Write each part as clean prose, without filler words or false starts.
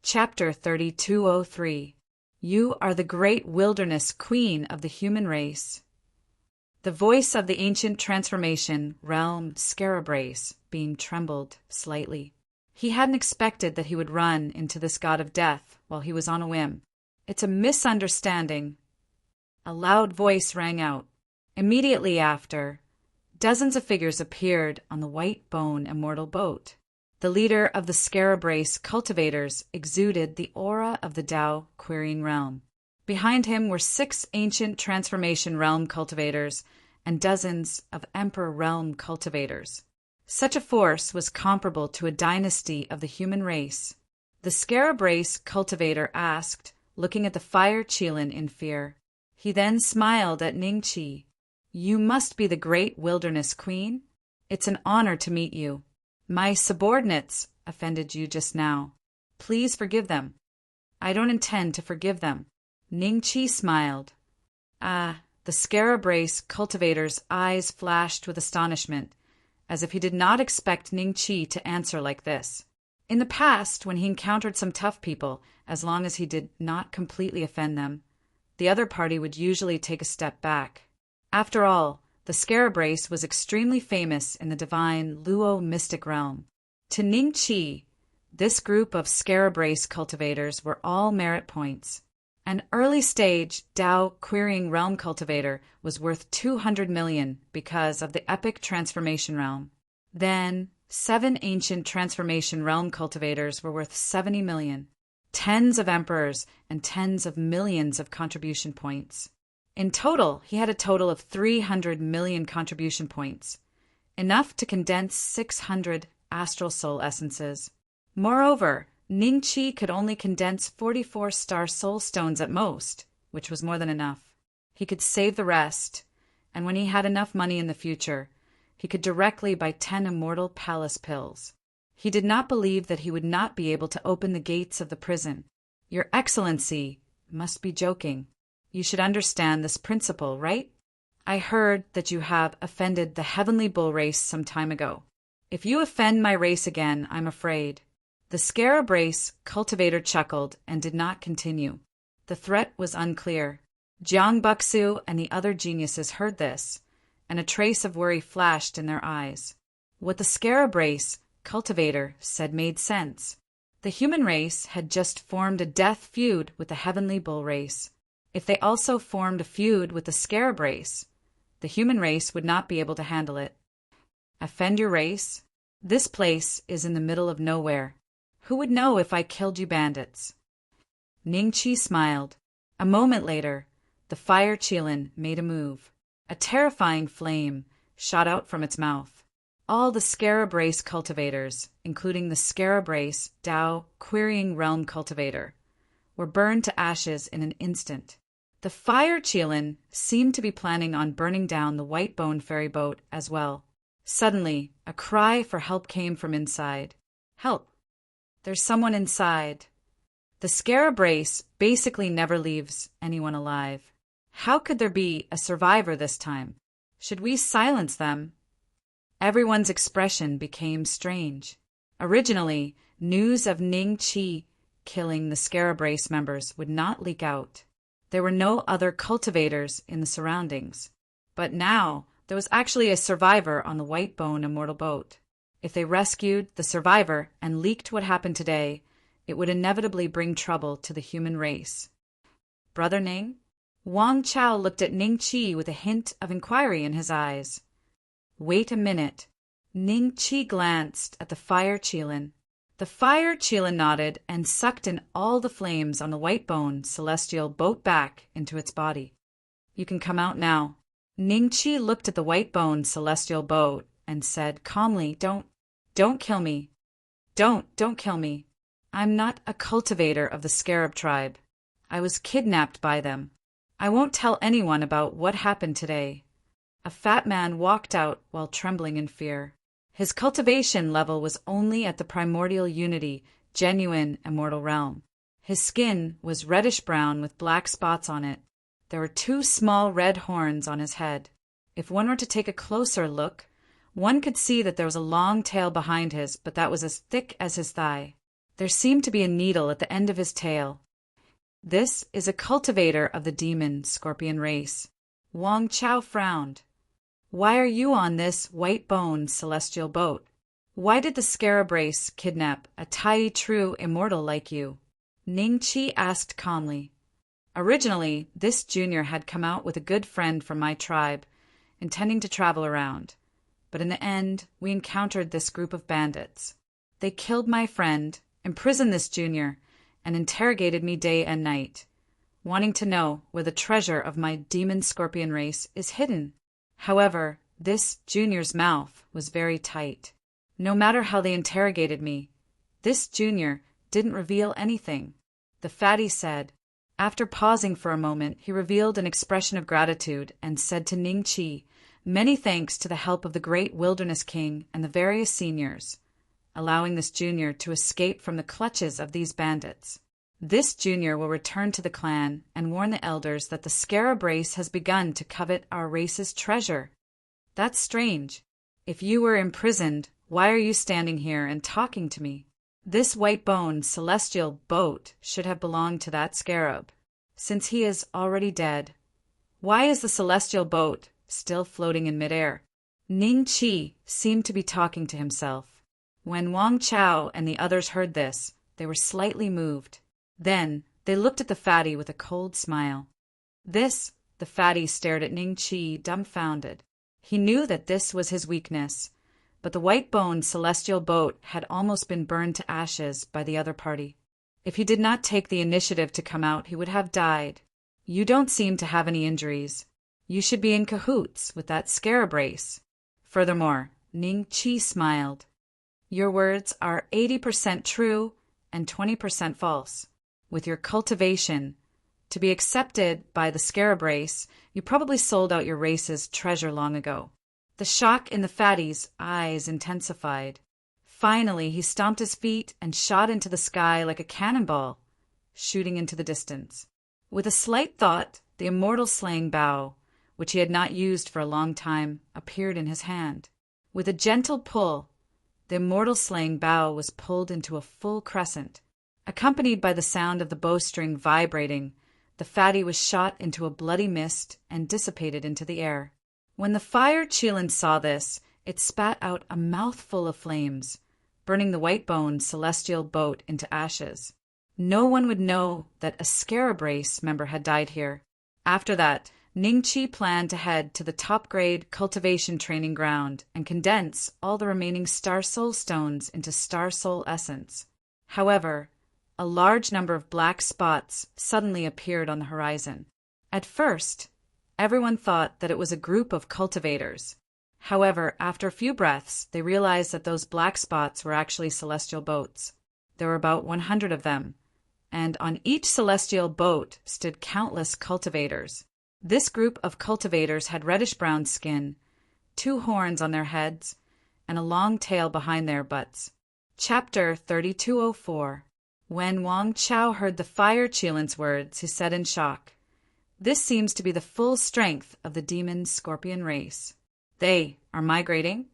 Chapter 3203. You are the great wilderness queen of the human race. The voice of the ancient transformation realm Scarabrace beam trembled slightly. He hadn't expected that he would run into this god of death while he was on a whim. It's a misunderstanding. A loud voice rang out. Immediately after, dozens of figures appeared on the white bone immortal boat. The leader of the Scarabrace cultivators exuded the aura of the Tao querying realm. Behind him were 6 ancient transformation realm cultivators and dozens of emperor realm cultivators. Such a force was comparable to a dynasty of the human race. The Scarabrace cultivator asked, looking at the fire Qilin in fear. He then smiled at Ningqi. You must be the great wilderness queen? It's an honor to meet you. My subordinates offended you just now. Please forgive them. I don't intend to forgive them. Ningqi smiled. The Scarabrace cultivator's eyes flashed with astonishment, as if he did not expect Ningqi to answer like this. In the past, when he encountered some tough people, as long as he did not completely offend them, the other party would usually take a step back. After all, the Scarabrace was extremely famous in the divine Luo mystic realm. To Ningqi, this group of Scarabrace cultivators were all merit points. An early-stage Tao querying realm cultivator was worth 200 million because of the epic transformation realm. Then, 7 ancient transformation realm cultivators were worth 70 million. Tens of emperors and tens of millions of contribution points. In total, he had a total of 300 million contribution points, enough to condense 600 astral soul essences. Moreover, Ningqi could only condense 44 star soul stones at most, which was more than enough. He could save the rest, and when he had enough money in the future, he could directly buy 10 immortal palace pills. He did not believe that he would not be able to open the gates of the prison. Your Excellency must be joking. You should understand this principle, right? I heard that you have offended the heavenly bull race some time ago. If you offend my race again, I'm afraid. The Scarabrace cultivator chuckled and did not continue. The threat was unclear. Jiang Buxu and the other geniuses heard this, and a trace of worry flashed in their eyes. What the Scarabrace cultivator said made sense. The human race had just formed a death feud with the heavenly bull race. If they also formed a feud with the Scarabrace, the human race would not be able to handle it. Offend your race? This place is in the middle of nowhere. Who would know if I killed you bandits? Ningqi smiled. A moment later, the fire Qilin made a move. A terrifying flame shot out from its mouth. All the Scarabrace cultivators, including the Scarabrace Tao querying realm cultivator, were burned to ashes in an instant. The fire Qilin seemed to be planning on burning down the white bone ferry boat as well. Suddenly, a cry for help came from inside. Help! There's someone inside. The Scarabrace basically never leaves anyone alive. How could there be a survivor this time? Should we silence them? Everyone's expression became strange. Originally, news of Ningqi killing the Scarabrace members would not leak out. There were no other cultivators in the surroundings. But now, there was actually a survivor on the white bone immortal boat. If they rescued the survivor and leaked what happened today, it would inevitably bring trouble to the human race. Brother Ning? Wang Chao looked at Ningqi with a hint of inquiry in his eyes. Wait a minute. Ningqi glanced at the fire Qilin. The fire Qilin nodded and sucked in all the flames on the white bone celestial boat back into its body. You can come out now. Ningqi looked at the white bone celestial boat and said calmly, Don't kill me. Don't kill me. I'm not a cultivator of the Scarab tribe. I was kidnapped by them. I won't tell anyone about what happened today. A fat man walked out while trembling in fear. His cultivation level was only at the primordial unity, genuine immortal realm. His skin was reddish-brown with black spots on it. There were 2 small red horns on his head. If one were to take a closer look, one could see that there was a long tail behind his, but that was as thick as his thigh. There seemed to be a needle at the end of his tail. This is a cultivator of the demon scorpion race. Wang Chao frowned. Why are you on this white-boned celestial boat? Why did the scarab race kidnap a Tai true immortal like you? Ning Qi asked calmly. Originally, this junior had come out with a good friend from my tribe, intending to travel around. But in the end, we encountered this group of bandits. They killed my friend, imprisoned this junior, and interrogated me day and night, wanting to know where the treasure of my demon scorpion race is hidden. However, this junior's mouth was very tight. No matter how they interrogated me, this junior didn't reveal anything. The fatty said. After pausing for a moment, he revealed an expression of gratitude and said to Ning Qi, "Many thanks to the help of the great wilderness king and the various seniors, allowing this junior to escape from the clutches of these bandits. This junior will return to the clan and warn the elders that the scarab race has begun to covet our race's treasure." That's strange. If you were imprisoned, why are you standing here and talking to me? This white-boned celestial boat should have belonged to that scarab, since he is already dead. Why is the celestial boat still floating in midair? Ning Qi seemed to be talking to himself. When Wang Chao and the others heard this, they were slightly moved. Then they looked at the fatty with a cold smile. The fatty stared at Ning Qi dumbfounded. He knew that this was his weakness, but the white-boned celestial boat had almost been burned to ashes by the other party. If he did not take the initiative to come out, he would have died. You don't seem to have any injuries. You should be in cahoots with that scarab race. Furthermore, Ning Qi smiled. Your words are 80% true and 20% false. With your cultivation, to be accepted by the scarab race, you probably sold out your race's treasure long ago. The shock in the fatty's eyes intensified. Finally, he stomped his feet and shot into the sky like a cannonball, shooting into the distance. With a slight thought, the immortal slaying bow, which he had not used for a long time, appeared in his hand. With a gentle pull, the immortal slaying bow was pulled into a full crescent. Accompanied by the sound of the bowstring vibrating, the fatty was shot into a bloody mist and dissipated into the air. When the fire Qilin saw this, it spat out a mouthful of flames, burning the white-boned celestial boat into ashes. No one would know that a scarab race member had died here. After that, Ning Qi planned to head to the top-grade cultivation training ground and condense all the remaining Star Soul stones into Star Soul essence. However, a large number of black spots suddenly appeared on the horizon. At first, everyone thought that it was a group of cultivators. However, after a few breaths, they realized that those black spots were actually celestial boats. There were about 100 of them, and on each celestial boat stood countless cultivators. This group of cultivators had reddish-brown skin, 2 horns on their heads, and a long tail behind their butts. Chapter 3204. When Wang Chao heard the fire Qilin's words, he said in shock, "This seems to be the full strength of the demon scorpion race. They are migrating?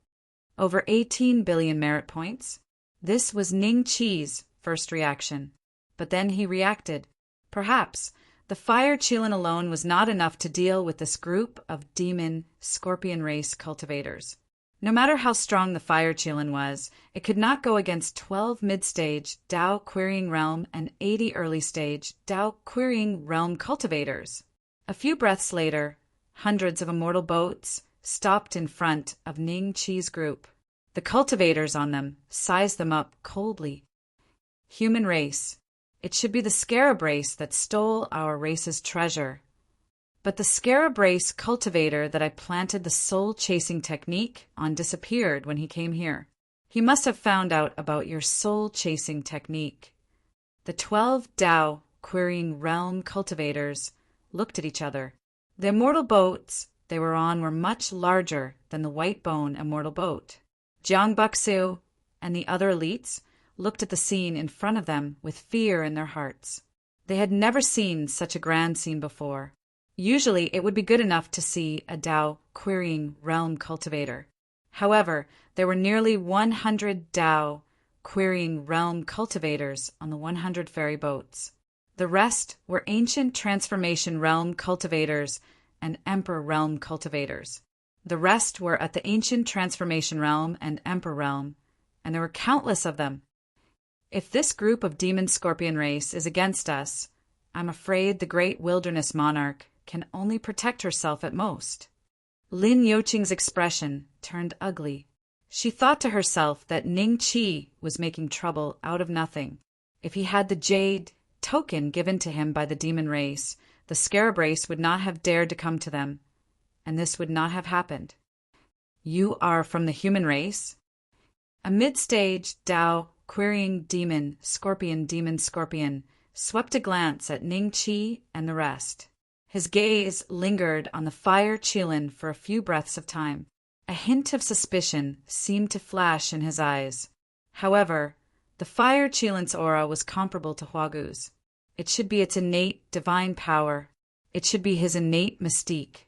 Over 18 billion merit points." This was Ning Qi's first reaction. But then he reacted. Perhaps the fire Qilin alone was not enough to deal with this group of demon scorpion race cultivators. No matter how strong the fire Qilin was, it could not go against 12 mid-stage Dao Querying Realm and 80 early-stage Dao Querying Realm cultivators. A few breaths later, hundreds of immortal boats stopped in front of Ning Qi's group. The cultivators on them sized them up coldly. Human race. It should be the scarab race that stole our race's treasure. But the scarab race cultivator that I planted the soul-chasing technique on disappeared when he came here. He must have found out about your soul-chasing technique. The 12 Dao Querying Realm cultivators looked at each other. The immortal boats they were on were much larger than the white-bone immortal boat. Jiang Baksu and the other elites looked at the scene in front of them with fear in their hearts. They had never seen such a grand scene before. Usually, it would be good enough to see a Dao Querying Realm cultivator. However, there were nearly 100 Dao querying realm cultivators on the 100 ferry boats. The rest were ancient transformation realm cultivators and emperor realm cultivators. The rest were at the ancient transformation realm and emperor realm, and there were countless of them. If this group of demon scorpion race is against us, I'm afraid the great wilderness monarch can only protect herself at most. Lin Yoqing's expression turned ugly. She thought to herself that Ning Qi was making trouble out of nothing. If he had the jade token given to him by the demon race, the scarab race would not have dared to come to them, and this would not have happened. You are from the human race? A mid-stage Dao querying demon scorpion swept a glance at Ning Qi and the rest. His gaze lingered on the fire Qilin for a few breaths of time. A hint of suspicion seemed to flash in his eyes. However, the fire Qilin's aura was comparable to Huagu's. It should be its innate divine power. It should be his innate mystique.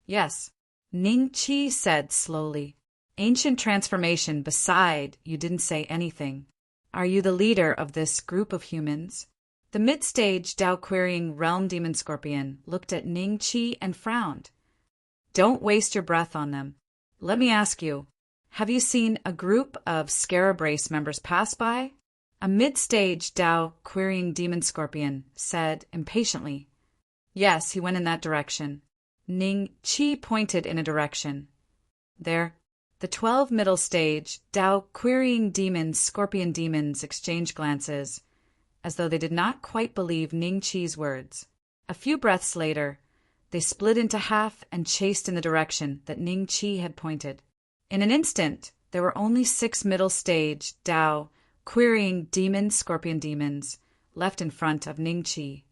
Yes, Ning Qi said slowly. Ancient transformation beside, you didn't say anything. Are you the leader of this group of humans? The mid-stage Dao querying realm demon scorpion looked at Ning Qi and frowned. Don't waste your breath on them. Let me ask you, have you seen a group of scarab race members pass by? A mid-stage Dao querying demon scorpion said impatiently. Yes, he went in that direction. Ning Qi pointed in a direction. There, the 12 middle stage Dao querying scorpion demons exchanged glances, as though they did not quite believe Ning Qi's words. A few breaths later, they split into half and chased in the direction that Ning Qi had pointed. In an instant, there were only 6 middle stage Dao querying scorpion demons left in front of Ning Qi.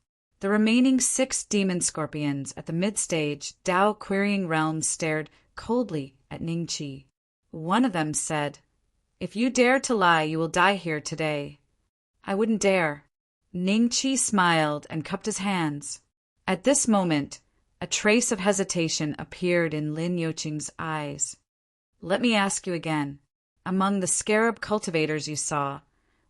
The remaining 6 demon scorpions at the mid-stage Dao querying realm stared coldly at Ning Qi. One of them said, "If you dare to lie, you will die here today." "I wouldn't dare." Ning Qi smiled and cupped his hands. At this moment, a trace of hesitation appeared in Lin Yoqing's eyes. "Let me ask you again. Among the scarab cultivators you saw,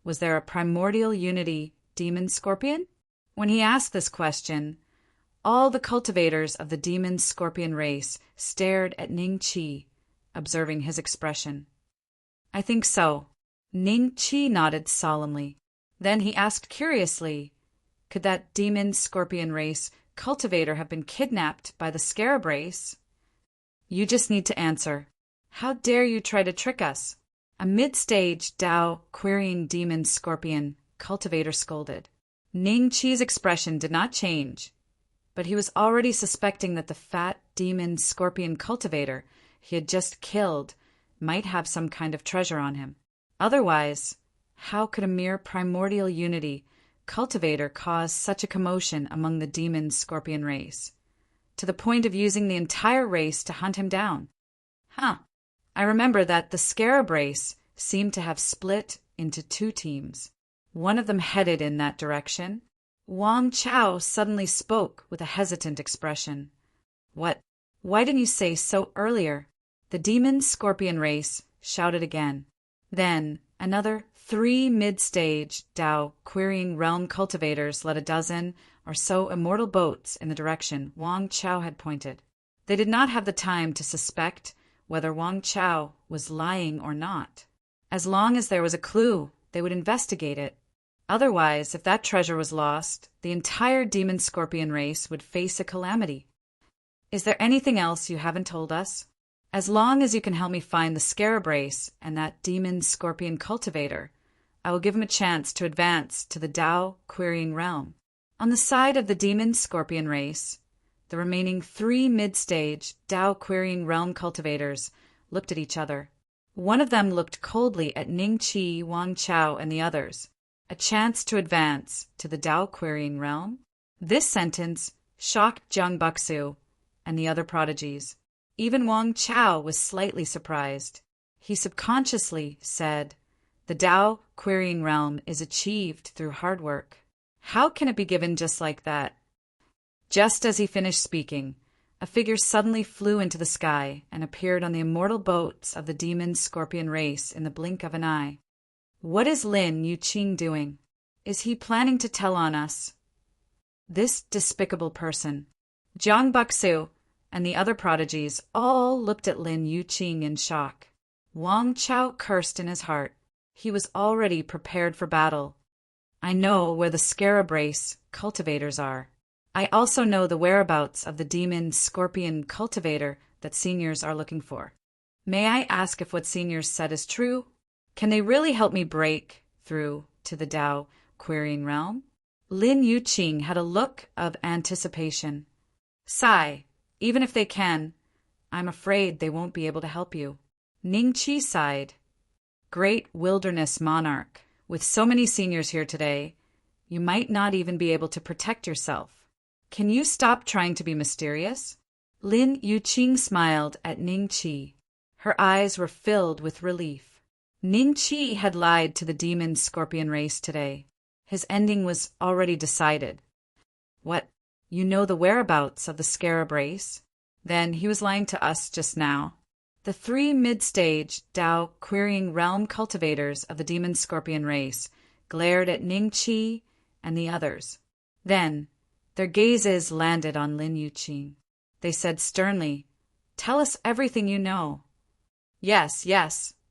was there a primordial unity demon scorpion?" When he asked this question, all the cultivators of the demon scorpion race stared at Ning Qi, observing his expression. "I think so." Ning Qi nodded solemnly. Then he asked curiously, could that demon scorpion race cultivator have been kidnapped by the scarab race? "You just need to answer. How dare you try to trick us?" A mid-stage Dao querying demon scorpion cultivator scolded. Ning Qi's expression did not change, but he was already suspecting that the fat demon scorpion cultivator he had just killed might have some kind of treasure on him. Otherwise, how could a mere primordial unity cultivator cause such a commotion among the demon scorpion race, to the point of using the entire race to hunt him down? I remember that the scarab race seemed to have split into 2 teams. One of them headed in that direction. Wang Chao suddenly spoke with a hesitant expression. "What? Why didn't you say so earlier?" The demon scorpion race shouted again. Then another 3 mid-stage Dao querying realm cultivators led a dozen or so immortal boats in the direction Wang Chao had pointed. They did not have the time to suspect whether Wang Chao was lying or not. As long as there was a clue, they would investigate it. Otherwise, if that treasure was lost, the entire demon scorpion race would face a calamity. "Is there anything else you haven't told us?" "As long as you can help me find the scarab race and that demon scorpion cultivator, I will give him a chance to advance to the Dao querying realm." On the side of the demon scorpion race, the remaining 3 mid-stage Dao querying realm cultivators looked at each other. One of them looked coldly at Ning Qi, Wang Chao, and the others. A chance to advance to the Dao querying realm? This sentence shocked Jiang Buxu and the other prodigies. Even Wang Chao was slightly surprised. He subconsciously said, "The Dao querying realm is achieved through hard work. How can it be given just like that?" Just as he finished speaking, a figure suddenly flew into the sky and appeared on the immortal boats of the demon scorpion race in the blink of an eye. What is Lin Yuqing doing? Is he planning to tell on us? This despicable person. Jiang Buxu and the other prodigies all looked at Lin Yuqing in shock. Wang Chao cursed in his heart. He was already prepared for battle. I know where the scarab race cultivators are. I also know the whereabouts of the demon scorpion cultivator that seniors are looking for. May I ask if what seniors said is true? Can they really help me break through to the Dao querying realm? Lin Yuqing had a look of anticipation. Sigh, even if they can, I'm afraid they won't be able to help you. Ning Qi sighed. Great wilderness monarch, with so many seniors here today, you might not even be able to protect yourself. Can you stop trying to be mysterious? Lin Yuqing smiled at Ning Qi. Her eyes were filled with relief. Ning Qi had lied to the demon scorpion race today. His ending was already decided. What? You know the whereabouts of the scarab race? Then he was lying to us just now. The 3 mid-stage Dao querying realm cultivators of the demon scorpion race glared at Ning Qi and the others. Then, their gazes landed on Lin Yuqing. They said sternly, "Tell us everything you know." Yes,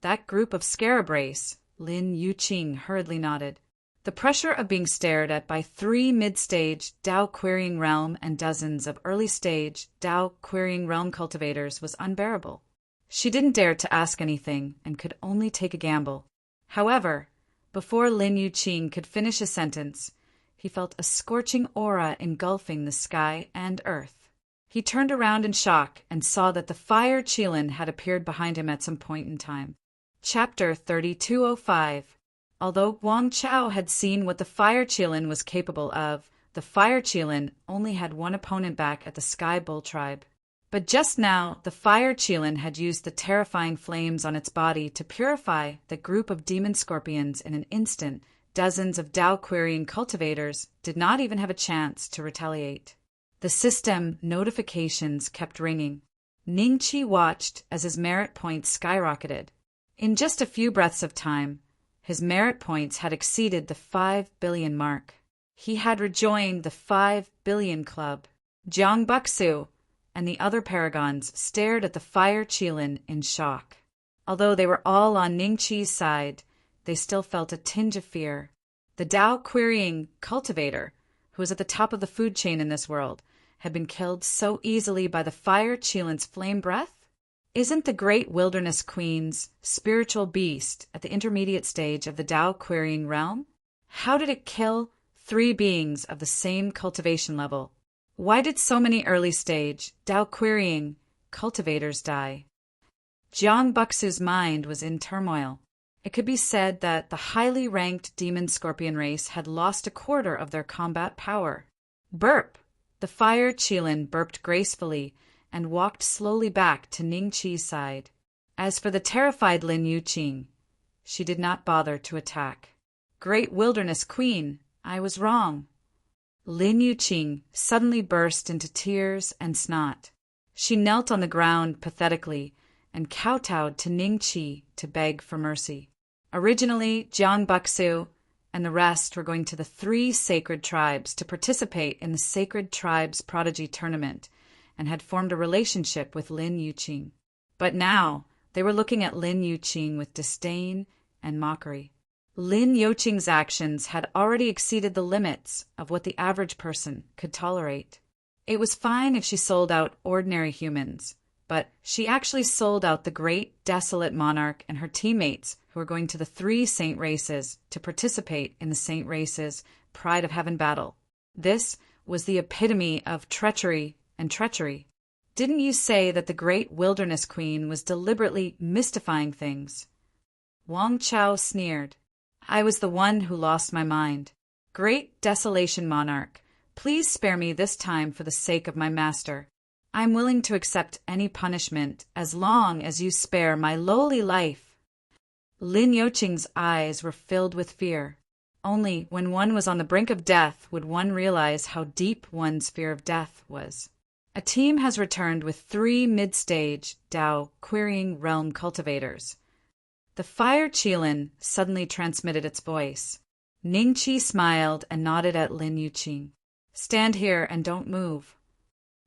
that group of scarab race, Lin Yuqing hurriedly nodded. The pressure of being stared at by 3 mid-stage Dao querying realm and dozens of early-stage Dao querying realm cultivators was unbearable. She didn't dare to ask anything and could only take a gamble. However, before Lin Yuqing could finish a sentence, he felt a scorching aura engulfing the sky and earth. He turned around in shock and saw that the fire Qilin had appeared behind him at some point in time. Chapter 3205. Although Wang Chao had seen what the fire Qilin was capable of, the fire Qilin only had one opponent back at the Sky Bull tribe. But just now, the fire Qilin had used the terrifying flames on its body to purify the group of demon scorpions in an instant. Dozens of Dao querying cultivators did not even have a chance to retaliate. The system notifications kept ringing. Ning Qi watched as his merit points skyrocketed. In just a few breaths of time, his merit points had exceeded the 5 billion mark. He had rejoined the 5 billion club. Jiang Buxu and the other paragons stared at the fire Qilin in shock. Although they were all on Ning Qi's side, they still felt a tinge of fear. The Dao querying cultivator, who was at the top of the food chain in this world, had been killed so easily by the fire Qilin's flame breath? Isn't the great wilderness queen's spiritual beast at the intermediate stage of the Dao querying realm? How did it kill 3 beings of the same cultivation level? Why did so many early stage Dao querying cultivators die? Jiang Buxu's mind was in turmoil. It could be said that the highly ranked demon scorpion race had lost a quarter of their combat power. Burp! The fire Qilin burped gracefully and walked slowly back to Ning Qi's side. As for the terrified Lin Yuqing, she did not bother to attack. Great wilderness queen, I was wrong. Lin Yuqing suddenly burst into tears and snot. She knelt on the ground pathetically and kowtowed to Ning Qi to beg for mercy. Originally, Jiang Buxu and the rest were going to the 3 sacred tribes to participate in the Sacred Tribes Prodigy Tournament and had formed a relationship with Lin Yuqing. But now they were looking at Lin Yuqing with disdain and mockery. Lin Yuqing's actions had already exceeded the limits of what the average person could tolerate. It was fine if she sold out ordinary humans, but she actually sold out the great desolate monarch and her teammates who were going to the 3 saint races to participate in the saint races Pride of Heaven battle. This was the epitome of treachery and treachery. Didn't you say that the great wilderness queen was deliberately mystifying things? Wang Chao sneered. I was the one who lost my mind. Great desolation monarch, please spare me this time for the sake of my master. I am willing to accept any punishment as long as you spare my lowly life. Lin Yuqing's eyes were filled with fear. Only when one was on the brink of death would one realize how deep one's fear of death was. A team has returned with 3 mid-stage Dao querying realm cultivators. The fire Qilin suddenly transmitted its voice. Ningqi smiled and nodded at Lin Yuqing. "Stand here and don't move."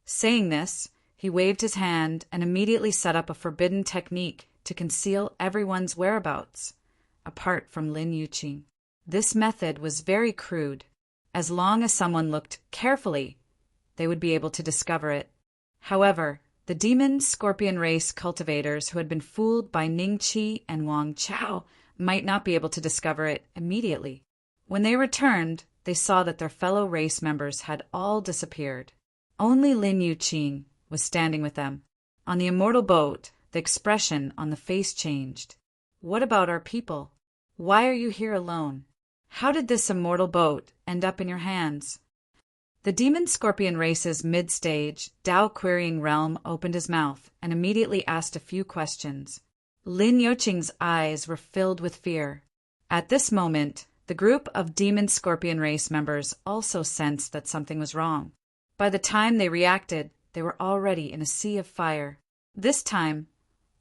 Saying this, he waved his hand and immediately set up a forbidden technique to conceal everyone's whereabouts, apart from Lin Yuqing. This method was very crude. As long as someone looked carefully, they would be able to discover it. However, the demon scorpion race cultivators who had been fooled by Ningqi and Wang Chao might not be able to discover it immediately. When they returned, they saw that their fellow race members had all disappeared. Only Lin Yuqing was standing with them. On the immortal boat, the expression on the face changed. "What about our people? Why are you here alone? How did this immortal boat end up in your hands?" The demon scorpion race's mid-stage, Tao-querying realm opened his mouth and immediately asked a few questions. Lin Yuqing's eyes were filled with fear. At this moment, the group of demon scorpion race members also sensed that something was wrong. By the time they reacted, they were already in a sea of fire. This time,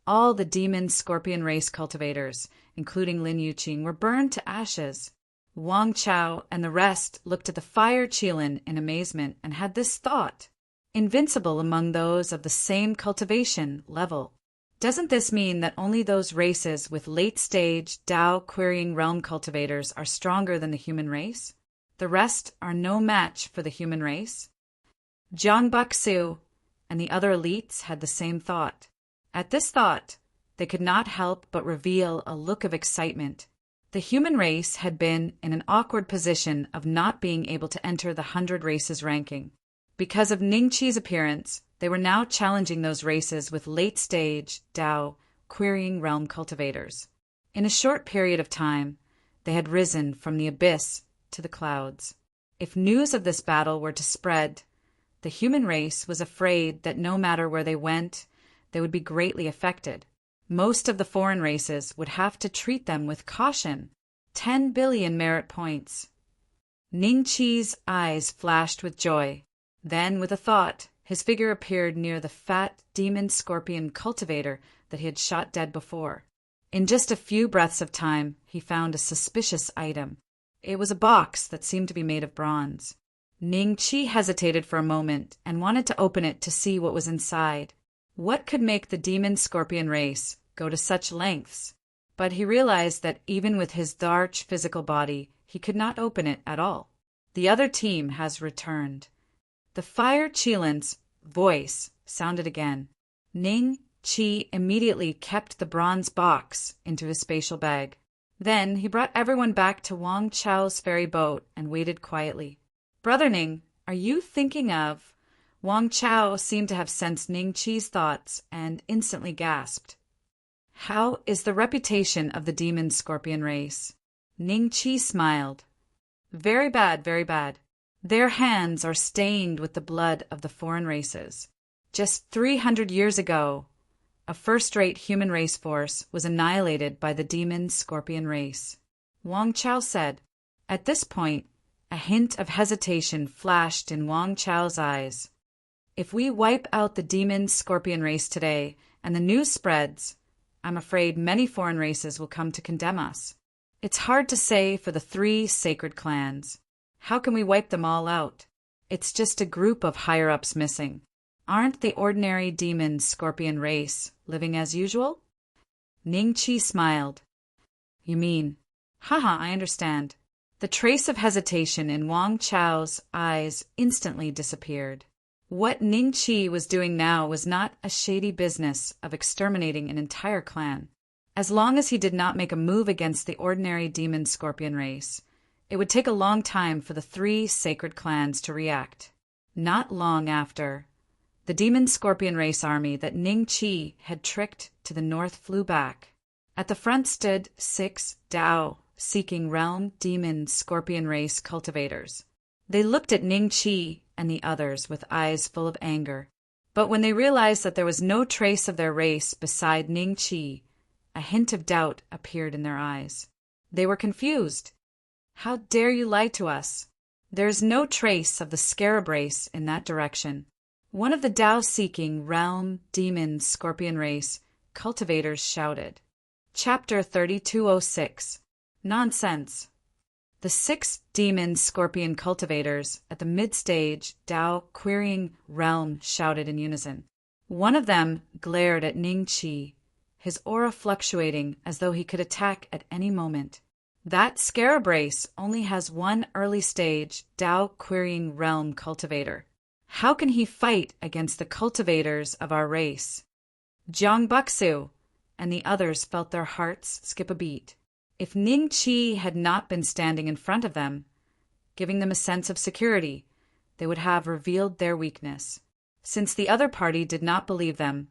all the demon scorpion race cultivators, including Lin Yuqing, were burned to ashes. Wang Chao and the rest looked at the fire Qilin in amazement and had this thought: invincible among those of the same cultivation level. Doesn't this mean that only those races with late-stage Tao-querying realm cultivators are stronger than the human race? The rest are no match for the human race? Jiang Baksu and the other elites had the same thought. At this thought, they could not help but reveal a look of excitement. The human race had been in an awkward position of not being able to enter the 100 races ranking. Because of Ningqi's appearance, they were now challenging those races with late-stage Tao-querying realm cultivators. In a short period of time, they had risen from the abyss to the clouds. If news of this battle were to spread, the human race was afraid that no matter where they went, they would be greatly affected. Most of the foreign races would have to treat them with caution. 10 billion merit points. Ningqi's eyes flashed with joy. Then, with a thought, his figure appeared near the fat demon scorpion cultivator that he had shot dead before. In just a few breaths of time, he found a suspicious item. It was a box that seemed to be made of bronze. Ningqi hesitated for a moment and wanted to open it to see what was inside. What could make the demon scorpion race go to such lengths? But he realized that even with his large physical body, he could not open it at all. The other team has returned. The fire Qilin's voice sounded again. Ningqi immediately kept the bronze box into his spatial bag. Then he brought everyone back to Wang Chao's ferry boat and waited quietly. "Brother Ning, are you thinking of—" Wang Chao seemed to have sensed Ningqi's thoughts and instantly gasped. "How is the reputation of the demon scorpion race?" Ningqi smiled. "Very bad, very bad. Their hands are stained with the blood of the foreign races. Just 300 years ago, a first-rate human race force was annihilated by the demon scorpion race," Wang Chao said. At this point, a hint of hesitation flashed in Wang Chao's eyes. "If we wipe out the demon scorpion race today and the news spreads, I'm afraid many foreign races will come to condemn us. It's hard to say for the 3 sacred clans. How can we wipe them all out? It's just a group of higher-ups missing. Aren't the ordinary demon scorpion race living as usual?" Ningqi smiled. "You mean—" "Haha, I understand." The trace of hesitation in Wang Chao's eyes instantly disappeared. What Ningqi was doing now was not a shady business of exterminating an entire clan. As long as he did not make a move against the ordinary demon scorpion race, it would take a long time for the 3 sacred clans to react. Not long after, the demon scorpion race army that Ningqi had tricked to the north flew back. At the front stood 6 Tao-seeking realm demon scorpion race cultivators. They looked at Ningqi and the others with eyes full of anger. But when they realized that there was no trace of their race beside Ningqi, a hint of doubt appeared in their eyes. They were confused. "How dare you lie to us? There is no trace of the scarab race in that direction." One of the Tao-seeking realm demon scorpion race cultivators shouted. Chapter 3206. Nonsense. The 6 demon scorpion cultivators at the mid-stage Tao querying realm shouted in unison. One of them glared at Ning Qi, his aura fluctuating as though he could attack at any moment. That scarab race only has one early-stage Tao querying realm cultivator. How can he fight against the cultivators of our race? Jiang Buxu and the others felt their hearts skip a beat. If Ning Qi had not been standing in front of them, giving them a sense of security, they would have revealed their weakness. Since the other party did not believe them,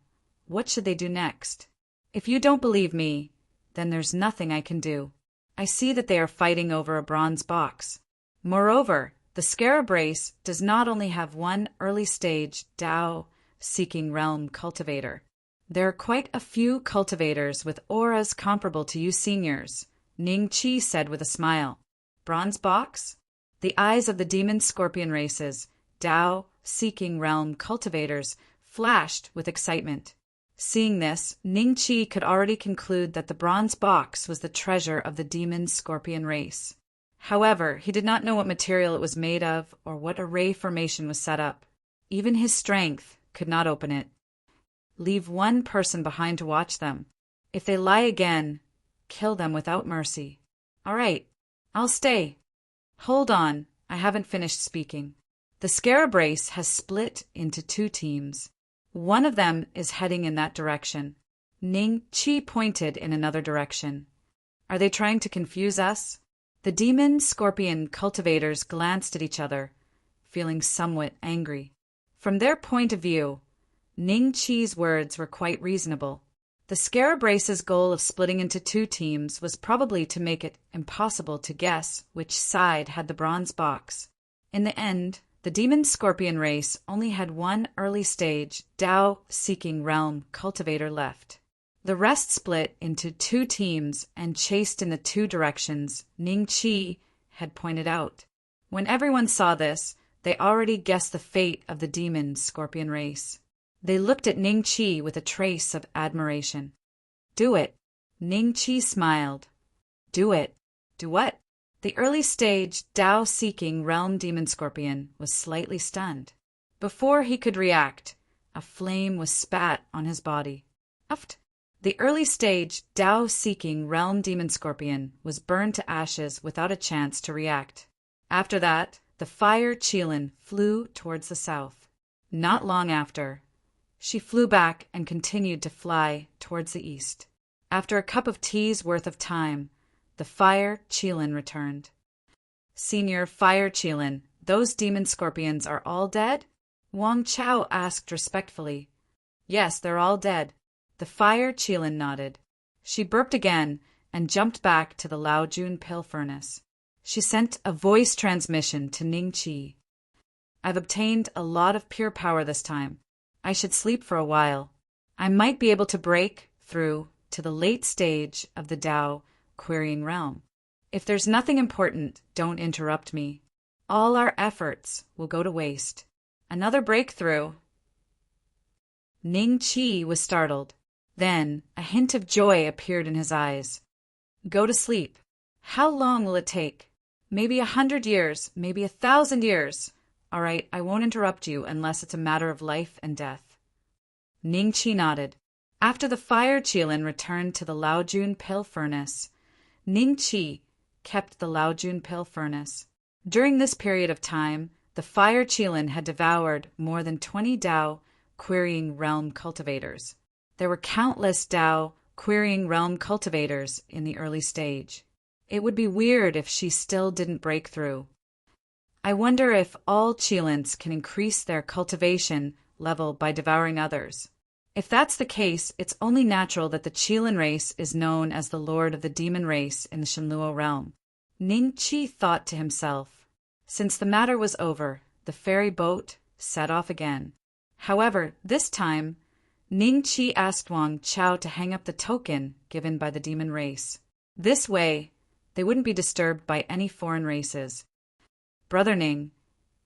what should they do next? If you don't believe me, then there's nothing I can do. I see that they are fighting over a bronze box. Moreover, the scarab race does not only have one early-stage Tao-seeking realm cultivator. There are quite a few cultivators with auras comparable to you seniors, Ning Qi said with a smile. Bronze box? The eyes of the demon scorpion races, Tao-seeking realm cultivators, flashed with excitement. Seeing this, Ning Qi could already conclude that the bronze box was the treasure of the demon scorpion race. However, he did not know what material it was made of or what array formation was set up. Even his strength could not open it. Leave one person behind to watch them. If they lie again, kill them without mercy. All right, I'll stay. Hold on, I haven't finished speaking. The scarab race has split into 2 teams. One of them is heading in that direction. Ning Qi pointed in another direction. Are they trying to confuse us? The demon scorpion cultivators glanced at each other, feeling somewhat angry. From their point of view, Ning Qi's words were quite reasonable. The scarab race's goal of splitting into 2 teams was probably to make it impossible to guess which side had the bronze box. In the end, the demon scorpion race only had one early-stage Tao-seeking realm cultivator left. The rest split into 2 teams and chased in the 2 directions Ning Qi had pointed out. When everyone saw this, they already guessed the fate of the demon scorpion race. They looked at Ning Qi with a trace of admiration. Do it. Ning Qi smiled. Do it. Do what? The early-stage Tao-seeking realm demon scorpion was slightly stunned. Before he could react, a flame was spat on his body. Uft. The early-stage Tao-seeking realm demon scorpion was burned to ashes without a chance to react. After that, the fire Qilin flew towards the south. Not long after, she flew back and continued to fly towards the east. After a cup of tea's worth of time, the fire Qilin returned. Senior Fire Qilin, those demon scorpions are all dead? Wang Chao asked respectfully. Yes, they're all dead. The fire Qilin nodded. She burped again and jumped back to the Laojun pill furnace. She sent a voice transmission to Ning Qi. I've obtained a lot of pure power this time. I should sleep for a while. I might be able to break through to the late stage of the Tao querying realm. If there's nothing important, don't interrupt me. All our efforts will go to waste. Another breakthrough. Ning Qi was startled. Then a hint of joy appeared in his eyes. Go to sleep. How long will it take? Maybe 100 years, maybe 1,000 years. All right, I won't interrupt you unless it's a matter of life and death. Ning Qi nodded. After the fire Qilin returned to the Laojun pill furnace, Ning Qi kept the Laojun pill furnace. During this period of time, the fire Qilin had devoured more than 20 Tao querying realm cultivators. There were countless Tao querying realm cultivators in the early stage. It would be weird if she still didn't break through. I wonder if all Qilins can increase their cultivation level by devouring others. If that's the case, it's only natural that the Qilin race is known as the lord of the demon race in the Shenluo realm. Ning Qi thought to himself. Since the matter was over, the ferry boat set off again. However, this time, Ning Qi asked Wang Chao to hang up the token given by the demon race. This way, they wouldn't be disturbed by any foreign races. Brother Ning,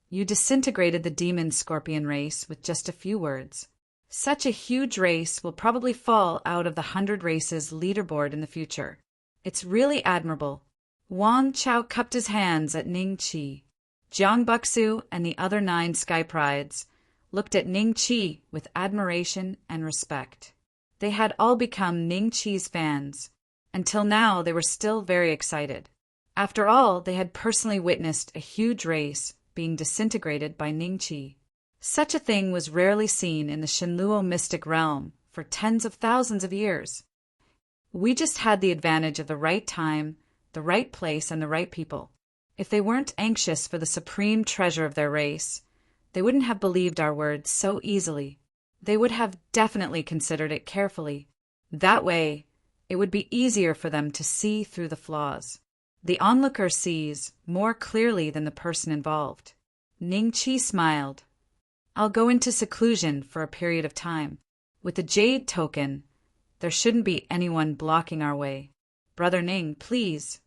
you disintegrated the demon scorpion race with just a few words. Such a huge race will probably fall out of the 100 races leaderboard in the future. It's really admirable. Wang Chao cupped his hands at Ning Qi. Jiang Buxu and the other 9 Sky Prides looked at Ning Qi with admiration and respect. They had all become Ning Qi's fans. Until now, they were still very excited. After all, they had personally witnessed a huge race being disintegrated by Ning Qi. Such a thing was rarely seen in the Shenluo mystic realm for tens of thousands of years. We just had the advantage of the right time, the right place, and the right people. If they weren't anxious for the supreme treasure of their race, they wouldn't have believed our words so easily. They would have definitely considered it carefully. That way, it would be easier for them to see through the flaws. The onlooker sees more clearly than the person involved. Ning Qi smiled. I'll go into seclusion for a period of time. With the jade token, there shouldn't be anyone blocking our way. Brother Ning, please.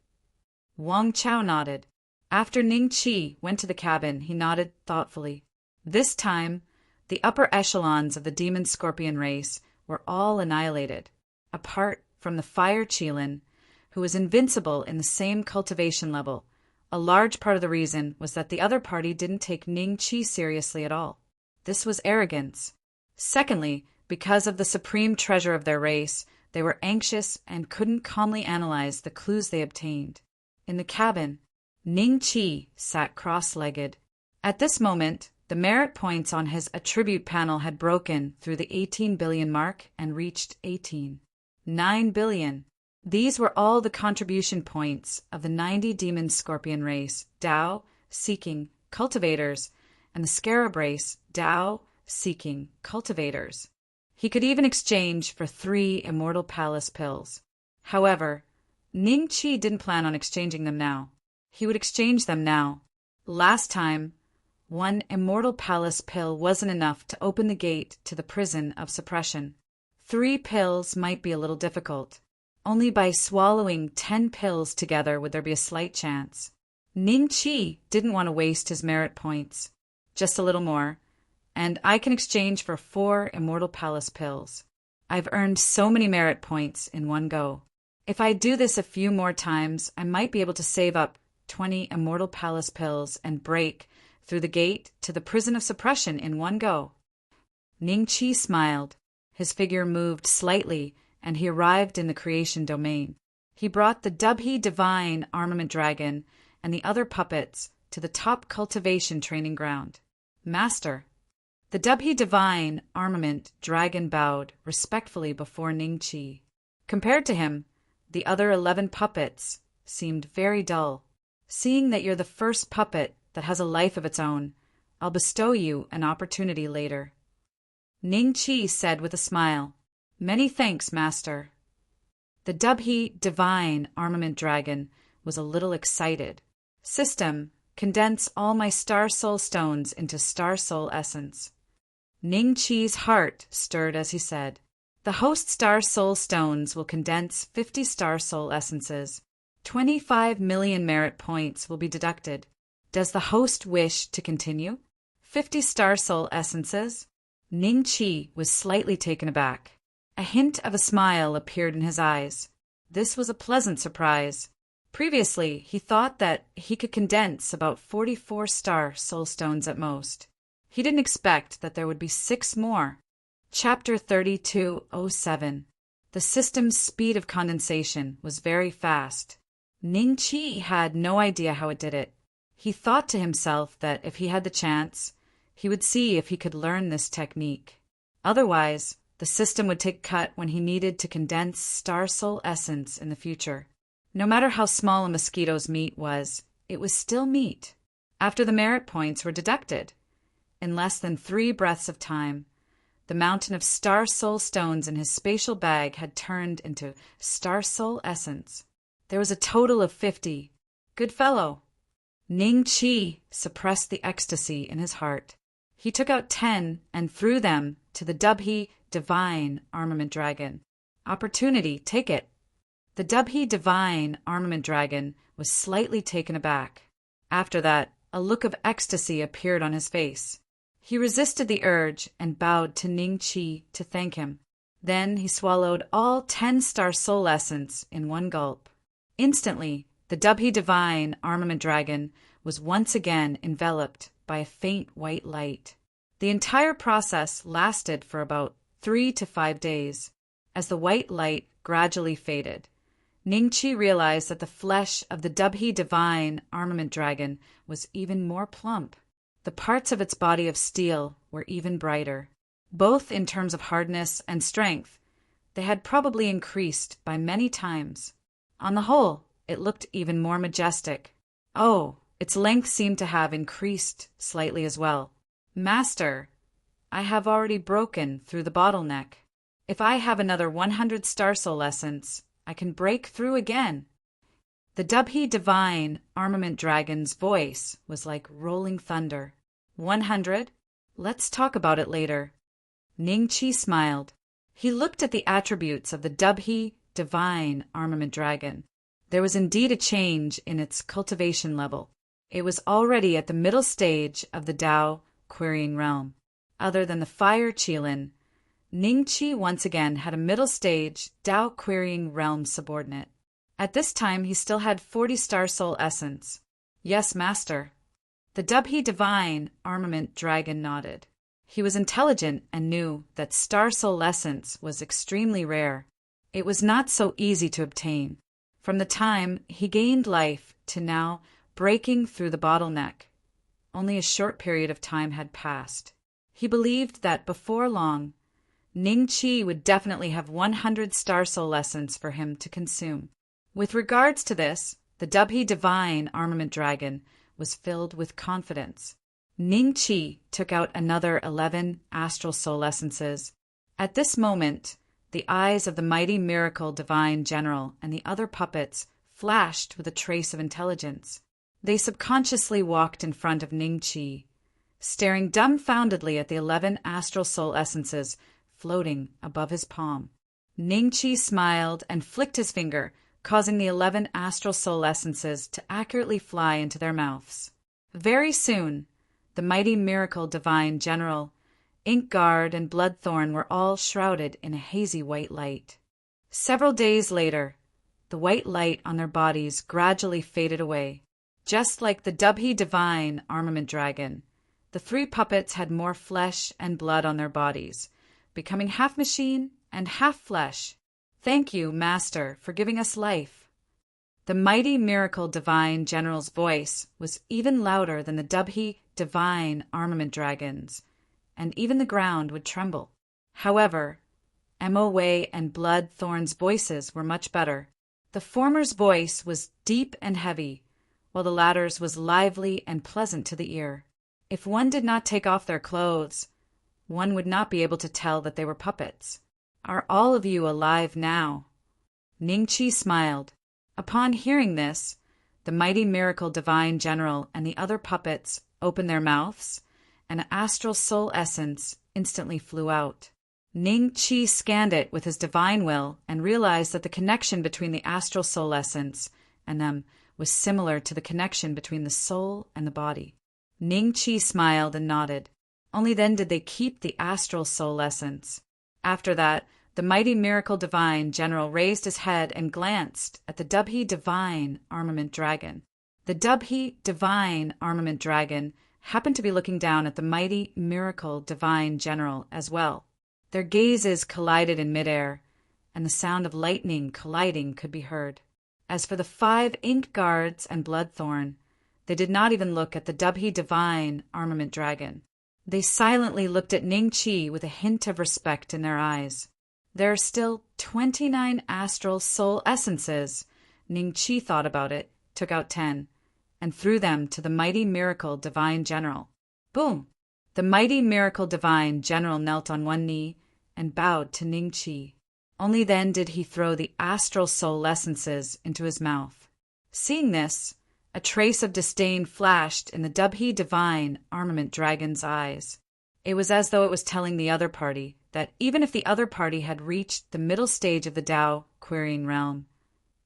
Wang Chao nodded. After Ning Qi went to the cabin, he nodded thoughtfully. This time, the upper echelons of the demon scorpion race were all annihilated, apart from the fire Qilin, who was invincible in the same cultivation level. A large part of the reason was that the other party didn't take Ning Qi seriously at all. This was arrogance. Secondly, because of the supreme treasure of their race, they were anxious and couldn't calmly analyze the clues they obtained. In the cabin, Ning Qi sat cross-legged. At this moment, the merit points on his attribute panel had broken through the 18 billion mark and reached 9 billion. These were all the contribution points of the 90 demon scorpion race, Tao, seeking, cultivators, and the scarab race, Tao, seeking, cultivators. He could even exchange for 3 Immortal Palace pills. However, Ning Qi didn't plan on exchanging them now. He would exchange them now. Last time, 1 Immortal Palace pill wasn't enough to open the gate to the prison of suppression. 3 pills might be a little difficult. Only by swallowing 10 pills together would there be a slight chance. Ning Qi didn't want to waste his merit points. Just a little more, and I can exchange for 4 Immortal Palace pills. I've earned so many merit points in one go. If I do this a few more times, I might be able to save up 20 Immortal Palace pills and break through the gate to the prison of suppression in one go. Ning Qi smiled. His figure moved slightly, and he arrived in the creation domain. He brought the Dubhe Divine Armament Dragon and the other puppets to the top cultivation training ground. Master. The Dubhe Divine Armament Dragon bowed respectfully before Ning Qi. Compared to him, the other 11 puppets seemed very dull. Seeing that you're the first puppet that has a life of its own, I'll bestow you an opportunity later. Ning Qi said with a smile, Many thanks, Master. The Dubhe Divine Armament Dragon was a little excited. System, condense all my Star Soul stones into Star Soul essence. Ning Qi's heart stirred as he said, The host Star Soul stones will condense 50 Star Soul essences. 25 million merit points will be deducted. Does the host wish to continue? 50 Star Soul essences? Ning Qi was slightly taken aback. A hint of a smile appeared in his eyes. This was a pleasant surprise. Previously, he thought that he could condense about 44 Star Soul stones at most. He didn't expect that there would be 6 more. Chapter 3207. The system's speed of condensation was very fast. Ning Qi had no idea how it did it. He thought to himself that if he had the chance, he would see if he could learn this technique. Otherwise, the system would take cut when he needed to condense Star Soul essence in the future. No matter how small a mosquito's meat was, it was still meat. After the merit points were deducted, in less than 3 breaths of time, the mountain of Star Soul stones in his spatial bag had turned into Star Soul essence. There was a total of 50. Good fellow. Ning Qi suppressed the ecstasy in his heart. He took out 10 and threw them to the Dubhe Divine Armament Dragon. Opportunity, take it. The Dubhe Divine Armament Dragon was slightly taken aback. After that, a look of ecstasy appeared on his face. He resisted the urge and bowed to Ning Qi to thank him. Then he swallowed all 10 star soul essence in one gulp. Instantly, the Dubhi Divine Armament Dragon was once again enveloped by a faint white light. The entire process lasted for about 3 to 5 days. As the white light gradually faded, Ningqi realized that the flesh of the Dubhi Divine Armament Dragon was even more plump. The parts of its body of steel were even brighter. Both in terms of hardness and strength, they had probably increased by many times. On the whole, it looked even more majestic. Oh, its length seemed to have increased slightly as well. Master, I have already broken through the bottleneck. If I have another 100 star soul essence, I can break through again. The Dubhi Divine Armament Dragon's voice was like rolling thunder. 100? Let's talk about it later. Ningqi smiled. He looked at the attributes of the Dubhi Divine Armament Dragon. There was indeed a change in its cultivation level. It was already at the middle stage of the Tao Querying Realm. Other than the Fire Qilin, Ningqi once again had a middle stage Tao Querying Realm subordinate. At this time, he still had 40 star soul essence. Yes, Master. The Dubhi Divine Armament Dragon nodded. He was intelligent and knew that star soul essence was extremely rare. It was not so easy to obtain. From the time he gained life to now breaking through the bottleneck, only a short period of time had passed. He believed that before long, Ningqi would definitely have 100 star soul essence for him to consume. With regards to this, the Dubhi Divine Armament Dragon was filled with confidence. Ningqi took out another 11 astral soul essences. At this moment, the eyes of the mighty miracle divine general and the other puppets flashed with a trace of intelligence. They subconsciously walked in front of Ningqi, staring dumbfoundedly at the 11 astral soul essences floating above his palm. Ningqi smiled and flicked his finger, causing the 11 astral soul essences to accurately fly into their mouths. Very soon, the mighty miracle divine general, Inkguard, and Bloodthorn were all shrouded in a hazy white light. Several days later, the white light on their bodies gradually faded away. Just like the Dubhi Divine Armament Dragon, the 3 puppets had more flesh and blood on their bodies, becoming half machine and half flesh. Thank you, Master, for giving us life. The mighty miracle divine general's voice was even louder than the Dubhi Divine Armament Dragon's, and even the ground would tremble. However, Wei and Bloodthorn's voices were much better. The former's voice was deep and heavy, while the latter's was lively and pleasant to the ear. If one did not take off their clothes, one would not be able to tell that they were puppets. Are all of you alive now? Ningqi smiled. Upon hearing this, the mighty miracle divine general and the other puppets opened their mouths, and an astral soul essence instantly flew out. Ningqi scanned it with his divine will and realized that the connection between the astral soul essence and them was similar to the connection between the soul and the body. Ningqi smiled and nodded. Only then did they keep the astral soul essence. After that, the mighty miracle divine general raised his head and glanced at the Dubhi Divine Armament Dragon. The Dubhi Divine Armament Dragon happened to be looking down at the mighty miracle divine general as well. Their gazes collided in midair, and the sound of lightning colliding could be heard. As for the 5 Inkguards and Bloodthorn, they did not even look at the Dubhi Divine Armament Dragon. They silently looked at Ningqi with a hint of respect in their eyes. There are still 29 astral soul essences. Ningqi thought about it, took out 10, and threw them to the mighty miracle divine general. Boom! The mighty miracle divine general knelt on one knee and bowed to Ningqi. Only then did he throw the astral soul essences into his mouth. Seeing this, a trace of disdain flashed in the Dubhi Divine Armament Dragon's eyes. It was as though it was telling the other party that even if the other party had reached the middle stage of the Tao Querying Realm,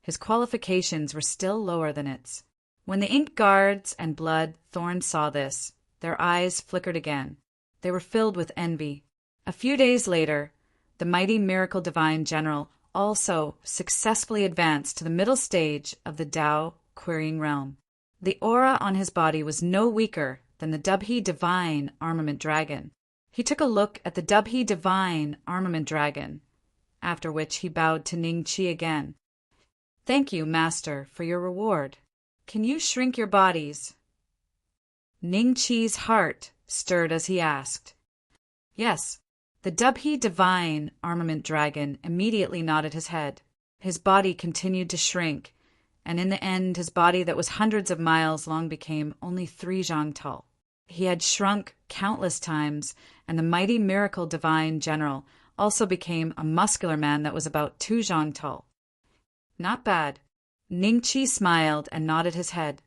his qualifications were still lower than its. When the Inkguards and Bloodthorn saw this, their eyes flickered again. They were filled with envy. A few days later, the mighty Miracle Divine General also successfully advanced to the middle stage of the Tao Querying Realm. The aura on his body was no weaker than the Dubhe Divine Armament Dragon. He took a look at the Dubhe Divine Armament Dragon, after which he bowed to Ning Chi again. "Thank you, Master, for your reward. Can you shrink your bodies?" Ning Chi's heart stirred as he asked. Yes, the Dubhe Divine Armament Dragon immediately nodded his head. His body continued to shrink, and in the end his body that was hundreds of miles long became only 3 zhang tall. He had shrunk countless times, and the mighty Miracle Divine General also became a muscular man that was about 2 zhang tall. Not bad. Ning Chi smiled and nodded his head.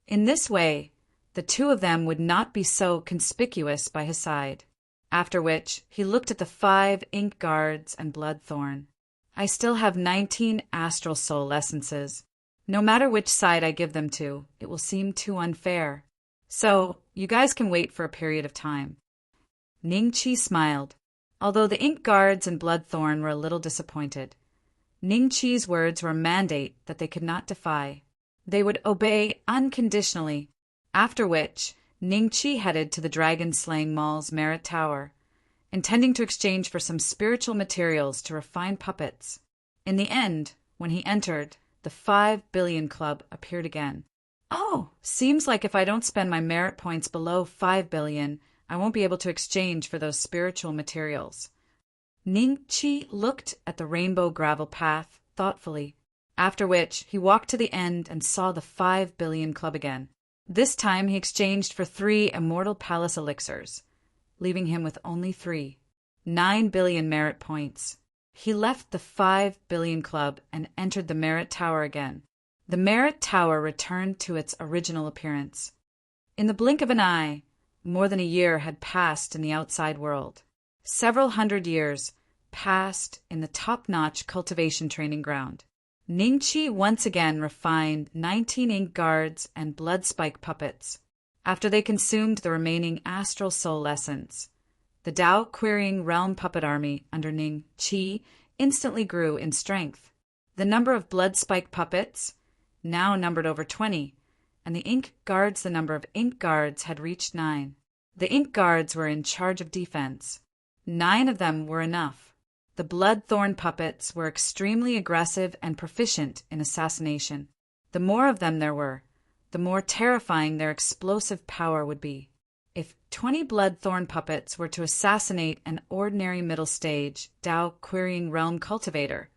In this way, the two of them would not be so conspicuous by his side. After which, he looked at the 5 ink guards and bloodthorn. I still have 19 astral soul essences. No matter which side I give them to, it will seem too unfair. So, you guys can wait for a period of time. Ning Chi smiled, although the ink guards and bloodthorn were a little disappointed. Ning Chi's words were a mandate that they could not defy. They would obey unconditionally, after which Ning Chi headed to the dragon-slaying Mall's Merit Tower, intending to exchange for some spiritual materials to refine puppets. In the end, when he entered, the 5 billion club appeared again. Oh, seems like if I don't spend my merit points below 5 billion, I won't be able to exchange for those spiritual materials. Ning Chi looked at the rainbow gravel path thoughtfully, after which he walked to the end and saw the 5 billion club again. This time he exchanged for 3 immortal palace elixirs, leaving him with only 3. 9 billion merit points. He left the 5 billion club and entered the Merit Tower again. The Merit Tower returned to its original appearance. In the blink of an eye, more than a year had passed in the outside world. Several hundred years passed in the top-notch cultivation training ground. Ning Chi once again refined 19 ink guards and blood spike puppets. After they consumed the remaining astral soul essence, the Tao Querying Realm puppet army under Ning Chi instantly grew in strength. The number of blood spike puppets now numbered over 20, and the ink guards, the number of ink guards had reached 9. The ink guards were in charge of defense. 9 of them were enough. The bloodthorn puppets were extremely aggressive and proficient in assassination. The more of them there were, the more terrifying their explosive power would be. If 20 bloodthorn puppets were to assassinate an ordinary middle stage Tao Querying Realm cultivator,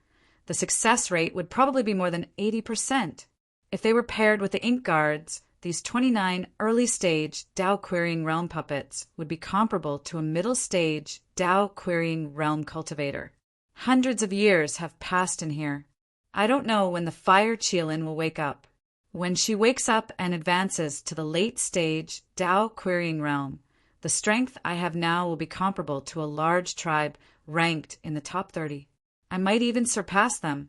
the success rate would probably be more than 80%. If they were paired with the ink guards, these 29 early-stage Tao Querying Realm puppets would be comparable to a middle-stage Tao Querying Realm cultivator. Hundreds of years have passed in here. I don't know when the Fire Qilin will wake up. When she wakes up and advances to the late-stage Tao Querying Realm, the strength I have now will be comparable to a large tribe ranked in the top 30. I might even surpass them.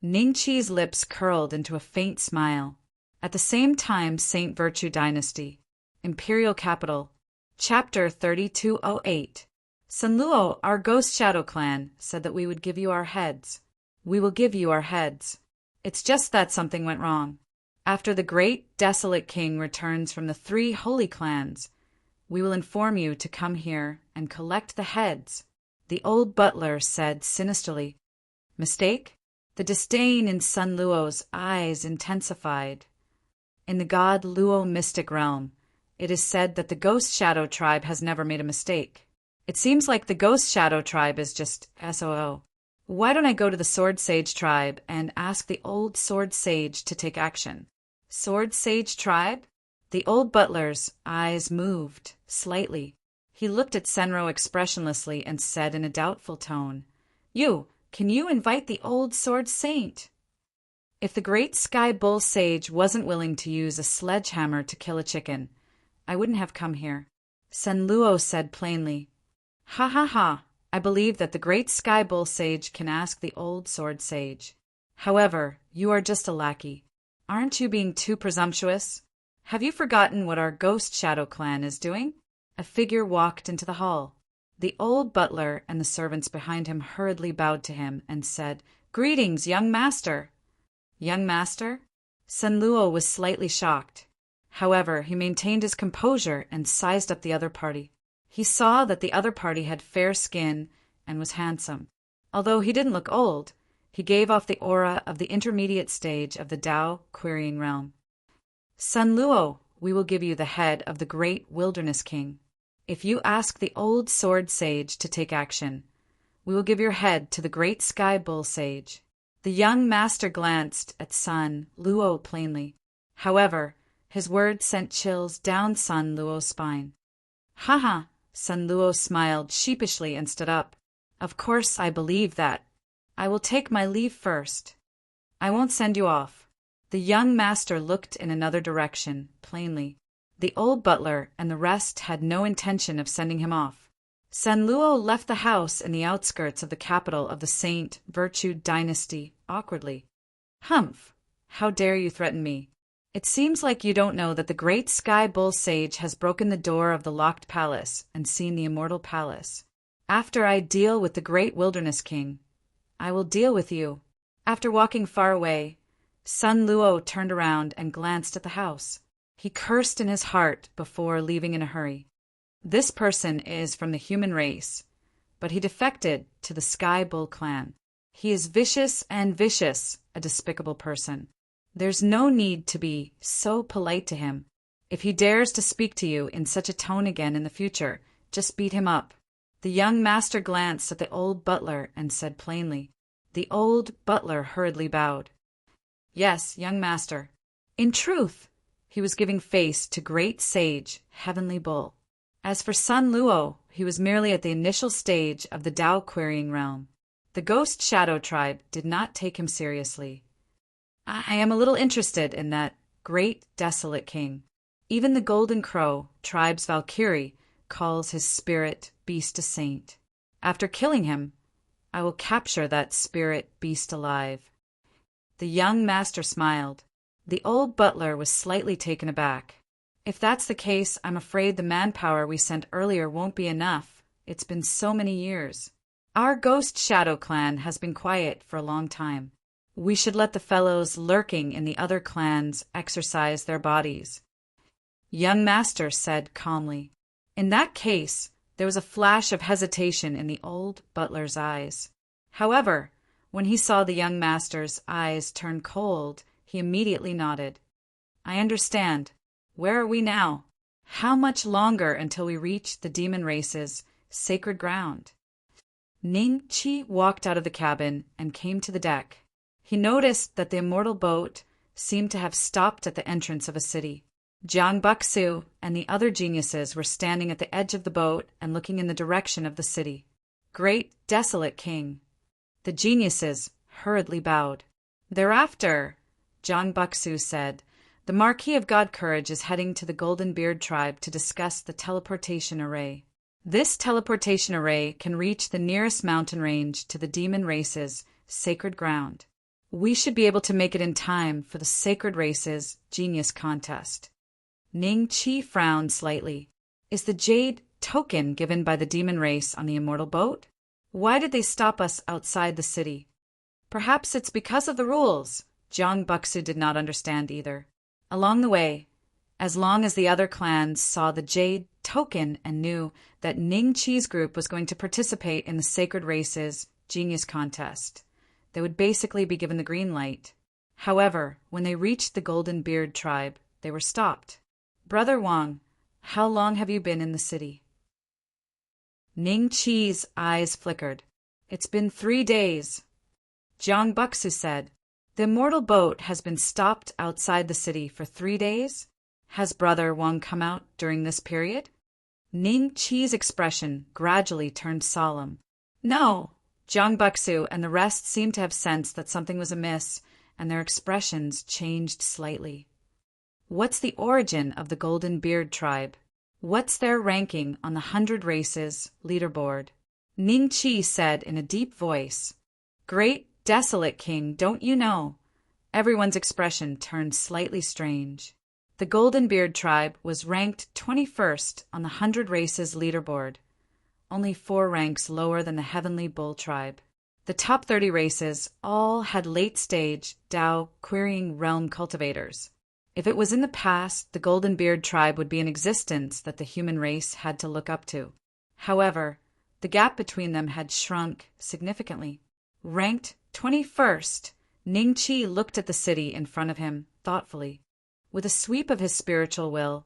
Ning Chi's lips curled into a faint smile. At the same time, Saint Virtue Dynasty, Imperial Capital, Chapter 3208. Sun Luo, our Ghost Shadow Clan, said that we would give you our heads. We will give you our heads. It's just that something went wrong. After the great desolate king returns from the 3 holy clans, we will inform you to come here and collect the heads, the old butler said sinisterly. Mistake? The disdain in Sun Luo's eyes intensified. In the god Luo mystic realm, it is said that the Ghost Shadow tribe has never made a mistake. It seems like the Ghost Shadow tribe is just SOO. Why don't I go to the Sword Sage tribe and ask the old Sword Sage to take action? Sword Sage tribe? The old butler's eyes moved slightly. He looked at Senro expressionlessly and said in a doubtful tone, Can you invite the old Sword Saint? If the great Sky Bull Sage wasn't willing to use a sledgehammer to kill a chicken, I wouldn't have come here. Sun Luo said plainly, Ha ha ha, I believe that the great Sky Bull Sage can ask the old Sword Sage. However, you are just a lackey. Aren't you being too presumptuous? Have you forgotten what our Ghost Shadow clan is doing? a figure walked into the hall. The old butler and the servants behind him hurriedly bowed to him and said, "Greetings, young master." Young master? Sun Luo was slightly shocked. However, he maintained his composure and sized up the other party. He saw that the other party had fair skin and was handsome. Although he didn't look old, he gave off the aura of the intermediate stage of the Tao querying realm. "Sun Luo, we will give you the head of the great wilderness king. If you ask the old sword sage to take action, we will give your head to the great sky bull sage." The young master glanced at Sun Luo plainly. However, his words sent chills down Sun Luo's spine. "Haha," Sun Luo smiled sheepishly and stood up. "Of course I believe that. I will take my leave first. I won't send you off." The young master looked in another direction, plainly. The old butler and the rest had no intention of sending him off. Sun Luo left the house in the outskirts of the capital of the Saint Virtued dynasty awkwardly. "Humph! How dare you threaten me? It seems like you don't know that the great Sky Bull Sage has broken the door of the locked palace and seen the immortal palace. After I deal with the great wilderness king, I will deal with you." After walking far away, Sun Luo turned around and glanced at the house. He cursed in his heart before leaving in a hurry. This person is from the human race, but he defected to the Sky Bull clan. He is vicious and vicious, a despicable person. There's no need to be so polite to him. If he dares to speak to you in such a tone again in the future, just beat him up. The young master glanced at the old butler and said plainly. The old butler hurriedly bowed. "Yes, young master." In truth, he was giving face to great sage, Heavenly Bull. As for Sun Luo, he was merely at the initial stage of the Tao querying realm. The Ghost Shadow tribe did not take him seriously. "I am a little interested in that great desolate king. Even the Golden Crow, tribe's Valkyrie, calls his spirit beast a saint. After killing him, I will capture that spirit beast alive." The young master smiled. The old butler was slightly taken aback. "If that's the case, I'm afraid the manpower we sent earlier won't be enough. It's been so many years. Our Ghost Shadow clan has been quiet for a long time. We should let the fellows lurking in the other clans exercise their bodies." Young master said calmly. In that case, there was a flash of hesitation in the old butler's eyes. However, when he saw the young master's eyes turn cold, he immediately nodded. "I understand. Where are we now? How much longer until we reach the demon race's sacred ground?" Ning Qi walked out of the cabin and came to the deck. He noticed that the immortal boat seemed to have stopped at the entrance of a city. Jiang Buxu and the other geniuses were standing at the edge of the boat and looking in the direction of the city. "Great desolate king." The geniuses hurriedly bowed. "Thereafter," Jiang Buxu said, "the Marquis of God Courage is heading to the Golden Beard tribe to discuss the teleportation array. This teleportation array can reach the nearest mountain range to the demon race's sacred ground. We should be able to make it in time for the sacred race's genius contest." Ning Qi frowned slightly. "Is the jade token given by the demon race on the immortal boat? Why did they stop us outside the city?" "Perhaps it's because of the rules." Jiang Buxu did not understand either. Along the way, as long as the other clans saw the jade token and knew that Ning Qi's group was going to participate in the sacred race's genius contest, they would basically be given the green light. However, when they reached the Golden Beard tribe, they were stopped. "Brother Wang, how long have you been in the city?" Ning Qi's eyes flickered. "It's been 3 days." Jiang Buxu said, "The immortal boat has been stopped outside the city for 3 days? Has Brother Wang come out during this period?" Ning Qi's expression gradually turned solemn. "No." Jiang Buxu and the rest seemed to have sensed that something was amiss, and their expressions changed slightly. "What's the origin of the Golden Beard tribe? What's their ranking on the 100 Races leaderboard?" Ning Qi said in a deep voice, "Great desolate king, don't you know?" Everyone's expression turned slightly strange. The Golden Beard tribe was ranked 21st on the 100 Races leaderboard, only 4 ranks lower than the Heavenly Bull tribe. The top 30 races all had late-stage Tao querying realm cultivators. If it was in the past, the Golden Beard tribe would be an existence that the human race had to look up to. However, the gap between them had shrunk significantly. Ranked 21st, Ning Qi looked at the city in front of him thoughtfully. With a sweep of his spiritual will,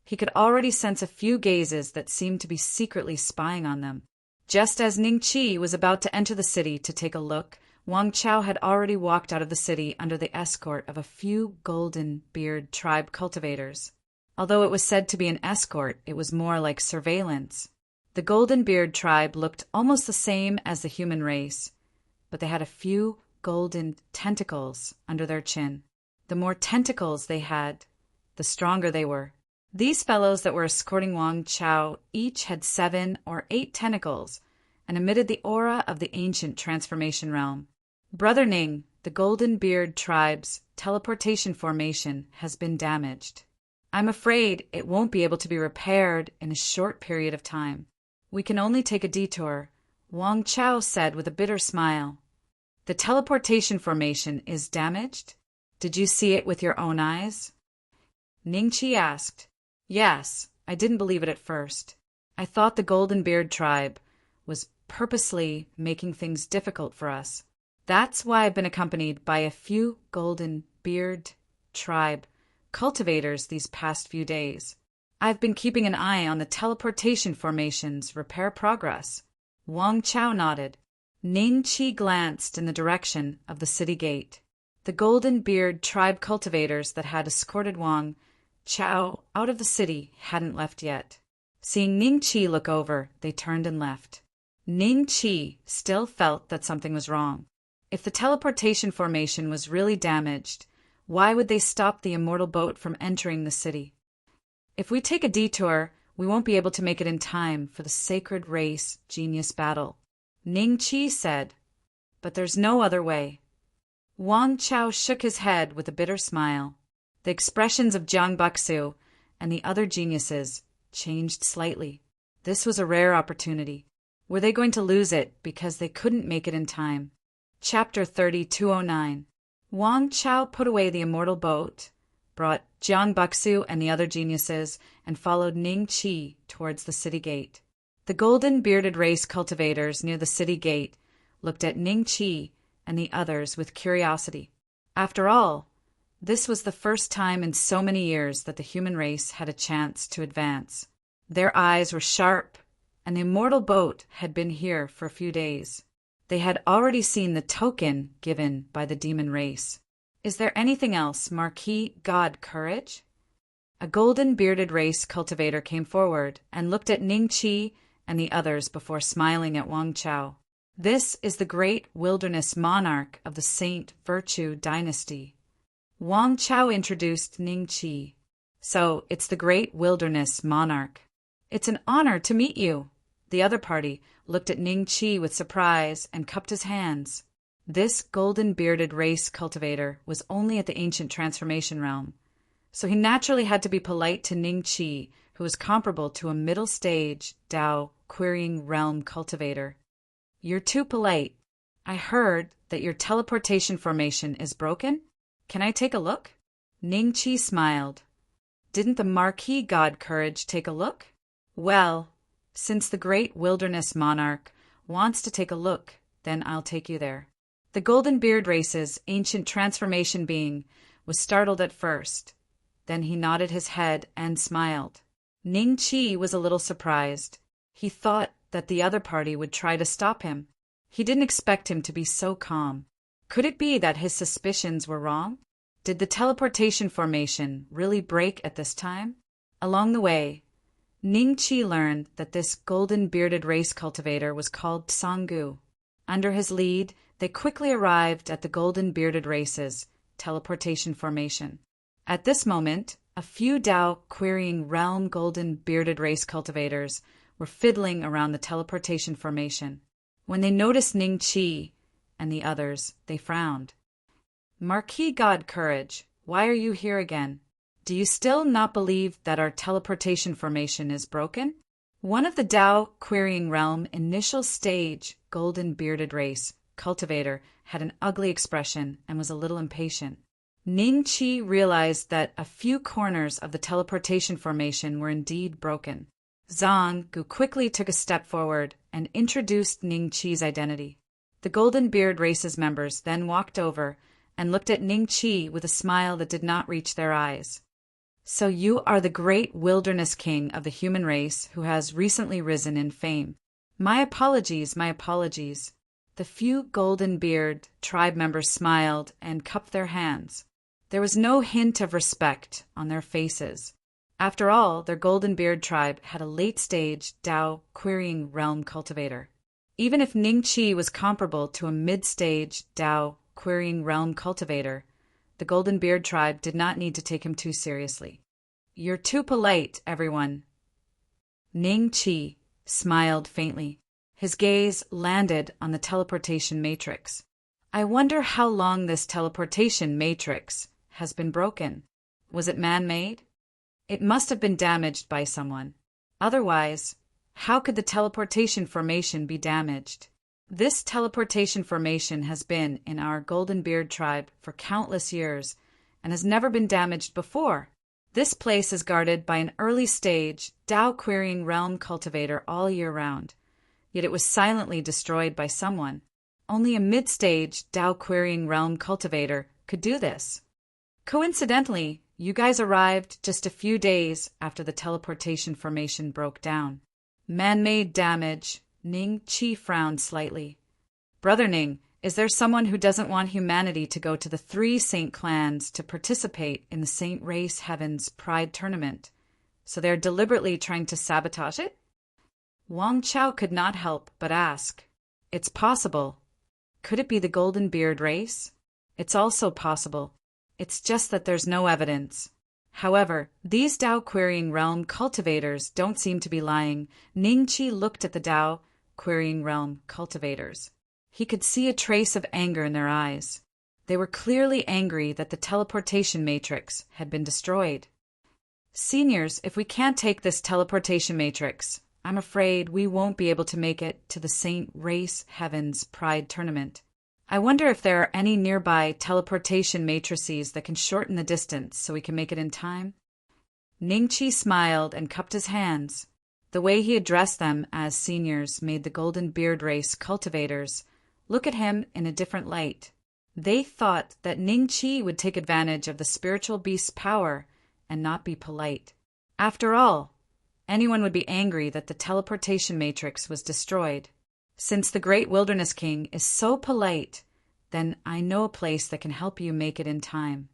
he could already sense a few gazes that seemed to be secretly spying on them. Just as Ning Qi was about to enter the city to take a look, Wang Chao had already walked out of the city under the escort of a few Golden Beard tribe cultivators. Although it was said to be an escort, it was more like surveillance. The Golden Beard tribe looked almost the same as the human race, but they had a few golden tentacles under their chin. The more tentacles they had, the stronger they were. These fellows that were escorting Wang Chao each had 7 or 8 tentacles and emitted the aura of the ancient transformation realm. Brother Ning, the Golden Beard tribe's teleportation formation has been damaged. I'm afraid it won't be able to be repaired in a short period of time. We can only take a detour, Wang Chao said with a bitter smile. The teleportation formation is damaged? Did you see it with your own eyes? Ning Qi asked. Yes, I didn't believe it at first. I thought the Golden Beard tribe was purposely making things difficult for us. That's why I've been accompanied by a few Golden Beard tribe cultivators these past few days. I've been keeping an eye on the teleportation formation's repair progress. Wang Chao nodded. Ning Qi glanced in the direction of the city gate. The Golden Beard tribe cultivators that had escorted Wang Chao out of the city hadn't left yet. Seeing Ning Qi look over, they turned and left. Ning Qi still felt that something was wrong. If the teleportation formation was really damaged, why would they stop the immortal boat from entering the city? If we take a detour, we won't be able to make it in time for the sacred race genius battle, Ning Qi said. But there's no other way. Wang Chao shook his head with a bitter smile. The expressions of Jiang Buxu and the other geniuses changed slightly. This was a rare opportunity. Were they going to lose it because they couldn't make it in time? Chapter 3209. Wang Chao put away the immortal boat, brought Jiang Buxu and the other geniuses, and followed Ning Qi towards the city gate. The golden bearded race cultivators near the city gate looked at Ning Qi and the others with curiosity. After all, this was the first time in so many years that the human race had a chance to advance. Their eyes were sharp, and the immortal boat had been here for a few days. They had already seen the token given by the demon race. Is there anything else, Marquis God Courage? A golden bearded race cultivator came forward and looked at Ning Qi and the others before smiling at Wang Chao. This is the great wilderness monarch of the Saint Virtue dynasty. Wang Chao introduced Ning Qi. So, it's the great wilderness monarch. It's an honor to meet you. The other party looked at Ning Qi with surprise and cupped his hands. This golden-bearded race cultivator was only at the ancient transformation realm, so he naturally had to be polite to Ning Qi, who was comparable to a middle-stage Tao querying realm cultivator. You're too polite. I heard that your teleportation formation is broken. Can I take a look? Ning Qi smiled. Didn't the Marquis God Courage take a look? Well, since the great wilderness monarch wants to take a look, then I'll take you there. The Golden Beard race's ancient transformation being was startled at first. Then he nodded his head and smiled. Ning Qi was a little surprised. He thought that the other party would try to stop him. He didn't expect him to be so calm. Could it be that his suspicions were wrong? Did the teleportation formation really break at this time? Along the way, Ning Qi learned that this golden-bearded race cultivator was called Sanggu. Under his lead, they quickly arrived at the golden-bearded race's teleportation formation. At this moment, a few Tao querying realm golden-bearded race cultivators were fiddling around the teleportation formation. When they noticed Ning Qi and the others, they frowned. Marquis God Courage, why are you here again? Do you still not believe that our teleportation formation is broken? One of the Tao querying realm initial stage golden bearded race cultivator had an ugly expression and was a little impatient. Ning Qi realized that a few corners of the teleportation formation were indeed broken. Zhang Gu quickly took a step forward and introduced Ning Qi's identity. The Golden Beard race's members then walked over and looked at Ning Qi with a smile that did not reach their eyes. So you are the great wilderness king of the human race who has recently risen in fame. My apologies, my apologies. The few Golden Beard tribe members smiled and cupped their hands. There was no hint of respect on their faces. After all, their Golden Beard tribe had a late-stage Tao querying realm cultivator. Even if Ning Qi was comparable to a mid-stage Tao querying realm cultivator, the Golden Beard tribe did not need to take him too seriously. You're too polite, everyone. Ning Qi smiled faintly. His gaze landed on the teleportation matrix. I wonder how long this teleportation matrix has been broken. Was it man-made? It must have been damaged by someone. Otherwise, how could the teleportation formation be damaged? This teleportation formation has been in our Golden Beard tribe for countless years and has never been damaged before. This place is guarded by an early-stage Tao querying realm cultivator all year round, yet it was silently destroyed by someone. Only a mid-stage Tao querying realm cultivator could do this. Coincidentally, you guys arrived just a few days after the teleportation formation broke down. Man-made damage. Ning Qi frowned slightly. Brother Ning, is there someone who doesn't want humanity to go to the 3 Saint clans to participate in the Saint Race Heaven's Pride Tournament? So they're deliberately trying to sabotage it? Wang Chao could not help but ask. It's possible. Could it be the Golden Beard race? It's also possible. It's just that there's no evidence. However, these Tao querying realm cultivators don't seem to be lying. Ning Qi looked at the Tao querying realm cultivators. He could see a trace of anger in their eyes. They were clearly angry that the teleportation matrix had been destroyed. Seniors, if we can't take this teleportation matrix, I'm afraid we won't be able to make it to the Saint Race Heaven's Pride Tournament. I wonder if there are any nearby teleportation matrices that can shorten the distance so we can make it in time? Ning Qi smiled and cupped his hands. The way he addressed them as seniors made the Golden Beard race cultivators look at him in a different light. They thought that Ning Qi would take advantage of the spiritual beast's power and not be polite. After all, anyone would be angry that the teleportation matrix was destroyed. Since the Great Wilderness King is so polite, then I know a place that can help you make it in time.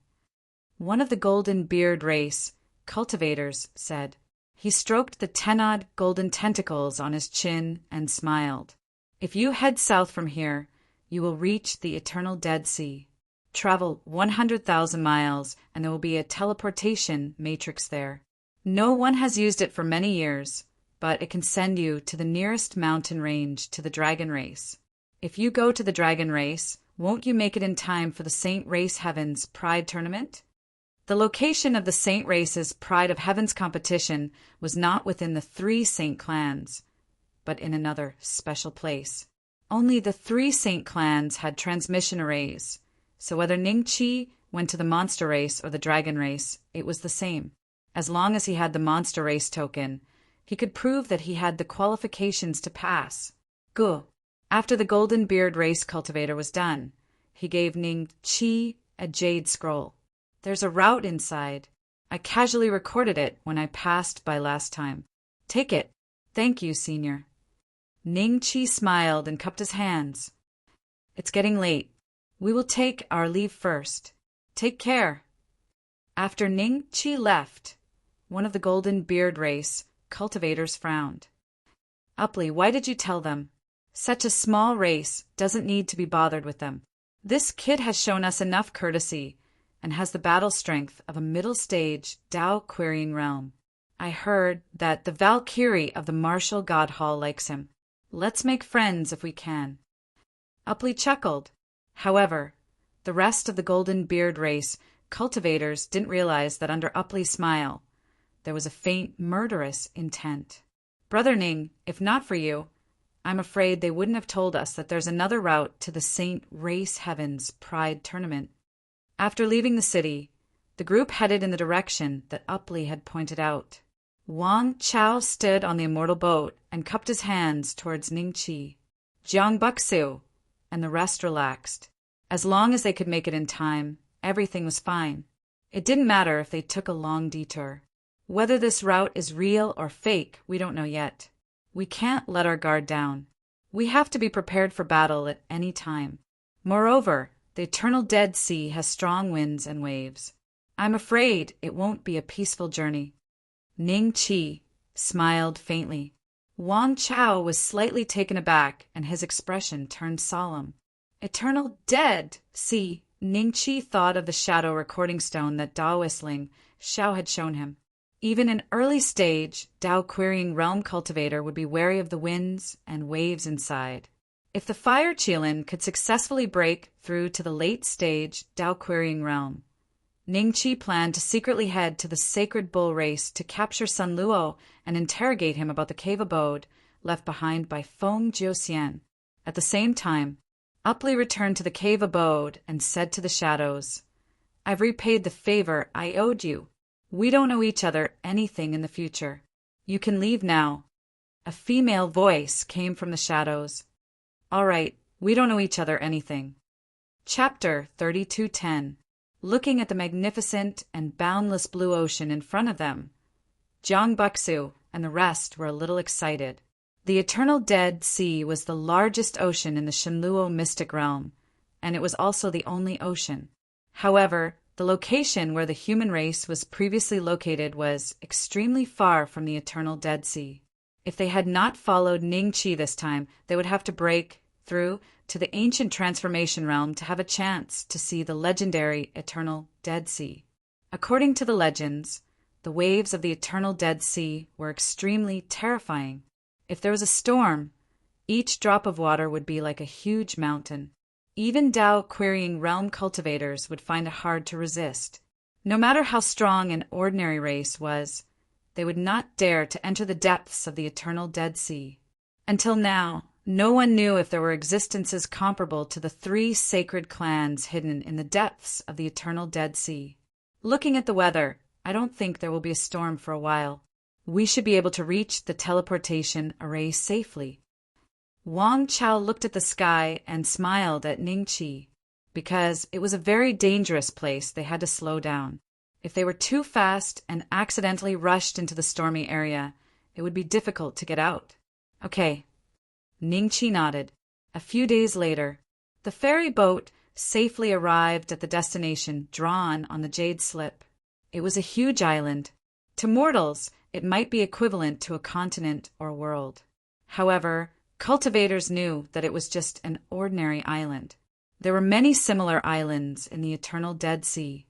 One of the Golden Beard race cultivators said. He stroked the 10-odd golden tentacles on his chin and smiled. If you head south from here, you will reach the Eternal Dead Sea. Travel 100,000 miles and there will be a teleportation matrix there. No one has used it for many years, but it can send you to the nearest mountain range to the Dragon Race. If you go to the Dragon Race, won't you make it in time for the Saint Race Heaven's Pride Tournament? The location of the Saint Race's Pride of Heaven's competition was not within the 3 Saint clans, but in another special place. Only the 3 Saint clans had transmission arrays, so whether Ning Qi went to the Monster Race or the Dragon Race, it was the same. As long as he had the Monster Race token, he could prove that he had the qualifications to pass. Gu. After the Golden Beard race cultivator was done, he gave Ning Qi a jade scroll. There's a route inside. I casually recorded it when I passed by last time. Take it. Thank you, Senior. Ning Qi smiled and cupped his hands. It's getting late. We will take our leave first. Take care. After Ning Qi left, one of the Golden Beard race cultivators frowned. Upley, why did you tell them? Such a small race doesn't need to be bothered with them. This kid has shown us enough courtesy and has the battle strength of a middle-stage Tao querying realm. I heard that the Valkyrie of the Martial God Hall likes him. Let's make friends if we can. Upley chuckled. However, the rest of the Golden Beard race cultivators didn't realize that under Upley's smile, there was a faint murderous intent. Brother Ning, if not for you, I'm afraid they wouldn't have told us that there's another route to the Saint Race Heavens Pride Tournament. After leaving the city, the group headed in the direction that Upley had pointed out. Wang Chao stood on the immortal boat and cupped his hands towards Ning Qi, Jiang Buxu, and the rest relaxed. As long as they could make it in time, everything was fine. It didn't matter if they took a long detour. Whether this route is real or fake, we don't know yet. We can't let our guard down. We have to be prepared for battle at any time. Moreover, the eternal Dead Sea has strong winds and waves. I'm afraid it won't be a peaceful journey. Ning Qi smiled faintly. Wang Chao was slightly taken aback, and his expression turned solemn. Eternal Dead Sea. Ning Qi thought of the shadow recording stone that Taoist Ling Xiao had shown him. Even an early stage, Tao-querying realm cultivator would be wary of the winds and waves inside. If the fire Qilin could successfully break through to the late stage Tao-querying realm, Ning Qi planned to secretly head to the sacred bull race to capture Sun Luo and interrogate him about the cave abode left behind by Feng Jiuxian. At the same time, Upley returned to the cave abode and said to the shadows, I've repaid the favor I owed you. We don't owe each other anything in the future. You can leave now. A female voice came from the shadows. All right, we don't owe each other anything. Chapter 32:10. Looking at the magnificent and boundless blue ocean in front of them, Jiang Buxu and the rest were a little excited. The Eternal Dead Sea was the largest ocean in the Shenluo mystic realm, and it was also the only ocean. However, the location where the human race was previously located was extremely far from the Eternal Dead Sea. If they had not followed Ning Qi this time, they would have to break through to the ancient transformation realm to have a chance to see the legendary Eternal Dead Sea. According to the legends, the waves of the Eternal Dead Sea were extremely terrifying. If there was a storm, each drop of water would be like a huge mountain. Even Tao-querying realm cultivators would find it hard to resist. No matter how strong an ordinary race was, they would not dare to enter the depths of the Eternal Dead Sea. Until now, no one knew if there were existences comparable to the 3 sacred clans hidden in the depths of the Eternal Dead Sea. Looking at the weather, I don't think there will be a storm for a while. We should be able to reach the teleportation array safely. Wang Chao looked at the sky and smiled at Ning Qi. Because it was a very dangerous place, they had to slow down. If they were too fast and accidentally rushed into the stormy area, it would be difficult to get out. Okay. Ning Qi nodded. A few days later, the ferry boat safely arrived at the destination drawn on the jade slip. It was a huge island. To mortals, it might be equivalent to a continent or world. However, cultivators knew that it was just an ordinary island. There were many similar islands in the Eternal Dead Sea.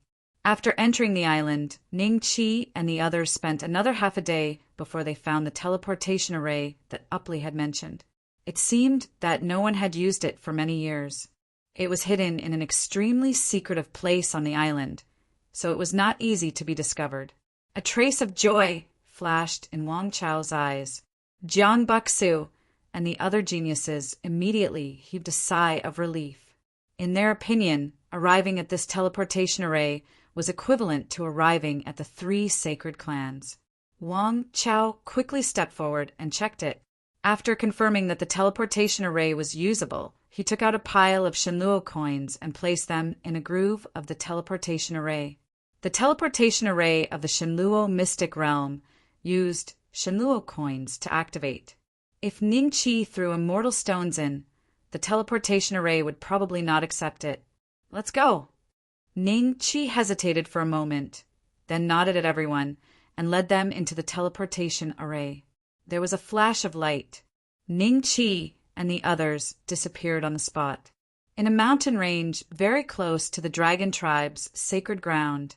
After entering the island, Ning Qi and the others spent another half a day before they found the teleportation array that Upley had mentioned. It seemed that no one had used it for many years. It was hidden in an extremely secretive place on the island, so it was not easy to be discovered. A trace of joy flashed in Wang Chao's eyes. Jiang Buxu and the other geniuses immediately heaved a sigh of relief. In their opinion, arriving at this teleportation array was equivalent to arriving at the 3 sacred clans. Wang Chao quickly stepped forward and checked it. After confirming that the teleportation array was usable, he took out a pile of Shenluo coins and placed them in a groove of the teleportation array. The teleportation array of the Shenluo mystic realm used Shenluo coins to activate. If Ning Qi threw immortal stones in, the teleportation array would probably not accept it. Let's go. Ning Qi hesitated for a moment, then nodded at everyone and led them into the teleportation array. There was a flash of light. Ning Qi and the others disappeared on the spot. In a mountain range very close to the Dragon Tribe's sacred ground,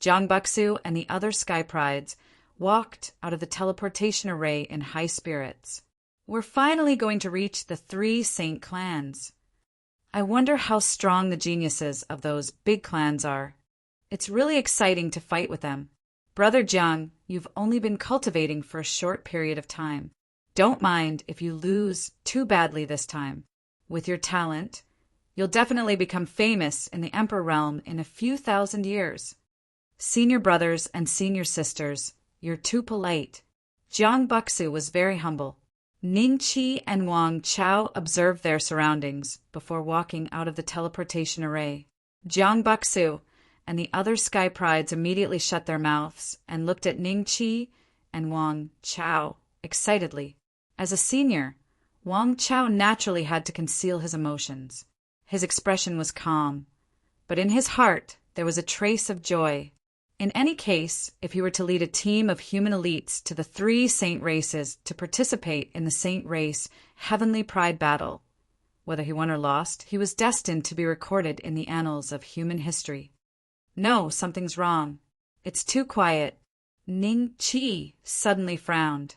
Jiang Buxu and the other Sky Prides walked out of the teleportation array in high spirits. We're finally going to reach the 3 Saint clans. I wonder how strong the geniuses of those big clans are. It's really exciting to fight with them. Brother Jiang, you've only been cultivating for a short period of time. Don't mind if you lose too badly this time. With your talent, you'll definitely become famous in the Emperor realm in a few thousand years. Senior brothers and senior sisters, you're too polite. Jiang Buxu was very humble. Ning Qi and Wang Chao observed their surroundings before walking out of the teleportation array. Jiang Buxu and the other Sky Prides immediately shut their mouths and looked at Ning Qi and Wang Chao excitedly. As a senior, Wang Chao naturally had to conceal his emotions. His expression was calm, but in his heart there was a trace of joy. In any case, if he were to lead a team of human elites to the 3 saint races to participate in the saint race heavenly pride battle, whether he won or lost, he was destined to be recorded in the annals of human history. No, something's wrong. It's too quiet. Ning Qi suddenly frowned.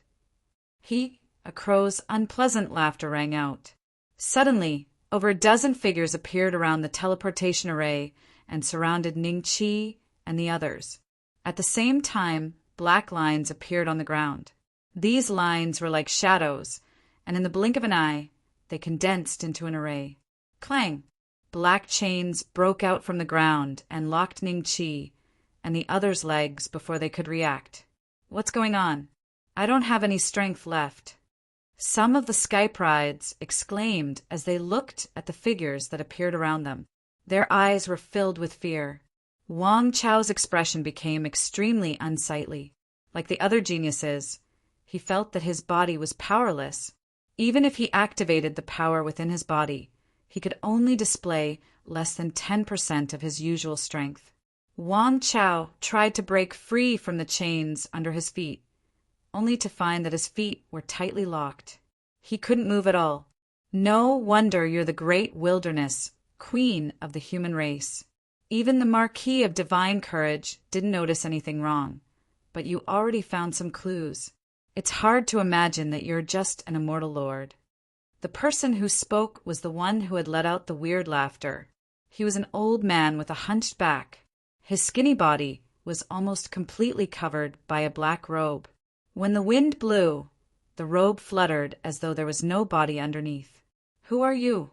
A crow's unpleasant laughter rang out. Suddenly, over a dozen figures appeared around the teleportation array and surrounded Ning Qi and the others. At the same time, black lines appeared on the ground. These lines were like shadows, and in the blink of an eye, they condensed into an array. Clang! Black chains broke out from the ground and locked Ning Qi and the others' legs before they could react. What's going on? I don't have any strength left. Some of the Sky Prides exclaimed as they looked at the figures that appeared around them. Their eyes were filled with fear. Wang Chao's expression became extremely unsightly. Like the other geniuses, he felt that his body was powerless. Even if he activated the power within his body, he could only display less than 10% of his usual strength. Wang Chao tried to break free from the chains under his feet, only to find that his feet were tightly locked. He couldn't move at all. No wonder you're the great wilderness, queen of the human race. Even the Marquis of Divine Courage didn't notice anything wrong, but you already found some clues. It's hard to imagine that you're just an immortal lord. The person who spoke was the one who had let out the weird laughter. He was an old man with a hunched back. His skinny body was almost completely covered by a black robe. When the wind blew, the robe fluttered as though there was no body underneath. Who are you?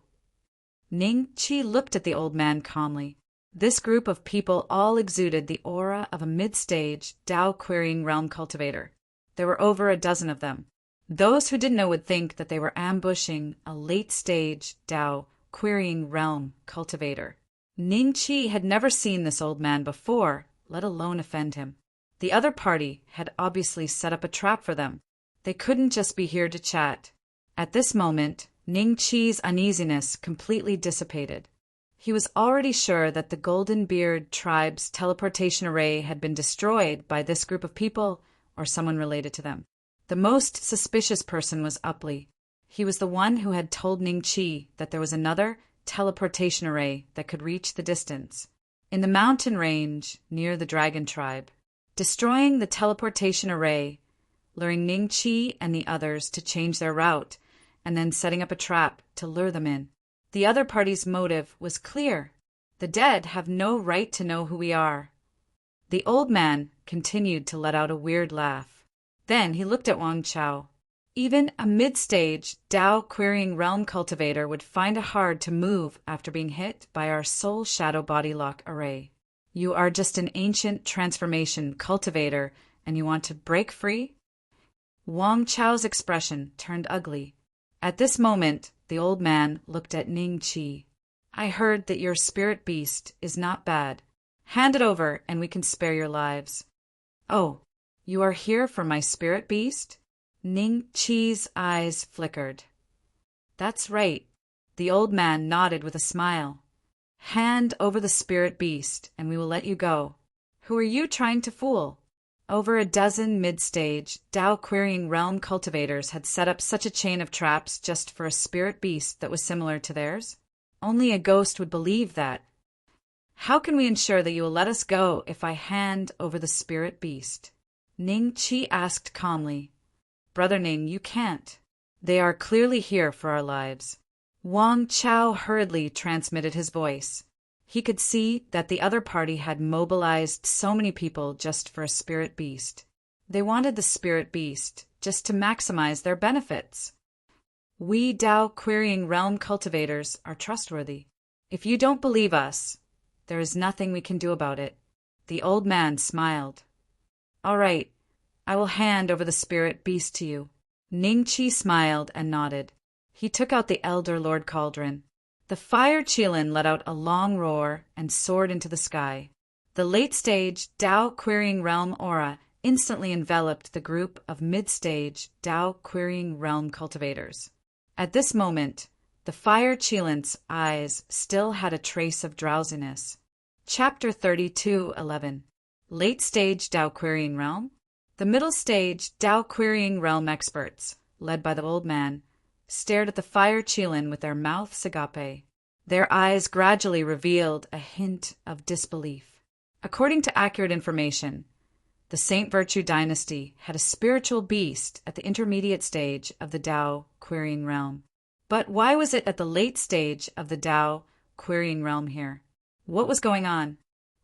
Ning Qi looked at the old man calmly. This group of people all exuded the aura of a mid-stage, Tao-querying realm cultivator. There were over a dozen of them. Those who didn't know would think that they were ambushing a late-stage, Tao-querying realm cultivator. Ning Qi had never seen this old man before, let alone offend him. The other party had obviously set up a trap for them. They couldn't just be here to chat. At this moment, Ning Qi's uneasiness completely dissipated. He was already sure that the Golden Beard tribe's teleportation array had been destroyed by this group of people or someone related to them. The most suspicious person was Upley. He was the one who had told Ning Qi that there was another teleportation array that could reach the distance in the mountain range near the Dragon Tribe. Destroying the teleportation array, luring Ning Qi and the others to change their route, and then setting up a trap to lure them in. The other party's motive was clear. The dead have no right to know who we are. The old man continued to let out a weird laugh. Then he looked at Wang Chao. Even a mid-stage, Tao-querying realm cultivator would find it hard to move after being hit by our soul shadow body lock array. You are just an ancient transformation cultivator, and you want to break free? Wang Chao's expression turned ugly. At this moment, the old man looked at Ning Qi. I heard that your spirit beast is not bad. Hand it over, and we can spare your lives. Oh, you are here for my spirit beast? Ning Qi's eyes flickered. That's right. The old man nodded with a smile. Hand over the spirit beast, and we will let you go. Who are you trying to fool? Over a dozen mid-stage, Tao-querying realm cultivators had set up such a chain of traps just for a spirit beast that was similar to theirs. Only a ghost would believe that. How can we ensure that you will let us go if I hand over the spirit beast? Ning Qi asked calmly. Brother Ning, you can't. They are clearly here for our lives. Wang Chao hurriedly transmitted his voice. He could see that the other party had mobilized so many people just for a spirit beast. They wanted the spirit beast just to maximize their benefits. We Tao Querying Realm cultivators are trustworthy. If you don't believe us, there is nothing we can do about it. The old man smiled. All right, I will hand over the spirit beast to you. Ning Chi smiled and nodded. He took out the Elder Lord Cauldron. The fire Qilin let out a long roar and soared into the sky. The late-stage Tao Querying Realm aura instantly enveloped the group of mid-stage Tao Querying Realm cultivators. At this moment, the fire Qilin's eyes still had a trace of drowsiness. Chapter 32:11. Late-stage Tao Querying Realm. The middle-stage Tao Querying Realm experts, led by the old man, stared at the fire Qilin with their mouths agape. Their eyes gradually revealed a hint of disbelief. According to accurate information, the Saint Virtue dynasty had a spiritual beast at the intermediate stage of the Tao Querying Realm. But why was it at the late stage of the Tao Querying Realm here? What was going on?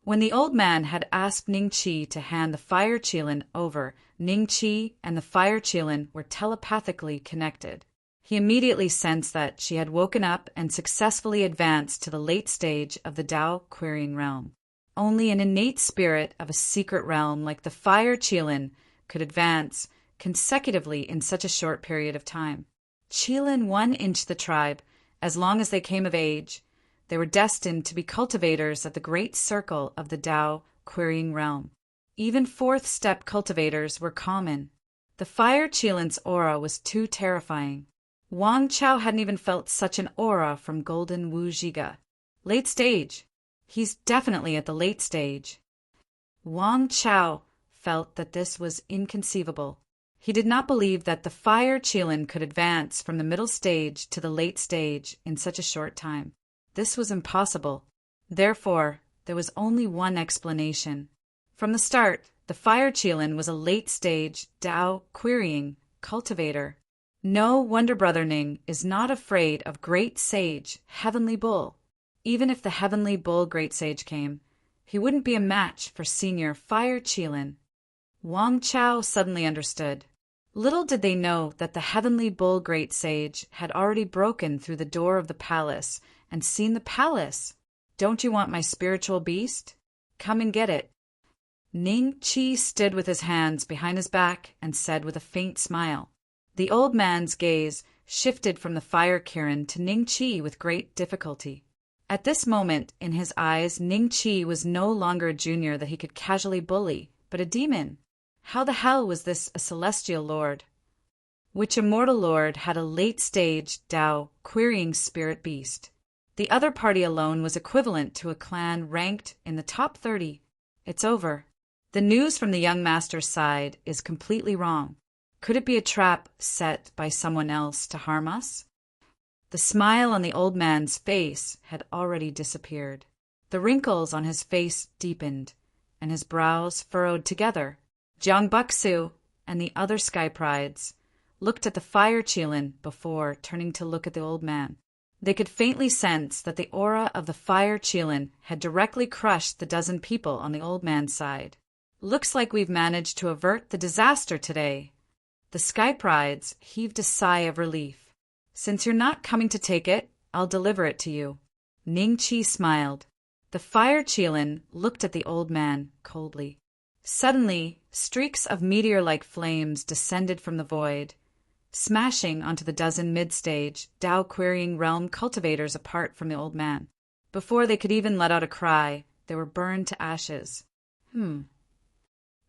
When the old man had asked Ning Chi to hand the fire Qilin over, Ning Chi and the fire Qilin were telepathically connected. He immediately sensed that she had woken up and successfully advanced to the late stage of the Tao Querying Realm. Only an innate spirit of a secret realm like the fire Qilin could advance consecutively in such a short period of time. Qilin 1-inch the tribe. As long as they came of age, they were destined to be cultivators of the great circle of the Tao Querying Realm. Even fourth-step cultivators were common. The fire Qilin's aura was too terrifying. Wang Chao hadn't even felt such an aura from Golden Wu Zhiga. Late stage. He's definitely at the late stage. Wang Chao felt that this was inconceivable. He did not believe that the fire Qilin could advance from the middle stage to the late stage in such a short time. This was impossible. Therefore, there was only one explanation. From the start, the fire Qilin was a late-stage Tao Querying cultivator. No wonder Brother Ning is not afraid of Great Sage Heavenly Bull. Even if the Heavenly Bull Great Sage came, he wouldn't be a match for Senior Fire Qilin. Wang Chao suddenly understood. Little did they know that the Heavenly Bull Great Sage had already broken through the door of the palace and seen the palace. Don't you want my spiritual beast? Come and get it. Ning Chi stood with his hands behind his back and said with a faint smile. The old man's gaze shifted from the fire Kirin to Ning Chi with great difficulty. At this moment, in his eyes, Ning Chi was no longer a junior that he could casually bully, but a demon. How the hell was this a celestial lord? Which immortal lord had a late-stage Tao Querying spirit beast? The other party alone was equivalent to a clan ranked in the top 30. It's over. The news from the young master's side is completely wrong. Could it be a trap set by someone else to harm us? The smile on the old man's face had already disappeared. The wrinkles on his face deepened, and his brows furrowed together. Jiang Buxu and the other Sky Prides looked at the fire Qilin before turning to look at the old man. They could faintly sense that the aura of the fire Qilin had directly crushed the dozen people on the old man's side. Looks like we've managed to avert the disaster today. The Sky Prides heaved a sigh of relief. Since you're not coming to take it, I'll deliver it to you. Ning Chi smiled. The fire Qilin looked at the old man coldly. Suddenly, streaks of meteor-like flames descended from the void, smashing onto the dozen mid-stage Tao Querying Realm cultivators apart from the old man. Before they could even let out a cry, they were burned to ashes.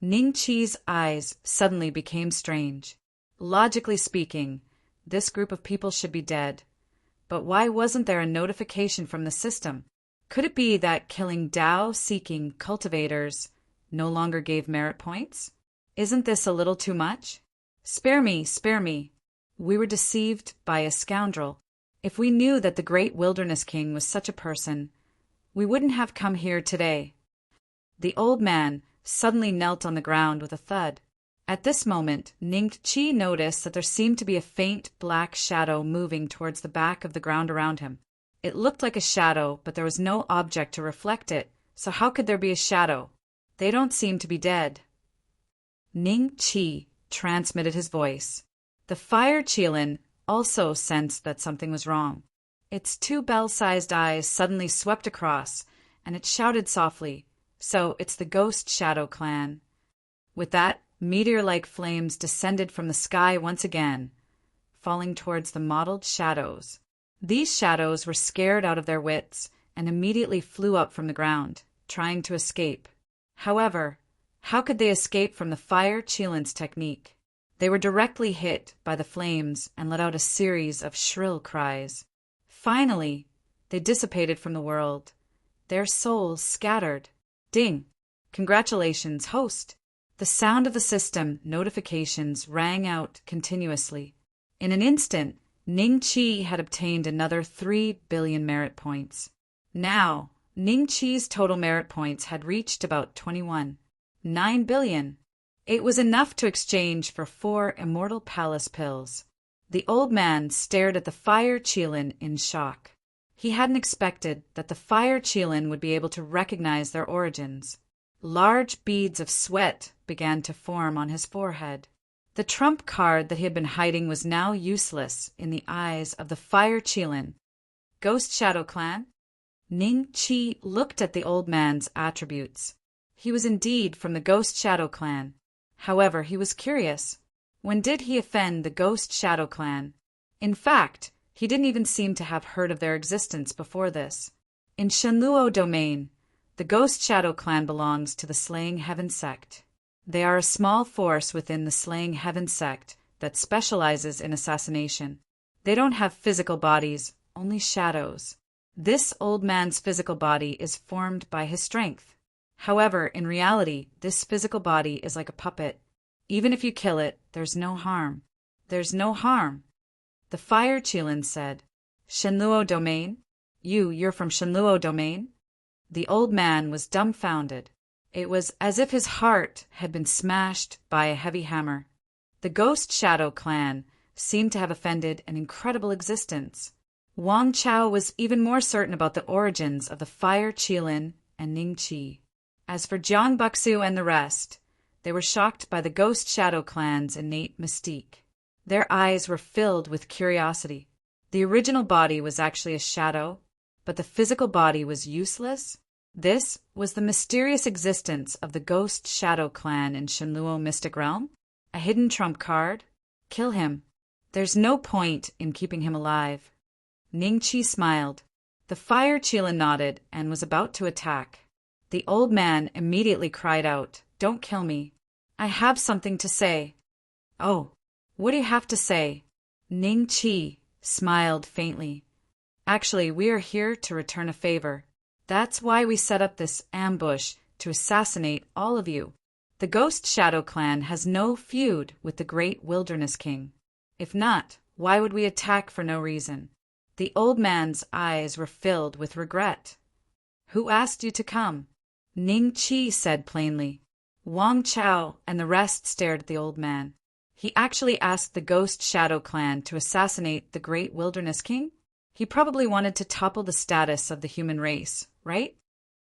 Ning Chi's eyes suddenly became strange. Logically speaking, this group of people should be dead. But why wasn't there a notification from the system? Could it be that killing Tao-seeking cultivators no longer gave merit points? Isn't this a little too much? Spare me, spare me. We were deceived by a scoundrel. If we knew that the great wilderness king was such a person, we wouldn't have come here today. The old man suddenly knelt on the ground with a thud. At this moment, Ning Chi noticed that there seemed to be a faint black shadow moving towards the back of the ground around him. It looked like a shadow, but there was no object to reflect it, so how could there be a shadow? They don't seem to be dead. Ning Chi transmitted his voice. The fire Qilin also sensed that something was wrong. Its two bell-sized eyes suddenly swept across, and it shouted softly, "So it's the Ghost Shadow Clan." With that, meteor-like flames descended from the sky once again, falling towards the mottled shadows. These shadows were scared out of their wits and immediately flew up from the ground, trying to escape. However, how could they escape from the fire Qilin's technique? They were directly hit by the flames and let out a series of shrill cries. Finally, they dissipated from the world, their souls scattered. Ding! Congratulations, host! The sound of the system notifications rang out continuously. In an instant, Ning Chi had obtained another 3 billion merit points. Now, Ning Chi's total merit points had reached about 21.9 billion. It was enough to exchange for 4 Immortal Palace pills. The old man stared at the fire Qilin in shock. He hadn't expected that the fire Qilin would be able to recognize their origins. Large beads of sweat began to form on his forehead. The trump card that he had been hiding was now useless in the eyes of the fire Qilin. Ghost Shadow Clan? Ning Chi looked at the old man's attributes. He was indeed from the Ghost Shadow Clan. However, he was curious. When did he offend the Ghost Shadow Clan? In fact, he didn't even seem to have heard of their existence before this. In Shenluo Domain, the Ghost Shadow Clan belongs to the Slaying Heaven sect. They are a small force within the Slaying Heaven sect that specializes in assassination. They don't have physical bodies, only shadows. This old man's physical body is formed by his strength. However, in reality, this physical body is like a puppet. Even if you kill it, there's no harm. There's no harm. The fire Qilin said, "Shenluo Domain? You're from Shenluo Domain?" The old man was dumbfounded. It was as if his heart had been smashed by a heavy hammer. The Ghost Shadow Clan seemed to have offended an incredible existence. Wang Chao was even more certain about the origins of the fire Qilin and Ning Chi. As for Jiang Buxu and the rest, they were shocked by the Ghost Shadow Clan's innate mystique. Their eyes were filled with curiosity. The original body was actually a shadow, but the physical body was useless? This was the mysterious existence of the Ghost Shadow Clan in Shenluo Mystic Realm? A hidden trump card? Kill him. There's no point in keeping him alive. Ning Chi smiled. The fire Qilin nodded and was about to attack. The old man immediately cried out, "Don't kill me. I have something to say." "Oh, what do you have to say?" Ning Chi smiled faintly. "Actually, we are here to return a favor. That's why we set up this ambush to assassinate all of you. The Ghost Shadow Clan has no feud with the Great Wilderness King. If not, why would we attack for no reason?" The old man's eyes were filled with regret. "Who asked you to come?" Ning Chi said plainly. Wang Chao and the rest stared at the old man. He actually asked the Ghost Shadow Clan to assassinate the Great Wilderness King? He probably wanted to topple the status of the human race, right?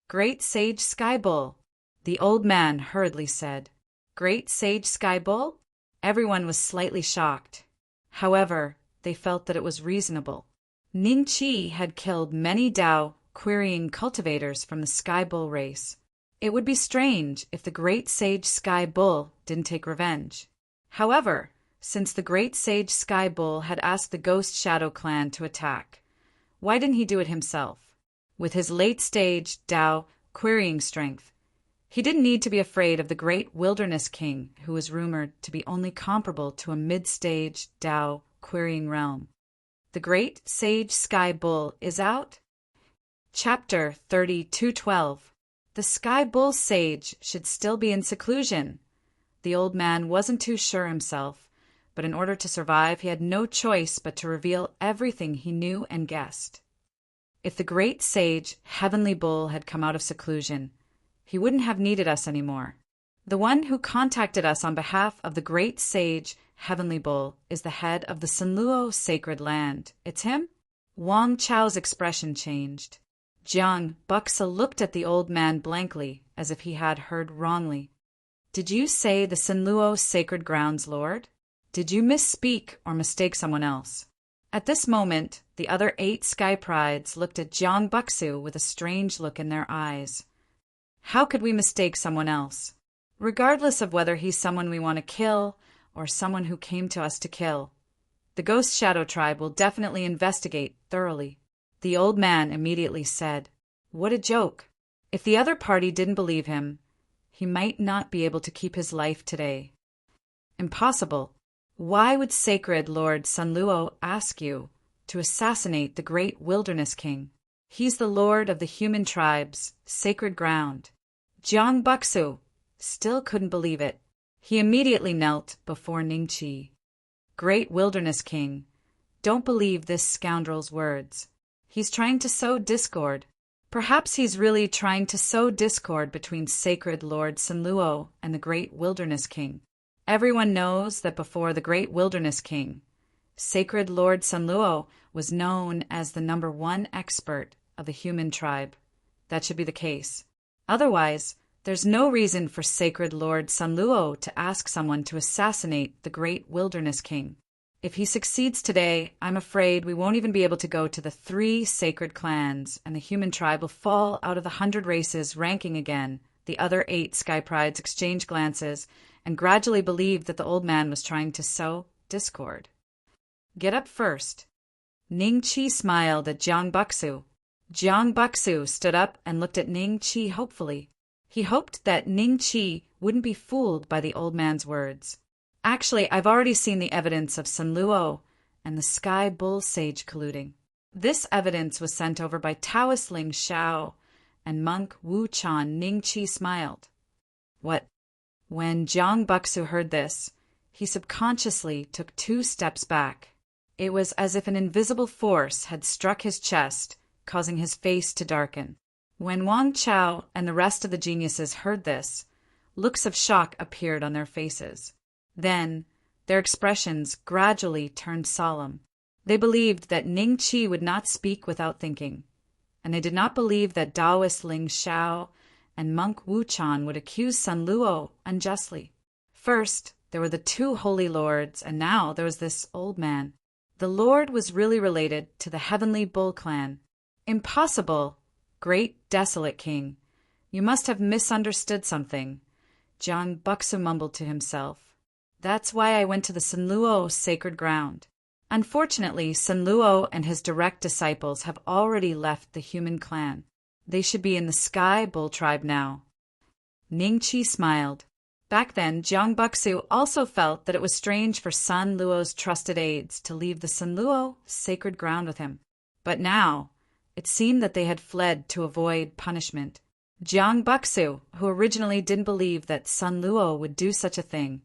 "Great Sage Sky Bull," the old man hurriedly said. "Great Sage Sky Bull?" Everyone was slightly shocked. However, they felt that it was reasonable. Ning Chi had killed many Dao querying cultivators from the Sky Bull race. It would be strange if the Great Sage Sky Bull didn't take revenge. However, since the Great Sage Sky Bull had asked the Ghost Shadow Clan to attack, why didn't he do it himself? With his late-stage Dao querying strength, he didn't need to be afraid of the Great Wilderness King, who was rumored to be only comparable to a mid-stage Dao querying realm. The Great Sage Sky Bull is out? Chapter 32:12. The Sky Bull Sage should still be in seclusion. The old man wasn't too sure himself, but in order to survive he had no choice but to reveal everything he knew and guessed. If the Great Sage Heavenly Bull had come out of seclusion, he wouldn't have needed us anymore. The one who contacted us on behalf of the Great Sage Heavenly Bull is the head of the Shenluo Sacred Land. It's him? Wang Chao's expression changed. Jiang Buxa looked at the old man blankly, as if he had heard wrongly. Did you say the Sanluo sacred grounds, Lord? Did you misspeak or mistake someone else? At this moment, the other 8 sky prides looked at Jiang Buxu with a strange look in their eyes. How could we mistake someone else? Regardless of whether he's someone we want to kill or someone who came to us to kill. The Ghost Shadow Tribe will definitely investigate thoroughly. The old man immediately said, What a joke. If the other party didn't believe him, he might not be able to keep his life today. Impossible. Why would sacred Lord Sanluo ask you to assassinate the great wilderness king? He's the lord of the human tribe's sacred ground. Jiang Buxu still couldn't believe it. He immediately knelt before Ningqi. Great wilderness king, don't believe this scoundrel's words. He's trying to sow discord. Perhaps he's really trying to sow discord between sacred Lord Sanluo and the great wilderness king. Everyone knows that before the great wilderness king, sacred Lord Sanluo was known as the #1 expert of the human tribe. That should be the case. Otherwise, there's no reason for sacred Lord Sanluo to ask someone to assassinate the great wilderness king. If he succeeds today, I'm afraid we won't even be able to go to the 3 sacred clans, and the human tribe will fall out of the 100 races ranking again. The other 8 sky prides exchanged glances and gradually believed that the old man was trying to sow discord. Get up first. Ningqi smiled at Jiang Buxu. Jiang Buxu stood up and looked at Ningqi hopefully. He hoped that Ningqi wouldn't be fooled by the old man's words. Actually, I've already seen the evidence of Sanluo and the Sky Bull Sage colluding. This evidence was sent over by Taoist Ling Xiao and monk Wu Chan. Ningqi smiled. What? When Jiang Buxu heard this, he subconsciously took 2 steps back. It was as if an invisible force had struck his chest, causing his face to darken. When Wang Chao and the rest of the geniuses heard this, looks of shock appeared on their faces. Then, their expressions gradually turned solemn. They believed that Ningqi would not speak without thinking, and they did not believe that Taoist Ling Xiao and monk Wu Chan would accuse Sanluo unjustly. First, there were the 2 holy lords, and now there was this old man. The lord was really related to the Heavenly Bull clan. Impossible! Great desolate king. You must have misunderstood something. Jiang Buxu mumbled to himself. That's why I went to the Sanluo sacred ground. Unfortunately, Sanluo and his direct disciples have already left the human clan. They should be in the Sky Bull tribe now. Ningqi smiled. Back then, Jiang Buxu also felt that it was strange for Sanluo's trusted aides to leave the Sanluo sacred ground with him. But now, it seemed that they had fled to avoid punishment. Jiang Buxu, who originally didn't believe that Sanluo would do such a thing,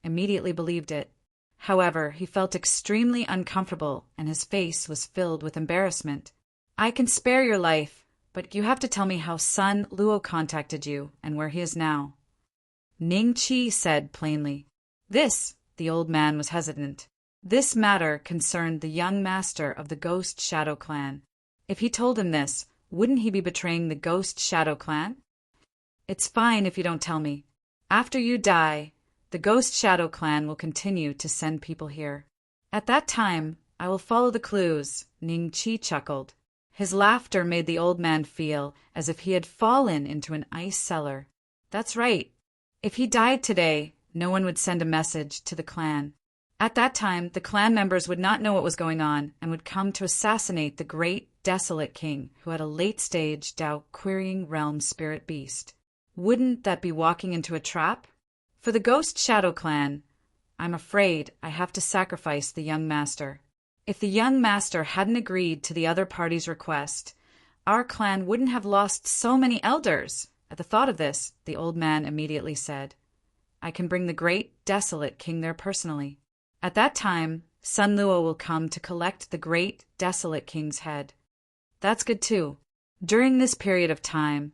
immediately believed it. However, he felt extremely uncomfortable and his face was filled with embarrassment. I can spare your life, but you have to tell me how Sanluo contacted you and where he is now. Ningqi said plainly. The old man was hesitant. This matter concerned the young master of the Ghost Shadow clan. If he told him this, wouldn't he be betraying the Ghost Shadow clan? It's fine if you don't tell me. After you die, the Ghost Shadow clan will continue to send people here. At that time, I will follow the clues, Ningqi chuckled. His laughter made the old man feel as if he had fallen into an ice cellar. That's right. If he died today, no one would send a message to the clan. At that time, the clan members would not know what was going on and would come to assassinate the great desolate king who had a late-stage doubt-querying realm spirit beast. Wouldn't that be walking into a trap? For the Ghost Shadow clan, I'm afraid I have to sacrifice the young master. If the young master hadn't agreed to the other party's request, our clan wouldn't have lost so many elders. At the thought of this, the old man immediately said, I can bring the great desolate king there personally. At that time, Sanluo will come to collect the great desolate king's head. That's good too. During this period of time,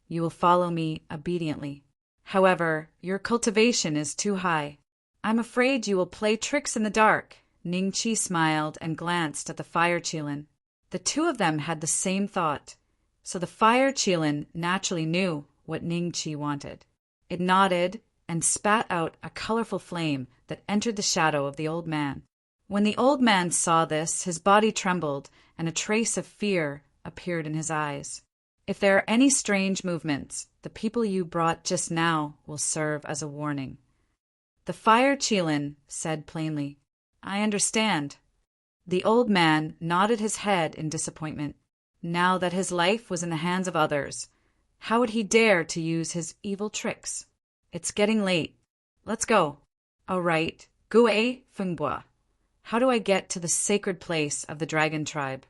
you will follow me obediently. However, your cultivation is too high. I'm afraid you will play tricks in the dark. Ningqi smiled and glanced at the fire Qilin. The two of them had the same thought, so the fire Qilin naturally knew what Ning Qi wanted. It nodded and spat out a colorful flame that entered the shadow of the old man. When the old man saw this, his body trembled and a trace of fear appeared in his eyes. If there are any strange movements, the people you brought just now will serve as a warning. The fire Qilin said plainly, I understand. The old man nodded his head in disappointment. Now that his life was in the hands of others, how would he dare to use his evil tricks? It's getting late. Let's go. All right, Gue Fengbua. How do I get to the sacred place of the dragon tribe?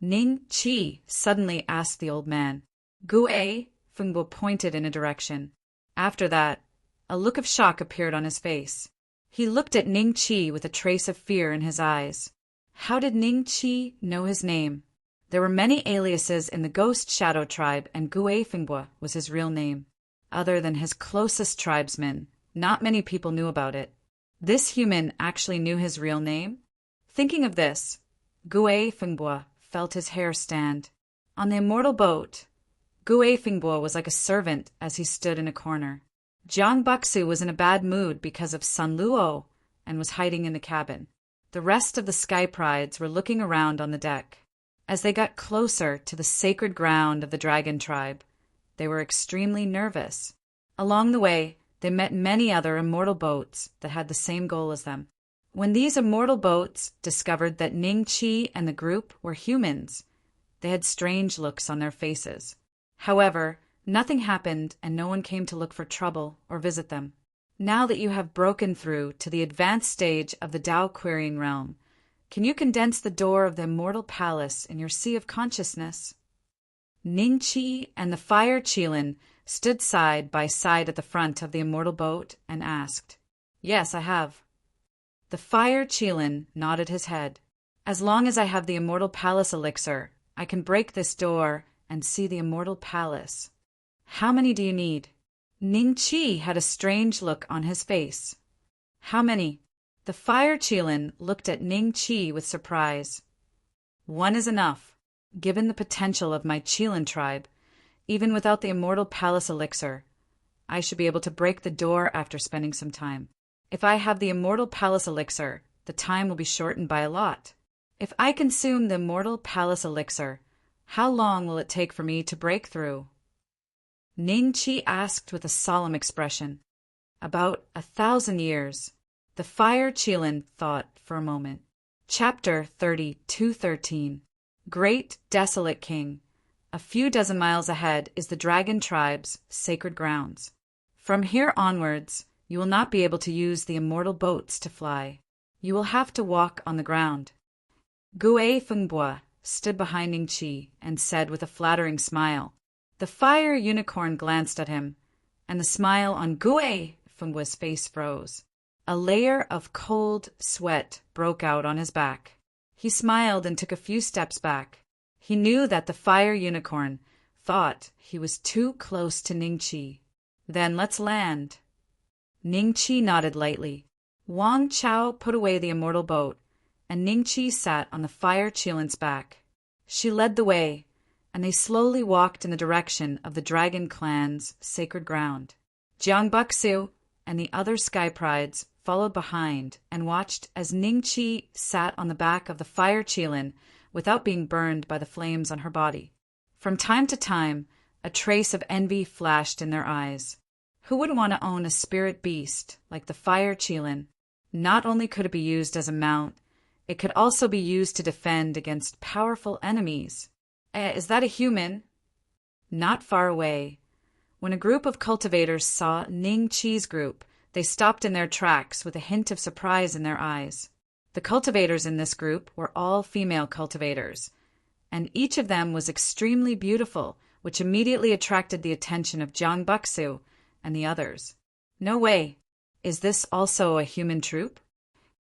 Ning Qi suddenly asked the old man. Gue Fengbua pointed in a direction. After that, a look of shock appeared on his face. He looked at Ning Qi with a trace of fear in his eyes. How did Ning Qi know his name? There were many aliases in the Ghost Shadow tribe, and Gue Fengbua was his real name. Other than his closest tribesmen, not many people knew about it. This human actually knew his real name? Thinking of this, Gue Fengbua felt his hair stand. On the immortal boat, Gue Fengbua was like a servant as he stood in a corner. Jiang Buxu was in a bad mood because of Sun Luo and was hiding in the cabin. The rest of the Sky Prides were looking around on the deck. As they got closer to the sacred ground of the dragon tribe, they were extremely nervous. Along the way, they met many other immortal boats that had the same goal as them. When these immortal boats discovered that Ning Qi and the group were humans, they had strange looks on their faces. However, nothing happened and no one came to look for trouble or visit them. Now that you have broken through to the advanced stage of the Tao Querying Realm, can you condense the door of the immortal palace in your sea of consciousness? Ning Qi and the fire Qilin stood side by side at the front of the immortal boat and asked, Yes, I have. The fire Qilin nodded his head. As long as I have the immortal palace elixir, I can break this door and see the immortal palace. How many do you need? Ning Qi had a strange look on his face. How many? The fire Qilin looked at Ning Qi with surprise. One is enough. Given the potential of my Qilin tribe, even without the immortal palace elixir, I should be able to break the door after spending some time. If I have the immortal palace elixir, the time will be shortened by a lot. If I consume the immortal palace elixir, how long will it take for me to break through? Ning Qi asked with a solemn expression. About 1,000 years. The fire Qilin thought for a moment. Chapter 32:13. Great Desolate King. A few dozen miles ahead is the Dragon Tribe's sacred grounds. From here onwards, you will not be able to use the immortal boats to fly. You will have to walk on the ground. Gue Fengbua stood behind Ning Qi and said with a flattering smile. The fire unicorn glanced at him, and the smile on Gue Fengbua's face froze. A layer of cold sweat broke out on his back. He smiled and took a few steps back. He knew that the fire unicorn thought he was too close to Ning Qi. Then let's land. Ning Qi nodded lightly. Wang Chao put away the immortal boat, and Ning Qi sat on the fire Qilin's back. She led the way, and they slowly walked in the direction of the dragon clan's sacred ground. Jiang Buxu and the other Sky Prides followed behind and watched as Ning Qi sat on the back of the fire Qilin without being burned by the flames on her body. From time to time, a trace of envy flashed in their eyes. Who would want to own a spirit beast like the fire Qilin? Not only could it be used as a mount, it could also be used to defend against powerful enemies. Is that a human? Not far away. When a group of cultivators saw Ning Qi's group, they stopped in their tracks with a hint of surprise in their eyes. The cultivators in this group were all female cultivators, and each of them was extremely beautiful, which immediately attracted the attention of Jiang Buxu and the others. No way. Is this also a human troop?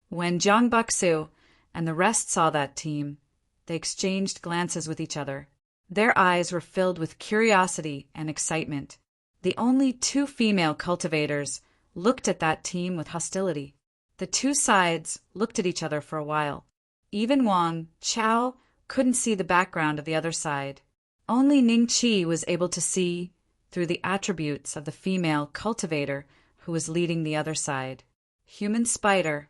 When Jiang Buxu and the rest saw that team, they exchanged glances with each other. Their eyes were filled with curiosity and excitement. The only two female cultivators looked at that team with hostility. The two sides looked at each other for a while. Even Wang Chao couldn't see the background of the other side. Only Ning Qi was able to see through the attributes of the female cultivator who was leading the other side. Human spider.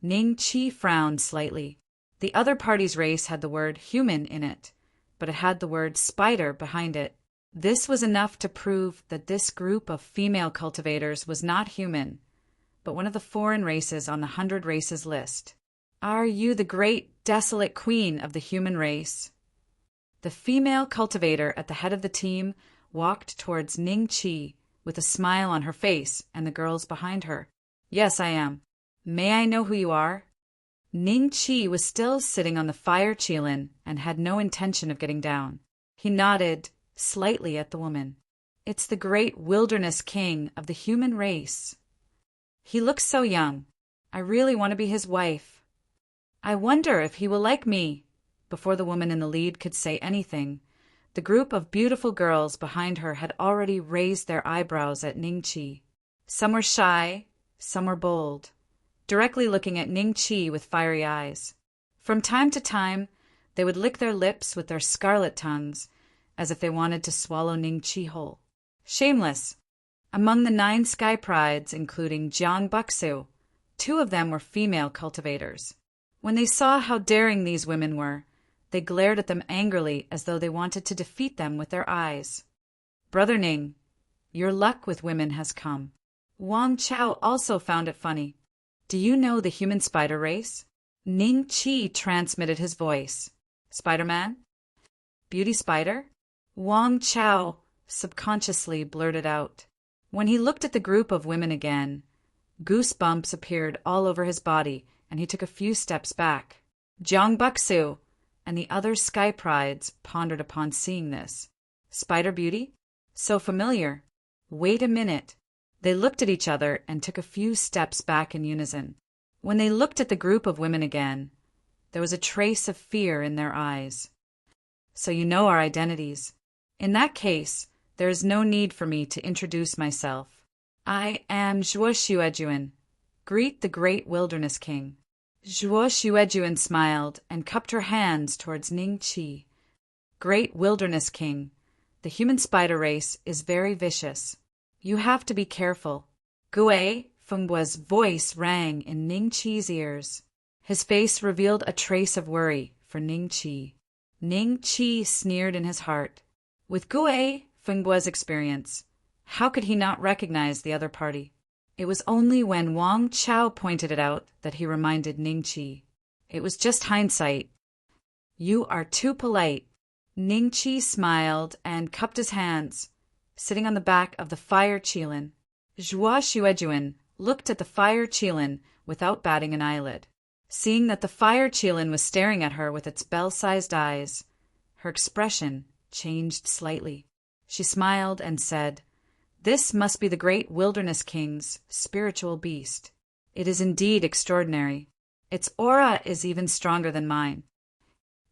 Ning Qi frowned slightly. The other party's race had the word human in it, but it had the word spider behind it. This was enough to prove that this group of female cultivators was not human, but one of the foreign races on the 100 races list. Are you the great, desolate queen of the human race? The female cultivator at the head of the team walked towards Ning Qi with a smile on her face and the girls behind her. Yes, I am. May I know who you are? Ning Qi was still sitting on the fire qilin and had no intention of getting down. He nodded slightly at the woman. It's the great wilderness king of the human race. He looks so young. I really want to be his wife. I wonder if he will like me. Before the woman in the lead could say anything, the group of beautiful girls behind her had already raised their eyebrows at Ning Qi. Some were shy, some were bold, directly looking at Ning Qi with fiery eyes. From time to time, they would lick their lips with their scarlet tongues, as if they wanted to swallow Ning Qi whole. Shameless. Among the 9 sky prides, including Jiang Buxu, 2 of them were female cultivators. When they saw how daring these women were, they glared at them angrily as though they wanted to defeat them with their eyes. Brother Ning, your luck with women has come. Wang Chao also found it funny. Do you know the human spider race? Ning Qi transmitted his voice. Spider-Man? Beauty spider? Wang Chao subconsciously blurted out. When he looked at the group of women again, goosebumps appeared all over his body, and he took a few steps back. Jiang Buxu and the other sky prides pondered upon seeing this. Spider beauty? So familiar. Wait a minute. They looked at each other and took a few steps back in unison. When they looked at the group of women again, there was a trace of fear in their eyes. So you know our identities. In that case, there is no need for me to introduce myself. I am Zhuo Xuejuan. Greet the great wilderness king. Zhuo Xuejuan smiled and cupped her hands towards Ning Qi. Great wilderness king, the human spider race is very vicious. You have to be careful. Gui Fengbu's voice rang in Ning Qi's ears. His face revealed a trace of worry for Ning Qi. Ning Qi sneered in his heart. With Gui Fengbu's experience, how could he not recognize the other party? It was only when Wang Chao pointed it out that he reminded Ning Qi. It was just hindsight. You are too polite. Ning Qi smiled and cupped his hands, sitting on the back of the fire qilin. Zhuo Xuejuan looked at the fire qilin without batting an eyelid. Seeing that the fire qilin was staring at her with its bell-sized eyes, her expression changed slightly. She smiled and said, This must be the great wilderness king's spiritual beast. It is indeed extraordinary. Its aura is even stronger than mine.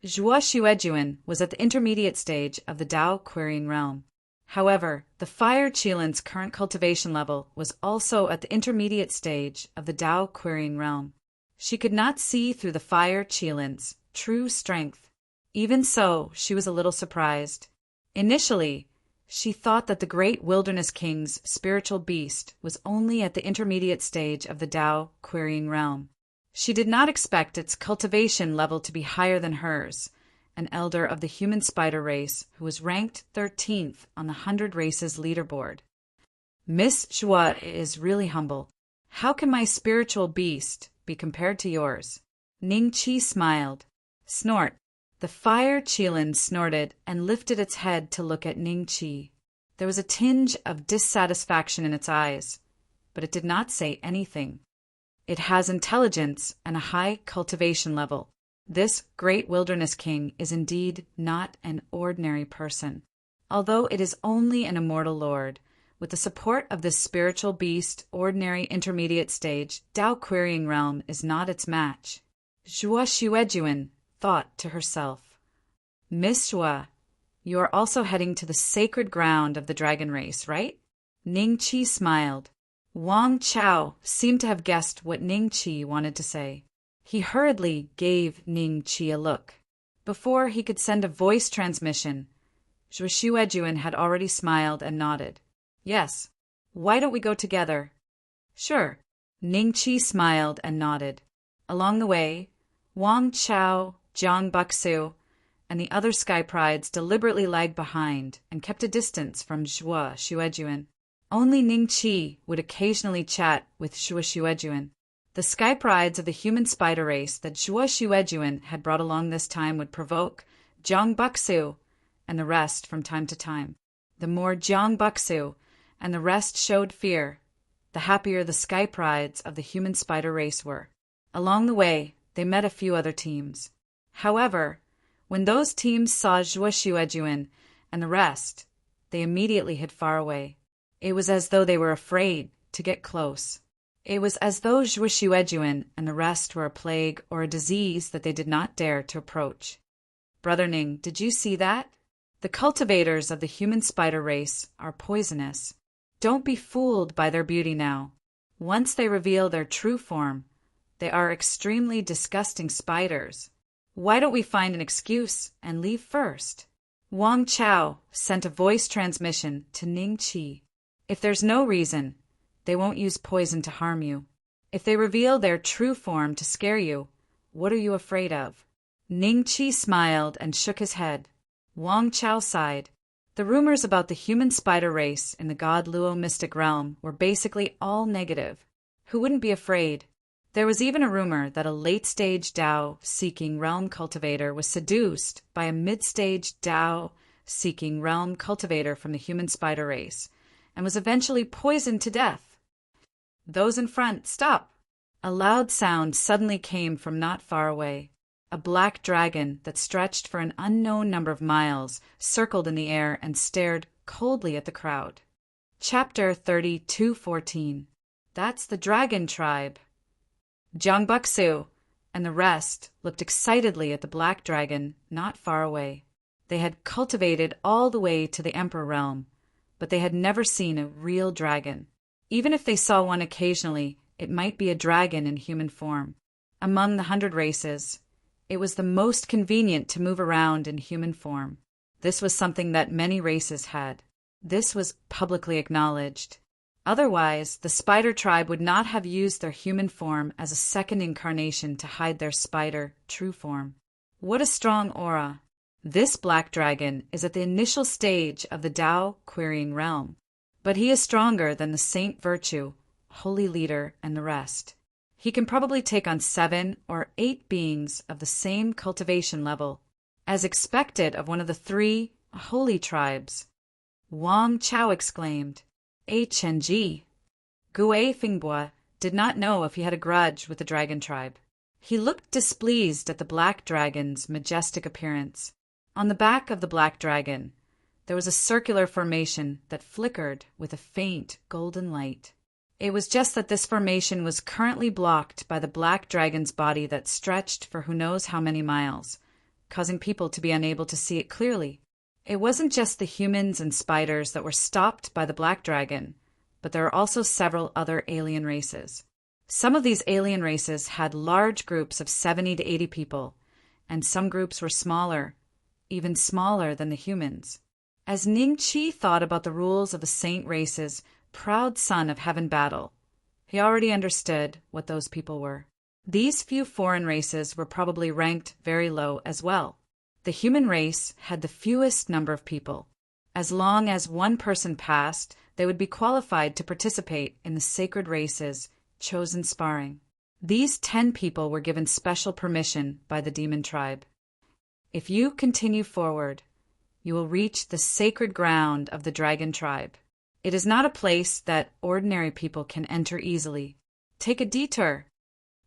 Zhuo Xuejuan was at the intermediate stage of the Tao querying realm. However, the fire qilin's current cultivation level was also at the intermediate stage of the Tao querying realm. She could not see through the fire qilin's true strength. Even so, she was a little surprised. Initially, she thought that the great wilderness king's spiritual beast was only at the intermediate stage of the Tao querying realm. She did not expect its cultivation level to be higher than hers, an elder of the human spider race who was ranked 13th on the 100 races leaderboard. Miss Zhuo is really humble. How can my spiritual beast be compared to yours? Ning Qi smiled. Snort. The fire qilin snorted and lifted its head to look at Ning Qi. There was a tinge of dissatisfaction in its eyes, but it did not say anything. It has intelligence and a high cultivation level. This great wilderness king is indeed not an ordinary person. Although it is only an immortal lord, with the support of this spiritual beast, ordinary intermediate stage, Tao querying realm is not its match. Zhuo Xuejuan thought to herself, Miss Zhuo, you are also heading to the sacred ground of the dragon race, right? Ning Qi smiled. Wang Chao seemed to have guessed what Ning Qi wanted to say. He hurriedly gave Ning Qi a look. Before he could send a voice transmission, Zhuo had already smiled and nodded. Yes. Why don't we go together? Sure. Ningqi smiled and nodded. Along the way, Wang Chao, Jiang Buxu, and the other sky prides deliberately lagged behind and kept a distance from Zhuo Xuejuan. Only Ningqi would occasionally chat with Zhuo Xuejuan. The sky prides of the human spider race that Zhuo Xuejuan had brought along this time would provoke Jiang Buxu and the rest from time to time. The more Jiang Buxu and the rest showed fear, the happier the sky prides of the human spider race were. Along the way, they met a few other teams. However, when those teams saw Zhuo Xuejuan and the rest, they immediately hid far away. It was as though they were afraid to get close. It was as though Zhuo Xuejuan and the rest were a plague or a disease that they did not dare to approach. Brother Ning, did you see that? The cultivators of the human spider race are poisonous. Don't be fooled by their beauty now. Once they reveal their true form, they are extremely disgusting spiders. Why don't we find an excuse and leave first? Wang Chao sent a voice transmission to Ningqi. If there's no reason, they won't use poison to harm you. If they reveal their true form to scare you, what are you afraid of? Ningqi smiled and shook his head. Wang Chao sighed. The rumors about the human spider race in the god Luo mystic realm were basically all negative. Who wouldn't be afraid? There was even a rumor that a late-stage Dao-seeking realm cultivator was seduced by a mid-stage Dao-seeking realm cultivator from the human spider race, and was eventually poisoned to death. Those in front, stop! A loud sound suddenly came from not far away. A black dragon that stretched for an unknown number of miles circled in the air and stared coldly at the crowd. Chapter 32:14. That's the dragon tribe. Jiang Buxu and the rest looked excitedly at the black dragon not far away. They had cultivated all the way to the Emperor realm, but they had never seen a real dragon. Even if they saw one occasionally, it might be a dragon in human form. Among the 100 races, it was the most convenient to move around in human form. This was something that many races had. This was publicly acknowledged. Otherwise, the spider tribe would not have used their human form as a second incarnation to hide their spider true form. What a strong aura! This black dragon is at the initial stage of the Tao querying realm, but he is stronger than the Saint Virtue, Holy Leader, and the rest. He can probably take on 7 or 8 beings of the same cultivation level, as expected of one of the 3 holy tribes. Wang Chao exclaimed, HNG. Gue Fingbo did not know if he had a grudge with the dragon tribe. He looked displeased at the black dragon's majestic appearance. On the back of the black dragon, there was a circular formation that flickered with a faint golden light. It was just that this formation was currently blocked by the black dragon's body that stretched for who knows how many miles, causing people to be unable to see it clearly. It wasn't just the humans and spiders that were stopped by the black dragon, but there are also several other alien races. Some of these alien races had large groups of 70 to 80 people, and some groups were smaller, even smaller than the humans. As Ningqi thought about the rules of the saint race's proud son of heaven battle, he already understood what those people were. These few foreign races were probably ranked very low as well. The human race had the fewest number of people. As long as one person passed, they would be qualified to participate in the sacred race's chosen sparring. These 10 people were given special permission by the demon tribe. If you continue forward, you will reach the sacred ground of the dragon tribe. It is not a place that ordinary people can enter easily. Take a detour.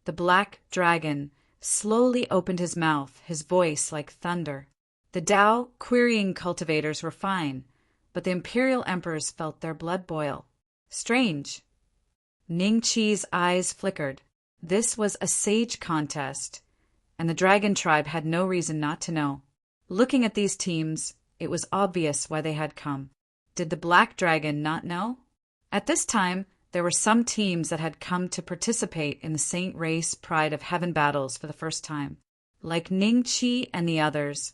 The black dragon slowly opened his mouth, his voice like thunder. The Tao querying cultivators were fine, but the imperial emperors felt their blood boil. Strange. Ningqi's eyes flickered. This was a sage contest, and the dragon tribe had no reason not to know. Looking at these teams, it was obvious why they had come. Did the black dragon not know? At this time, there were some teams that had come to participate in the Saint Race Pride of Heaven battles for the first time. Like Ning Qi and the others,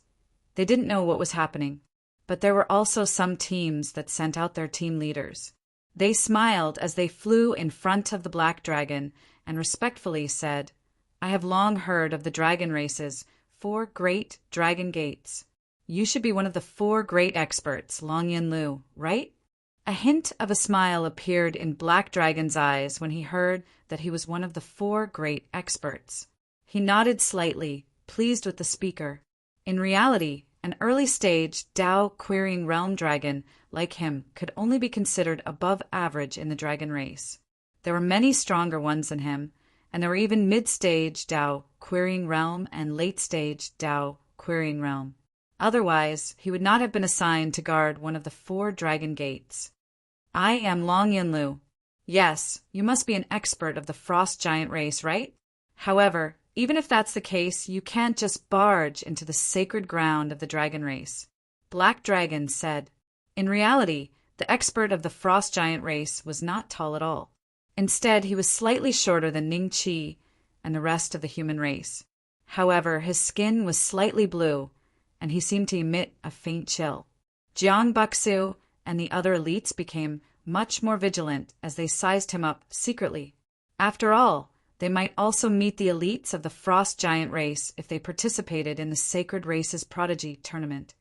they didn't know what was happening, but there were also some teams that sent out their team leaders. They smiled as they flew in front of the black dragon and respectfully said, "I have long heard of the dragon race's 4 great dragon gates. You should be one of the 4 great experts, Long Yin Lu, right?" A hint of a smile appeared in Black Dragon's eyes when he heard that he was one of the 4 great experts. He nodded slightly, pleased with the speaker. In reality, an early-stage Dao querying realm dragon like him could only be considered above average in the dragon race. There were many stronger ones than him, and there were even mid-stage Dao querying realm and late-stage Dao querying realm. Otherwise, he would not have been assigned to guard one of the 4 dragon gates. "I am Long Yin Lu. Yes, you must be an expert of the frost giant race, right? However, even if that's the case, you can't just barge into the sacred ground of the dragon race," Black Dragon said. In reality, the expert of the frost giant race was not tall at all. Instead, he was slightly shorter than Ning Qi and the rest of the human race. However, his skin was slightly blue, and he seemed to emit a faint chill. Jiang Buxu and the other elites became much more vigilant as they sized him up secretly. After all, they might also meet the elites of the frost giant race if they participated in the Sacred Races Prodigy tournament.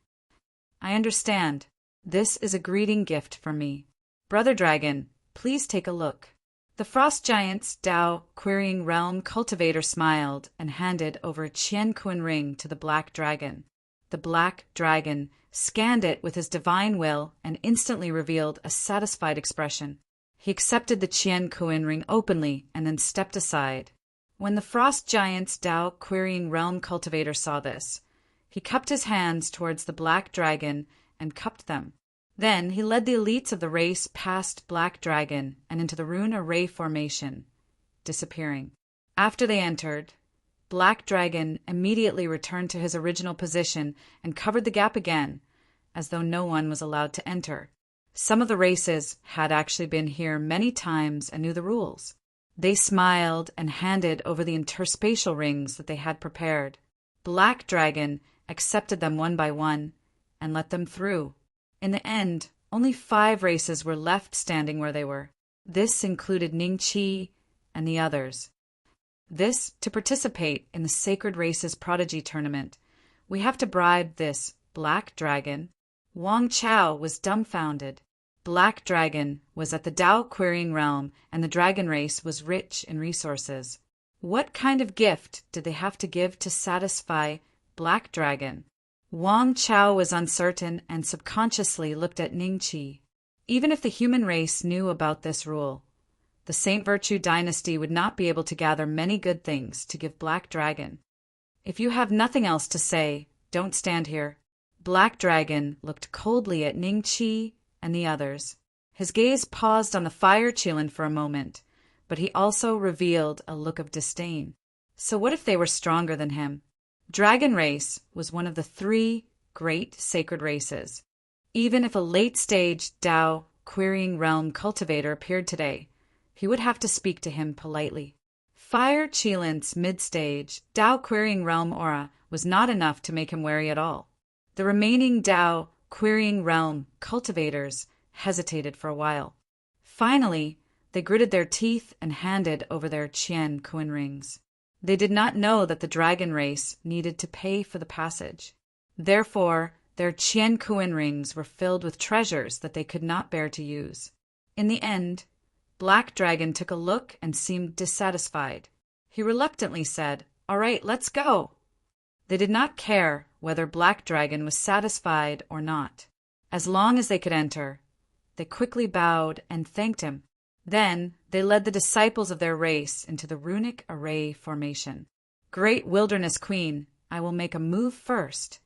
"I understand. This is a greeting gift from me. Brother Dragon, please take a look." The frost giant's Dao querying realm cultivator smiled and handed over a Qian Kun ring to the Black Dragon. The Black Dragon scanned it with his divine will and instantly revealed a satisfied expression. He accepted the Qian Kun ring openly and then stepped aside. When the frost giant's Dao querying realm cultivator saw this, he cupped his hands towards the Black Dragon and cupped them. Then he led the elites of the race past Black Dragon and into the rune array formation, disappearing. After they entered, Black Dragon immediately returned to his original position and covered the gap again, as though no one was allowed to enter. Some of the races had actually been here many times and knew the rules. They smiled and handed over the interspatial rings that they had prepared. Black Dragon accepted them one by one and let them through. In the end, only 5 races were left standing where they were. This included Ning Qi and the others. To participate in the Sacred Races Prodigy tournament, we have to bribe this Black Dragon. Wang Chao was dumbfounded. Black Dragon was at the Dao querying realm, and the dragon race was rich in resources. What kind of gift did they have to give to satisfy Black Dragon? Wang Chao was uncertain and subconsciously looked at Ning Qi. Even if the human race knew about this rule, the Saint Virtue dynasty would not be able to gather many good things to give Black Dragon. "If you have nothing else to say, don't stand here." Black Dragon looked coldly at Ning Qi and the others. His gaze paused on the fire Qilin for a moment, but he also revealed a look of disdain. So what if they were stronger than him? Dragon race was one of the 3 great sacred races. Even if a late-stage Dao querying realm cultivator appeared today, he would have to speak to him politely. Fire Qilin's mid-stage Dao querying realm aura was not enough to make him wary at all. The remaining Dao querying realm cultivators hesitated for a while. Finally, they gritted their teeth and handed over their Qian Kun rings. They did not know that the dragon race needed to pay for the passage. Therefore, their Qian Kun rings were filled with treasures that they could not bear to use. In the end, Black Dragon took a look and seemed dissatisfied. He reluctantly said, "All right, let's go." They did not care whether Black Dragon was satisfied or not. As long as they could enter, they quickly bowed and thanked him. Then they led the disciples of their race into the runic array formation. "Great Wilderness Queen, I will make a move first."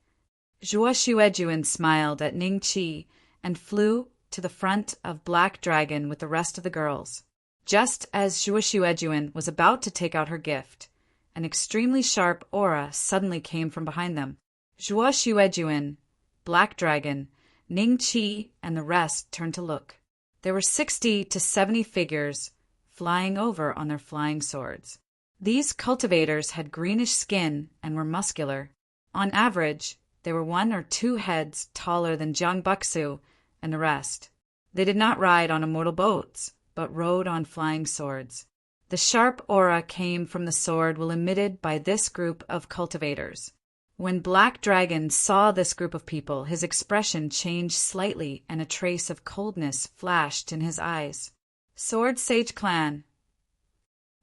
Zhuo Xuejuan smiled at Ning Qi and flew to the front of Black Dragon with the rest of the girls. Just as Zhuo Xuejuan was about to take out her gift, an extremely sharp aura suddenly came from behind them. Zhuo Xuejuan, Black Dragon, Ning Qi, and the rest turned to look. There were 60 to 70 figures flying over on their flying swords. These cultivators had greenish skin and were muscular. On average, they were 1 or 2 heads taller than Jiang Buxu and the rest. They did not ride on immortal boats, but rode on flying swords. The sharp aura came from the sword emitted by this group of cultivators. When Black Dragon saw this group of people, his expression changed slightly and a trace of coldness flashed in his eyes. Sword Sage Clan.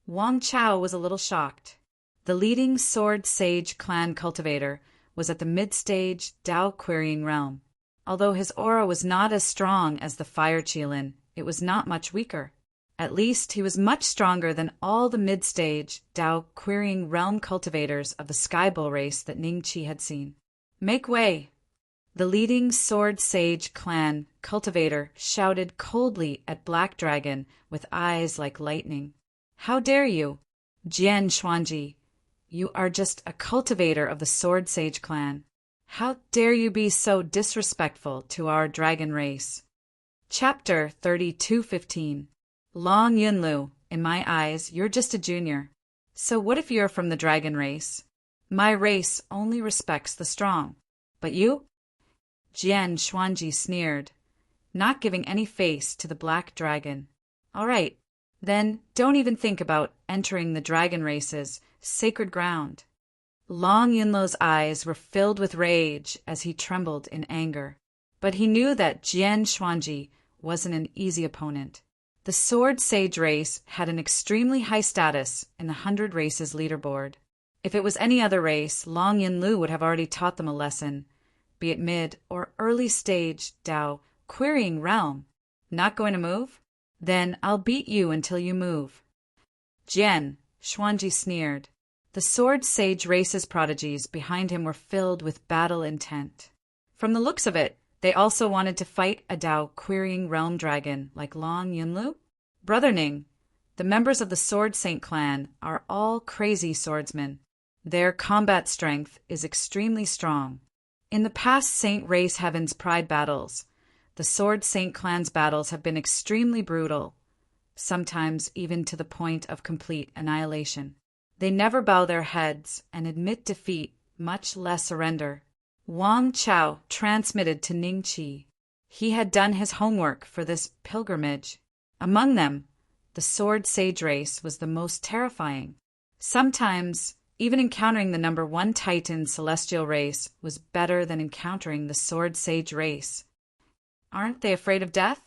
Wang Chao was a little shocked. The leading Sword Sage Clan cultivator was at the mid-stage Dao Querying realm. Although his aura was not as strong as the Fire Qilin, it was not much weaker. At least he was much stronger than all the mid-stage Dao Querying realm cultivators of the Sky Bull race that Ning Qi had seen. Make way! The leading Sword Sage Clan cultivator shouted coldly at Black Dragon with eyes like lightning. How dare you, Jian Xuanji? You are just a cultivator of the Sword Sage Clan. How dare you be so disrespectful to our dragon race? Chapter 32:15. Long Yunlu, in my eyes, you're just a junior. So what if you're from the dragon race? My race only respects the strong. But you? Jian Xuanji sneered, not giving any face to the Black Dragon. All right, then don't even think about entering the dragon race's sacred ground. Long Yunlu's eyes were filled with rage as he trembled in anger. But he knew that Jian Xuanji wasn't an easy opponent. The Sword Sage race had an extremely high status in the 100 Races leaderboard. If it was any other race, Long Yunlu would have already taught them a lesson, be it mid or early stage Dao Querying realm. Not going to move? Then I'll beat you until you move. Jian, Xuanji sneered. The Sword Sage race's prodigies behind him were filled with battle intent. From the looks of it, they also wanted to fight a Dao Querying realm dragon like Long Yunlu. Brother Ning, the members of the Sword Saint clan are all crazy swordsmen. Their combat strength is extremely strong. In the past Saint Race Heaven's Pride battles, the Sword Saint clan's battles have been extremely brutal, sometimes even to the point of complete annihilation. They never bow their heads and admit defeat, much less surrender. Wang Chao transmitted to Ning Qi. He had done his homework for this pilgrimage. Among them, the Sword Sage race was the most terrifying. Sometimes, even encountering the number 1 Titan celestial race was better than encountering the Sword Sage race. Aren't they afraid of death?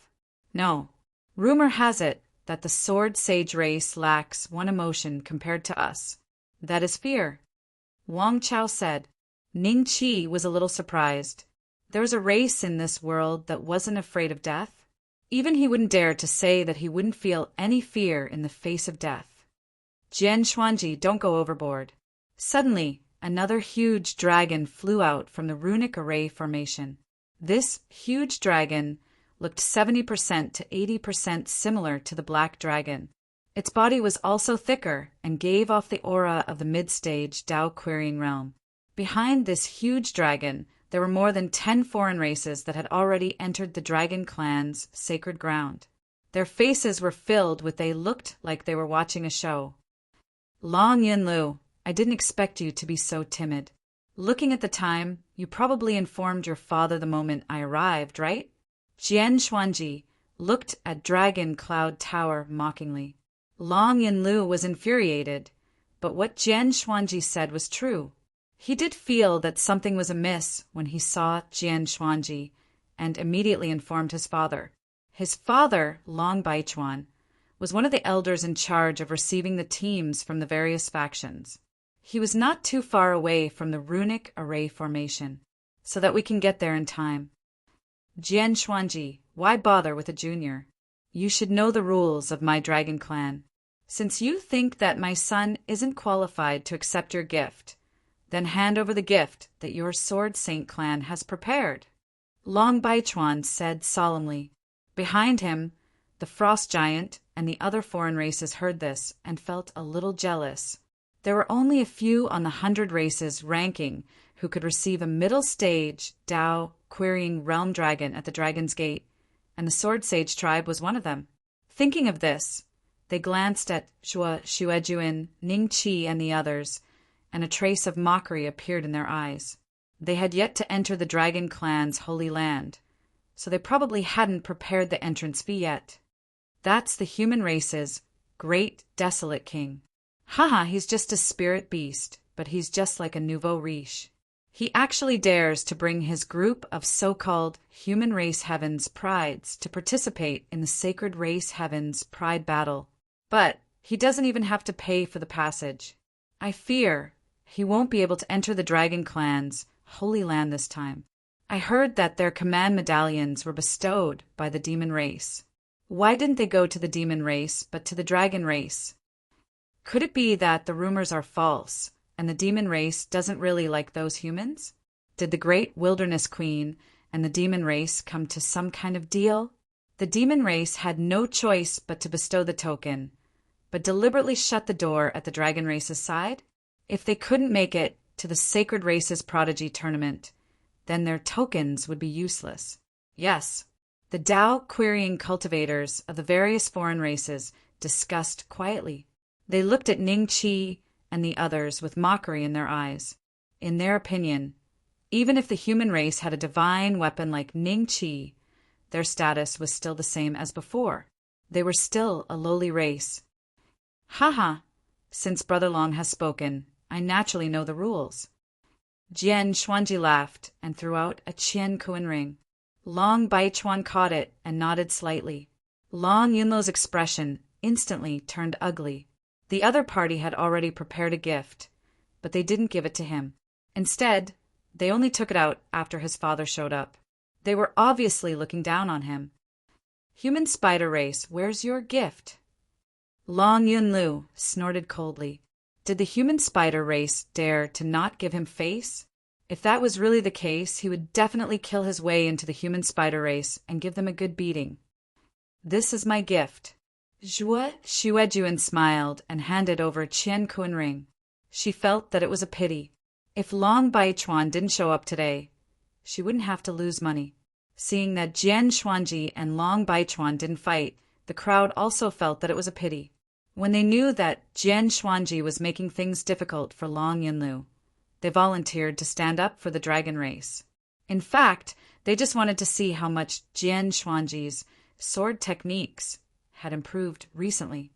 No. Rumor has it that the Sword Sage race lacks one emotion compared to us. That is fear. Wang Chao said. Ning Qi was a little surprised. There was a race in this world that wasn't afraid of death. Even he wouldn't dare to say that he wouldn't feel any fear in the face of death. Jian Xuanji, don't go overboard. Suddenly, another huge dragon flew out from the runic array formation. This huge dragon looked 70% to 80% similar to the Black Dragon. Its body was also thicker and gave off the aura of the mid-stage Dao Querying realm. Behind this huge dragon, there were more than 10 foreign races that had already entered the dragon clan's sacred ground. Their faces were filled with they looked like they were watching a show. Long Yunlu, I didn't expect you to be so timid. Looking at the time, you probably informed your father the moment I arrived, right? Jian Xuanji looked at Dragon Cloud Tower mockingly. Long Yunlu was infuriated, but what Jian Xuanji said was true. He did feel that something was amiss when he saw Jian Xuanji and immediately informed his father. His father, Long Baichuan, was one of the elders in charge of receiving the teams from the various factions. He was not too far away from the runic array formation, so that we can get there in time. Jian Xuanji, why bother with a junior? You should know the rules of my dragon clan. Since you think that my son isn't qualified to accept your gift, then hand over the gift that your Sword Saint clan has prepared. Long Baichuan said solemnly. Behind him, the Frost Giant and the other foreign races heard this and felt a little jealous. There were only a few on the 100 races ranking who could receive a middle stage Dao Querying realm dragon at the Dragon's Gate, and the Sword Sage tribe was one of them. Thinking of this, They glanced at Zhuo Xuejuan, Ning Qi, and the others, and a trace of mockery appeared in their eyes. They had yet to enter the Dragon Clan's holy land, so they probably hadn't prepared the entrance fee yet. That's the human race's great desolate king. Haha, he's just a spirit beast, but he's just like a nouveau riche. He actually dares to bring his group of so-called human race heavens prides to participate in the sacred race heavens pride battle. But he doesn't even have to pay for the passage. I fear he won't be able to enter the Dragon Clan's holy land this time. I heard that their command medallions were bestowed by the demon race. Why didn't they go to the demon race but to the dragon race? Could it be that the rumors are false and the demon race doesn't really like those humans? Did the great wilderness queen and the demon race come to some kind of deal? The demon race had no choice but to bestow the token, but deliberately shut the door at the dragon race's side? If they couldn't make it to the sacred race's prodigy tournament, then their tokens would be useless. Yes, the Tao querying cultivators of the various foreign races discussed quietly. They looked at Ning Qi and the others with mockery in their eyes. In their opinion, even if the human race had a divine weapon like Ning Qi, their status was still the same as before. They were still a lowly race. Haha, since Brother Long has spoken, I naturally know the rules. Jian Xuanji laughed and threw out a Qian Kuan ring. Long Baichuan caught it and nodded slightly. Long Yunlo's expression instantly turned ugly. The other party had already prepared a gift, but they didn't give it to him. Instead, they only took it out after his father showed up. They were obviously looking down on him. Human spider race, where's your gift? Long Yunlu snorted coldly. Did the human spider race dare to not give him face? If that was really the case, he would definitely kill his way into the human spider race and give them a good beating. This is my gift. Zhuo Xuejuan smiled and handed over a Qian Kun ring. She felt that it was a pity. If Long Baichuan didn't show up today, she wouldn't have to lose money. Seeing that Jian Xuanji and Long Baichuan didn't fight, the crowd also felt that it was a pity. When they knew that Jian Xuanji was making things difficult for Long Yunlu, they volunteered to stand up for the dragon race. In fact, they just wanted to see how much Jian Xuanji's sword techniques had improved recently.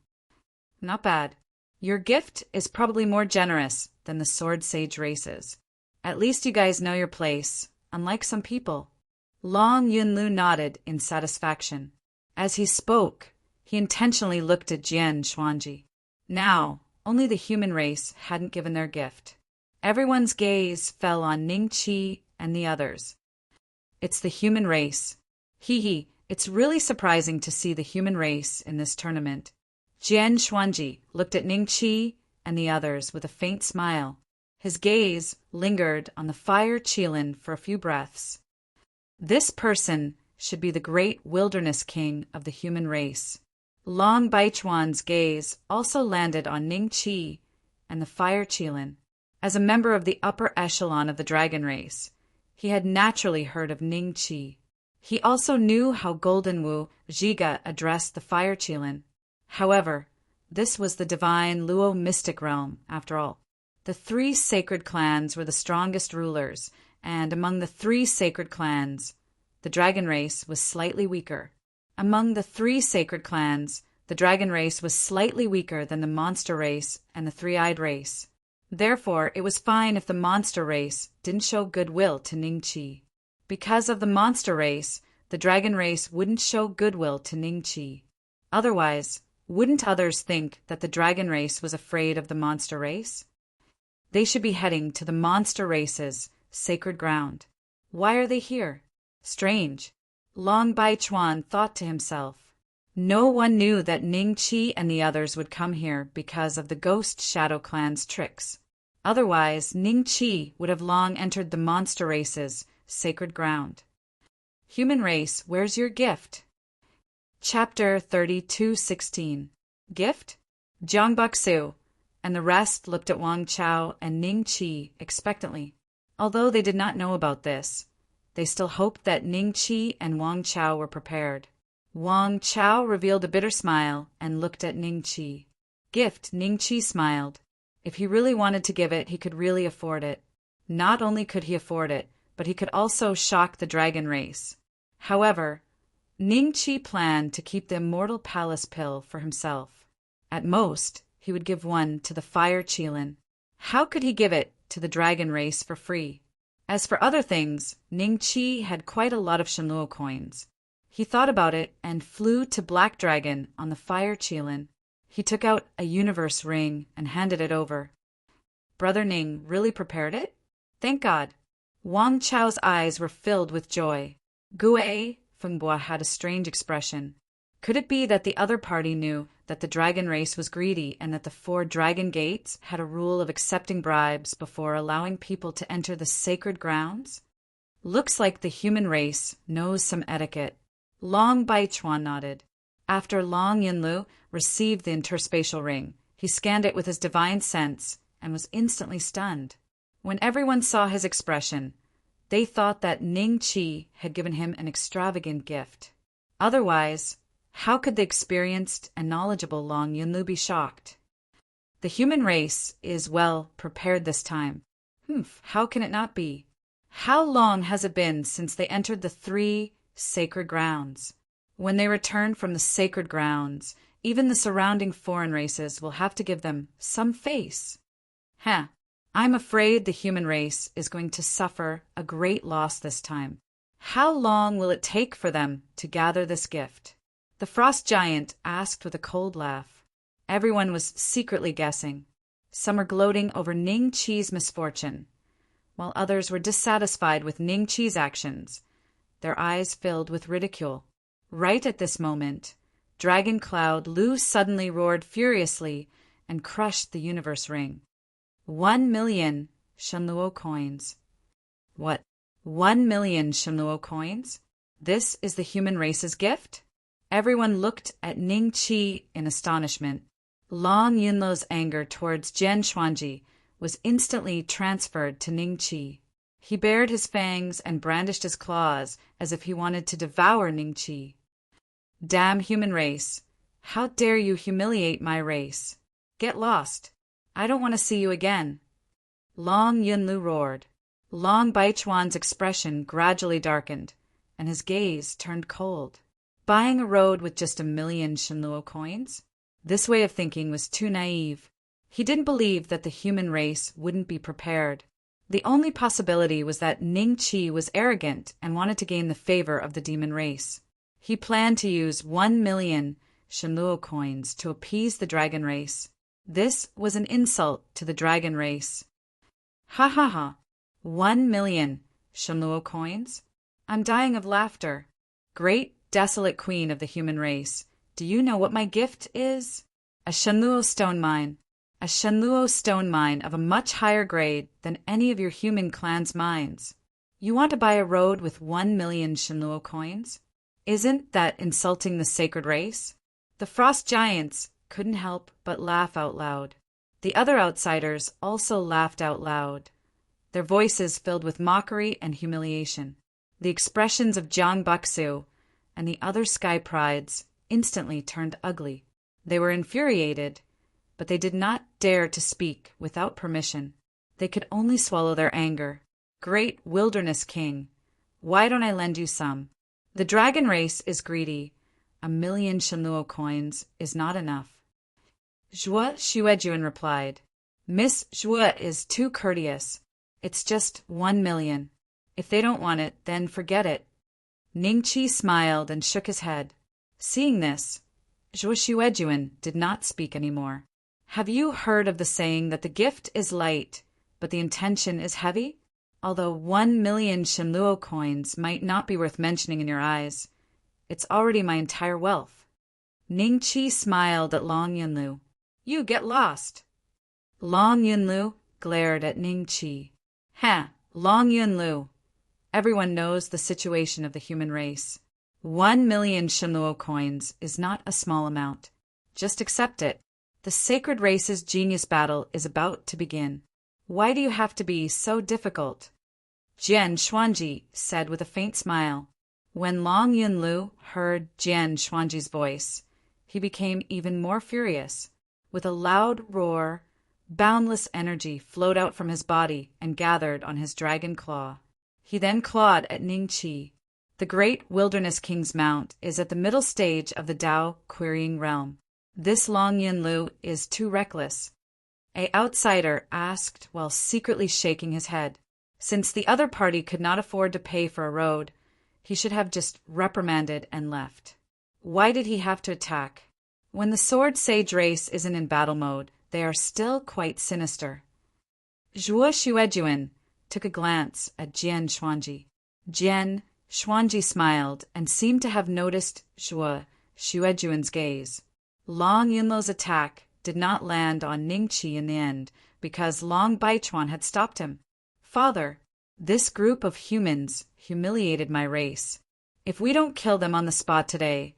Not bad. Your gift is probably more generous than the sword sage races. At least you guys know your place, unlike some people. Long Yunlu nodded in satisfaction. As he spoke, he intentionally looked at Jian Xuanji. Now, only the human race hadn't given their gift. Everyone's gaze fell on Ning Qi and the others. It's the human race. Hee, it's really surprising to see the human race in this tournament. Jian Xuanji looked at Ning Qi and the others with a faint smile. His gaze lingered on the fire Qilin for a few breaths. This person should be the great wilderness king of the human race. Long Baichuan's gaze also landed on Ning Qi and the fire Qilin. As a member of the upper echelon of the dragon race, he had naturally heard of Ning Qi. He also knew how Golden Wu Zhiga addressed the fire Qilin. However, this was the divine Luo mystic realm, after all. The 3 sacred clans were the strongest rulers, and among the 3 sacred clans, the dragon race was slightly weaker. Among the 3 sacred clans, the dragon race was slightly weaker than the monster race and the three-eyed race. Therefore, it was fine if the monster race didn't show goodwill to Ning Qi. Because of the monster race, the dragon race wouldn't show goodwill to Ning Qi. Otherwise, wouldn't others think that the dragon race was afraid of the monster race? They should be heading to the monster race's sacred ground. Why are they here? Strange. Long Baichuan thought to himself. No one knew that Ning Qi and the others would come here because of the Ghost Shadow Clan's tricks. Otherwise, Ning Qi would have long entered the monster race's sacred ground. Human race, where's your gift? Chapter 32:16. Gift? Jiang Baksu and the rest looked at Wang Chao and Ning Qi expectantly. Although they did not know about this, they still hoped that Ning Qi and Wang Chao were prepared. Wang Chao revealed a bitter smile and looked at Ning Qi. Gift, Ning Qi smiled. If he really wanted to give it, he could really afford it. Not only could he afford it, but he could also shock the dragon race. However, Ning Qi planned to keep the immortal palace pill for himself. At most, he would give one to the fire Qilin. How could he give it to the dragon race for free? As for other things, Ning Qi had quite a lot of Shenluo coins. He thought about it and flew to Black Dragon on the fire Qilin. He took out a universe ring and handed it over. Brother Ning really prepared it? Thank God. Wang Chao's eyes were filled with joy. Gue Fengbo had a strange expression. Could it be that the other party knew that the dragon race was greedy and that the 4 dragon gates had a rule of accepting bribes before allowing people to enter the sacred grounds? Looks like the human race knows some etiquette. Long Baichuan nodded. After Long Yinlu received the interspatial ring, he scanned it with his divine sense and was instantly stunned. When everyone saw his expression, they thought that Ning Qi had given him an extravagant gift. Otherwise, how could the experienced and knowledgeable Long Yunlu be shocked? The human race is well prepared this time. How can it not be? How long has it been since they entered the 3 sacred grounds? When they return from the sacred grounds, even the surrounding foreign races will have to give them some face. I'm afraid the human race is going to suffer a great loss this time. How long will it take for them to gather this gift? The frost giant asked with a cold laugh. Everyone was secretly guessing. Some were gloating over Ning Qi's misfortune, while others were dissatisfied with Ning Qi's actions, their eyes filled with ridicule. Right at this moment, Dragon Cloud Lu suddenly roared furiously and crushed the universe ring. 1 million Shenluo coins. What? 1 million Shenluo coins? This is the human race's gift? Everyone looked at Ning Qi in astonishment. Long Yunlu's anger towards Jian Xuanji was instantly transferred to Ning Qi. He bared his fangs and brandished his claws as if he wanted to devour Ning Qi. Damn human race! How dare you humiliate my race? Get lost! I don't want to see you again. Long Yunlu roared. Long Baichuan's expression gradually darkened, and his gaze turned cold. Buying a road with just 1 million Shenluo coins? This way of thinking was too naive. He didn't believe that the human race wouldn't be prepared. The only possibility was that Ning Qi was arrogant and wanted to gain the favor of the demon race. He planned to use 1 million Shenluo coins to appease the dragon race. This was an insult to the dragon race. Ha ha ha! 1 million Shenluo coins? I'm dying of laughter. Great desolate queen of the human race, do you know what my gift is? A Shenluo stone mine. A Shenluo stone mine of a much higher grade than any of your human clan's mines. You want to buy a road with 1 million Shenluo coins? Isn't that insulting the sacred race? The frost giants couldn't help but laugh out loud. The other outsiders also laughed out loud, their voices filled with mockery and humiliation. The expressions of Jiang Buxu and the other sky prides instantly turned ugly. They were infuriated, but they did not dare to speak without permission. They could only swallow their anger. Great wilderness king, why don't I lend you some? The dragon race is greedy. 1 million Shenluo coins is not enough. Zhuo Xuejuan replied, Miss Zhuo is too courteous. It's just 1 million. If they don't want it, then forget it. Ning Qi smiled and shook his head. Seeing this, Zhuo Xuejuan did not speak anymore. Have you heard of the saying that the gift is light, but the intention is heavy? Although 1 million Shenluo coins might not be worth mentioning in your eyes, it's already my entire wealth. Ning Qi smiled at Long Yunlu. You get lost. Long Yunlu glared at Ning Qi. Long Yunlu. Everyone knows the situation of the human race. 1 million Shenluo coins is not a small amount. Just accept it. The sacred race's genius battle is about to begin. Why do you have to be so difficult? Jian Xuanji said with a faint smile. When Long Yunlu heard Jian Xuanji's voice, he became even more furious. With a loud roar, boundless energy flowed out from his body and gathered on his dragon claw. He then clawed at Ningqi. The great Wilderness King's mount is at the middle stage of the Tao querying realm. This Long Yunlu is too reckless, an outsider asked while secretly shaking his head. Since the other party could not afford to pay for a road, he should have just reprimanded and left. Why did he have to attack? When the Sword Sage race isn't in battle mode, they are still quite sinister. Zhuo Xuejuan took a glance at Jian Xuanji. Jian Xuanji smiled and seemed to have noticed Zhuo Xuejuan's gaze. Long Yunlu's attack did not land on Ningqi in the end because Long Baichuan had stopped him. Father, this group of humans humiliated my race. If we don't kill them on the spot today,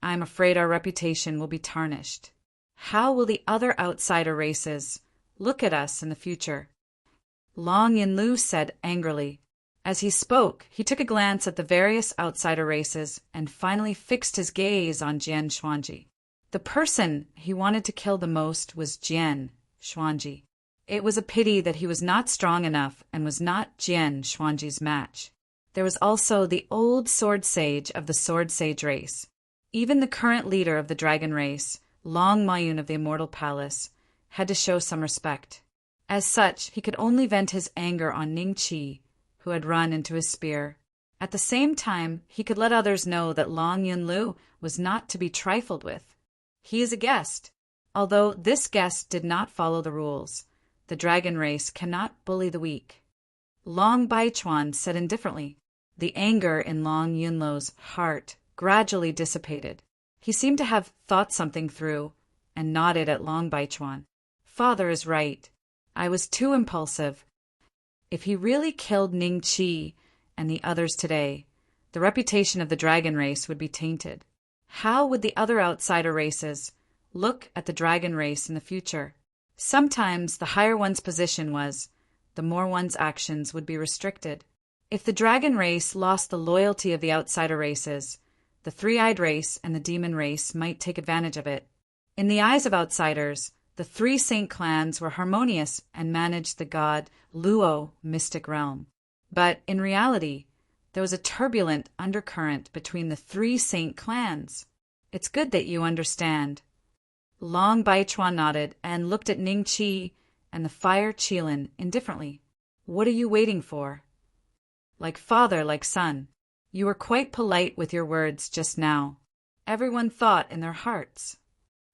I'm afraid our reputation will be tarnished. How will the other outsider races look at us in the future? Long Yunlu said angrily. As he spoke, he took a glance at the various outsider races and finally fixed his gaze on Jian Xuanji. The person he wanted to kill the most was Jian Xuanji. It was a pity that he was not strong enough and was not Jian Xuanji's match. There was also the old Sword Sage of the Sword Sage race. Even the current leader of the dragon race, Long Mayun of the Immortal Palace, had to show some respect. As such, he could only vent his anger on Ningqi, who had run into his spear. At the same time, he could let others know that Long Yunlu was not to be trifled with. He is a guest. Although this guest did not follow the rules, the dragon race cannot bully the weak. Long Baichuan said indifferently. The anger in Long Yunlu's heart gradually dissipated. He seemed to have thought something through and nodded at Long Baichuan. Father is right. I was too impulsive. If he really killed Ningqi and the others today, the reputation of the dragon race would be tainted. How would the other outsider races look at the dragon race in the future? Sometimes the higher one's position was, the more one's actions would be restricted. If the dragon race lost the loyalty of the outsider races, the three-eyed race and the demon race might take advantage of it. In the eyes of outsiders, the three saint clans were harmonious and managed the god Luo mystic realm. But in reality, there was a turbulent undercurrent between the three saint clans. It's good that you understand. Long Baichuan nodded and looked at Ningqi and the fire Qilin indifferently. What are you waiting for? Like father, like son. You were quite polite with your words just now. Everyone thought in their hearts.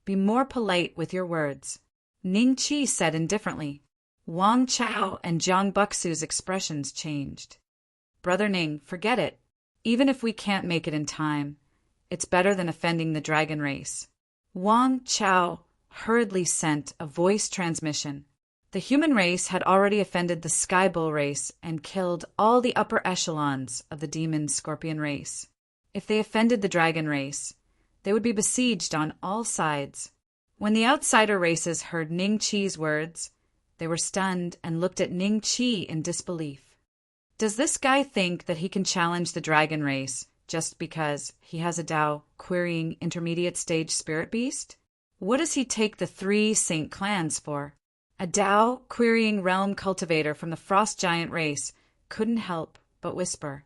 Be more polite with your words. Ningqi said indifferently. Wang Chao and Jiang Buxu's expressions changed. Brother Ning, forget it. Even if we can't make it in time, it's better than offending the dragon race. Wang Chao hurriedly sent a voice transmission. The human race had already offended the Sky Bull race and killed all the upper echelons of the demon scorpion race. If they offended the dragon race, they would be besieged on all sides. When the outsider races heard Ningqi's words, they were stunned and looked at Ningqi in disbelief. Does this guy think that he can challenge the dragon race just because he has a Tao querying intermediate stage spirit beast? What does he take the three saint clans for? A Tao querying realm cultivator from the frost giant race couldn't help but whisper.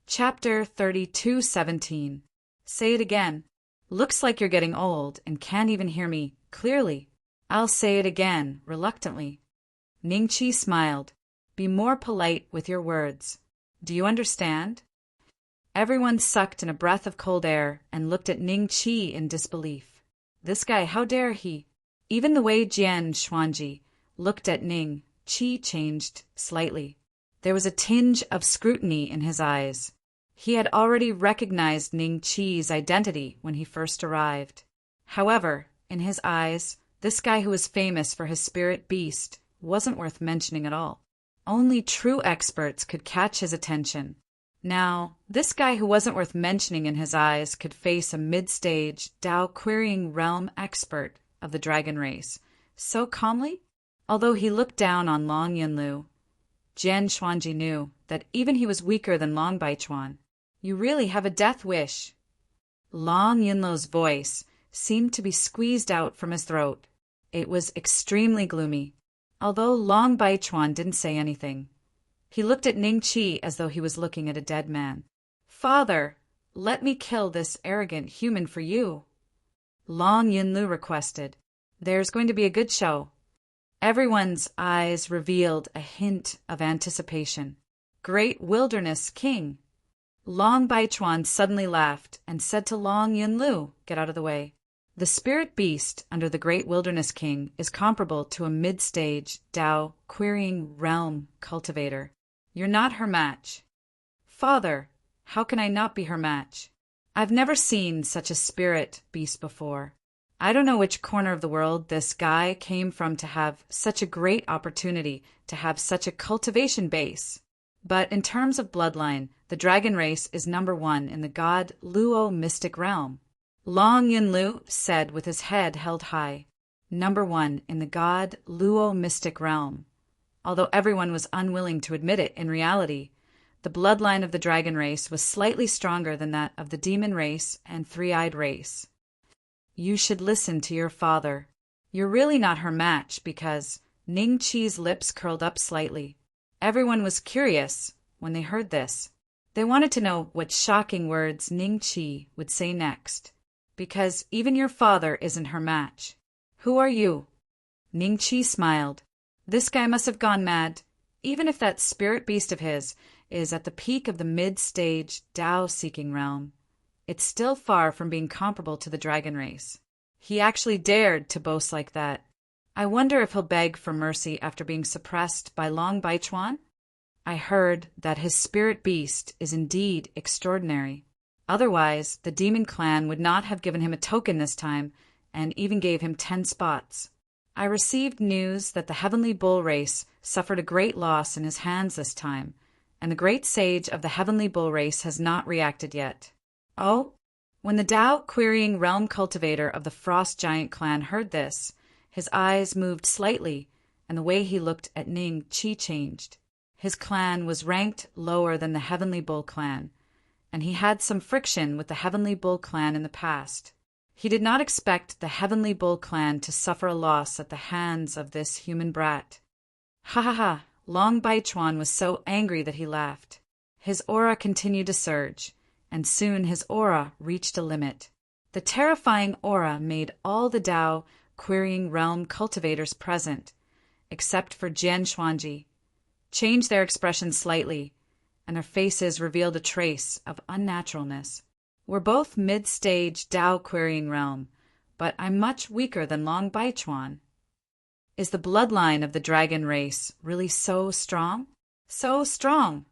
Chapter 32:17. Say it again. Looks like you're getting old and can't even hear me clearly. I'll say it again, reluctantly. Ningqi smiled. Be more polite with your words. Do you understand? Everyone sucked in a breath of cold air and looked at Ningqi in disbelief. This guy, how dare he? Even the way Jian Xuanji looked at Ningqi changed slightly. There was a tinge of scrutiny in his eyes. He had already recognized Ningqi's identity when he first arrived. However, in his eyes, this guy who was famous for his spirit beast wasn't worth mentioning at all. Only true experts could catch his attention. Now, this guy who wasn't worth mentioning in his eyes could face a mid-stage Tao querying realm expert of the dragon race so calmly. Although he looked down on Long Yunlu, Jian Xuanji knew that even he was weaker than Long Baichuan. You really have a death wish. Long Yunlo's voice seemed to be squeezed out from his throat. It was extremely gloomy, although Long Baichuan didn't say anything. He looked at Ning Qi as though he was looking at a dead man. Father, let me kill this arrogant human for you. Long Yunlu requested. There's going to be a good show. Everyone's eyes revealed a hint of anticipation. Great Wilderness King. Long Baichuan suddenly laughed and said to Long Yunlu, get out of the way. The spirit beast under the Great Wilderness King is comparable to a mid-stage Tao querying realm cultivator. You're not her match. Father, how can I not be her match? I've never seen such a spirit beast before. I don't know which corner of the world this guy came from to have such a great opportunity to have such a cultivation base. But in terms of bloodline, the dragon race is #1 in the god Luo mystic realm. Long Yunlu said with his head held high, #1 in the god Luo mystic realm. Although everyone was unwilling to admit it in reality, the bloodline of the dragon race was slightly stronger than that of the demon race and three-eyed race. You should listen to your father. You're really not her match because Ning Qi's lips curled up slightly. Everyone was curious when they heard this. They wanted to know what shocking words Ning Qi would say next, because even your father isn't her match. Who are you? Ning Qi smiled. This guy must have gone mad. Even if that spirit beast of his is at the peak of the mid-stage Tao-seeking realm, it's still far from being comparable to the dragon race. He actually dared to boast like that. I wonder if he'll beg for mercy after being suppressed by Long Baichuan? I heard that his spirit beast is indeed extraordinary. Otherwise, the demon clan would not have given him a token this time and even gave him 10 spots. I received news that the Heavenly Bull race suffered a great loss in his hands this time, and the great sage of the Heavenly Bull race has not reacted yet. Oh? When the Tao querying realm cultivator of the Frost Giant clan heard this, his eyes moved slightly, and the way he looked at Ning Qi changed. His clan was ranked lower than the Heavenly Bull clan, and he had some friction with the Heavenly Bull clan in the past. He did not expect the Heavenly Bull clan to suffer a loss at the hands of this human brat. Ha ha ha! Long Baichuan was so angry that he laughed. His aura continued to surge, and soon his aura reached a limit. The terrifying aura made all the Tao querying realm cultivators present, except for Jian Xuanji, change their expression slightly, and their faces revealed a trace of unnaturalness. We're both mid-stage Tao querying realm, but I'm much weaker than Long Baichuan. Is the bloodline of the dragon race really so strong? So strong!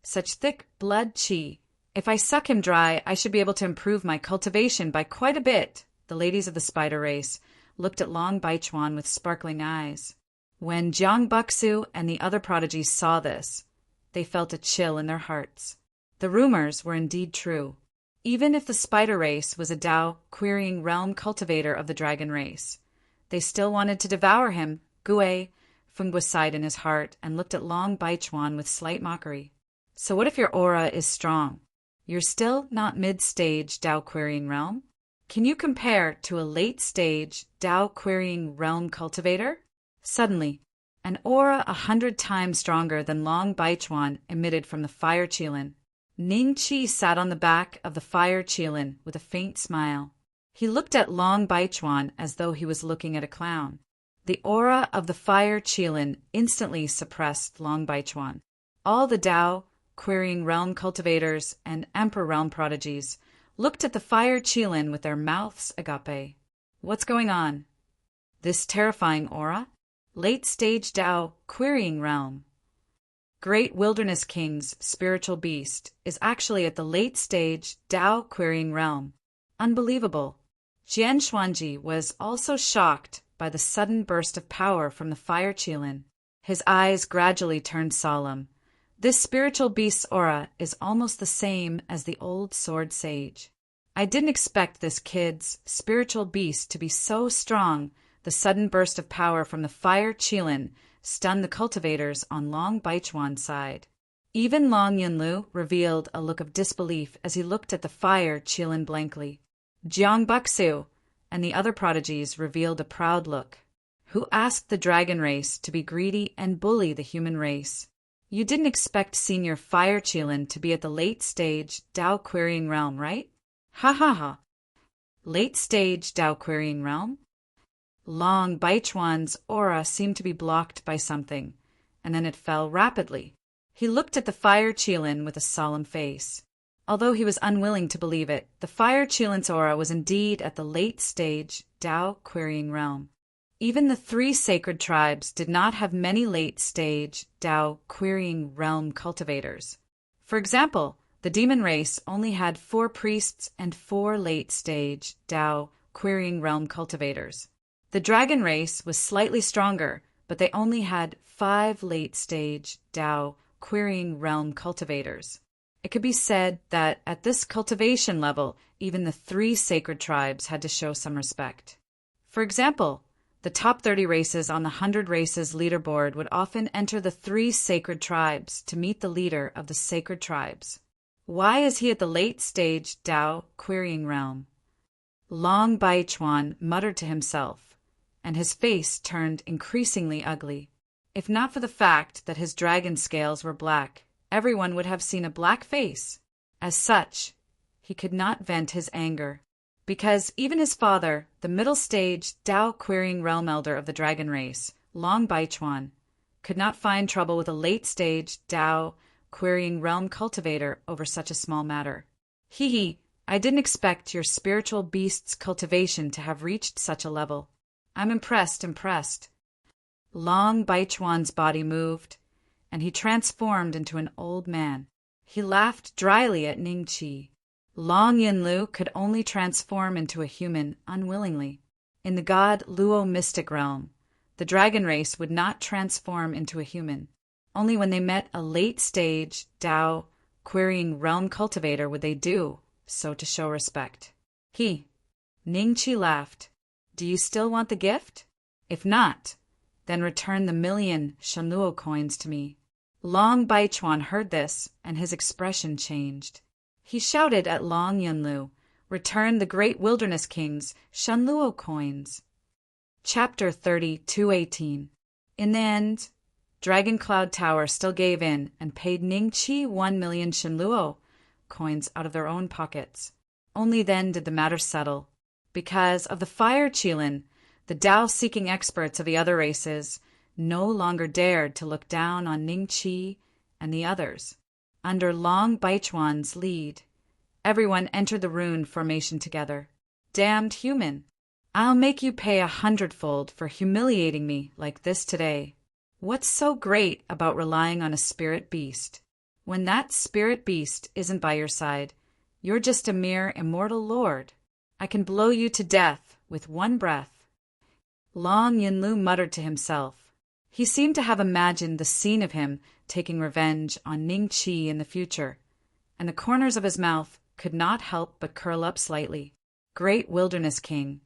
Such thick blood qi. If I suck him dry, I should be able to improve my cultivation by quite a bit. The ladies of the spider race looked at Long Baichuan with sparkling eyes. When Jiang Buxu and the other prodigies saw this, they felt a chill in their hearts. The rumors were indeed true. Even if the spider race was a Tao querying realm cultivator of the dragon race, they still wanted to devour him. Gue Fengwa sighed in his heart and looked at Long Baichuan with slight mockery. So what if your aura is strong? You're still not mid-stage Tao querying realm? Can you compare to a late-stage Tao querying realm cultivator? Suddenly, an aura 100 times stronger than Long Baichuan emitted from the fire Qilin. Ning Qi sat on the back of the fire Qilin with a faint smile. He looked at Long Baichuan as though he was looking at a clown. The aura of the fire Qilin instantly suppressed Long Baichuan. All the Tao querying realm cultivators and emperor realm prodigies looked at the fire Qilin with their mouths agape. What's going on? This terrifying aura? Late-stage Tao querying realm. Great Wilderness King's spiritual beast is actually at the late-stage Tao querying realm. Unbelievable. Jian Xuanji was also shocked by the sudden burst of power from the fire Qilin. His eyes gradually turned solemn. This spiritual beast's aura is almost the same as the old sword sage. I didn't expect this kid's spiritual beast to be so strong. The sudden burst of power from the fire Qilin stunned the cultivators on Long Baichuan's side. Even Long Yunlu revealed a look of disbelief as he looked at the fire Qilin blankly. Jiang Buxu and the other prodigies revealed a proud look. Who asked the dragon race to be greedy and bully the human race? You didn't expect Senior Fire Qilin to be at the late stage Dao querying realm, right? Ha ha ha. Late stage Dao querying realm? Long Baichuan's aura seemed to be blocked by something, and then it fell rapidly. He looked at the Fire Qilin with a solemn face. Although he was unwilling to believe it, the Fire Qilin's aura was indeed at the late stage Dao querying realm. Even the 3 sacred tribes did not have many late-stage Dao querying realm cultivators. For example, the demon race only had 4 priests and 4 late-stage Dao querying realm cultivators. The dragon race was slightly stronger, but they only had 5 late-stage Dao querying realm cultivators. It could be said that at this cultivation level, even the 3 sacred tribes had to show some respect. For example, the top 30 races on the 100 races leaderboard would often enter the 3 sacred tribes to meet the leader of the sacred tribes. Why is he at the late stage Dao querying realm? Long Baichuan muttered to himself, and his face turned increasingly ugly. If not for the fact that his dragon scales were black, everyone would have seen a black face. As such, he could not vent his anger, because even his father, the middle stage Dao querying realm elder of the dragon race, Long Baichuan, could not find trouble with a late stage Dao querying realm cultivator over such a small matter. Hee, I didn't expect your spiritual beast's cultivation to have reached such a level. I'm impressed. Long Baichuan's body moved, and he transformed into an old man. He laughed dryly at Ning Qi. Long Yunlu could only transform into a human unwillingly. In the god Luo mystic realm, the dragon race would not transform into a human. Only when they met a late-stage Dao querying realm cultivator would they do so to show respect. Ning Qi laughed. Do you still want the gift? If not, then return the 1,000,000 Shenluo coins to me. Long Baichuan heard this, and his expression changed. He shouted at Long Yunlu, "Return the great wilderness king's Shenluo coins." Chapter 32:18. In the end, Dragon Cloud Tower still gave in and paid Ning Qi 1,000,000 Shenluo coins out of their own pockets. Only then did the matter settle. Because of the Fire Qilin, the Dao-seeking experts of the other races no longer dared to look down on Ning Qi and the others. Under Long Baichuan's lead, everyone entered the rune formation together. Damned human! I'll make you pay 100-fold for humiliating me like this today. What's so great about relying on a spirit beast? When that spirit beast isn't by your side, you're just a mere immortal lord. I can blow you to death with one breath. Long Yunlu muttered to himself. He seemed to have imagined the scene of him taking revenge on Ning Qi in the future, and the corners of his mouth could not help but curl up slightly. Great Wilderness King,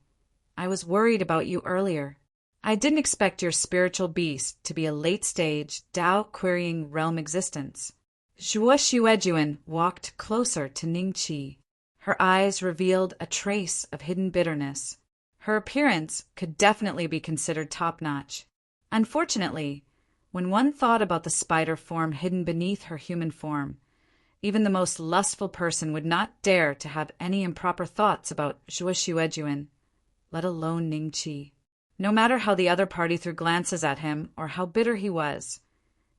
I was worried about you earlier. I didn't expect your spiritual beast to be a late-stage Dao querying realm existence. Zhuo Xuejuan walked closer to Ning Qi. Her eyes revealed a trace of hidden bitterness. Her appearance could definitely be considered top-notch. Unfortunately, when one thought about the spider form hidden beneath her human form, even the most lustful person would not dare to have any improper thoughts about Zhuo Xuejuan, let alone Ning Qi. No matter how the other party threw glances at him or how bitter he was,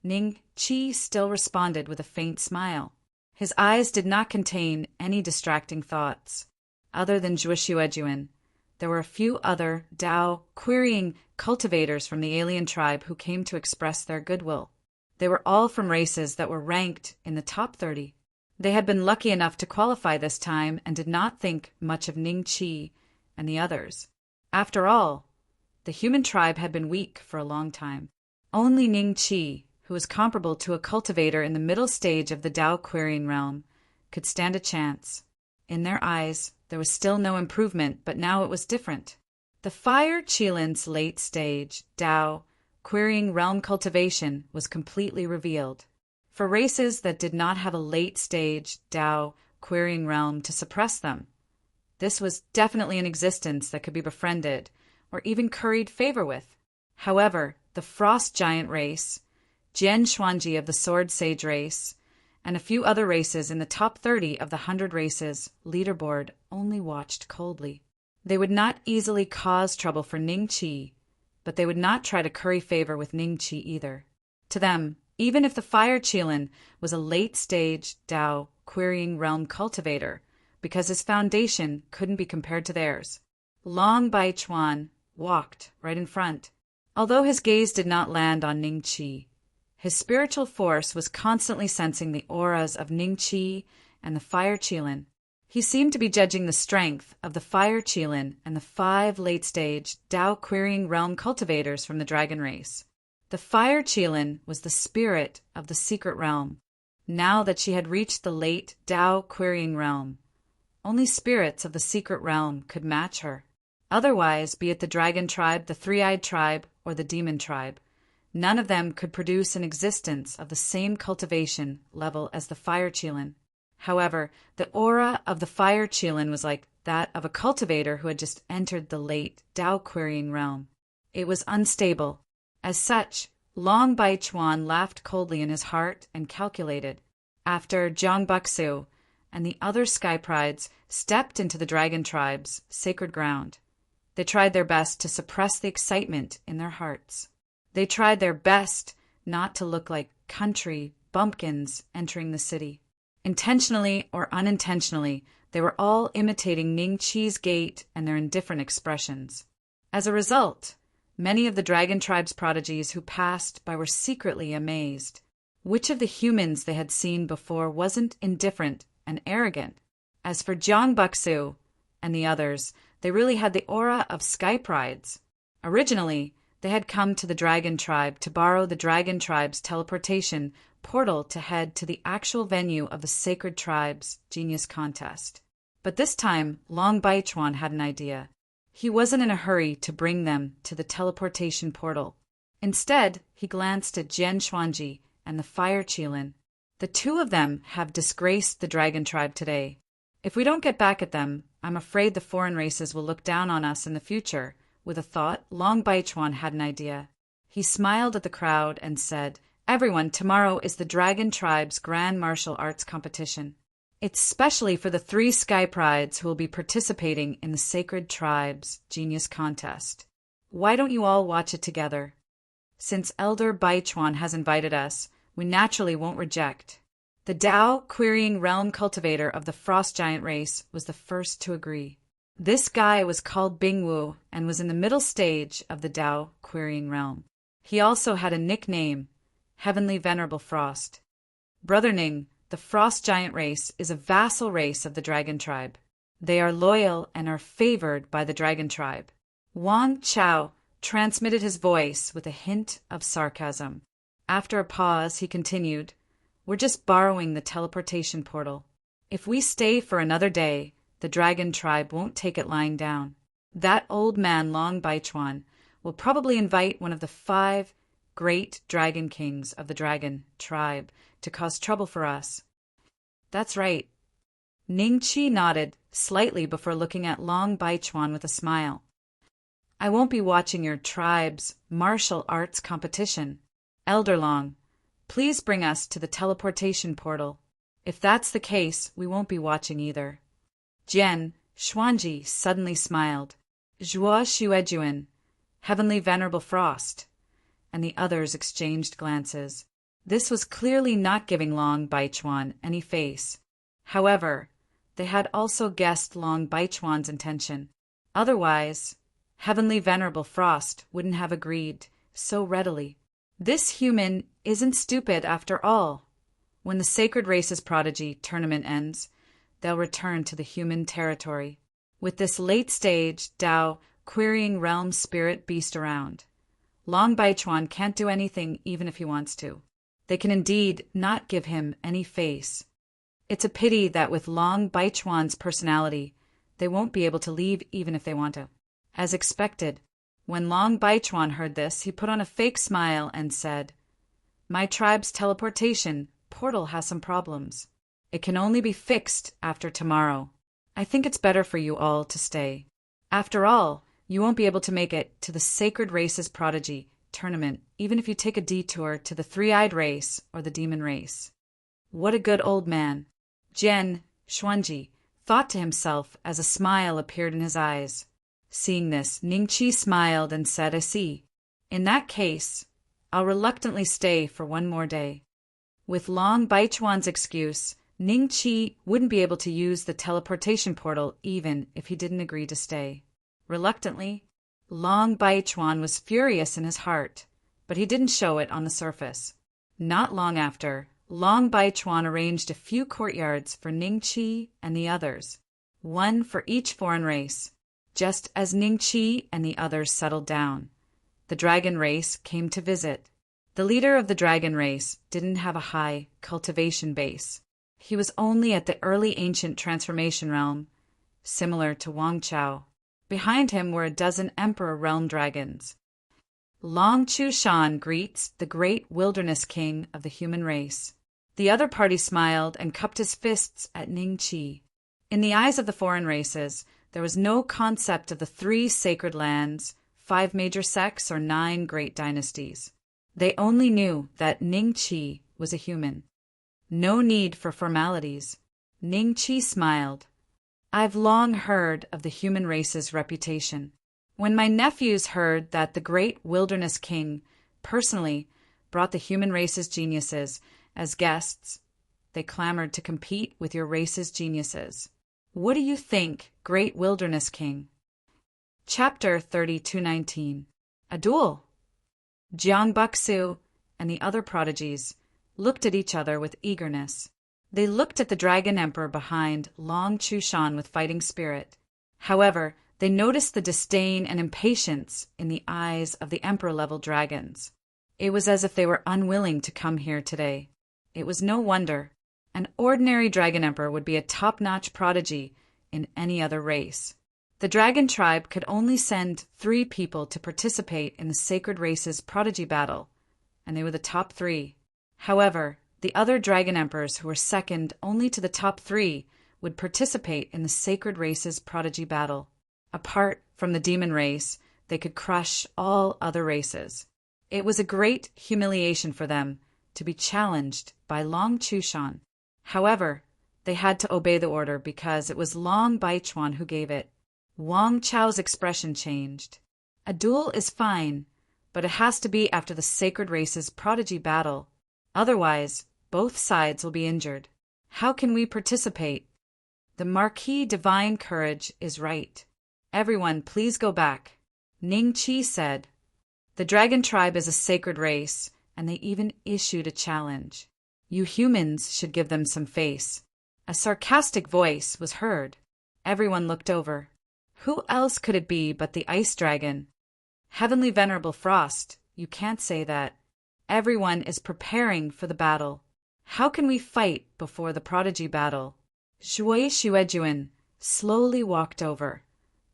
Ning Qi still responded with a faint smile. His eyes did not contain any distracting thoughts. Other than Zhuo Xuejuan, there were a few other Dao querying cultivators from the alien tribe who came to express their goodwill. They were all from races that were ranked in the top 30. They had been lucky enough to qualify this time and did not think much of Ning Qi and the others. After all, the human tribe had been weak for a long time. Only Ning Qi, who was comparable to a cultivator in the middle stage of the Dao querying realm, could stand a chance. In their eyes, there was still no improvement, but now it was different. The Fire Qilin's late stage Dao querying realm cultivation was completely revealed. for races that did not have a late-stage Tao querying realm to suppress them. This was definitely an existence that could be befriended or even curried favor with. However, the Frost Giant race, Jian Xuanji of the Sword Sage race, and a few other races in the top 30 of the 100 races leaderboard only watched coldly. They would not easily cause trouble for Ning Qi, but they would not try to curry favor with Ning Qi either. To them, even if the Fire Qilin was a late-stage Tao querying realm cultivator, because his foundation couldn't be compared to theirs. Long Baichuan walked right in front. Although his gaze did not land on Ning Qi, his spiritual force was constantly sensing the auras of Ning Qi and the Fire Qilin. He seemed to be judging the strength of the Fire Qilin and the 5 late-stage Tao querying realm cultivators from the dragon race. The Fire Qilin was the spirit of the secret realm. Now that she had reached the late Tao querying realm, only spirits of the secret realm could match her. Otherwise, be it the dragon tribe, the three-eyed tribe, or the demon tribe, none of them could produce an existence of the same cultivation level as the Fire Qilin. However, the aura of the Fire Qilin was like that of a cultivator who had just entered the late Tao querying realm. It was unstable. As such, Long Baichuan laughed coldly in his heart and calculated. After Jiang Buxu and the other sky prides stepped into the dragon tribe's sacred ground, they tried their best to suppress the excitement in their hearts. They tried their best not to look like country bumpkins entering the city. Intentionally or unintentionally, they were all imitating Ning Qi's gait and their indifferent expressions. As a result, many of the dragon tribe's prodigies who passed by were secretly amazed. Which of the humans they had seen before wasn't indifferent and arrogant? As for Jiang Buxu and the others, they really had the aura of sky prides. Originally, they had come to the dragon tribe to borrow the dragon tribe's teleportation portal to head to the actual venue of the sacred tribe's genius contest. But this time, Long Baichuan had an idea. He wasn't in a hurry to bring them to the teleportation portal. Instead, he glanced at Jian Xuanji and the Fire Qilin. The two of them have disgraced the dragon tribe today. If we don't get back at them, I'm afraid the foreign races will look down on us in the future. With a thought, Long Baichuan had an idea. He smiled at the crowd and said, "Everyone, tomorrow is the Dragon Tribe's Grand Martial Arts Competition. It's specially for the 3 Sky Prides who will be participating in the Sacred Tribe's Genius Contest. Why don't you all watch it together? Since Elder Baichuan has invited us, we naturally won't reject." The Tao querying realm cultivator of the Frost Giant race was the first to agree. This guy was called Bingwu and was in the middle stage of the Tao querying realm. He also had a nickname, Heavenly Venerable Frost. Brother Ning, the Frost Giant race is a vassal race of the Dragon Tribe. They are loyal and are favored by the Dragon Tribe. Wang Chao transmitted his voice with a hint of sarcasm. After a pause, he continued, "We're just borrowing the teleportation portal. If we stay for another day, the Dragon Tribe won't take it lying down. That old man Long Baichuan will probably invite one of the 5 great dragon kings of the Dragon Tribe to cause trouble for us." "That's right." Ning Qi nodded slightly before looking at Long Baichuan with a smile. "I won't be watching your tribe's martial arts competition. Elder Long, please bring us to the teleportation portal. If that's the case, we won't be watching either." Jian Xuanji suddenly smiled. "Zhuo Xuejuan, Heavenly Venerable Frost," and the others exchanged glances. This was clearly not giving Long Baichuan any face. However, they had also guessed Long Baichuan's intention. Otherwise, Heavenly Venerable Frost wouldn't have agreed so readily. This human isn't stupid after all. When the Sacred Races Prodigy tournament ends, they'll return to the human territory. With this late-stage Tao querying realm spirit beast around, Long Baichuan can't do anything even if he wants to. They can indeed not give him any face. It's a pity that with Long Baichuan's personality, they won't be able to leave even if they want to. As expected, when Long Baichuan heard this, he put on a fake smile and said, "My tribe's teleportation portal has some problems. It can only be fixed after tomorrow. I think it's better for you all to stay. After all, you won't be able to make it to the Sacred Races Prodigy tournament, even if you take a detour to the Three-Eyed Race or the Demon Race. What a good old man, Jian Xuanji thought to himself as a smile appeared in his eyes. Seeing this, Ningqi smiled and said, I see. In that case, I'll reluctantly stay for one more day. With Long Baichuan's excuse, Ningqi wouldn't be able to use the teleportation portal even if he didn't agree to stay. Reluctantly, Long Baichuan was furious in his heart, but he didn't show it on the surface. Not long after, Long Baichuan arranged a few courtyards for Ningqi and the others, one for each foreign race. Just as Ningqi and the others settled down, the dragon race came to visit. The leader of the dragon race didn't have a high cultivation base. He was only at the early ancient transformation realm, similar to Wang Chao. Behind him were a dozen emperor realm dragons. Long Chushan greets the great wilderness king of the human race. The other party smiled and cupped his fists at Ningqi. In the eyes of the foreign races, there was no concept of the 3 sacred lands, 5 major sects, or 9 great dynasties. They only knew that Ningqi was a human. No need for formalities. Ningqi smiled. I've long heard of the human race's reputation. When my nephews heard that the great wilderness king personally brought the human race's geniuses as guests, they clamored to compete with your race's geniuses. What do you think, great wilderness king? Chapter 3219. A Duel. Jiang Buxu and the other prodigies looked at each other with eagerness. They looked at the dragon emperor behind Long Chushan with fighting spirit. However, they noticed the disdain and impatience in the eyes of the emperor-level dragons. It was as if they were unwilling to come here today. It was no wonder. An ordinary dragon emperor would be a top-notch prodigy in any other race. The dragon tribe could only send 3 people to participate in the sacred race's prodigy battle, and they were the top 3. However, the other dragon emperors who were second only to the top 3 would participate in the sacred race's prodigy battle. Apart from the demon race, they could crush all other races. It was a great humiliation for them to be challenged by Long Chushan. However, they had to obey the order because it was Long Baichuan who gave it. Wang Chao's expression changed. A duel is fine, but it has to be after the sacred race's prodigy battle. Otherwise, both sides will be injured. How can we participate? The Marquis Divine Courage is right. Everyone, please go back. Ningqi said. The dragon tribe is a sacred race, and they even issued a challenge. You humans should give them some face. A sarcastic voice was heard. Everyone looked over. Who else could it be but the ice dragon? Heavenly Venerable Frost, you can't say that. Everyone is preparing for the battle. How can we fight before the prodigy battle? Shui Xuejuan slowly walked over,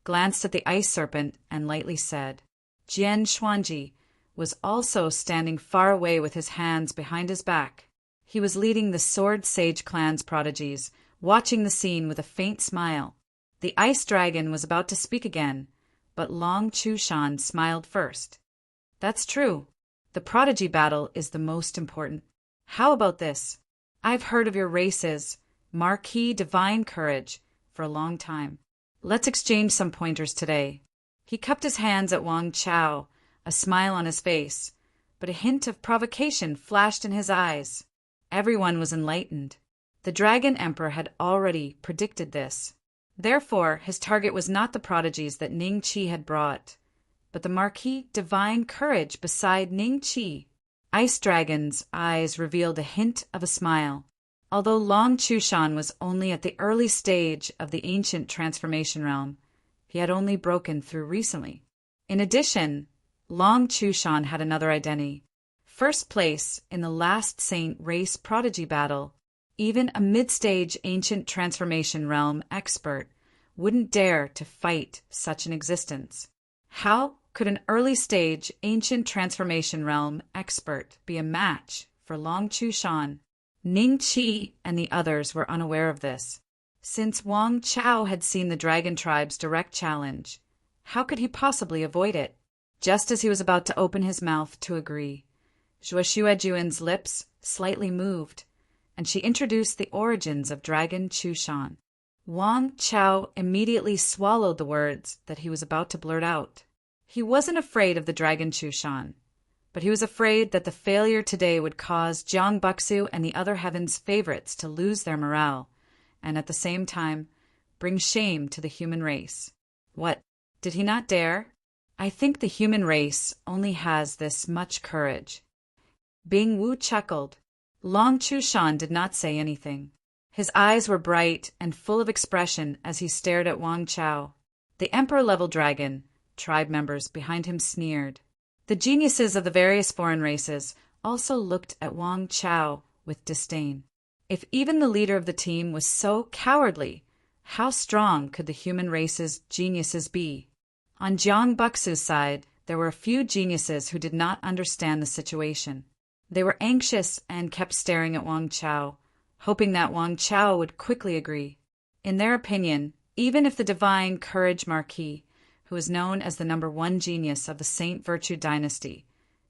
glanced at the ice serpent, and lightly said. Jian Xuanji was also standing far away with his hands behind his back. He was leading the Sword Sage clan's prodigies, watching the scene with a faint smile. The ice dragon was about to speak again, but Long Chushan smiled first. That's true. The prodigy battle is the most important. How about this? I've heard of your races, Marquis Divine Courage, for a long time. Let's exchange some pointers today. He cupped his hands at Wang Chao, a smile on his face, but a hint of provocation flashed in his eyes. Everyone was enlightened. The Dragon Emperor had already predicted this. Therefore, his target was not the prodigies that Ningqi had brought, but the Marquis Divine Courage beside Ningqi. Ice Dragon's eyes revealed a hint of a smile. Although Long Chushan was only at the early stage of the ancient transformation realm, he had only broken through recently. In addition, Long Chushan had another identity. First place in the last Saint Race Prodigy battle. Even a mid-stage ancient transformation realm expert wouldn't dare to fight such an existence. How could an early-stage ancient transformation realm expert be a match for Long Chushan? Ning Qi and the others were unaware of this. Since Wang Chao had seen the dragon tribe's direct challenge, how could he possibly avoid it? Just as he was about to open his mouth to agree, Zhuo Xuejuan's lips slightly moved, and she introduced the origins of Dragon Chushan. Wang Chao immediately swallowed the words that he was about to blurt out. He wasn't afraid of the Dragon Chushan, but he was afraid that the failure today would cause Jiang Buxu and the other heaven's favorites to lose their morale, and at the same time bring shame to the human race. What, did he not dare? I think the human race only has this much courage. Bing Wu chuckled. Long Chushan did not say anything. His eyes were bright and full of expression as he stared at Wang Chao. The emperor-level dragon, tribe members behind him sneered. The geniuses of the various foreign races also looked at Wang Chao with disdain. If even the leader of the team was so cowardly, how strong could the human race's geniuses be? On Jiang Buxu's side, there were a few geniuses who did not understand the situation. They were anxious and kept staring at Wang Chao, hoping that Wang Chao would quickly agree. In their opinion, even if the divine Courage Marquis, who was known as the #1 genius of the Saint Virtue dynasty,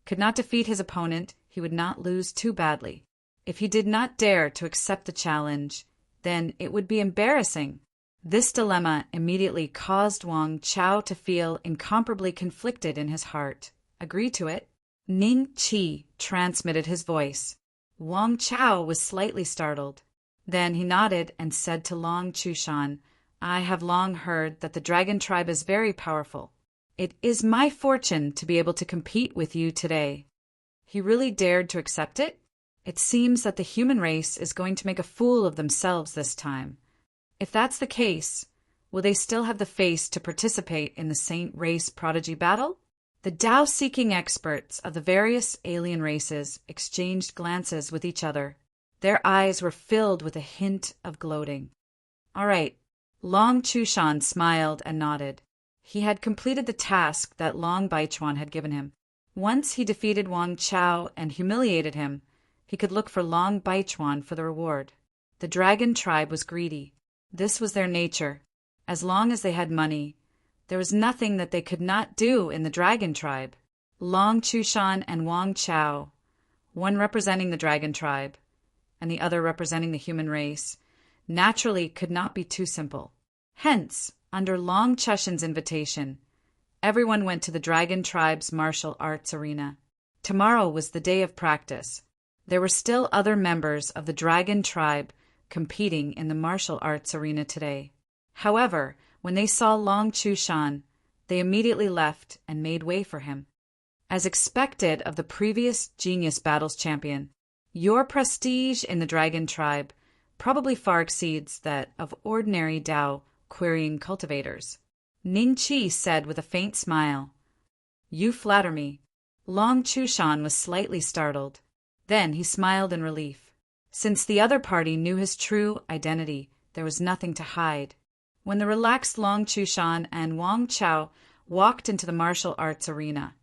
could not defeat his opponent, he would not lose too badly. If he did not dare to accept the challenge, then it would be embarrassing. This dilemma immediately caused Wang Chao to feel incomparably conflicted in his heart. Agree to it? Ning Qi transmitted his voice. Wang Chao was slightly startled. Then he nodded and said to Long Chushan, I have long heard that the dragon tribe is very powerful. It is my fortune to be able to compete with you today. He really dared to accept it? It seems that the human race is going to make a fool of themselves this time. If that's the case, will they still have the face to participate in the Saint Race Prodigy battle? The Tao-seeking experts of the various alien races exchanged glances with each other. Their eyes were filled with a hint of gloating. All right. Long Chushan smiled and nodded. He had completed the task that Long Baichuan had given him. Once he defeated Wang Chao and humiliated him, he could look for Long Baichuan for the reward. The dragon tribe was greedy. This was their nature. As long as they had money, there was nothing that they could not do in the dragon tribe. Long Chushan and Wang Chao, one representing the dragon tribe and the other representing the human race, naturally could not be too simple. Hence, under Long Chushan's invitation, everyone went to the dragon tribe's martial arts arena. Tomorrow was the day of practice. There were still other members of the dragon tribe competing in the martial arts arena today. However, when they saw Long Chushan, they immediately left and made way for him. As expected of the previous Genius Battles champion, your prestige in the dragon tribe probably far exceeds that of ordinary Tao querying cultivators. Ning Qi said with a faint smile, You flatter me. Long Chushan was slightly startled. Then he smiled in relief. Since the other party knew his true identity, there was nothing to hide. When the relaxed Long Chushan and Wang Chao walked into the martial arts arena,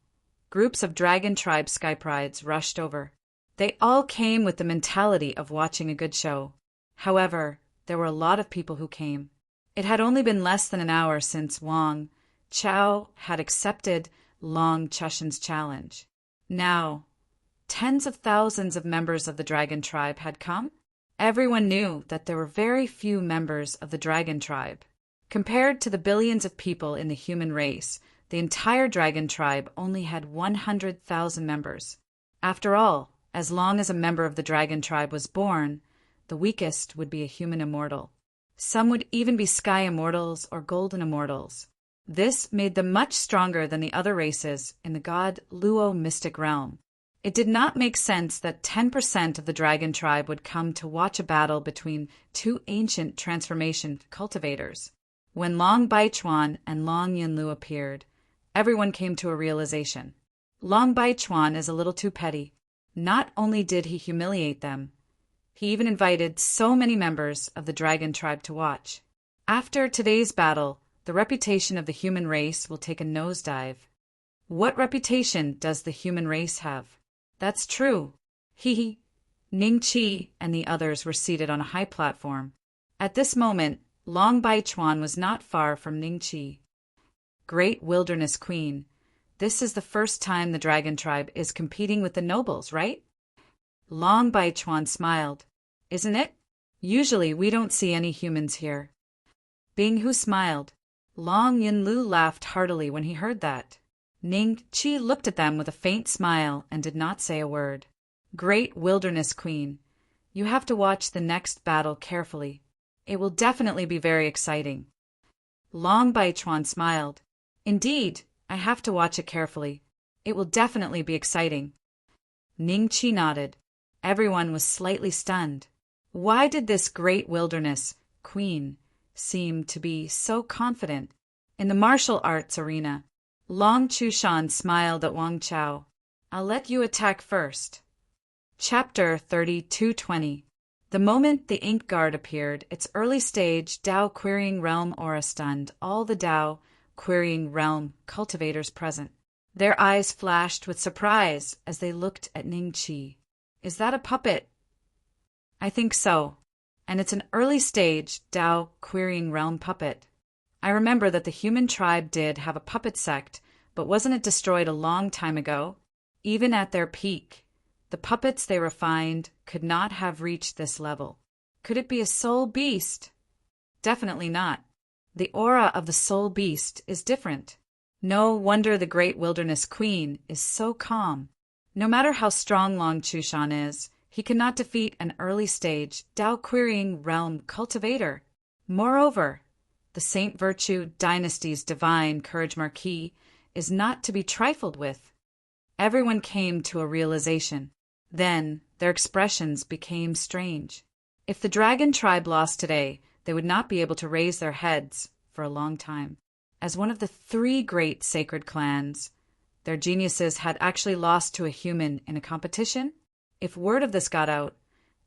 groups of dragon tribe skyprides rushed over. They all came with the mentality of watching a good show. However, there were a lot of people who came. It had only been less than an hour since Wang Chao had accepted Long Chushan's challenge. Now, tens of thousands of members of the dragon tribe had come. Everyone knew that there were very few members of the dragon tribe. Compared to the billions of people in the human race, the entire dragon tribe only had 100,000 members. After all, as long as a member of the dragon tribe was born, the weakest would be a human immortal. Some would even be sky immortals or golden immortals. This made them much stronger than the other races in the god Luo mystic realm. It did not make sense that 10% of the dragon tribe would come to watch a battle between two ancient transformation cultivators. When Long Baichuan and Long Yunlu appeared, everyone came to a realization. Long Baichuan is a little too petty. Not only did he humiliate them, he even invited so many members of the dragon tribe to watch. After today's battle, the reputation of the human race will take a nosedive. What reputation does the human race have? That's true. Ning Qi and the others were seated on a high platform. At this moment, Long Bai Chuan was not far from Ning Qi. Great Wilderness Queen, this is the first time the dragon tribe is competing with the nobles, right? Long Bai Chuan smiled. Isn't it? Usually we don't see any humans here. Bing Hu smiled. Long Yinlu laughed heartily when he heard that. Ning Qi looked at them with a faint smile and did not say a word. Great Wilderness Queen, you have to watch the next battle carefully. It will definitely be very exciting. Long Bai Chuan smiled. Indeed, I have to watch it carefully. It will definitely be exciting. Ning Qi nodded. Everyone was slightly stunned. Why did this Great Wilderness Queen seem to be so confident? In the martial arts arena, Long Chushan smiled at Wang Chao. I'll let you attack first. Chapter 32:20. The moment the ink guard appeared, its early stage Dao Querying Realm aura stunned all the Dao Querying Realm cultivators present. Their eyes flashed with surprise as they looked at Ning Qi. Is that a puppet? I think so. And it's an early stage Dao Querying Realm puppet. I remember that the human tribe did have a puppet sect, but wasn't it destroyed a long time ago? Even at their peak, the puppets they refined could not have reached this level. Could it be a soul beast? Definitely not. The aura of the soul beast is different. No wonder the Great Wilderness Queen is so calm. No matter how strong Long Chushan is, he cannot defeat an early-stage Dao Querying Realm cultivator. Moreover, the Saint Virtue Dynasty's divine courage marquis is not to be trifled with. Everyone came to a realization. Then their expressions became strange. If the dragon tribe lost today, they would not be able to raise their heads for a long time. As one of the 3 great sacred clans, their geniuses had actually lost to a human in a competition. If word of this got out,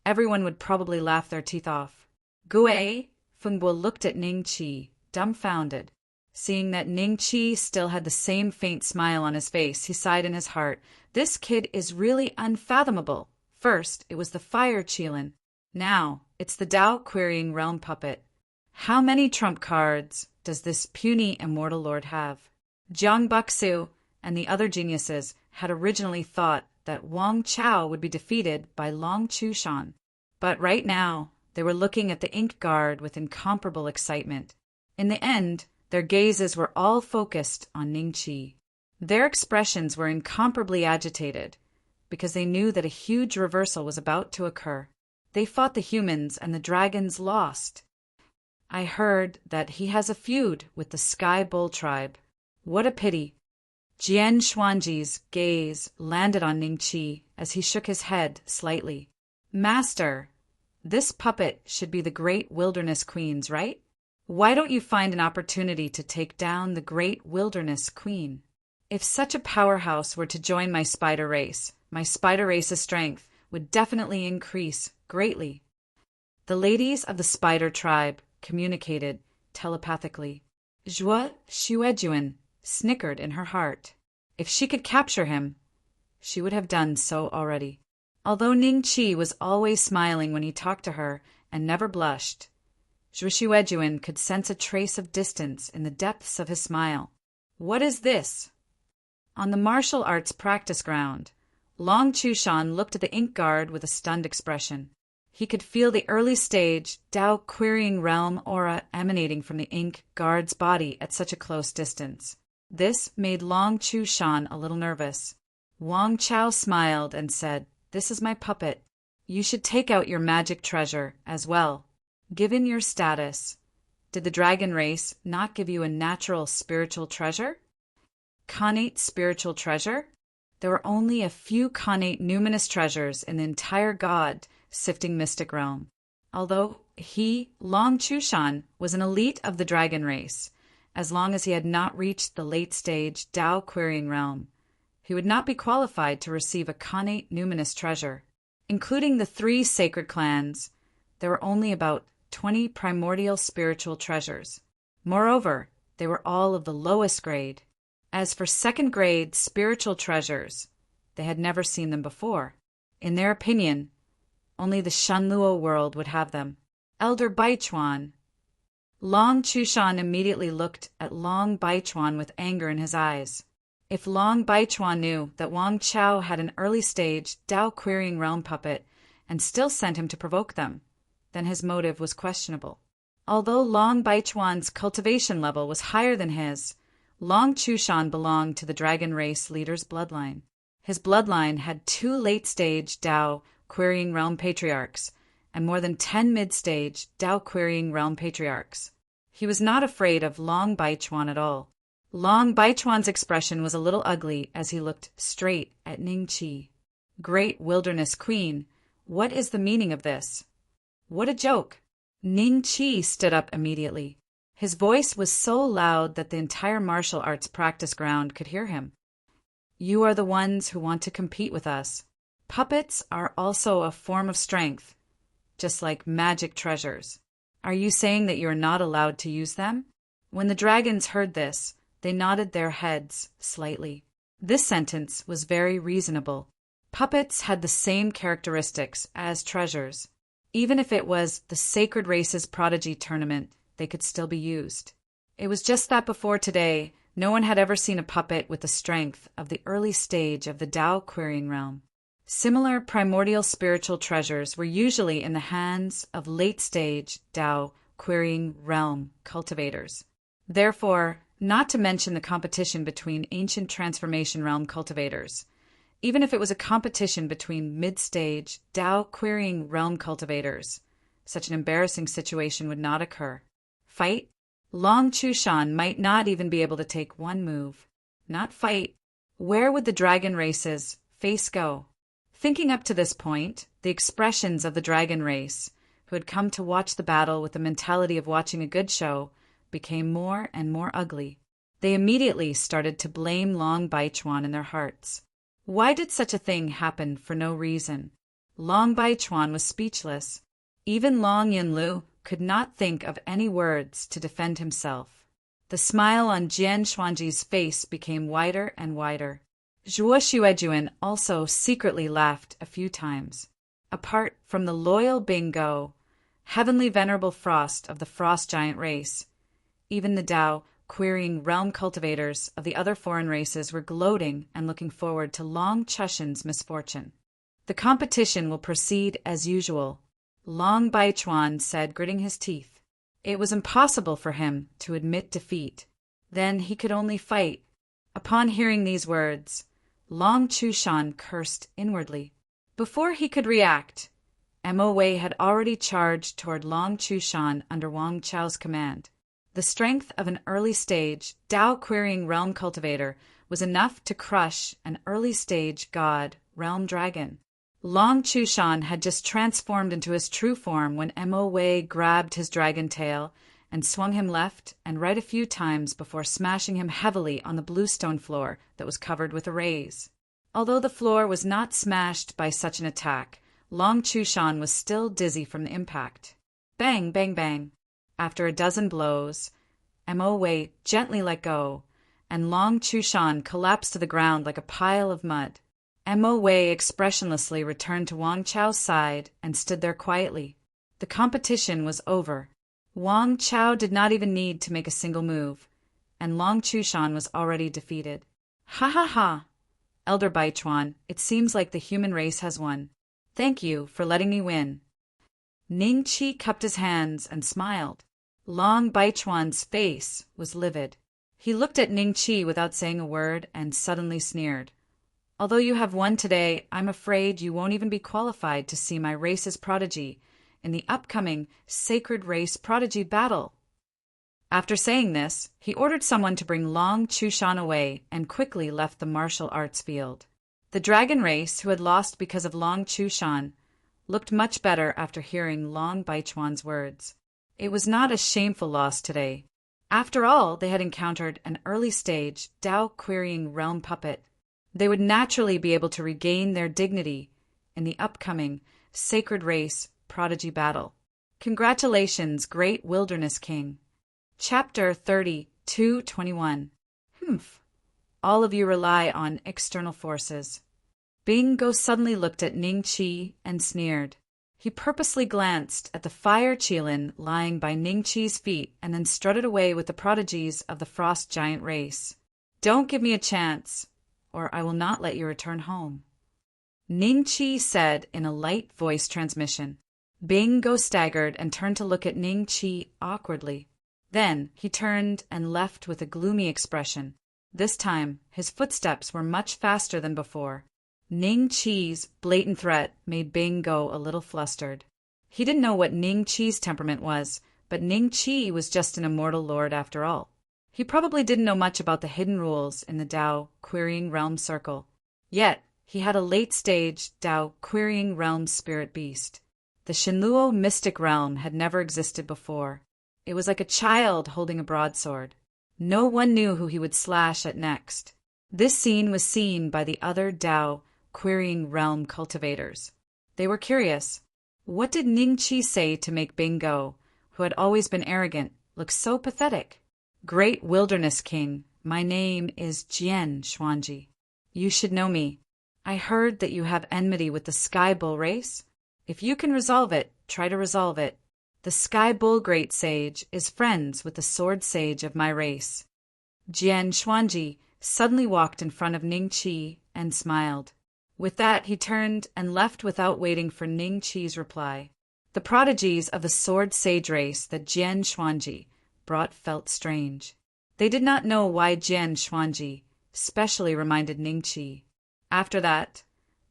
everyone would probably laugh their teeth off. Gue Fengbo looked at Ning Qi, dumbfounded. Seeing that Ning Qi still had the same faint smile on his face, he sighed in his heart. This kid is really unfathomable. First, it was the fire Qilin. Now, it's the Dao Querying Realm puppet. How many trump cards does this puny immortal lord have? Jiang Buxu and the other geniuses had originally thought that Wang Chao would be defeated by Long Chushan. But right now, they were looking at the ink guard with incomparable excitement. In the end, their gazes were all focused on Ning Qi. Their expressions were incomparably agitated, because they knew that a huge reversal was about to occur. They fought the humans and the dragons lost. I heard that he has a feud with the Sky Bull tribe. What a pity. Jian Xuanji's gaze landed on Ning Qi as he shook his head slightly. Master, this puppet should be the Great Wilderness Queen's, right? Why don't you find an opportunity to take down the Great Wilderness Queen? If such a powerhouse were to join my spider race's strength would definitely increase greatly. The ladies of the spider tribe communicated telepathically. Zhuo Xuejuan snickered in her heart. If she could capture him, she would have done so already. Although Ning Qi was always smiling when he talked to her and never blushed, Zhuo Xuejuan could sense a trace of distance in the depths of his smile. What is this? On the martial arts practice ground, Long Chushan looked at the ink guard with a stunned expression. He could feel the early stage Dao Querying Realm aura emanating from the ink guard's body at such a close distance. This made Long Chushan a little nervous. Wang Chao smiled and said, "This is my puppet. You should take out your magic treasure as well. Given your status, did the dragon race not give you a natural spiritual treasure? Connate spiritual treasure? There were only a few connate numinous treasures in the entire God-sifting mystic realm. Although he, Long Chushan, was an elite of the dragon race, as long as he had not reached the late-stage Dao Querying Realm, he would not be qualified to receive a connate numinous treasure. Including the 3 sacred clans, there were only about 20 primordial spiritual treasures. Moreover, they were all of the lowest grade. As for second-grade spiritual treasures, they had never seen them before. In their opinion, only the Shanluo world would have them. Elder Baichuan. Long Chushan immediately looked at Long Baichuan with anger in his eyes. If Long Baichuan knew that Wang Chao had an early-stage Tao-querying realm puppet and still sent him to provoke them, then his motive was questionable. Although Long Baichuan's cultivation level was higher than his, Long Chushan belonged to the dragon race leader's bloodline. His bloodline had 2 late-stage Tao-querying realm patriarchs and more than 10 mid-stage Tao-querying realm patriarchs. He was not afraid of Long Baichuan at all. Long Baichuan's expression was a little ugly as he looked straight at Ning Qi. Great Wilderness Queen, what is the meaning of this? What a joke! Ning Qi stood up immediately. His voice was so loud that the entire martial arts practice ground could hear him. You are the ones who want to compete with us. Puppets are also a form of strength, just like magic treasures. Are you saying that you are not allowed to use them? When the dragons heard this, they nodded their heads slightly. This sentence was very reasonable. Puppets had the same characteristics as treasures. Even if it was the Sacred Race's Prodigy Tournament, they could still be used. It was just that before today, no one had ever seen a puppet with the strength of the early stage of the Tao querying realm. Similar primordial spiritual treasures were usually in the hands of late-stage Tao querying realm cultivators. Therefore, not to mention the competition between ancient transformation realm cultivators. Even if it was a competition between mid-stage Tao querying realm cultivators, such an embarrassing situation would not occur. Fight? Long Chushan might not even be able to take one move. Not fight. Where would the dragon race's face go? Thinking up to this point, the expressions of the dragon race, who had come to watch the battle with the mentality of watching a good show, became more and more ugly. They immediately started to blame Long Baichuan in their hearts. Why did such a thing happen for no reason? Long Baichuan was speechless. Even Long Yunlu could not think of any words to defend himself. The smile on Jian Xuanji's face became wider and wider. Zhuo Xuejuan also secretly laughed a few times. Apart from the loyal Bingo, heavenly venerable Frost of the Frost Giant race, even the Tao querying realm cultivators of the other foreign races were gloating and looking forward to Long Chushan's misfortune. The competition will proceed as usual, Long Baichuan said, gritting his teeth. It was impossible for him to admit defeat. Then he could only fight. Upon hearing these words, Long Chushan cursed inwardly. Before he could react, Mo Wei had already charged toward Long Chushan under Wang Chao's command. The strength of an early-stage Tao-querying realm cultivator was enough to crush an early-stage god realm dragon. Long Chushan had just transformed into his true form when Mo Wei grabbed his dragon tail and swung him left and right a few times before smashing him heavily on the bluestone floor that was covered with arrays. Although the floor was not smashed by such an attack, Long Chushan was still dizzy from the impact. Bang, bang, bang. After a dozen blows, Mo Wei gently let go, and Long Chushan collapsed to the ground like a pile of mud. Mo Wei expressionlessly returned to Wang Chao's side and stood there quietly. The competition was over. Wang Chao did not even need to make a single move, and Long Chushan was already defeated. Ha ha ha! Elder Baichuan, it seems like the human race has won. Thank you for letting me win. Ning Qi cupped his hands and smiled. Long Baichuan's face was livid. He looked at Ning Qi without saying a word and suddenly sneered. Although you have won today, I'm afraid you won't even be qualified to see my race's prodigy in the upcoming Sacred Race Prodigy Battle. After saying this, he ordered someone to bring Long Chushan away and quickly left the martial arts field. The dragon race, who had lost because of Long Chushan, looked much better after hearing Long Baichuan's words. It was not a shameful loss today. After all, they had encountered an early-stage Tao-querying realm puppet. They would naturally be able to regain their dignity in the upcoming Sacred Race Prodigy Battle. Congratulations, Great Wilderness King. Chapter 30:221. Humph. All of you rely on external forces. Bingo suddenly looked at Ning Qi and sneered. He purposely glanced at the fire Qilin lying by Ning Qi's feet and then strutted away with the prodigies of the frost giant race. Don't give me a chance, or I will not let you return home. Ning Qi said in a light voice transmission. Bing Go staggered and turned to look at Ning Qi awkwardly. Then he turned and left with a gloomy expression. This time, his footsteps were much faster than before. Ning Qi's blatant threat made Bing Go a little flustered. He didn't know what Ning Qi's temperament was, but Ning Qi was just an immortal lord after all. He probably didn't know much about the hidden rules in the Tao Querying Realm Circle. Yet, he had a late-stage Tao Querying Realm spirit beast. The Shenluo mystic realm had never existed before. It was like a child holding a broadsword. No one knew who he would slash at next. This scene was seen by the other Tao Querying Realm cultivators. They were curious. What did Ning Qi say to make Bing Go, who had always been arrogant, look so pathetic? Great Wilderness King, my name is Jian Xuanji. You should know me. I heard that you have enmity with the Sky Bull race. If you can resolve it, try to resolve it. The Sky Bull Great Sage is friends with the Sword Sage of my race. Jian Xuanji suddenly walked in front of Ning Qi and smiled. With that, he turned and left without waiting for Ning Qi's reply. The prodigies of the Sword Sage race that Jian Xuanji brought felt strange. They did not know why Jian Xuanji specially reminded Ning Qi. After that,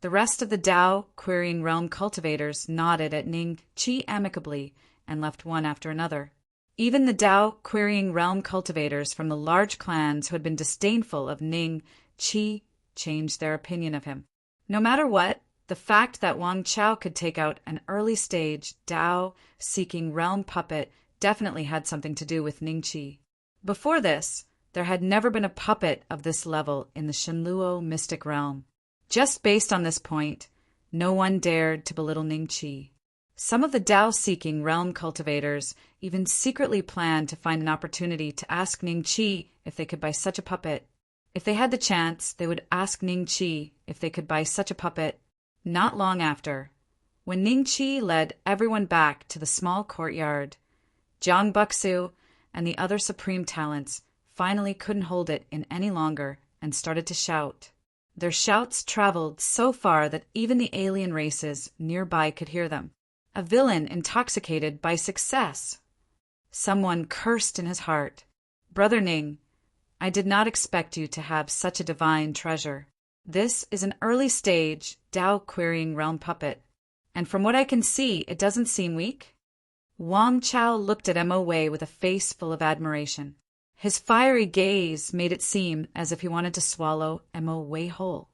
the rest of the Tao Querying Realm cultivators nodded at Ning Qi amicably and left one after another. Even the Tao Querying Realm cultivators from the large clans who had been disdainful of Ning Qi changed their opinion of him. No matter what, the fact that Wang Chao could take out an early-stage Tao-seeking realm puppet definitely had something to do with Ning Qi. Before this, there had never been a puppet of this level in the Shenluo mystic realm. Just based on this point, no one dared to belittle Ning Qi. Some of the Tao-seeking realm cultivators even secretly planned to find an opportunity to ask Ning Qi if they could buy such a puppet. If they had the chance, they would ask Ning Qi if they could buy such a puppet. Not long after, when Ning Qi led everyone back to the small courtyard, Jiang Buxu and the other supreme talents finally couldn't hold it in any longer and started to shout. Their shouts traveled so far that even the alien races nearby could hear them. A villain intoxicated by success. Someone cursed in his heart. Brother Ning, I did not expect you to have such a divine treasure. This is an early-stage Tao Querying Realm puppet, and from what I can see, it doesn't seem weak. Wang Chao looked at Mo Wei with a face full of admiration. His fiery gaze made it seem as if he wanted to swallow Mo Wei whole.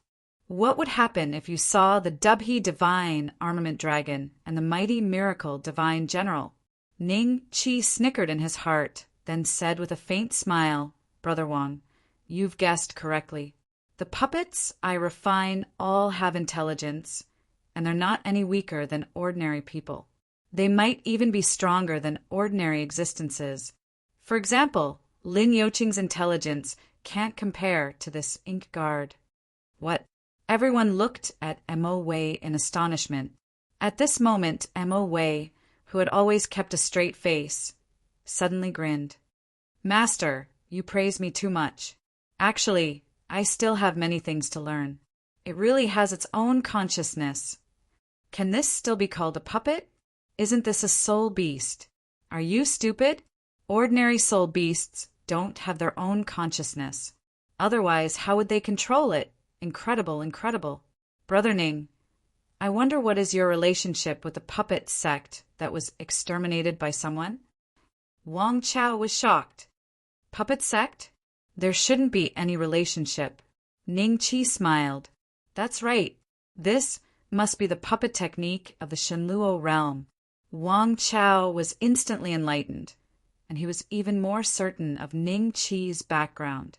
What would happen if you saw the Dubhe Divine Armament Dragon and the Mighty Miracle Divine General? Ning Qi snickered in his heart, then said with a faint smile, Brother Wang, you've guessed correctly. The puppets I refine all have intelligence, and they're not any weaker than ordinary people. They might even be stronger than ordinary existences. For example, Lin Yoqing's intelligence can't compare to this ink guard. What? Everyone looked at Mo Wei in astonishment. At this moment, Mo Wei, who had always kept a straight face, suddenly grinned. Master, you praise me too much. Actually, I still have many things to learn. It really has its own consciousness. Can this still be called a puppet? Isn't this a soul beast? Are you stupid? Ordinary soul beasts don't have their own consciousness. Otherwise, how would they control it? Incredible, incredible. Brother Ning, I wonder what is your relationship with the puppet sect that was exterminated by someone? Wang Chao was shocked. Puppet sect? There shouldn't be any relationship. Ning Qi smiled. That's right. This must be the puppet technique of the Shenluo realm. Wang Chao was instantly enlightened, and he was even more certain of Ning Qi's background.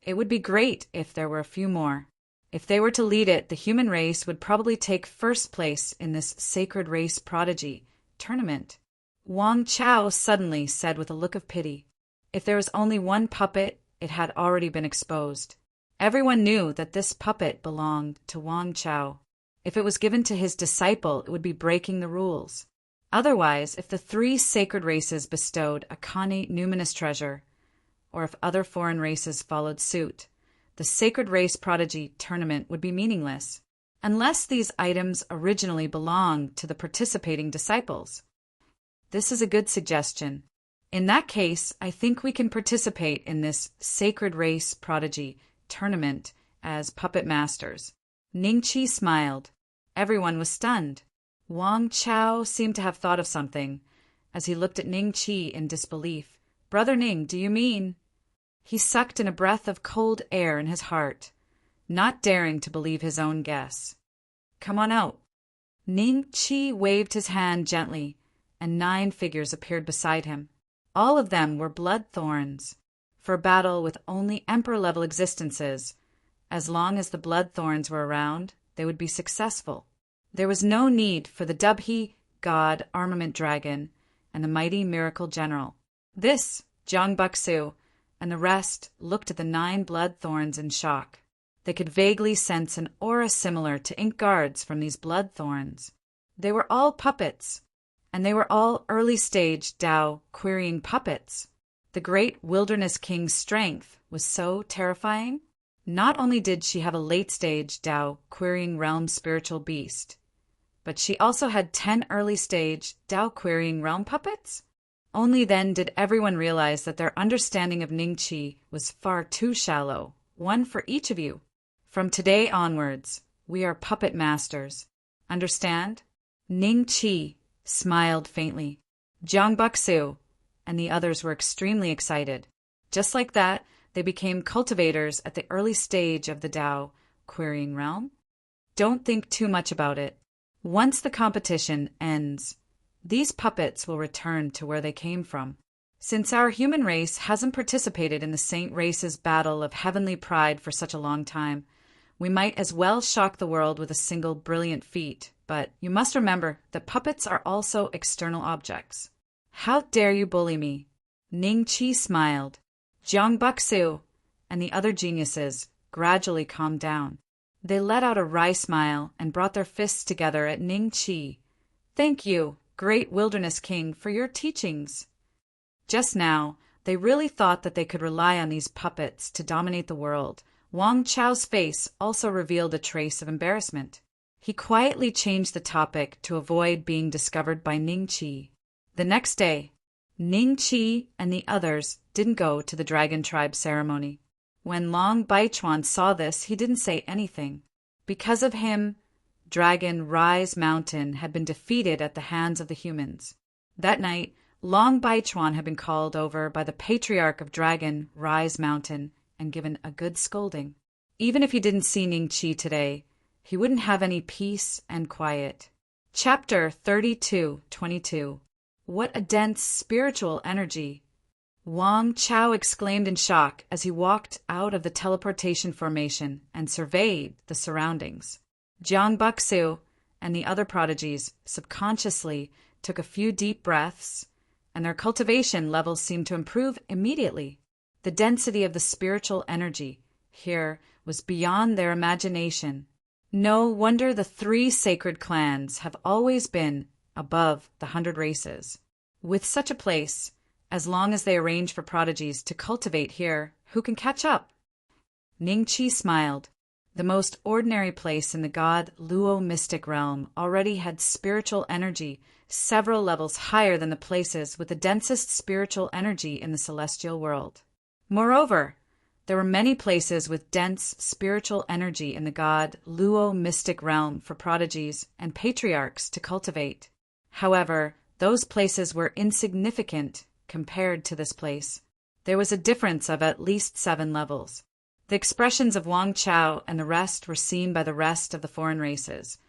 It would be great if there were a few more. If they were to lead it, the human race would probably take first place in this sacred race prodigy tournament. Wang Chao suddenly said with a look of pity, if there was only one puppet, it had already been exposed. Everyone knew that this puppet belonged to Wang Chao. If it was given to his disciple, it would be breaking the rules. Otherwise, if the three sacred races bestowed a connate numinous treasure, or if other foreign races followed suit, the sacred race prodigy tournament would be meaningless, unless these items originally belonged to the participating disciples. This is a good suggestion. In that case, I think we can participate in this sacred race prodigy tournament as puppet masters. Ningqi smiled. Everyone was stunned. Wang Chao seemed to have thought of something, as he looked at Ningqi in disbelief. "Brother Ning, do you mean—" He sucked in a breath of cold air in his heart, not daring to believe his own guess. "Come on out." Ningqi waved his hand gently, and 9 figures appeared beside him. All of them were blood thorns. For a battle with only emperor-level existences, as long as the blood thorns were around, they would be successful. There was no need for the Dubhe god armament dragon and the mighty miracle general. This, Jiang Buxu, and the rest looked at the 9 blood thorns in shock. They could vaguely sense an aura similar to ink guards from these blood thorns. They were all puppets, and they were all early-stage Tao querying puppets. The great wilderness king's strength was so terrifying. Not only did she have a late-stage Tao querying realm spiritual beast, but she also had 10 early-stage Tao querying realm puppets. Only then did everyone realize that their understanding of Ningqi was far too shallow, one for each of you. From today onwards, we are puppet masters. Understand? Ningqi smiled faintly. Jiang Buxu and the others were extremely excited. Just like that, they became cultivators at the early stage of the Tao querying realm. Don't think too much about it. Once the competition ends, these puppets will return to where they came from. Since our human race hasn't participated in the saint race's battle of heavenly pride for such a long time, we might as well shock the world with a single brilliant feat. But you must remember that puppets are also external objects. How dare you bully me? Ningqi smiled. Jiang Buxu and the other geniuses gradually calmed down. They let out a wry smile and brought their fists together at Ningqi. "Thank you, great wilderness king, for your teachings." Just now, they really thought that they could rely on these puppets to dominate the world. Wang Chao's face also revealed a trace of embarrassment. He quietly changed the topic to avoid being discovered by Ningqi. The next day, Ningqi and the others didn't go to the Dragon Tribe ceremony. When Long Baichuan saw this, he didn't say anything. Because of him, Dragon Rise Mountain had been defeated at the hands of the humans. That night, Long Baichuan had been called over by the Patriarch of Dragon Rise Mountain and given a good scolding. Even if he didn't see Ningqi today, he wouldn't have any peace and quiet. Chapter 32:22. What a dense spiritual energy! Wang Chao exclaimed in shock as he walked out of the teleportation formation and surveyed the surroundings. Jiang Buxu and the other prodigies subconsciously took a few deep breaths, and their cultivation levels seemed to improve immediately. The density of the spiritual energy here was beyond their imagination. No wonder the 3 sacred clans have always been above the 100 races. With such a place, as long as they arrange for prodigies to cultivate here, who can catch up? Ningqi smiled. The most ordinary place in the god Luo mystic realm already had spiritual energy several levels higher than the places with the densest spiritual energy in the celestial world. Moreover, there were many places with dense spiritual energy in the god Luo mystic realm for prodigies and patriarchs to cultivate. However, those places were insignificant compared to this place. There was a difference of at least 7 levels. The expressions of Wang Chao and the rest were seen by the rest of the foreign races,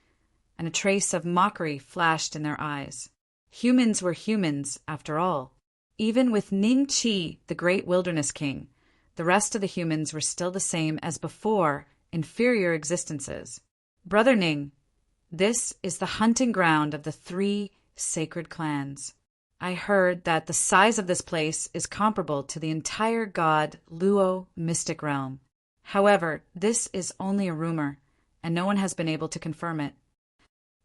and a trace of mockery flashed in their eyes. Humans were humans, after all. Even with Ningqi, the great wilderness king, the rest of the humans were still the same as before, inferior existences. Brother Ning, this is the hunting ground of the 3 sacred clans. I heard that the size of this place is comparable to the entire god Luo mystic realm. However, this is only a rumor, and no one has been able to confirm it.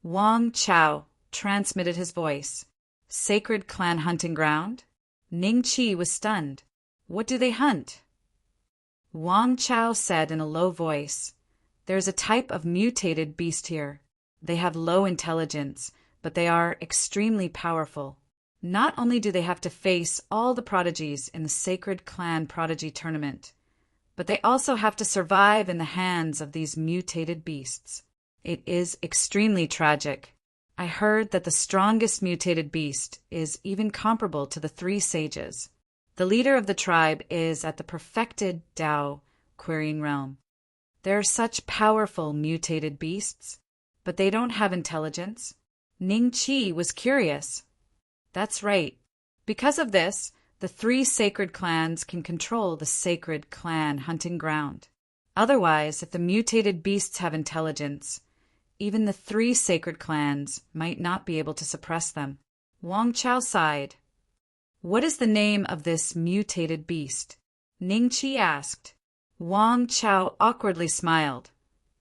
Wang Chao transmitted his voice. Sacred clan hunting ground? Ning Qi was stunned. What do they hunt? Wang Chao said in a low voice, "There's a type of mutated beast here. They have low intelligence, but they are extremely powerful. Not only do they have to face all the prodigies in the Sacred Clan Prodigy Tournament, but they also have to survive in the hands of these mutated beasts. It is extremely tragic. I heard that the strongest mutated beast is even comparable to the 3 sages. The leader of the tribe is at the perfected Tao querying realm. There are such powerful mutated beasts, but they don't have intelligence." Ning Qi was curious. That's right. Because of this, the 3 sacred clans can control the sacred clan hunting ground. Otherwise, if the mutated beasts have intelligence, even the 3 sacred clans might not be able to suppress them. Wang Chao sighed. "What is the name of this mutated beast?" Ning Qi asked. Wang Chao awkwardly smiled,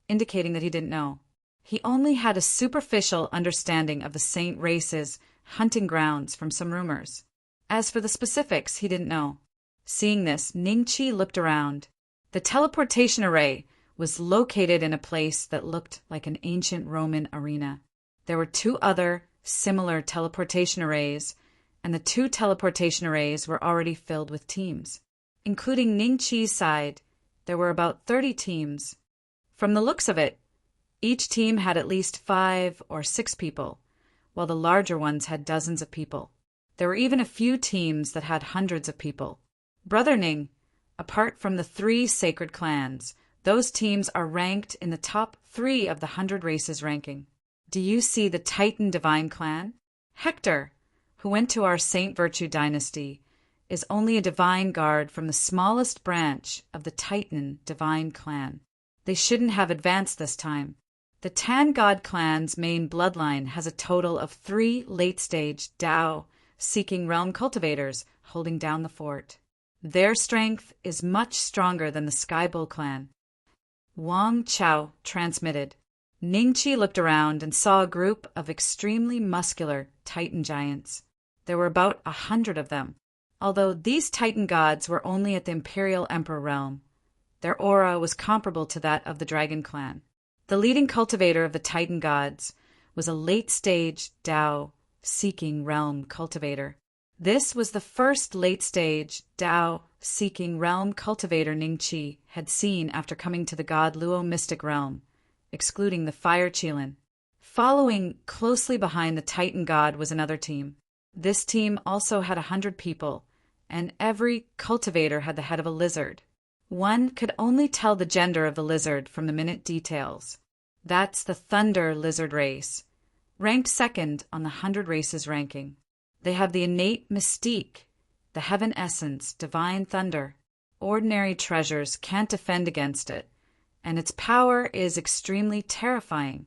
indicating that he didn't know. He only had a superficial understanding of the Saint race's hunting grounds from some rumors. As for the specifics, he didn't know. Seeing this, Ning Qi looked around. The teleportation array was located in a place that looked like an ancient Roman arena. There were 2 other similar teleportation arrays, and the 2 teleportation arrays were already filled with teams. Including Ning Qi's side, there were about 30 teams. From the looks of it, each team had at least 5 or 6 people, while the larger ones had dozens of people. There were even a few teams that had hundreds of people. Brother Ning, apart from the 3 sacred clans, those teams are ranked in the top 3 of the 100 races ranking. Do you see the Titan Divine Clan? Hector, who went to our Saint Virtue dynasty, is only a divine guard from the smallest branch of the Titan Divine Clan. They shouldn't have advanced this time. The Tan God clan's main bloodline has a total of 3 late-stage Tao-seeking realm cultivators holding down the fort. Their strength is much stronger than the Sky Bull clan. Wang Chao transmitted. Ning Qi looked around and saw a group of extremely muscular Titan giants. There were about 100 of them. Although these Titan gods were only at the Imperial Emperor realm, their aura was comparable to that of the Dragon clan. The leading cultivator of the Titan gods was a late-stage Tao-seeking realm cultivator. This was the first late-stage Tao-seeking realm cultivator Ning Qi had seen after coming to the god Luo mystic realm, excluding the Fire Qilin. Following closely behind the Titan god was another team. This team also had 100 people, and every cultivator had the head of a lizard. One could only tell the gender of the lizard from the minute details. That's the Thunder Lizard race, ranked second on the 100 races ranking. They have the innate mystique, the heaven essence, divine thunder. Ordinary treasures can't defend against it, and its power is extremely terrifying.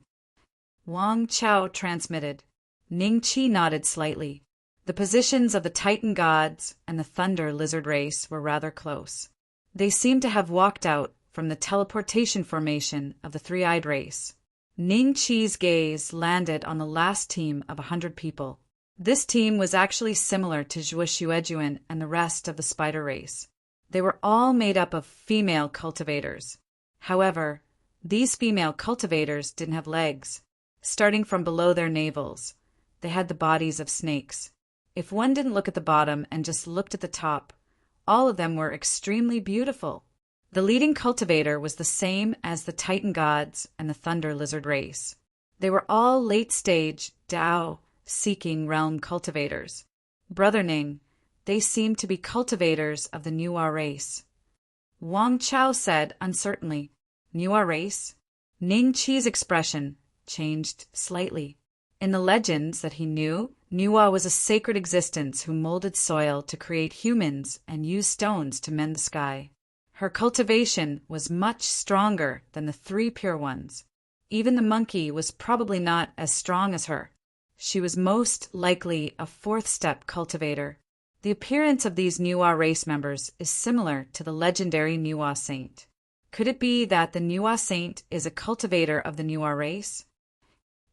Wang Chao transmitted. Ning Qi nodded slightly. The positions of the Titan gods and the Thunder Lizard race were rather close. They seemed to have walked out from the teleportation formation of the 3-eyed race. Ning Qi's gaze landed on the last team of 100 people. This team was actually similar to Zhuo Xuejuan and the rest of the spider race. They were all made up of female cultivators. However, these female cultivators didn't have legs. Starting from below their navels, they had the bodies of snakes. If one didn't look at the bottom and just looked at the top, all of them were extremely beautiful. The leading cultivator was the same as the Titan gods and the Thunder Lizard race. They were all late-stage Tao-seeking realm cultivators. Brother Ning, they seemed to be cultivators of the Nuwa race. Wang Chao said uncertainly, "Nuwa race?" Ning Qi's expression changed slightly. In the legends that he knew, Nuwa was a sacred existence who molded soil to create humans and used stones to mend the sky. Her cultivation was much stronger than the 3 pure ones. Even the monkey was probably not as strong as her. She was most likely a 4th-step cultivator. The appearance of these Nuwa race members is similar to the legendary Nuwa saint. Could it be that the Nuwa saint is a cultivator of the Nuwa race?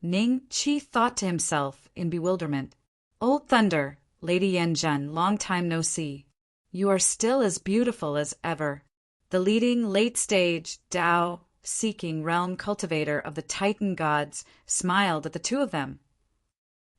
Ning Qi thought to himself in bewilderment. Old Thunder, Lady Yan Zhen, long time no see. You are still as beautiful as ever. The leading late-stage Tao-seeking realm cultivator of the Titan gods smiled at the two of them.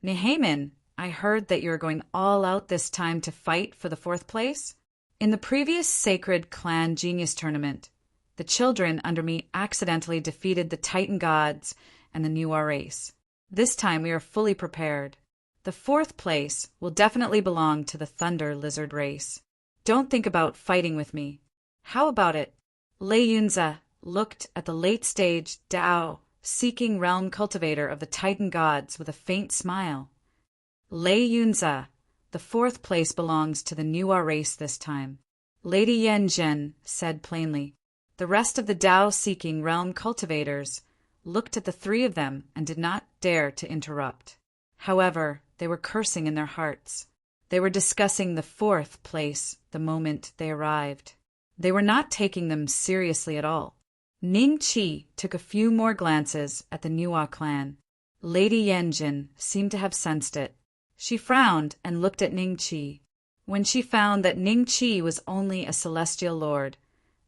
Nehamin, I heard that you're going all out this time to fight for the 4th place. In the previous Sacred Clan Genius Tournament, the children under me accidentally defeated the Titan gods and the New race. This time we are fully prepared. The 4th place will definitely belong to the Thunder Lizard race. Don't think about fighting with me. How about it? Lei Yunze looked at the late-stage Tao-seeking realm cultivator of the Titan gods with a faint smile. Lei Yunze, the 4th place belongs to the New race this time. Lady Yan Zhen said plainly. The rest of the Tao-seeking realm cultivators looked at the three of them and did not dare to interrupt. However, they were cursing in their hearts. They were discussing the 4th place the moment they arrived. They were not taking them seriously at all. Ning Qi took a few more glances at the Nuo clan. Lady Yan Zhen seemed to have sensed it. She frowned and looked at Ning Qi. When she found that Ning Qi was only a celestial lord,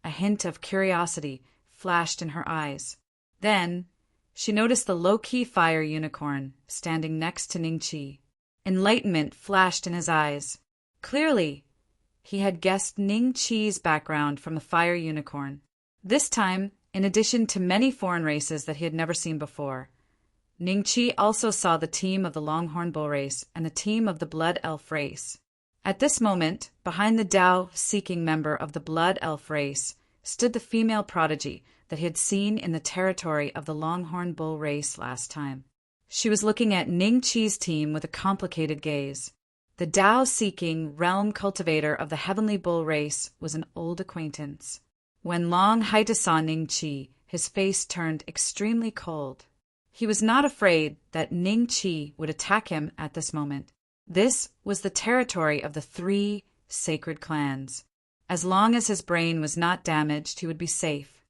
a hint of curiosity flashed in her eyes. Then, she noticed the low-key fire unicorn standing next to Ning Qi. Enlightenment flashed in his eyes. Clearly, he had guessed Ning Qi's background from the fire unicorn. This time, in addition to many foreign races that he had never seen before, Ning Qi also saw the team of the Longhorn Bull race and the team of the Blood Elf race. At this moment, behind the Tao-seeking member of the Blood Elf race, stood the female prodigy that he had seen in the territory of the Longhorn Bull race last time. She was looking at Ning Qi's team with a complicated gaze. The Tao-seeking realm cultivator of the Heavenly Bull race was an old acquaintance. When Long Haita saw Ning Qi, his face turned extremely cold. He was not afraid that Ning Qi would attack him at this moment. This was the territory of the 3 sacred clans. As long as his brain was not damaged, he would be safe.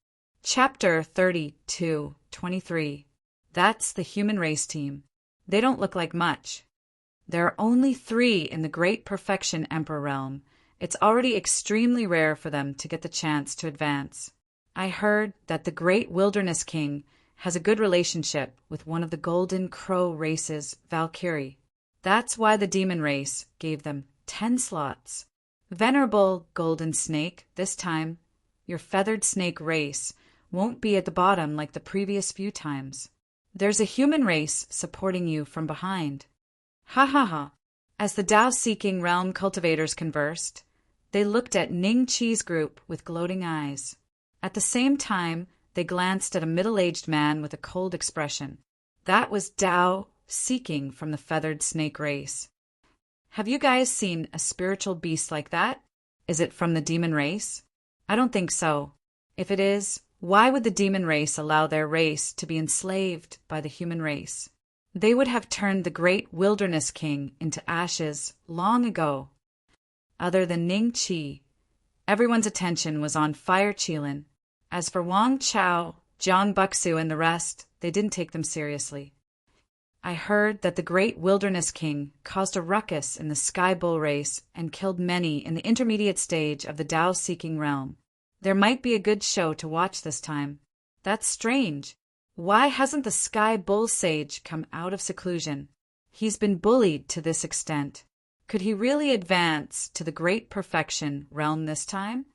Chapter 32:23. That's the human race team. They don't look like much. There are only 3 in the Great Perfection Emperor realm. It's already extremely rare for them to get the chance to advance. I heard that the Great Wilderness King has a good relationship with one of the Golden Crow race's Valkyrie. That's why the demon race gave them 10 slots. Venerable Golden Snake, this time, your feathered snake race won't be at the bottom like the previous few times. There's a human race supporting you from behind. Ha ha ha. As the Tao-seeking realm cultivators conversed, they looked at Ning Qi's group with gloating eyes. At the same time, they glanced at a middle-aged man with a cold expression. That was Tao-seeking from the feathered snake race. Have you guys seen a spiritual beast like that? Is it from the demon race? I don't think so. If it is, why would the demon race allow their race to be enslaved by the human race? They would have turned the Great Wilderness King into ashes long ago. Other than Ning Qi, everyone's attention was on Fire Qilin. As for Wang Chao, Jiang Buxu, and the rest, they didn't take them seriously. I heard that the Great Wilderness King caused a ruckus in the Sky Bull race and killed many in the intermediate stage of the Tao-seeking realm. There might be a good show to watch this time. That's strange. Why hasn't the Sky Bull Sage come out of seclusion? He's been bullied to this extent. Could he really advance to the Great Perfection realm this time?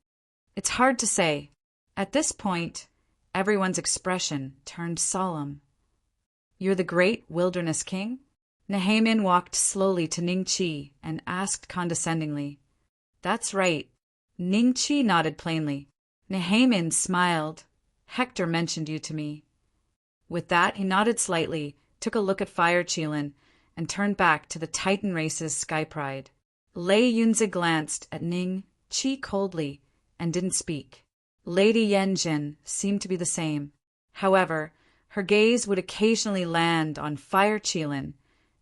It's hard to say. At this point, everyone's expression turned solemn. You're the Great Wilderness King? Nehamin walked slowly to Ning Qi and asked condescendingly. That's right. Ning Qi nodded plainly. Nehamin smiled. Hector mentioned you to me. With that, he nodded slightly, took a look at Fire Qilin, and turned back to the Titan race's Sky Pride. Lei Yunze glanced at Ning Qi coldly and didn't speak. Lady Yan Zhen seemed to be the same. However, her gaze would occasionally land on Fire Qilin,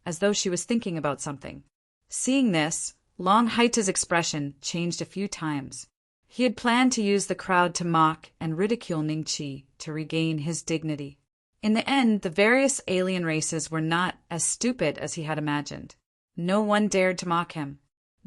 as though she was thinking about something. Seeing this, Long Haita's expression changed a few times. He had planned to use the crowd to mock and ridicule Ning Qi to regain his dignity. In the end, the various alien races were not as stupid as he had imagined. No one dared to mock him.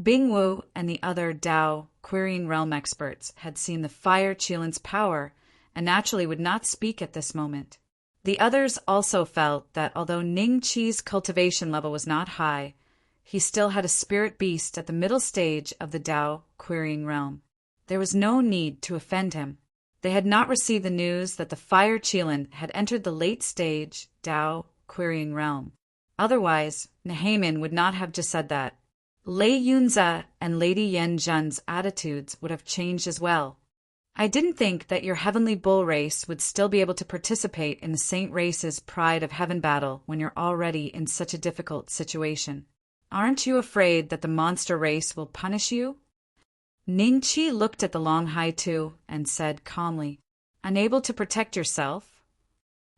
Bing Wu and the other Dao querying realm experts had seen the fire Qilin's power and naturally would not speak at this moment. The others also felt that although Ning Qi's cultivation level was not high, he still had a spirit beast at the middle stage of the Dao querying realm. There was no need to offend him. They had not received the news that the fire Qilin had entered the late stage Dao querying realm. Otherwise, Nehamin would not have just said that. Lei Yunze and Lady Yan Zhen's attitudes would have changed as well. I didn't think that your heavenly bull race would still be able to participate in the saint race's Pride of Heaven battle when you're already in such a difficult situation. Aren't you afraid that the monster race will punish you? Ning Qi looked at the Long Haitu and said calmly, "Unable to protect yourself?"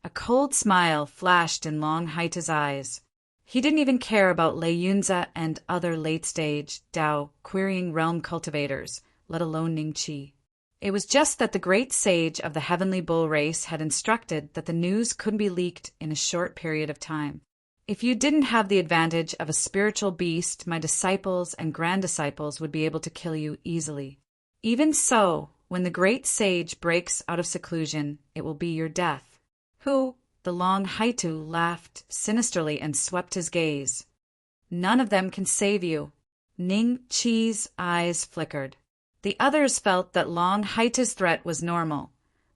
A cold smile flashed in Long Haitu's eyes. He didn't even care about Lei Yunze and other late-stage Dao querying realm cultivators, let alone Ning Qi. It was just that the great sage of the heavenly bull race had instructed that the news couldn't be leaked in a short period of time. If you didn't have the advantage of a spiritual beast, my disciples and grand-disciples would be able to kill you easily. Even so, when the great sage breaks out of seclusion, it will be your death. Who? The Long Haitu laughed sinisterly and swept his gaze. None of them can save you. Ning Qi's eyes flickered. The others felt that Long Haitu's threat was normal,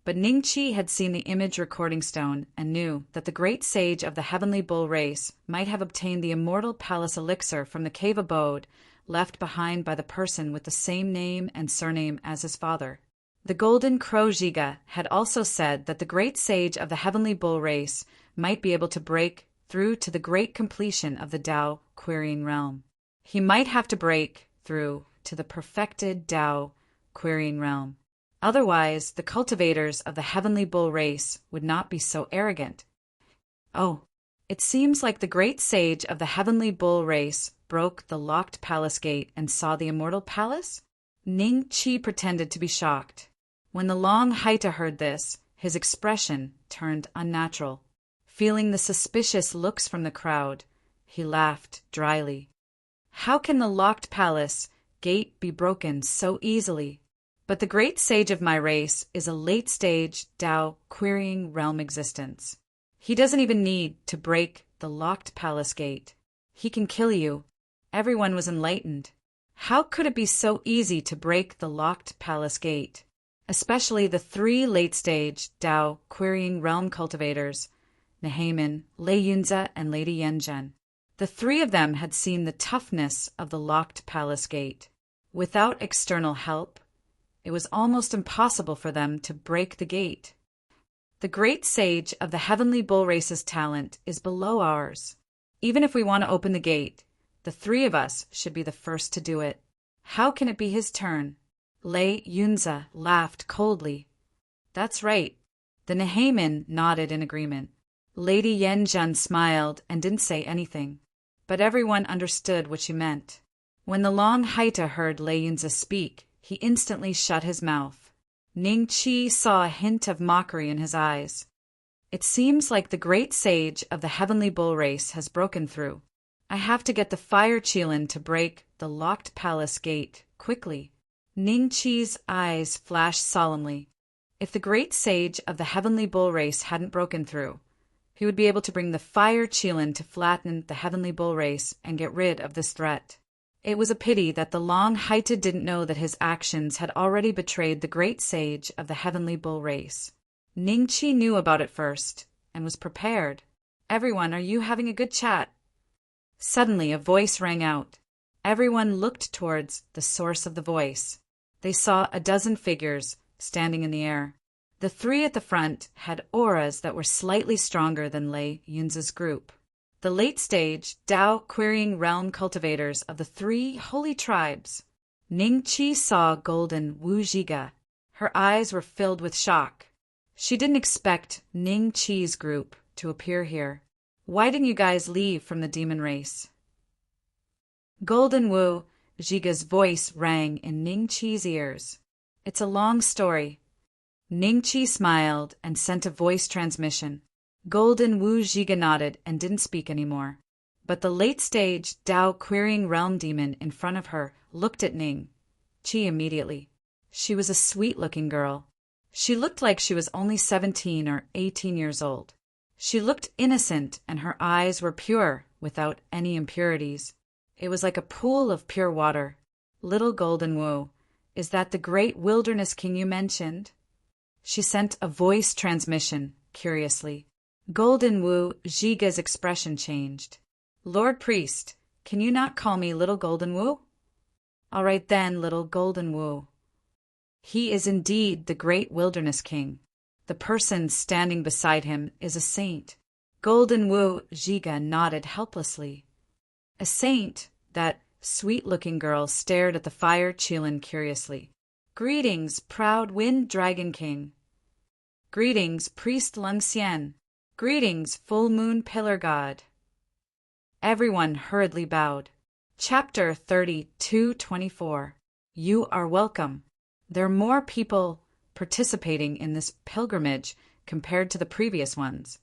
but Ning Qi had seen the image recording stone and knew that the great sage of the heavenly bull race might have obtained the immortal palace elixir from the cave abode left behind by the person with the same name and surname as his father. The golden crow Zhiga had also said that the great sage of the heavenly bull race might be able to break through to the great completion of the Dao querying realm. He might have to break through to the perfected Dao querying realm. Otherwise, the cultivators of the heavenly bull race would not be so arrogant. Oh, it seems like the great sage of the heavenly bull race broke the locked palace gate and saw the immortal palace? Ning Qi pretended to be shocked. When the Long Haita heard this, his expression turned unnatural. Feeling the suspicious looks from the crowd, he laughed dryly. How can the locked palace gate be broken so easily? But the great sage of my race is a late-stage Dao querying realm existence. He doesn't even need to break the locked palace gate. He can kill you. Everyone was enlightened. How could it be so easy to break the locked palace gate? Especially the three late-stage Dao querying realm cultivators, Nehamin, Lei Yunze, and Lady Yanzhen. The three of them had seen the toughness of the locked palace gate. Without external help, it was almost impossible for them to break the gate. The great sage of the heavenly bull race's talent is below ours. Even if we want to open the gate, the three of us should be the first to do it. How can it be his turn? Lei Yunze laughed coldly. That's right. The Nehamin nodded in agreement. Lady Yanzhen smiled and didn't say anything, but everyone understood what she meant. When the Long Haita heard Lei Yunze speak, he instantly shut his mouth. Ning Qi saw a hint of mockery in his eyes. It seems like the great sage of the heavenly bull race has broken through. I have to get the fire Qilin to break the locked palace gate quickly. Ning Qi's eyes flashed solemnly. If the great sage of the heavenly bull race hadn't broken through, he would be able to bring the fire Qilin to flatten the heavenly bull race and get rid of this threat. It was a pity that the Long Haita didn't know that his actions had already betrayed the great sage of the heavenly bull race. Ning Qi knew about it first and was prepared. Everyone, are you having a good chat? Suddenly a voice rang out. Everyone looked towards the source of the voice. They saw a dozen figures standing in the air. The three at the front had auras that were slightly stronger than Lei Yunze's group. The late-stage Dao querying realm cultivators of the three holy tribes. Ning Qi saw golden Wu Zhiga. Her eyes were filled with shock. She didn't expect Ning Qi's group to appear here. Why didn't you guys leave from the demon race? Golden Wu Zhiga's voice rang in Ning Qi's ears. It's a long story. Ning Qi smiled and sent a voice transmission. Golden Wu Zhiga nodded and didn't speak anymore. But the late-stage Dao querying realm demon in front of her looked at Ning Chi immediately. She was a sweet-looking girl. She looked like she was only 17 or 18 years old. She looked innocent, and her eyes were pure, without any impurities. It was like a pool of pure water. Little Golden Wu, is that the great wilderness king you mentioned? She sent a voice transmission, curiously. Golden Wu Zhiga's expression changed. Lord Priest, can you not call me Little Golden Wu? All right then, Little Golden Wu. He is indeed the great wilderness king. The person standing beside him is a saint. Golden Wu Zhiga nodded helplessly. A saint? That sweet-looking girl stared at the fire Qilin curiously. Greetings, proud Wind Dragon King. Greetings, Priest Lung Xian. Greetings, Full Moon Pillar God. Everyone hurriedly bowed. Chapter 32:24. You are welcome. There are more people participating in this pilgrimage compared to the previous ones.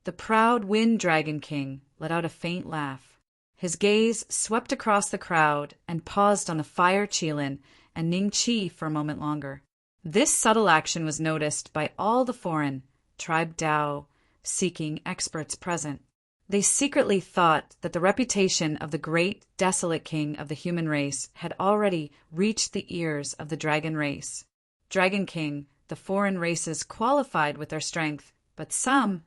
The proud Wind Dragon King let out a faint laugh. His gaze swept across the crowd and paused on the fire Qilin and Ning Chi for a moment longer. This subtle action was noticed by all the foreign, tribe Dao, seeking experts present. They secretly thought that the reputation of the great, desolate king of the human race had already reached the ears of the dragon race. Dragon King, the foreign races qualified with their strength, but some,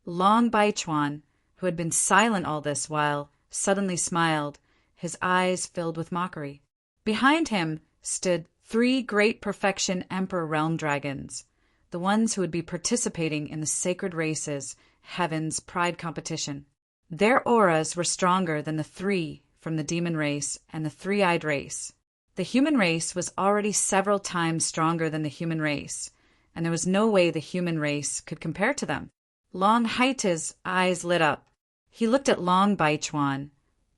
Long Baichuan, who had been silent all this while, suddenly smiled, his eyes filled with mockery. Behind him stood 3 great perfection emperor realm dragons, the ones who would be participating in the sacred races, Heaven's pride competition. Their auras were stronger than the 3 from the demon race and the 3-eyed race. The human race was already several times stronger than the human race, and there was no way the human race could compare to them. Long Haite's eyes lit up. He looked at Long Baichuan,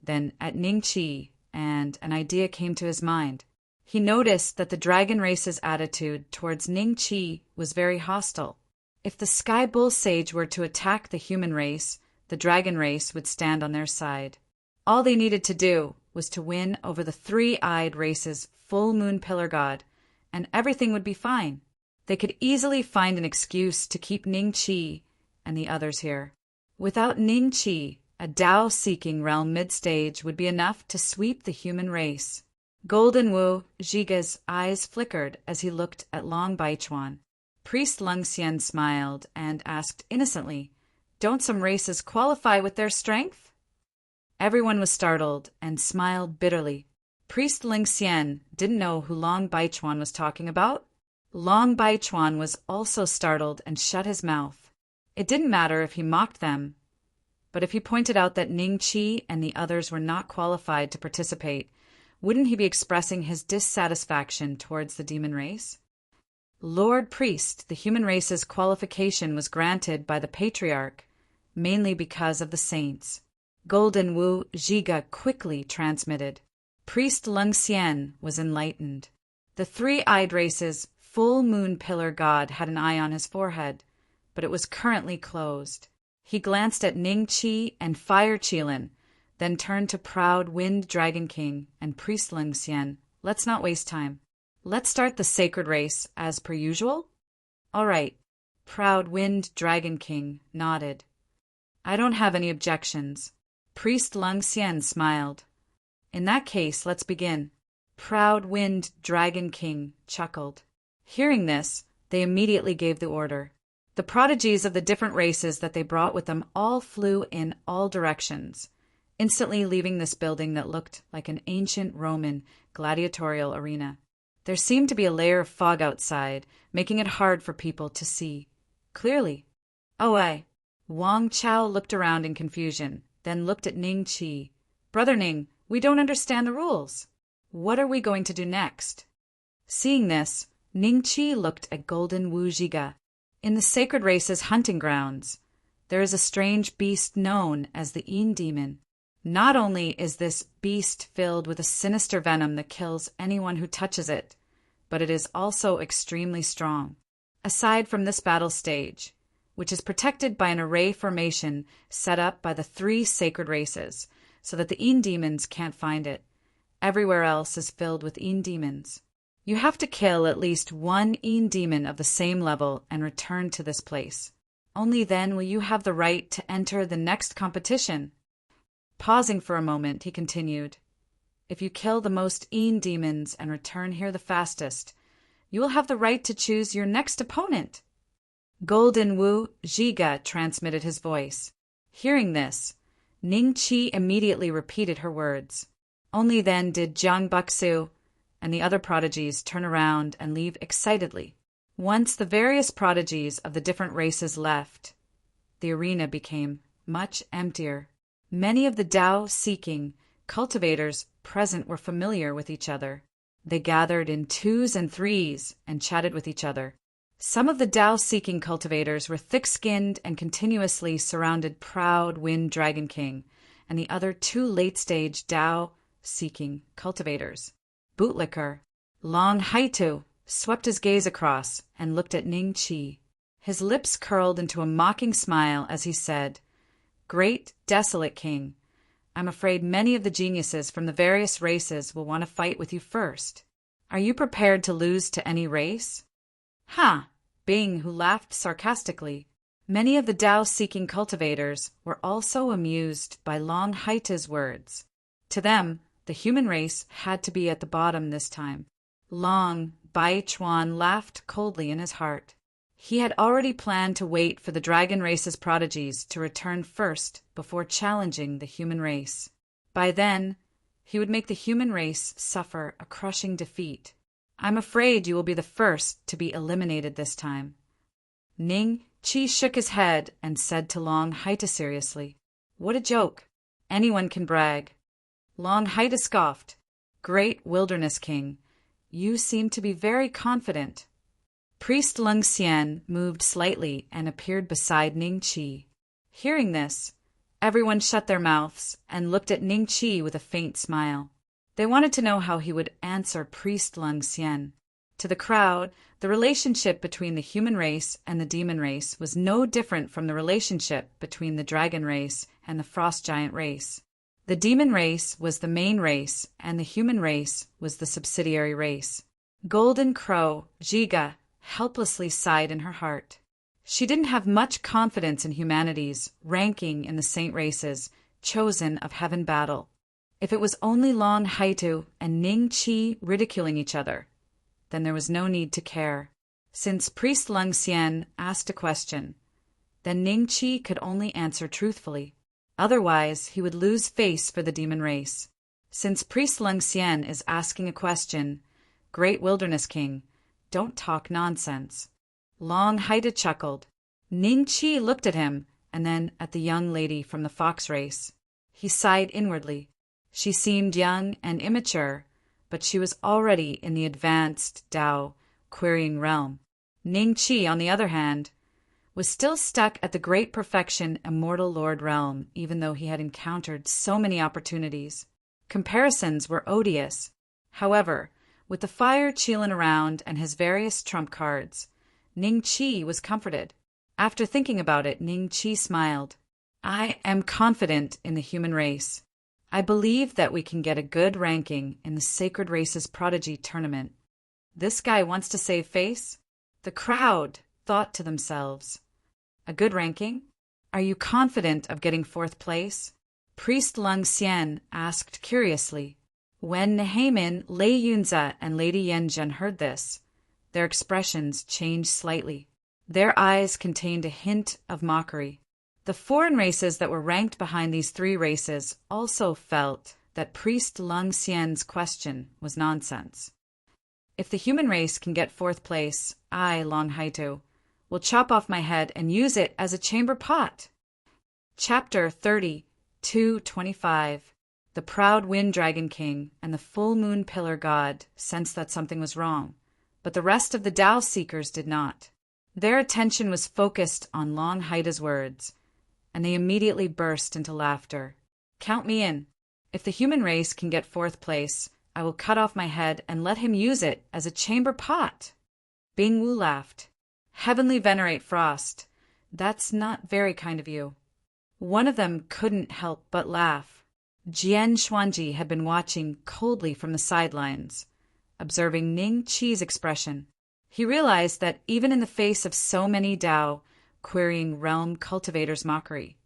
then at Ning Chi, and an idea came to his mind. He noticed that the dragon race's attitude towards Ning Chi was very hostile. If the Sky Bull Sage were to attack the human race, the dragon race would stand on their side. All they needed to do was to win over the 3-eyed race's full moon pillar god, and everything would be fine. They could easily find an excuse to keep Ning Chi and the others here. Without Ning Chi, a Dao-seeking realm mid-stage would be enough to sweep the human race. Golden Wu Zhiga's eyes flickered as he looked at Long Baichuan. Priest Lung Xian smiled and asked innocently, "Don't some races qualify with their strength?" Everyone was startled and smiled bitterly. Priest Ling Xian didn't know who Long Baichuan was talking about. Long Baichuan was also startled and shut his mouth. It didn't matter if he mocked them, but if he pointed out that Ning Chi and the others were not qualified to participate, wouldn't he be expressing his dissatisfaction towards the demon race? Lord Priest, the human race's qualification was granted by the Patriarch, mainly because of the saints. Golden Wu Zhiga quickly transmitted. Priest Lung Xian was enlightened. The 3-eyed race's full moon pillar god had an eye on his forehead, but it was currently closed. He glanced at Ning Chi and Fire Qilin, then turned to proud Wind Dragon King and Priest Lung Xian. Let's not waste time. Let's start the sacred race as per usual? All right. Proud Wind Dragon King nodded. I don't have any objections. Priest Lung Xian smiled. In that case, let's begin. Proud Wind Dragon King chuckled. Hearing this, they immediately gave the order. The prodigies of the different races that they brought with them all flew in all directions, instantly leaving this building that looked like an ancient Roman gladiatorial arena. There seemed to be a layer of fog outside, making it hard for people to see clearly. Oh, aye. Wang Chao looked around in confusion, then looked at Ning Chi. Brother Ning, we don't understand the rules. What are we going to do next? Seeing this, Ning Chi looked at Golden Wu Zhiga. In the sacred race's hunting grounds, there is a strange beast known as the Yin Demon. Not only is this beast filled with a sinister venom that kills anyone who touches it, but it is also extremely strong. Aside from this battle stage, which is protected by an array formation set up by the 3 sacred races, so that the Een demons can't find it. Everywhere else is filled with Een demons. You have to kill at least 1 Een demon of the same level and return to this place. Only then will you have the right to enter the next competition. Pausing for a moment, he continued, if you kill the most Een demons and return here the fastest, you will have the right to choose your next opponent. Golden Wu Zhiga transmitted his voice. Hearing this, Ning Qi immediately repeated her words. Only then did Jiang Buxu and the other prodigies turn around and leave excitedly. Once the various prodigies of the different races left, the arena became much emptier. Many of the Tao-seeking cultivators present were familiar with each other. They gathered in 2s and 3s and chatted with each other. Some of the Tao-seeking cultivators were thick-skinned and continuously surrounded proud Wind Dragon King and the other 2 late-stage Tao-seeking cultivators. Bootlicker, Long Haitu, swept his gaze across and looked at Ning Qi. His lips curled into a mocking smile as he said, Great, desolate king, I'm afraid many of the geniuses from the various races will want to fight with you first. Are you prepared to lose to any race? Ha! Bing, who laughed sarcastically. Many of the Tao-seeking cultivators were also amused by Long Haita's words. To them, the human race had to be at the bottom this time. Long Baichuan laughed coldly in his heart. He had already planned to wait for the dragon race's prodigies to return first before challenging the human race. By then, he would make the human race suffer a crushing defeat. I'm afraid you will be the first to be eliminated this time. Ning Qi shook his head and said to Long Haita seriously, What a joke! Anyone can brag. Long Haita scoffed, Great Wilderness King, you seem to be very confident. Priest Lung Xian moved slightly and appeared beside Ning Qi. Hearing this, everyone shut their mouths and looked at Ning Qi with a faint smile. They wanted to know how he would answer Priest Lung Xian. To the crowd, the relationship between the human race and the demon race was no different from the relationship between the dragon race and the frost giant race. The demon race was the main race, and the human race was the subsidiary race. Golden Crow, Zhiga, helplessly sighed in her heart. She didn't have much confidence in humanity's ranking in the saint races chosen of heaven battle. If it was only Long Haitu and Ning Qi ridiculing each other, then there was no need to care. Since Priest Lung Xian asked a question, then Ning Qi could only answer truthfully. Otherwise, he would lose face for the demon race. Since Priest Lung Xian is asking a question, Great Wilderness King, don't talk nonsense. Long Haida chuckled. Ning Qi looked at him and then at the young lady from the fox race. He sighed inwardly. She seemed young and immature, but she was already in the advanced Tao querying realm. Ning Qi, on the other hand, was still stuck at the great perfection immortal lord realm, even though he had encountered so many opportunities. Comparisons were odious. However, with the fire Qilin around and his various trump cards, Ning Qi was comforted. After thinking about it, Ning Qi smiled. I am confident in the human race. I believe that we can get a good ranking in the Sacred Races Prodigy Tournament. This guy wants to save face? The crowd thought to themselves. A good ranking? Are you confident of getting 4th place? Priest Lung Xian asked curiously. When Nehamin, Lei Yunza, and Lady Yanzhen heard this, their expressions changed slightly. Their eyes contained a hint of mockery. The foreign races that were ranked behind these 3 races also felt that Priest Lung Xian's question was nonsense. If the human race can get 4th place, I, Long Haitu, will chop off my head and use it as a chamber pot. Chapter 30:225. The proud Wind Dragon King and the full moon pillar god sensed that something was wrong, but the rest of the Tao seekers did not. Their attention was focused on Long Haida's words, and they immediately burst into laughter. Count me in. If the human race can get 4th place, I will cut off my head and let him use it as a chamber pot. Bing Wu laughed. Heavenly Venerate Frost, That's not very kind of you. One of them couldn't help but laugh. Jian Xuanji had been watching coldly from the sidelines, observing Ning Qi's expression. He realized that even in the face of so many Dao querying realm cultivators' mockery,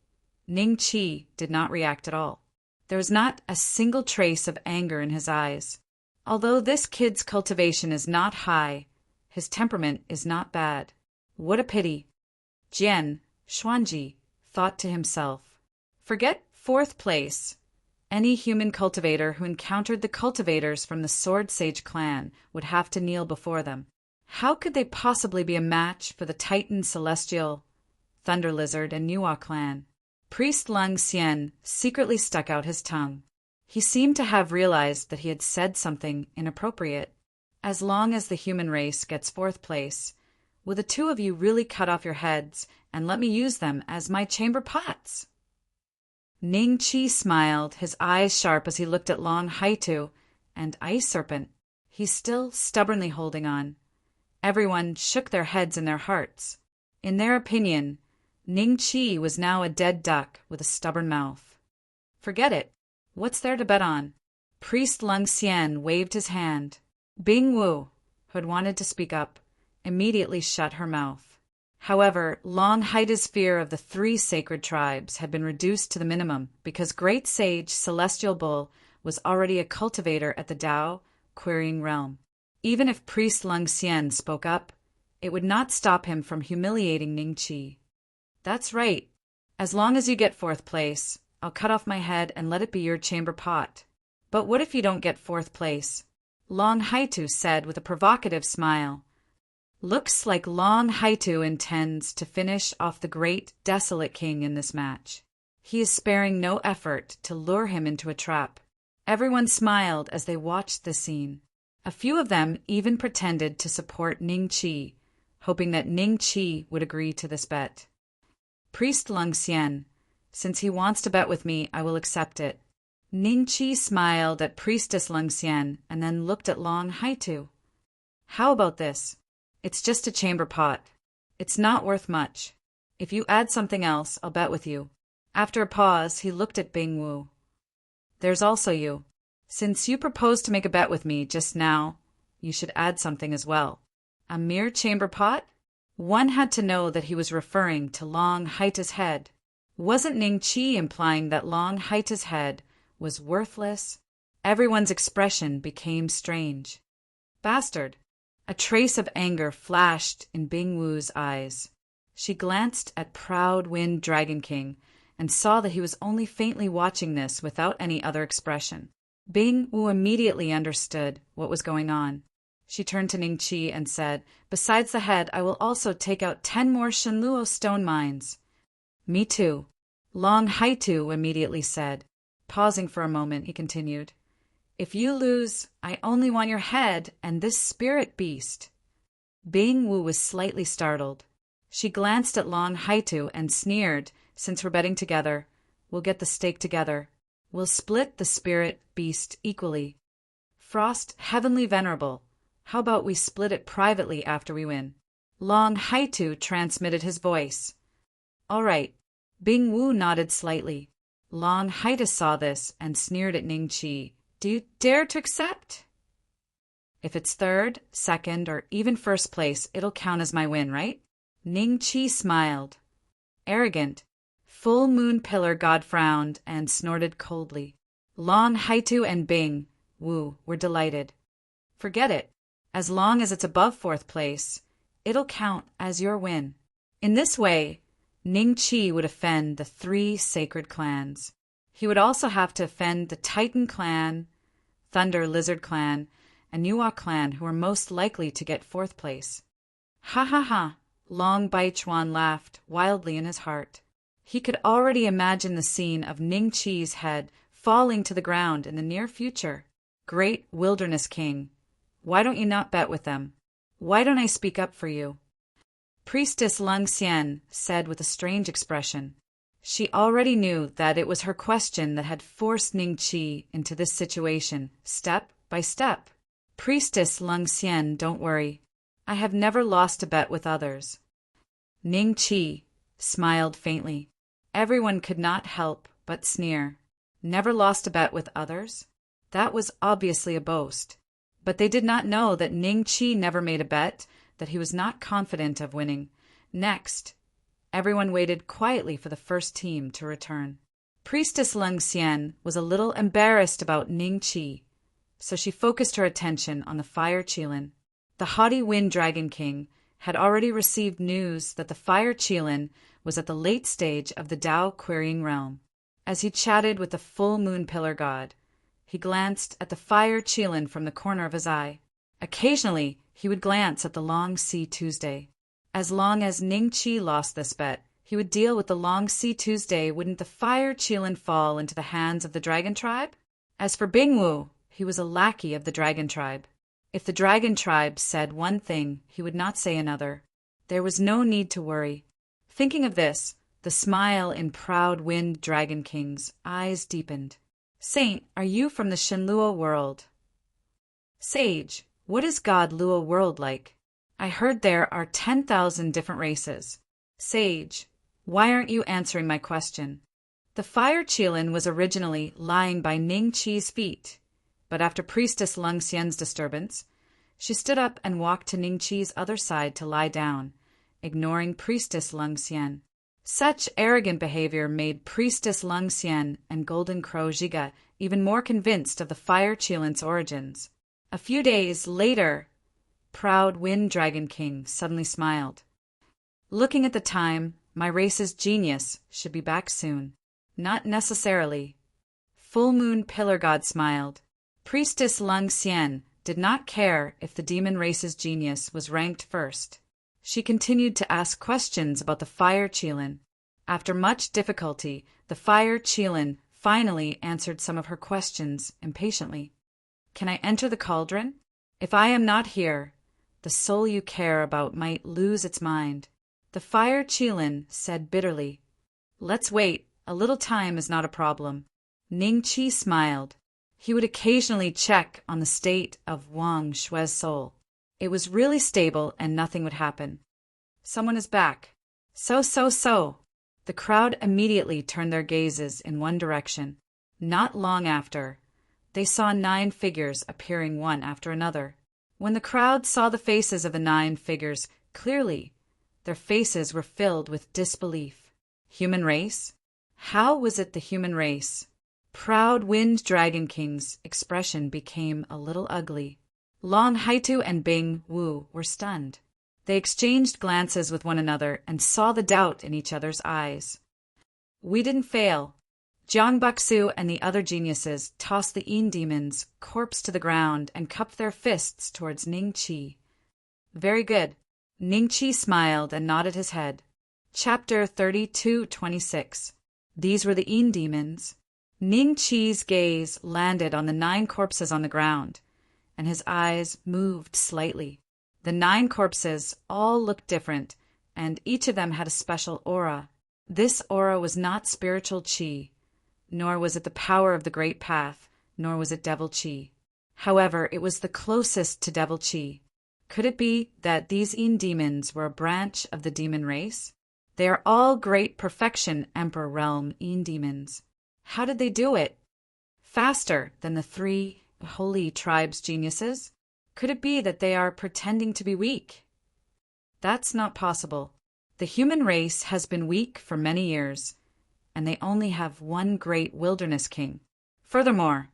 Ning Qi did not react at all. There was not a single trace of anger in his eyes. Although this kid's cultivation is not high, his temperament is not bad. What a pity. Jian Xuanji thought to himself. Forget fourth place. Any human cultivator who encountered the cultivators from the Sword Sage clan would have to kneel before them. How could they possibly be a match for the Titan Celestial, Thunder Lizard, and Nuwa clan? Priest Lung Xian secretly stuck out his tongue. He seemed to have realized that he had said something inappropriate. As long as the human race gets fourth place, will the two of you really cut off your heads and let me use them as my chamber pots? Ning Qi smiled, his eyes sharp as he looked at Long Haitu and Ice Serpent. He's still stubbornly holding on. Everyone shook their heads in their hearts. In their opinion, Ning Qi was now a dead duck with a stubborn mouth. Forget it. What's there to bet on? Priest Lung Xian waved his hand. Bing Wu, who had wanted to speak up, immediately shut her mouth. However, Long Haita's fear of the three sacred tribes had been reduced to the minimum because Great Sage Celestial Bull was already a cultivator at the Dao querying realm. Even if Priest Lung Xian spoke up, it would not stop him from humiliating Ning Qi. That's right. As long as you get fourth place, I'll cut off my head and let it be your chamber pot. But what if you don't get fourth place? Long Haitu said with a provocative smile. Looks like Long Haitu intends to finish off the great desolate king in this match. He is sparing no effort to lure him into a trap. Everyone smiled as they watched the scene. A few of them even pretended to support Ning Qi, hoping that Ning Qi would agree to this bet. Priest Lung Xian, since he wants to bet with me, I will accept it. Ning Qi smiled at Priestess Lung Xian and then looked at Long Haitu. How about this? It's just a chamber pot. It's not worth much. If you add something else, I'll bet with you. After a pause, he looked at Bing Wu. There's also you. Since you proposed to make a bet with me just now, you should add something as well. A mere chamber pot? One had to know that he was referring to Long Haita's head. Wasn't Ning Qi implying that Long Haita's head was worthless? Everyone's expression became strange. Bastard! A trace of anger flashed in Bing Wu's eyes. She glanced at proud Wind Dragon King and saw that he was only faintly watching this without any other expression. Bing Wu immediately understood what was going on. She turned to Ning Qi and said, Besides the head, I will also take out 10 more Shenluo stone mines. Me too. Long Haitu immediately said. Pausing for a moment, he continued. If you lose, I only want your head and this spirit beast. Bing Wu was slightly startled. She glanced at Long Haitu and sneered, since we're betting together, we'll get the stake together. We'll split the spirit beast equally. Frost, heavenly venerable, how about we split it privately after we win? Long Haitu transmitted his voice. All right. Bing Wu nodded slightly. Long Haita saw this and sneered at Ning Qi. Do you dare to accept? If it's third, second, or even first place, it'll count as my win, right? Ning Qi smiled. Arrogant. Full Moon Pillar God frowned and snorted coldly. Long Haitu and Bing Wu were delighted. Forget it. As long as it's above fourth place, it'll count as your win. In this way, Ning Qi would offend the 3 sacred clans. He would also have to offend the Titan clan, Thunder Lizard clan, and Nuwa clan, who were most likely to get fourth place. Ha ha ha! Long Baichuan laughed wildly in his heart. He could already imagine the scene of Ning Qi's head falling to the ground in the near future. Great Wilderness King, why don't you not bet with them? Why don't I speak up for you? Priestess Lung Xian said with a strange expression. She already knew that it was her question that had forced Ning Qi into this situation, step by step. Priestess Lung Xian, don't worry. I have never lost a bet with others. Ning Qi, smiled faintly. Everyone could not help but sneer. Never lost a bet with others? That was obviously a boast. But they did not know that Ning Chi never made a bet that he was not confident of winning. Next, everyone waited quietly for the first team to return. Priestess Lung Xian was a little embarrassed about Ning Chi, so she focused her attention on the Fire Qilin. The haughty Wind Dragon King had already received news that the Fire Qilin was at the late stage of the Tao querying realm. As he chatted with the full moon pillar god, he glanced at the Fire Qilin from the corner of his eye. Occasionally, he would glance at the Long Sea Tuesday. As long as Ning Chi lost this bet, he would deal with the Long Sea Tuesday. Wouldn't the Fire Qilin fall into the hands of the Dragon Tribe? As for Bingwu, he was a lackey of the Dragon Tribe. If the Dragon Tribe said one thing, he would not say another. There was no need to worry. Thinking of this, the smile in proud Wind Dragon King's eyes deepened. Saint, are you from the Shenlua world? Sage, what is God Lua world like? I heard there are 10,000 different races. Sage, why aren't you answering my question? The Fire Qilin was originally lying by Ning Chi's feet, but after Priestess Lung Xian's disturbance, she stood up and walked to Ning Chi's other side to lie down, ignoring Priestess Lung Xian. Such arrogant behavior made Priestess Lung Xian and Golden Crow Zhiga even more convinced of the Fire Qilin's origins. A few days later, proud Wind Dragon King suddenly smiled. Looking at the time, my race's genius should be back soon. Not necessarily. Full Moon Pillar God smiled. Priestess Lung Xian did not care if the demon race's genius was ranked first. She continued to ask questions about the Fire Qilin. After much difficulty, the Fire Qilin finally answered some of her questions impatiently. Can I enter the cauldron? If I am not here, the soul you care about might lose its mind. The Fire Qilin said bitterly. Let's wait. A little time is not a problem. Ning Chi smiled. He would occasionally check on the state of Wang Shui's soul. It was really stable and nothing would happen. Someone is back. So. The crowd immediately turned their gazes in one direction. Not long after, they saw 9 figures appearing one after another. When the crowd saw the faces of the 9 figures clearly, their faces were filled with disbelief. Human race? How was it the human race? Proud Wind Dragon King's expression became a little ugly. Long Haitu and Bing Wu were stunned. They exchanged glances with one another and saw the doubt in each other's eyes. We didn't fail. Jiang Baksu and the other geniuses tossed the Yin demon's corpse to the ground and cupped their fists towards Ning Chi. Very good. Ning Chi smiled and nodded his head. Chapter 32:26. These were the Yin demons. Ning Chi's gaze landed on the 9 corpses on the ground, and his eyes moved slightly. The 9 corpses all looked different, and each of them had a special aura. This aura was not spiritual qi, nor was it the power of the Great Path, nor was it devil qi. However, it was the closest to devil qi. Could it be that these Yin demons were a branch of the demon race? They are all great perfection Emperor Realm Yin demons. How did they do it? Faster than the 3 holy tribes' geniuses? Could it be that they are pretending to be weak? That's not possible. The human race has been weak for many years, and they only have one great wilderness king. Furthermore,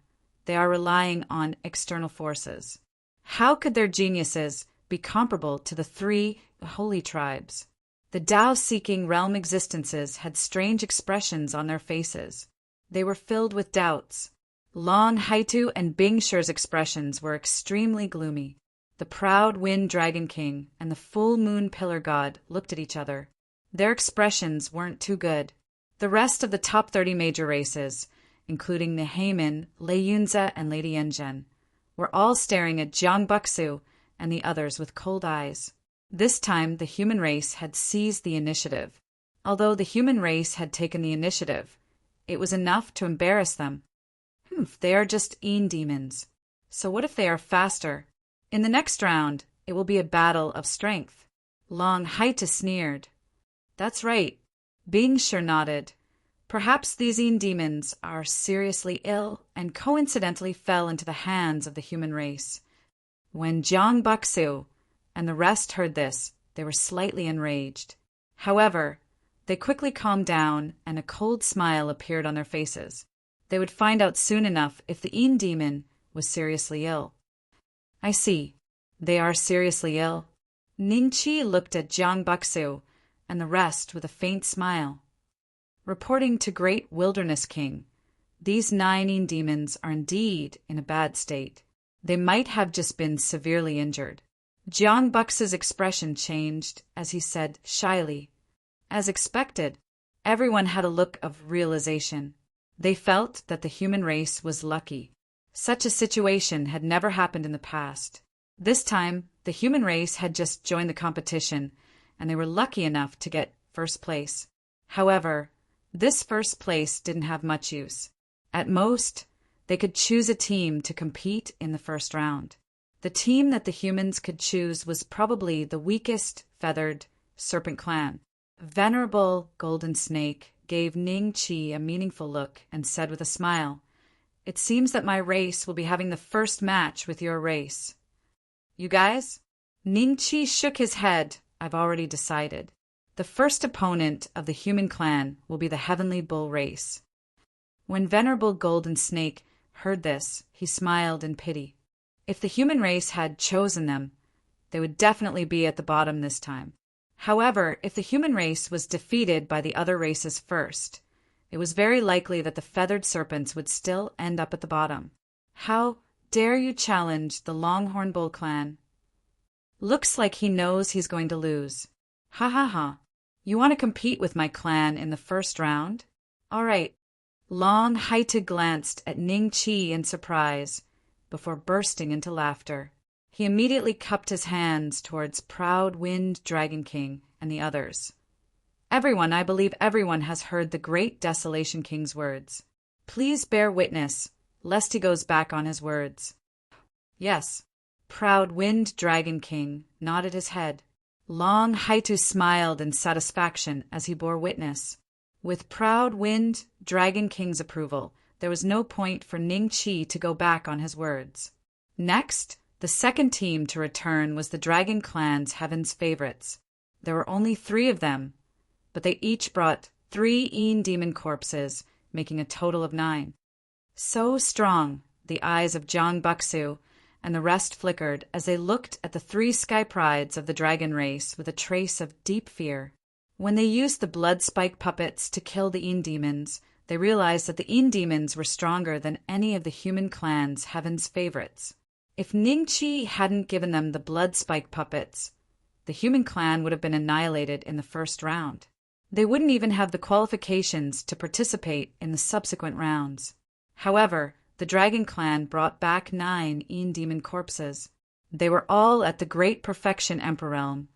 they are relying on external forces. How could their geniuses be comparable to the 3 holy tribes? The Tao-seeking realm existences had strange expressions on their faces. They were filled with doubts. Long Haitu and Bing Shi's expressions were extremely gloomy. The proud Wind Dragon King and the full moon pillar god looked at each other. Their expressions weren't too good. The rest of the top 30 major races, including the Heimin, Lei Yunze, and Lady Yanzhen, were all staring at Jiang Baksu and the others with cold eyes. This time the human race had seized the initiative. Although the human race had taken the initiative, it was enough to embarrass them. They are just Yin demons. So what if they are faster? In the next round, it will be a battle of strength. Long Haita sneered. That's right. Bing sure nodded. Perhaps these Een demons are seriously ill and coincidentally fell into the hands of the human race. When Jiang Buxiu and the rest heard this, they were slightly enraged. However, they quickly calmed down and a cold smile appeared on their faces. They would find out soon enough if the Een demon was seriously ill. I see. They are seriously ill. Ningqi looked at Jiang Buxiu and the rest with a faint smile. Reporting to Great Wilderness King, these 9 Een demons are indeed in a bad state. They might have just been severely injured. Jiang Buxiu's expression changed as he said shyly, as expected. Everyone had a look of realization. They felt that the human race was lucky. Such a situation had never happened in the past. This time, the human race had just joined the competition, and they were lucky enough to get first place. However, this first place didn't have much use. At most, they could choose a team to compete in the first round. The team that the humans could choose was probably the weakest feathered serpent clan. Venerable Golden Snake gave Ningqi a meaningful look and said with a smile, "It seems that my race will be having the first match with your race." "You guys?" Ningqi shook his head. "I've already decided. The first opponent of the human clan will be the Heavenly Bull race." When Venerable Golden Snake heard this, he smiled in pity. If the human race had chosen them, they would definitely be at the bottom this time. However, if the human race was defeated by the other races first, it was very likely that the feathered serpents would still end up at the bottom. How dare you challenge the Longhorn Bull clan? Looks like he knows he's going to lose. Ha ha ha. You want to compete with my clan in the first round? All right. Long Haita glanced at Ningqi in surprise, before bursting into laughter. He immediately cupped his hands towards Proud Wind Dragon King and the others. "Everyone, I believe everyone has heard the great Desolation King's words. Please bear witness, lest he goes back on his words." Yes. Proud Wind Dragon King nodded his head. Long Haitu smiled in satisfaction as he bore witness. With Proud Wind Dragon King's approval, there was no point for Ningqi to go back on his words. Next, the second team to return was the Dragon Clan's Heaven's Favorites. There were only 3 of them, but they each brought 3 Een demon corpses, making a total of 9. So strong, the eyes of Jiang Buxiu and the rest flickered as they looked at the 3 sky prides of the dragon race with a trace of deep fear. When they used the blood spike puppets to kill the Een demons, they realized that the Een demons were stronger than any of the human clan's Heaven's Favorites. If Ningqi hadn't given them the blood spike puppets, the human clan would have been annihilated in the first round. They wouldn't even have the qualifications to participate in the subsequent rounds. However, the Dragon Clan brought back 9 Een demon corpses. They were all at the Great Perfection Emperor Realm,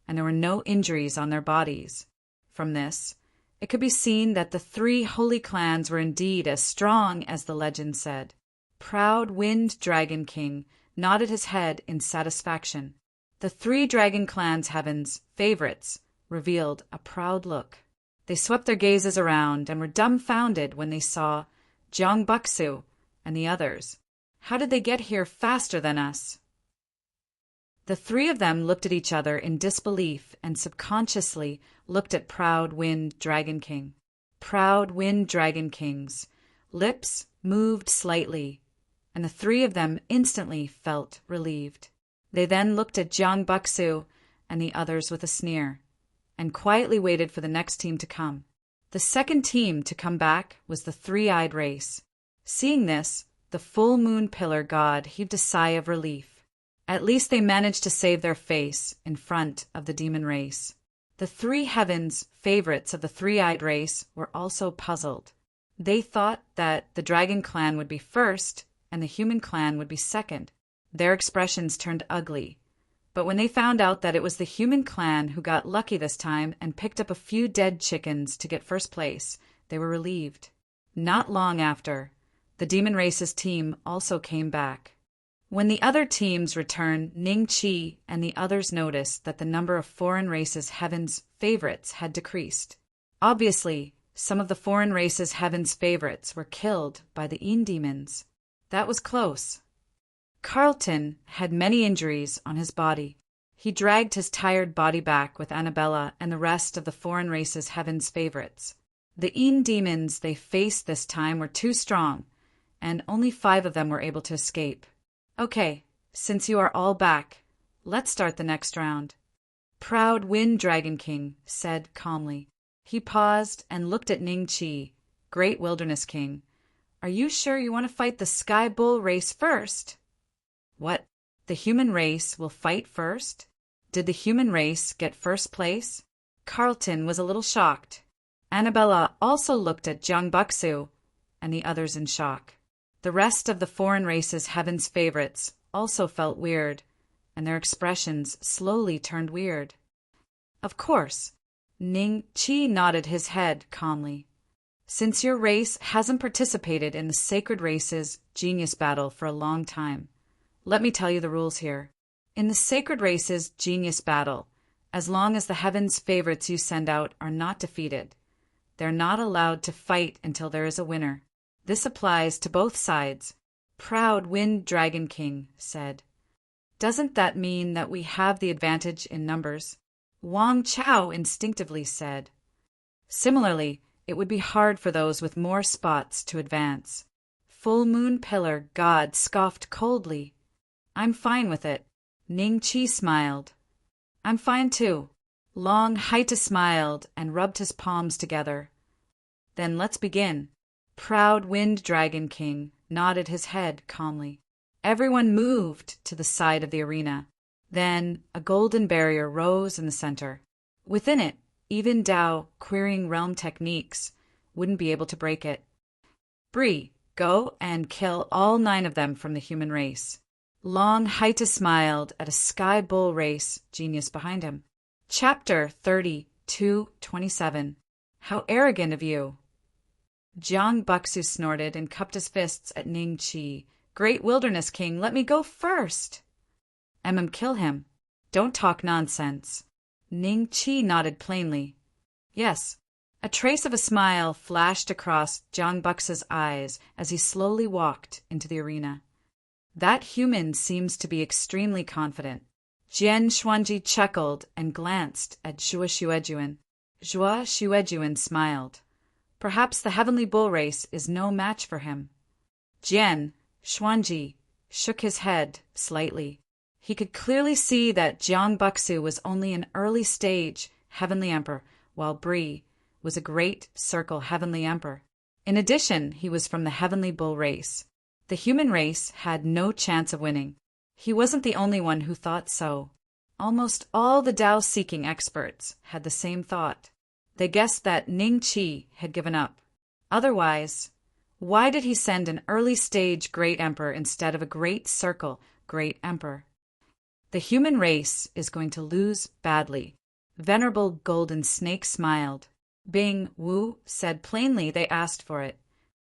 and there were no injuries on their bodies. From this, it could be seen that the 3 holy clans were indeed as strong as the legend said. Proud Wind Dragon King nodded his head in satisfaction. The 3 Dragon Clans' Heaven's Favorites revealed a proud look. They swept their gazes around and were dumbfounded when they saw Jiang Buxiu and the others. How did they get here faster than us? The 3 of them looked at each other in disbelief and subconsciously looked at Proud Wind Dragon King. Proud Wind Dragon King's lips moved slightly, and the 3 of them instantly felt relieved. They then looked at Jiang Buxiu and the others with a sneer, and quietly waited for the next team to come. The second team to come back was the 3-eyed race. Seeing this, the full moon pillar god heaved a sigh of relief. At least they managed to save their face in front of the demon race. The 3 Heaven's Favorites of the 3-eyed race were also puzzled. They thought that the Dragon Clan would be first and the human clan would be second. Their expressions turned ugly. But when they found out that it was the human clan who got lucky this time and picked up a few dead chickens to get first place, they were relieved. Not long after, the demon race's team also came back. When the other teams returned, Ningqi and the others noticed that the number of foreign races' Heaven's Favorites had decreased. Obviously, some of the foreign race's heaven's favorites were killed by the demons. That was close. Carlton had many injuries on his body. He dragged his tired body back with Annabella and the rest of the foreign race's heaven's favorites. The demons they faced this time were too strong, and only 5 of them were able to escape. Okay, since you are all back, let's start the next round. Proud Wind Dragon King said calmly. He paused and looked at Ning Chi, Great Wilderness King. Are you sure you want to fight the Sky Bull race first? What? The human race will fight first? Did the human race get first place? Carlton was a little shocked. Annabella also looked at Jiang Buxu and the others in shock. The rest of the foreign race's heaven's favorites also felt weird, and their expressions slowly turned weird. Of course, Ning Chi nodded his head calmly. Since your race hasn't participated in the sacred race's genius battle for a long time, let me tell you the rules here. In the sacred race's genius battle, as long as the heaven's favorites you send out are not defeated, they're not allowed to fight until there is a winner. This applies to both sides. Proud Wind Dragon King said. Doesn't that mean that we have the advantage in numbers? Wang Chao instinctively said. Similarly, it would be hard for those with more spots to advance. Full Moon Pillar God scoffed coldly. I'm fine with it. Ning Chi smiled. I'm fine too. Long Haita smiled and rubbed his palms together. Then let's begin. Proud Wind Dragon King nodded his head calmly. Everyone moved to the side of the arena. Then a golden barrier rose in the center. Within it, even Tao querying realm techniques wouldn't be able to break it. Bree, go and kill all 9 of them from the human race. Long Haita smiled at a Sky Bull race genius behind him. Chapter 32:27. How arrogant of you! Jiang Buxu snorted and cupped his fists at Ning Chi. Great Wilderness King, let me go first! Kill him. Don't talk nonsense. Ning Chi nodded plainly. Yes. A trace of a smile flashed across Jiang Buxu's eyes as he slowly walked into the arena. That human seems to be extremely confident. Jian Xuanji chuckled and glanced at Zhua Xuejuan. Zhua Xuejuan smiled. Perhaps the heavenly bull race is no match for him. Jian Xuanji shook his head slightly. He could clearly see that Jiang Buxu was only an early-stage heavenly emperor, while Bree was a great circle heavenly emperor. In addition, he was from the heavenly bull race. The human race had no chance of winning. He wasn't the only one who thought so. Almost all the Tao-seeking experts had the same thought. They guessed that Ning Chi had given up. Otherwise, why did he send an early-stage great emperor instead of a great circle great emperor? The human race is going to lose badly. Venerable Golden Snake smiled. Bing Wu said plainly they asked for it.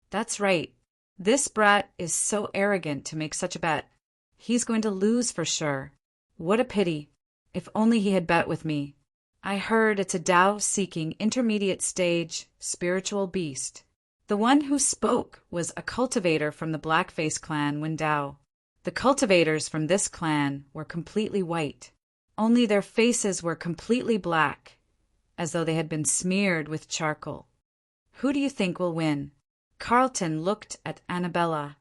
That's right. This brat is so arrogant to make such a bet. He's going to lose for sure. What a pity. If only he had bet with me. I heard it's a Tao-seeking intermediate stage spiritual beast. The one who spoke was a cultivator from the Blackface clan Windao. The cultivators from this clan were completely white. Only their faces were completely black, as though they had been smeared with charcoal. Who do you think will win? Carlton looked at Annabella.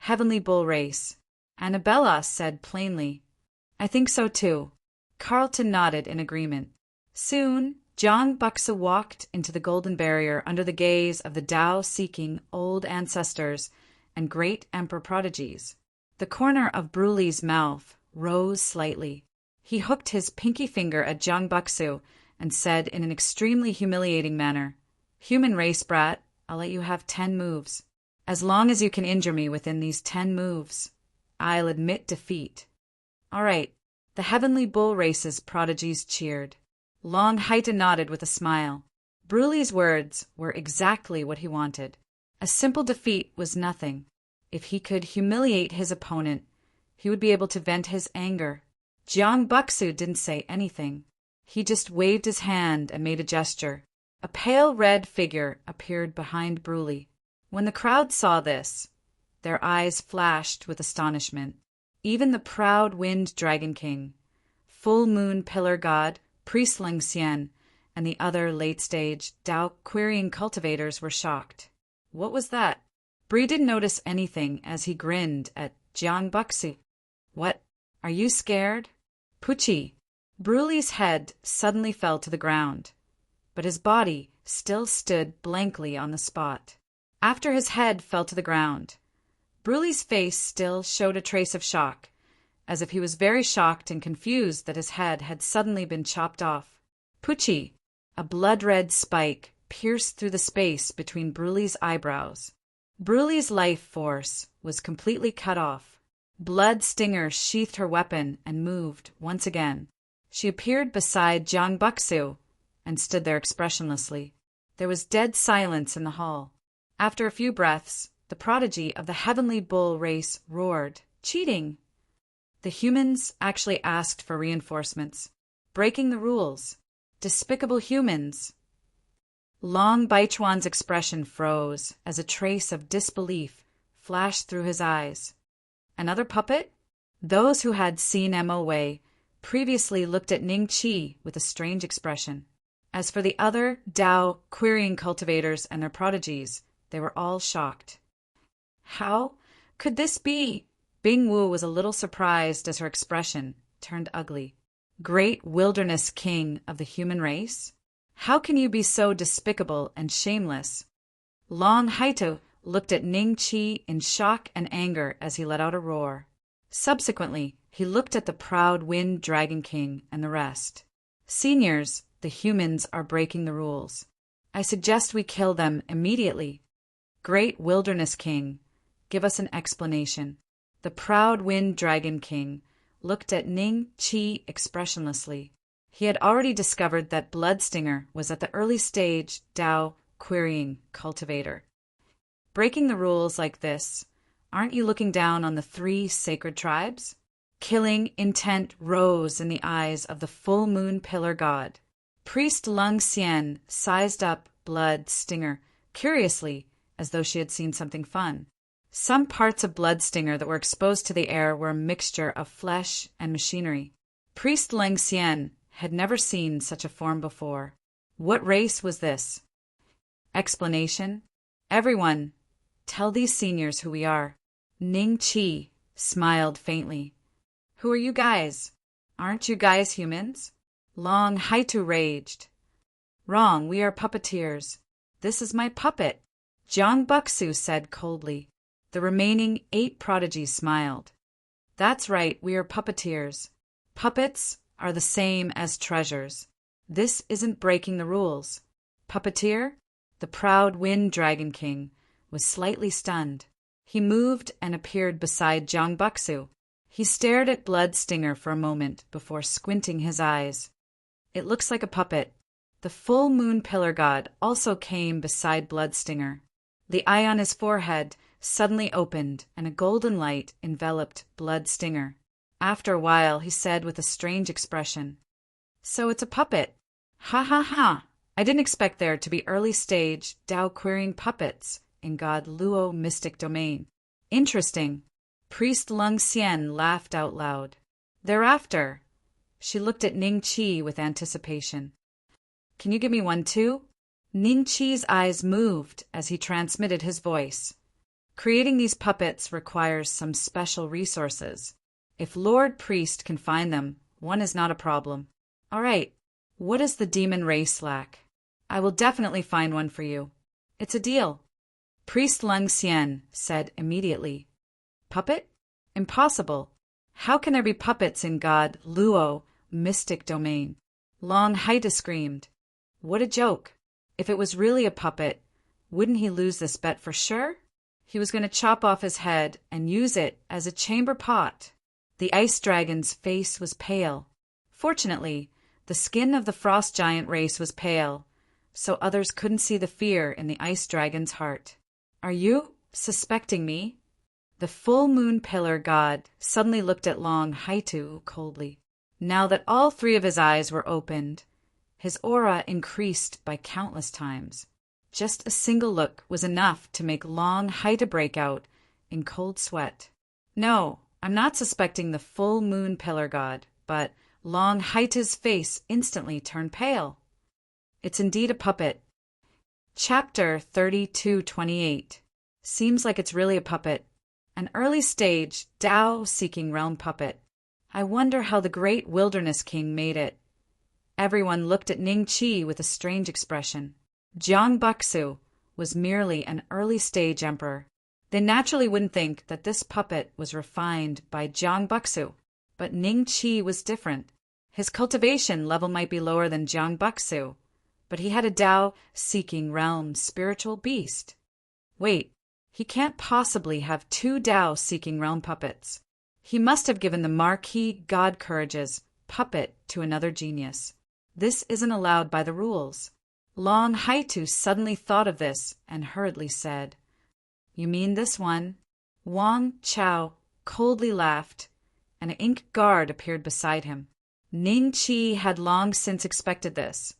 Heavenly bull race. Annabella said plainly. I think so too. Carlton nodded in agreement. Soon, Jiang Buxu walked into the golden barrier under the gaze of the Tao-seeking old ancestors and great emperor prodigies. The corner of Bruli's mouth rose slightly. He hooked his pinky finger at Jiang Buxu and said in an extremely humiliating manner, Human race, brat, I'll let you have 10 moves. As long as you can injure me within these 10 moves, I'll admit defeat. All right. The heavenly bull race's prodigies cheered. Long Haita nodded with a smile. Bruli's words were exactly what he wanted. A simple defeat was nothing. If he could humiliate his opponent, he would be able to vent his anger. Jiang Buxu didn't say anything. He just waved his hand and made a gesture. A pale red figure appeared behind Bruley. When the crowd saw this, their eyes flashed with astonishment. Even the proud Wind Dragon King, Full Moon Pillar God, Priest Leng Xian, and the other late-stage Dao querying cultivators were shocked. What was that? Bree didn't notice anything as he grinned at Jiang Buxi. What? Are you scared? Pucci. Bruley's head suddenly fell to the ground, but his body still stood blankly on the spot. After his head fell to the ground, Bruley's face still showed a trace of shock, as if he was very shocked and confused that his head had suddenly been chopped off. Pucci. A blood-red spike pierced through the space between Bruley's eyebrows. Bruley's life force was completely cut off. Blood Stinger sheathed her weapon and moved once again. She appeared beside Jiang Buxu and stood there expressionlessly. There was dead silence in the hall. After a few breaths, the prodigy of the Heavenly Bull race roared, "Cheating!" The humans actually asked for reinforcements, breaking the rules. Despicable humans! Long Baichuan's expression froze as a trace of disbelief flashed through his eyes. Another puppet? Those who had seen Mo Wei previously looked at Ning Qi with a strange expression. As for the other Dao querying cultivators and their prodigies, they were all shocked. How could this be? Bing Wu was a little surprised as her expression turned ugly. Great wilderness king of the human race? How can you be so despicable and shameless? Long Haito looked at Ning Qi in shock and anger as he let out a roar. Subsequently, he looked at the proud Wind Dragon King and the rest. Seniors, the humans are breaking the rules. I suggest we kill them immediately. Great Wilderness King, give us an explanation. The proud Wind Dragon King looked at Ning Qi expressionlessly. He had already discovered that Bloodstinger was at the early stage Dao querying cultivator. Breaking the rules like this, aren't you looking down on the 3 sacred tribes? Killing intent rose in the eyes of the Full Moon Pillar God. Priest Leng Xian sized up Bloodstinger curiously, as though she had seen something fun. Some parts of Bloodstinger that were exposed to the air were a mixture of flesh and machinery. Priest Leng Xian had never seen such a form before. What race was this? Explanation? Everyone, tell these seniors who we are. Ning Qi smiled faintly. Who are you guys? Aren't you guys humans? Long Haitu raged. Wrong, we are puppeteers. This is my puppet, Jiang Buxu said coldly. The remaining 8 prodigies smiled. That's right, we are puppeteers. Puppets are the same as treasures. This isn't breaking the rules. Puppeteer? The proud Wind Dragon King was slightly stunned. He moved and appeared beside Jiang Buxu. He stared at Bloodstinger for a moment before squinting his eyes. It looks like a puppet. The Full Moon Pillar God also came beside Bloodstinger. The eye on his forehead suddenly opened and a golden light enveloped Bloodstinger. After a while, he said with a strange expression, "So it's a puppet. Ha ha ha! I didn't expect there to be early-stage Dao-querying puppets in God Luo mystic domain. Interesting." Priest Leng Xian laughed out loud. Thereafter, she looked at Ning Qi with anticipation. "Can you give me one too?" Ning Qi's eyes moved as he transmitted his voice. Creating these puppets requires some special resources. If Lord Priest can find them, one is not a problem. All right, what does the demon race lack? I will definitely find one for you. It's a deal. Priest Leng Xian said immediately. Puppet? Impossible. How can there be puppets in God Luo mystic domain? Long Haida screamed. What a joke. If it was really a puppet, wouldn't he lose this bet for sure? He was going to chop off his head and use it as a chamber pot. The ice dragon's face was pale. Fortunately, the skin of the frost giant race was pale, so others couldn't see the fear in the ice dragon's heart. Are you suspecting me? The Full Moon Pillar God suddenly looked at Long Haitu coldly. Now that all 3 of his eyes were opened, His aura increased by countless times. Just a single look was enough to make Long Haita break out in cold sweat. No, I'm not suspecting the full moon pillar god, but Long Haita's face instantly turned pale. It's indeed a puppet. Chapter 3228. Seems like it's really a puppet. An early stage, Tao-seeking realm puppet. I wonder how the great wilderness king made it. Everyone looked at Ning Chi with a strange expression. Jiang Buxu was merely an early stage emperor. They naturally wouldn't think that this puppet was refined by Jiang Buxu, but Ning Chi was different. His cultivation level might be lower than Jiang Buxu, but he had a Tao-seeking realm spiritual beast. Wait, he can't possibly have two Tao-seeking realm puppets. He must have given the Marquis God Courage's puppet to another genius. This isn't allowed by the rules. Long Haitu suddenly thought of this and hurriedly said, "You mean this one?" Wang Chao coldly laughed, and an ink guard appeared beside him. Ning Chi had long since expected this,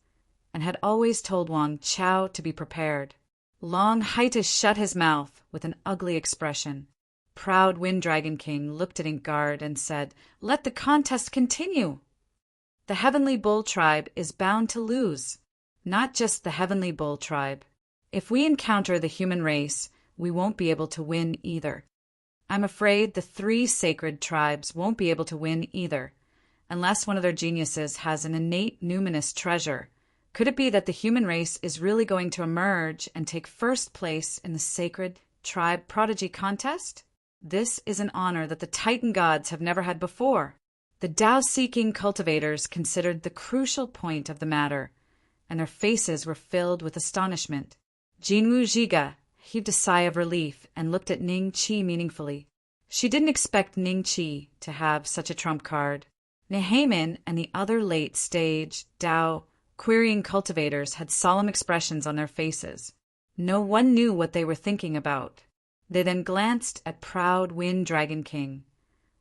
and had always told Wang Chao to be prepared. Long Haita shut his mouth with an ugly expression. Proud Wind Dragon King looked at Ink Guard and said, "Let the contest continue." The Heavenly Bull tribe is bound to lose. Not just the Heavenly Bull tribe. If we encounter the human race, we won't be able to win either. I'm afraid the three sacred tribes won't be able to win either, unless one of their geniuses has an innate numinous treasure. Could it be that the human race is really going to emerge and take first place in the sacred tribe prodigy contest? This is an honor that the Titan gods have never had before. The Tao-seeking cultivators considered the crucial point of the matter, and their faces were filled with astonishment. Jinwu Zhiga heaved a sigh of relief and looked at Ning Chi meaningfully. She didn't expect Ning Chi to have such a trump card. Nehamin and the other late-stage Tao querying cultivators had solemn expressions on their faces. No one knew what they were thinking about. They then glanced at proud Wind Dragon King,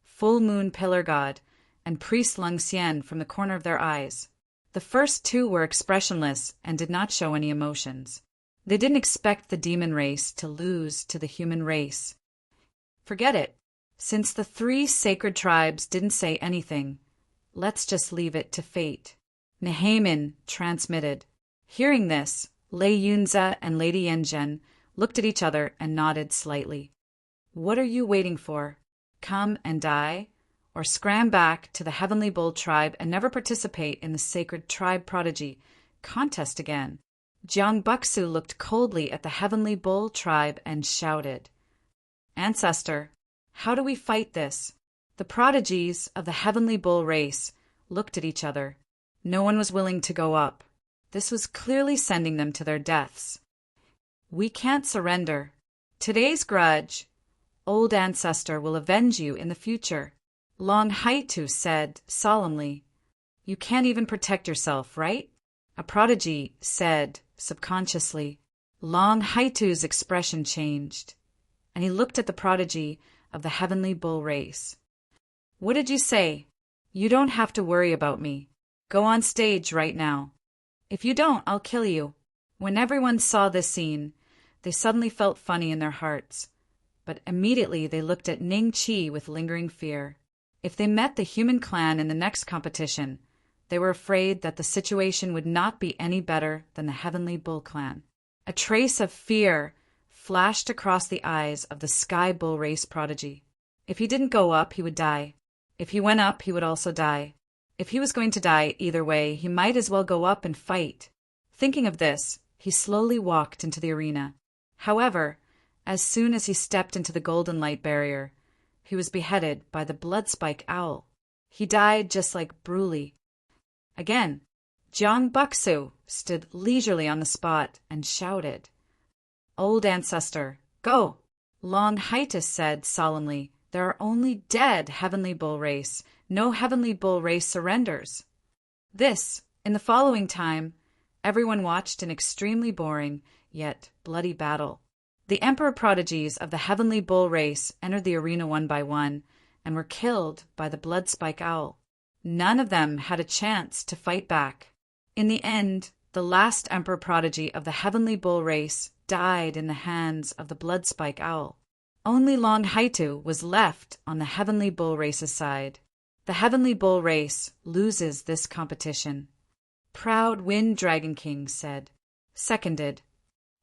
Full Moon Pillar God, and Priest Lung Xian from the corner of their eyes. The first two were expressionless and did not show any emotions. They didn't expect the demon race to lose to the human race. Forget it. Since the three sacred tribes didn't say anything, let's just leave it to fate. Nehamin transmitted. Hearing this, Lei Yunza and Lady Yanzhen looked at each other and nodded slightly. What are you waiting for? Come and die? Or scram back to the Heavenly Bull tribe and never participate in the sacred tribe prodigy contest again? Jiang Buxu looked coldly at the Heavenly Bull tribe and shouted, "Ancestor, how do we fight this?" The prodigies of the Heavenly Bull race looked at each other. No one was willing to go up. This was clearly sending them to their deaths. "We can't surrender. Today's grudge, old ancestor, will avenge you in the future," Long Haitu said solemnly. "You can't even protect yourself, right?" A prodigy said subconsciously. Long Haitu's expression changed, and he looked at the prodigy of the Heavenly Bull race. "What did you say? You don't have to worry about me. Go on stage right now. If you don't, I'll kill you." When everyone saw this scene, they suddenly felt funny in their hearts, but immediately they looked at Ning Chi with lingering fear. If they met the human clan in the next competition, they were afraid that the situation would not be any better than the Heavenly Bull clan. A trace of fear flashed across the eyes of the Sky Bull race prodigy. If he didn't go up, he would die. If he went up, he would also die. If he was going to die either way, he might as well go up and fight. Thinking of this, he slowly walked into the arena. However, as soon as he stepped into the golden light barrier, he was beheaded by the Bloodspike Owl. He died just like Bruli. Again, Jiang Buxu stood leisurely on the spot and shouted, "Old ancestor, go!" Long Haitus said solemnly, "There are only dead Heavenly Bull race. No Heavenly Bull race surrenders." This, in the following time, everyone watched an extremely boring, yet bloody battle. The Emperor prodigies of the Heavenly Bull race entered the arena one by one and were killed by the Bloodspike Owl. None of them had a chance to fight back. In the end, the last emperor prodigy of the heavenly bull race died in the hands of the bloodspike owl. Only Long Haitu was left on the heavenly bull race's side. The heavenly bull race loses this competition. Proud Wind Dragon King said. Seconded.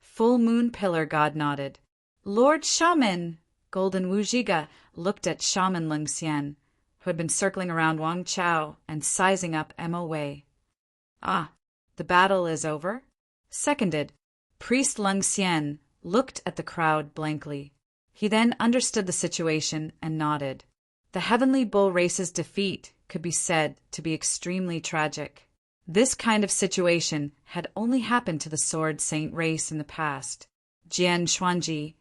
Full Moon Pillar God nodded. Lord Shaman! Golden Wujiga looked at Shaman Lung Xian, who had been circling around Wang Chao and sizing up Mo Wei. Ah, the battle is over? Seconded. Priest Lung Xian looked at the crowd blankly. He then understood the situation and nodded. The heavenly bull race's defeat could be said to be extremely tragic. This kind of situation had only happened to the Sword Saint race in the past. Jian Xuanji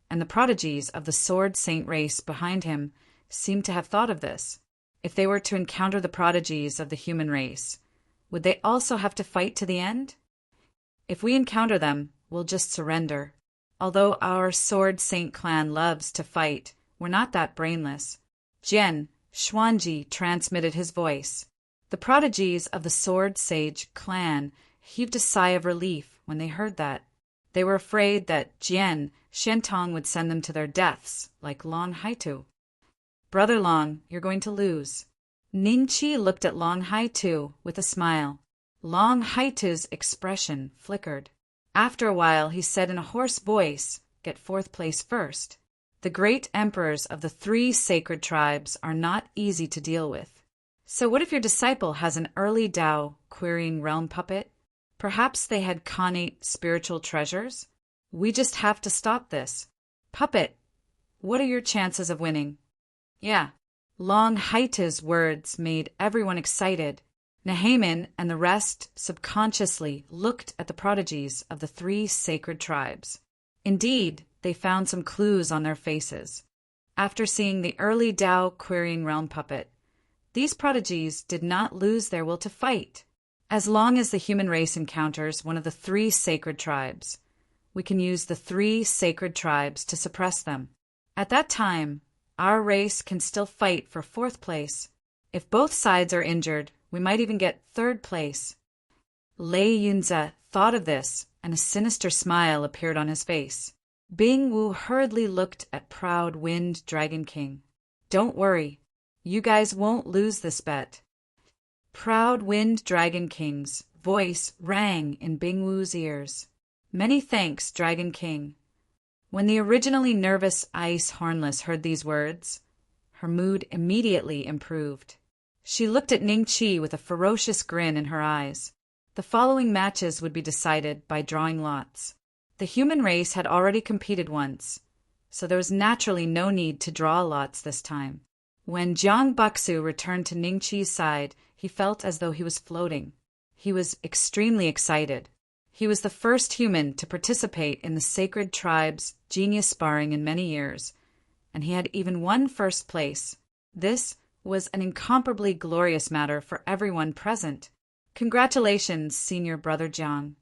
and the prodigies of the Sword Saint race behind him seemed to have thought of this. If they were to encounter the prodigies of the human race, would they also have to fight to the end? If we encounter them, we'll just surrender. Although our Sword Saint clan loves to fight, we're not that brainless. Jian Xuanji transmitted his voice. The prodigies of the Sword Sage clan heaved a sigh of relief when they heard that. They were afraid that Jian Shentong would send them to their deaths, like Long Haitu. Brother Long, you're going to lose. Ningqi looked at Long Haitu with a smile. Long Haitu's expression flickered. After a while, he said in a hoarse voice, "Get fourth place first. The great emperors of the 3 sacred tribes are not easy to deal with. So what if your disciple has an early Tao querying realm puppet? Perhaps they had connate spiritual treasures? We just have to stop this. Puppet, what are your chances of winning?" Yeah. Long Haita's words made everyone excited. Nehaman and the rest subconsciously looked at the prodigies of the 3 sacred tribes. Indeed, they found some clues on their faces. After seeing the early Tao querying realm puppet, these prodigies did not lose their will to fight. As long as the human race encounters one of the 3 sacred tribes, we can use the 3 sacred tribes to suppress them. At that time, our race can still fight for 4th place. If both sides are injured, we might even get 3rd place. Lei Yunze thought of this, and a sinister smile appeared on his face. Bing Wu hurriedly looked at Proud Wind Dragon King. Don't worry, you guys won't lose this bet. Proud Wind Dragon King's voice rang in Bing Wu's ears. Many thanks, Dragon King. When the originally nervous Ice Hornless heard these words, her mood immediately improved. She looked at Ningqi with a ferocious grin in her eyes. The following matches would be decided by drawing lots. The human race had already competed once, so there was naturally no need to draw lots this time. When Jiang Baksu returned to Ningqi's side, he felt as though he was floating. He was extremely excited. He was the first human to participate in the sacred tribe's genius sparring in many years, and he had even won 1st place. This was an incomparably glorious matter for everyone present. Congratulations, senior brother Jiang.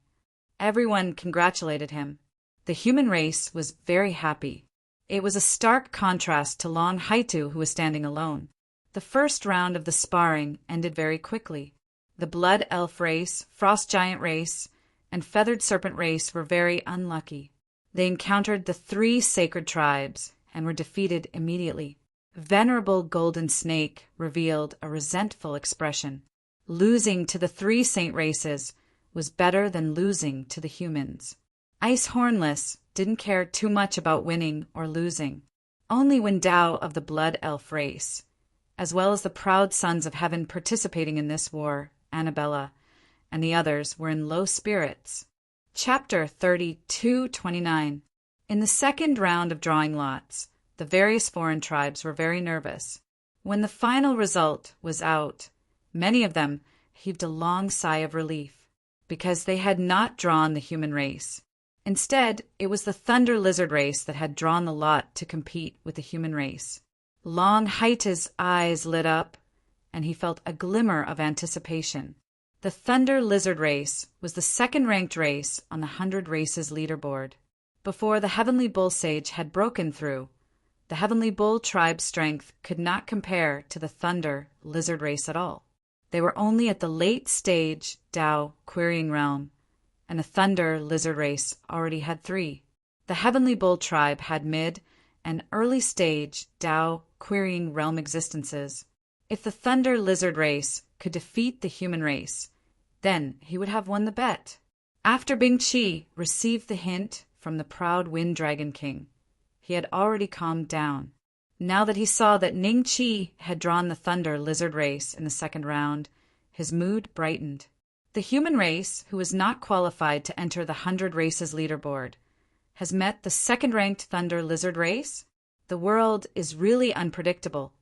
Everyone congratulated him. The human race was very happy. It was a stark contrast to Long Haitu, who was standing alone. The first round of the sparring ended very quickly. The Blood Elf race, Frost Giant race, and Feathered Serpent race were very unlucky. They encountered the 3 sacred tribes and were defeated immediately. Venerable Golden Snake revealed a resentful expression. Losing to the 3 saint races was better than losing to the humans. Ice Hornless didn't care too much about winning or losing. Only when Tao of the Blood Elf race, as well as the proud sons of heaven participating in this war, Annabella, and the others were in low spirits. Chapter 32:29. In the second round of drawing lots, the various foreign tribes were very nervous. When the final result was out, many of them heaved a long sigh of relief, because they had not drawn the human race. Instead, it was the Thunder Lizard race that had drawn the lot to compete with the human race. Long Haita's eyes lit up, and he felt a glimmer of anticipation. The Thunder Lizard race was the 2nd-ranked race on the 100 Races leaderboard. Before the Heavenly Bull Sage had broken through, the Heavenly Bull tribe's strength could not compare to the Thunder Lizard race at all. They were only at the late stage Tao querying realm, and a thunder lizard race already had 3. The heavenly bull tribe had mid and early stage Tao querying realm existences. If the thunder lizard race could defeat the human race, then he would have won the bet. After Bing Qi received the hint from the proud Wind Dragon King, he had already calmed down. Now that he saw that Ning Qi had drawn the thunder lizard race in the second round, his mood brightened. The human race, who is not qualified to enter the 100 races leaderboard, has met the second-ranked thunder lizard race. The world is really unpredictable.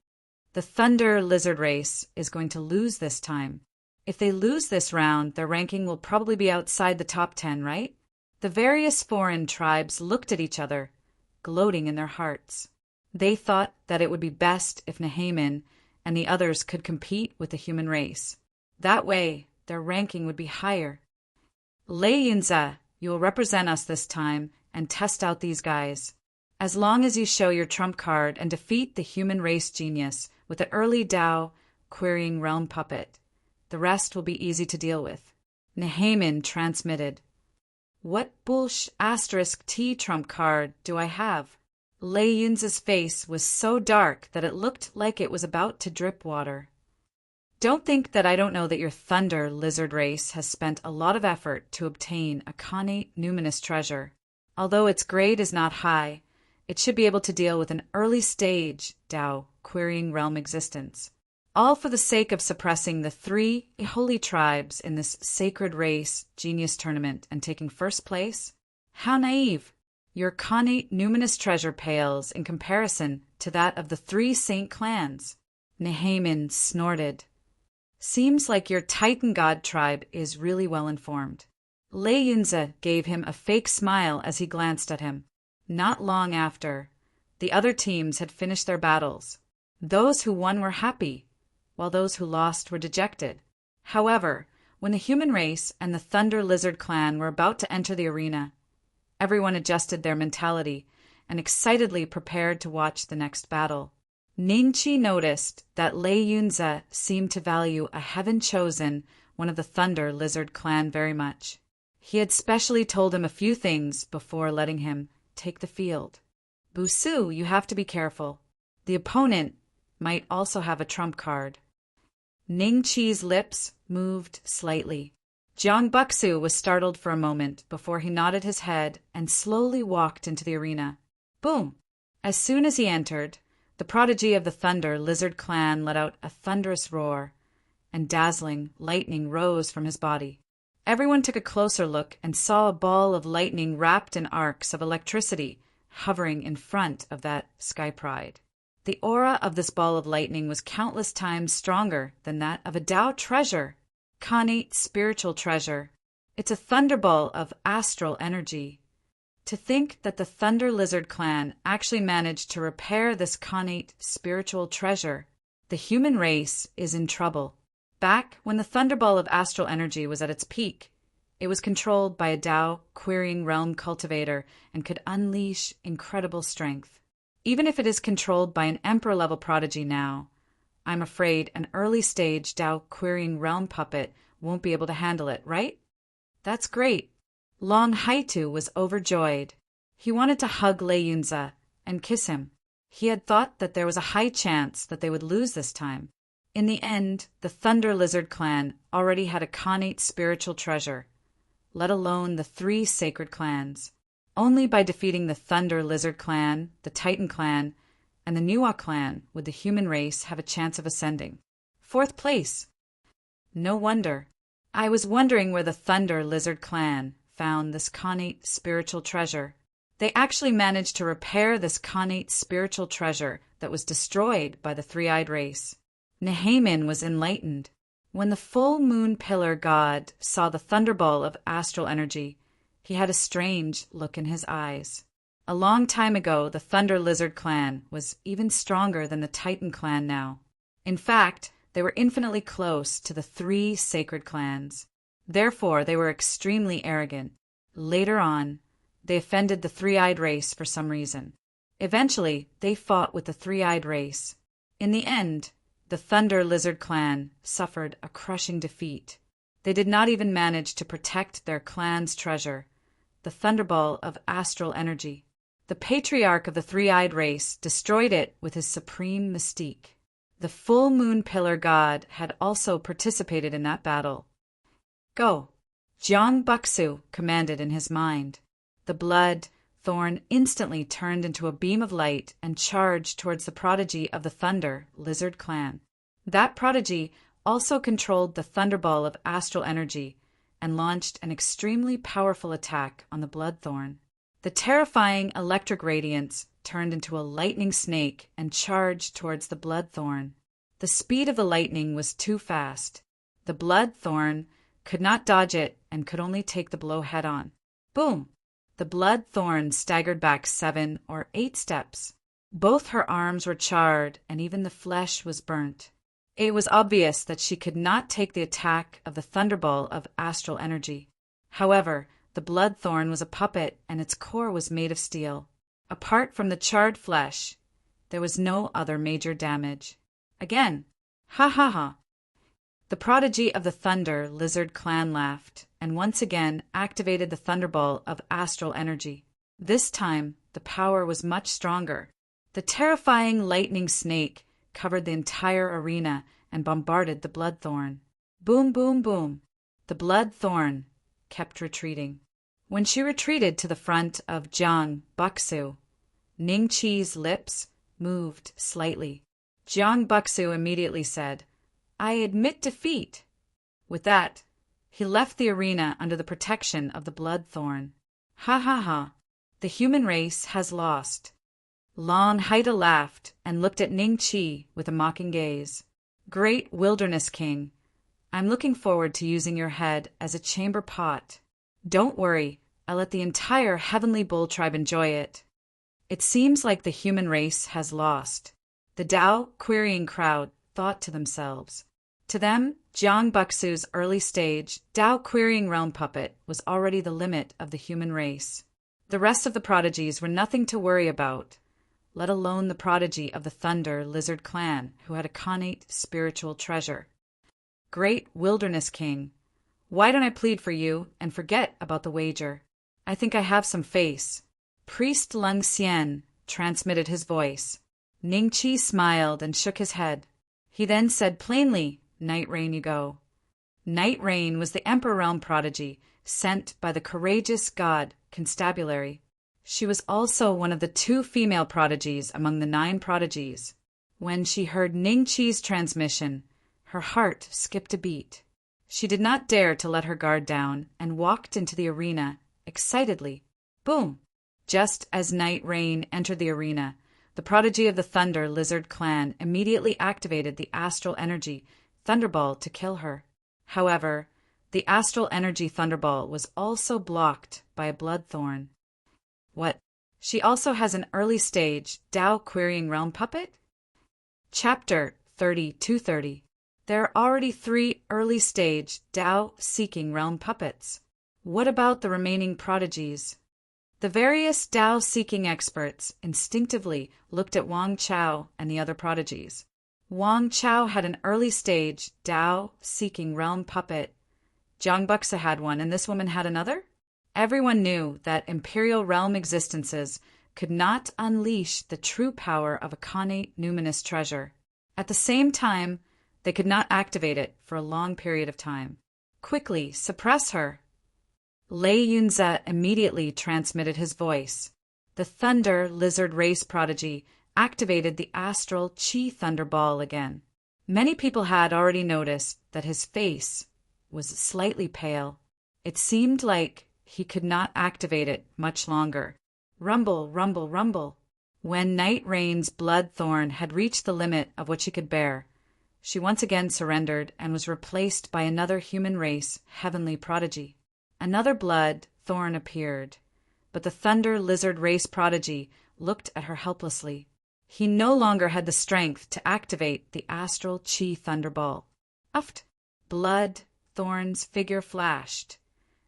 The thunder lizard race is going to lose this time. If they lose this round, their ranking will probably be outside the top 10, right? The various foreign tribes looked at each other, gloating in their hearts. They thought that it would be best if Nehamin and the others could compete with the human race. That way, their ranking would be higher. Lei Yunze, you will represent us this time and test out these guys. As long as you show your trump card and defeat the human race genius with the early Tao querying realm puppet, the rest will be easy to deal with. Nehamin transmitted. What bullsh *T trump card do I have? Lei Yunze's face was so dark that it looked like it was about to drip water. Don't think that I don't know that your thunder lizard race has spent a lot of effort to obtain a connate numinous treasure. Although its grade is not high, it should be able to deal with an early stage Tao querying realm existence. All for the sake of suppressing the 3 holy tribes in this sacred race genius tournament and taking first place? How naive! Your connate numinous treasure pales in comparison to that of the 3 saint clans. Nehamin snorted. Seems like your Titan God tribe is really well informed. Lei Yunze gave him a fake smile as he glanced at him. Not long after, the other teams had finished their battles. Those who won were happy, while those who lost were dejected. However, when the human race and the Thunder Lizard clan were about to enter the arena, everyone adjusted their mentality and excitedly prepared to watch the next battle. Ningqi noticed that Lei Yunze seemed to value a heaven-chosen one of the Thunder Lizard clan very much. He had specially told him a few things before letting him take the field. Busu, you have to be careful. The opponent might also have a trump card. Ningqi's lips moved slightly. Jiang Buxu was startled for a moment before he nodded his head and slowly walked into the arena. Boom! As soon as he entered, the prodigy of the Thunder Lizard clan let out a thunderous roar, and dazzling lightning rose from his body. Everyone took a closer look and saw a ball of lightning wrapped in arcs of electricity hovering in front of that sky pride. The aura of this ball of lightning was countless times stronger than that of a Tao treasure, connate spiritual treasure. It's a thunderball of astral energy. To think that the Thunder Lizard clan actually managed to repair this connate spiritual treasure, the human race is in trouble. Back when the thunderball of astral energy was at its peak, it was controlled by a Tao querying realm cultivator and could unleash incredible strength. Even if it is controlled by an emperor-level prodigy now, I'm afraid an early-stage Tao querying realm puppet won't be able to handle it, right? That's great. Long Haitu was overjoyed. He wanted to hug Lei Yunze and kiss him. He had thought that there was a high chance that they would lose this time. In the end, the Thunder Lizard clan already had a connate spiritual treasure, let alone the 3 sacred clans. Only by defeating the Thunder Lizard clan, the Titan clan, and the Nuwa clan would the human race have a chance of ascending. 4th place. No wonder. I was wondering where the Thunder Lizard clan found this connate spiritual treasure. They actually managed to repair this connate spiritual treasure that was destroyed by the 3-eyed race. Nehamin was enlightened. When the full moon pillar god saw the thunderball of astral energy, he had a strange look in his eyes. A long time ago, the Thunder Lizard clan was even stronger than the Titan clan now. In fact, they were infinitely close to the 3 sacred clans. Therefore, they were extremely arrogant. Later on, they offended the 3-eyed race for some reason. Eventually, they fought with the 3-eyed race. In the end, the Thunder Lizard clan suffered a crushing defeat. They did not even manage to protect their clan's treasure, the Thunderball of astral energy. The patriarch of the three-eyed race destroyed it with his supreme mystique. The full moon pillar god had also participated in that battle. Go! Jiang Buxu commanded in his mind. The blood thorn instantly turned into a beam of light and charged towards the prodigy of the Thunder Lizard clan. That prodigy also controlled the Thunderball of astral energy and launched an extremely powerful attack on the Bloodthorn. The terrifying electric radiance turned into a lightning snake and charged towards the Bloodthorn. The speed of the lightning was too fast. The Bloodthorn could not dodge it and could only take the blow head-on. Boom! The Bloodthorn staggered back 7 or 8 steps. Both her arms were charred and even the flesh was burnt. It was obvious that she could not take the attack of the Thunderball of astral energy. However, the Bloodthorn was a puppet and its core was made of steel. Apart from the charred flesh, there was no other major damage. Again, ha ha ha. The prodigy of the Thunder Lizard clan laughed and once again activated the Thunderball of astral energy. This time, the power was much stronger. The terrifying lightning snake covered the entire arena and bombarded the Bloodthorn. Boom, boom, boom. The Bloodthorn kept retreating. When she retreated to the front of Jiang Buxu, Ning Qi's lips moved slightly. Jiang Buxu immediately said, "I admit defeat." With that, he left the arena under the protection of the Bloodthorn. Ha ha ha. The human race has lost. Lon Haida laughed and looked at Ning Qi with a mocking gaze. Great Wilderness King, I'm looking forward to using your head as a chamber pot. Don't worry, I'll let the entire Heavenly Bull tribe enjoy it. It seems like the human race has lost. The Tao querying crowd thought to themselves. To them, Jiang Buxu's early stage Tao querying realm puppet was already the limit of the human race. The rest of the prodigies were nothing to worry about, let alone the prodigy of the Thunder Lizard clan, who had a connate spiritual treasure. Great Wilderness King, why don't I plead for you and forget about the wager? I think I have some face. Priest Lung Xian transmitted his voice. Ning Qi smiled and shook his head. He then said plainly, Night Rain you go. Night Rain was the Emperor Realm prodigy sent by the courageous god Constabulary. She was also one of the 2 female prodigies among the 9 prodigies. When she heard Ning Qi's transmission, her heart skipped a beat. She did not dare to let her guard down and walked into the arena excitedly. Boom! Just as Night Rain entered the arena, the prodigy of the Thunder Lizard clan immediately activated the astral energy Thunderball to kill her. However, the astral energy Thunderball was also blocked by a Bloodthorn. What? She also has an early stage Tao querying realm puppet? Chapter 30-30. There are already 3 early stage Tao seeking realm puppets. What about the remaining prodigies? The various Tao seeking experts instinctively looked at Wang Chao and the other prodigies. Wang Chao had an early stage Tao seeking realm puppet. Jiang Buxu had one and this woman had another? Everyone knew that Imperial Realm existences could not unleash the true power of a connate numinous treasure. At the same time, they could not activate it for a long period of time. Quickly, suppress her. Lei Yunze immediately transmitted his voice. The Thunder Lizard race prodigy activated the astral Qi Thunderball again. Many people had already noticed that his face was slightly pale. It seemed like he could not activate it much longer. Rumble, rumble, rumble. When Night Rain's Bloodthorn had reached the limit of what she could bear, she once again surrendered and was replaced by another human race heavenly prodigy. Another Bloodthorn appeared, but the Thunder Lizard race prodigy looked at her helplessly. He no longer had the strength to activate the astral Qi Thunderball. Uft! Bloodthorn's figure flashed,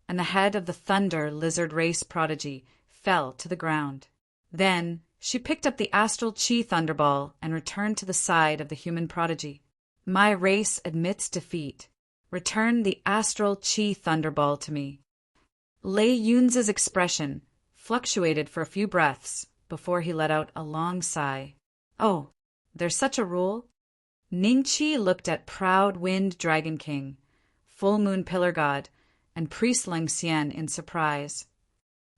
and the head of the Thunder Lizard race prodigy fell to the ground. Then she picked up the astral Qi Thunderball and returned to the side of the human prodigy. My race admits defeat. Return the astral chi thunderball to me. Lei Yun's expression fluctuated for a few breaths before he let out a long sigh. Oh, there's such a rule? Ningqi looked at proud Wind Dragon King, Full Moon Pillar God, and Priest Ling Xian in surprise.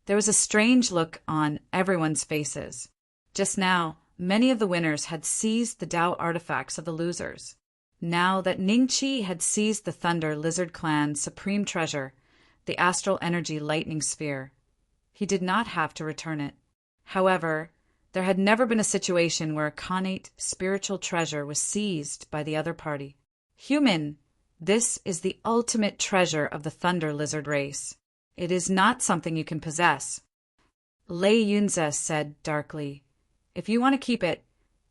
There was a strange look on everyone's faces. Just now, many of the winners had seized the Tao artifacts of the losers. Now that Ningqi had seized the Thunder Lizard Clan's supreme treasure, the Astral Energy Lightning Sphere, he did not have to return it. However, there had never been a situation where a connate spiritual treasure was seized by the other party. Human, this is the ultimate treasure of the Thunder Lizard race. It is not something you can possess. Lei Yunze said darkly, If you want to keep it,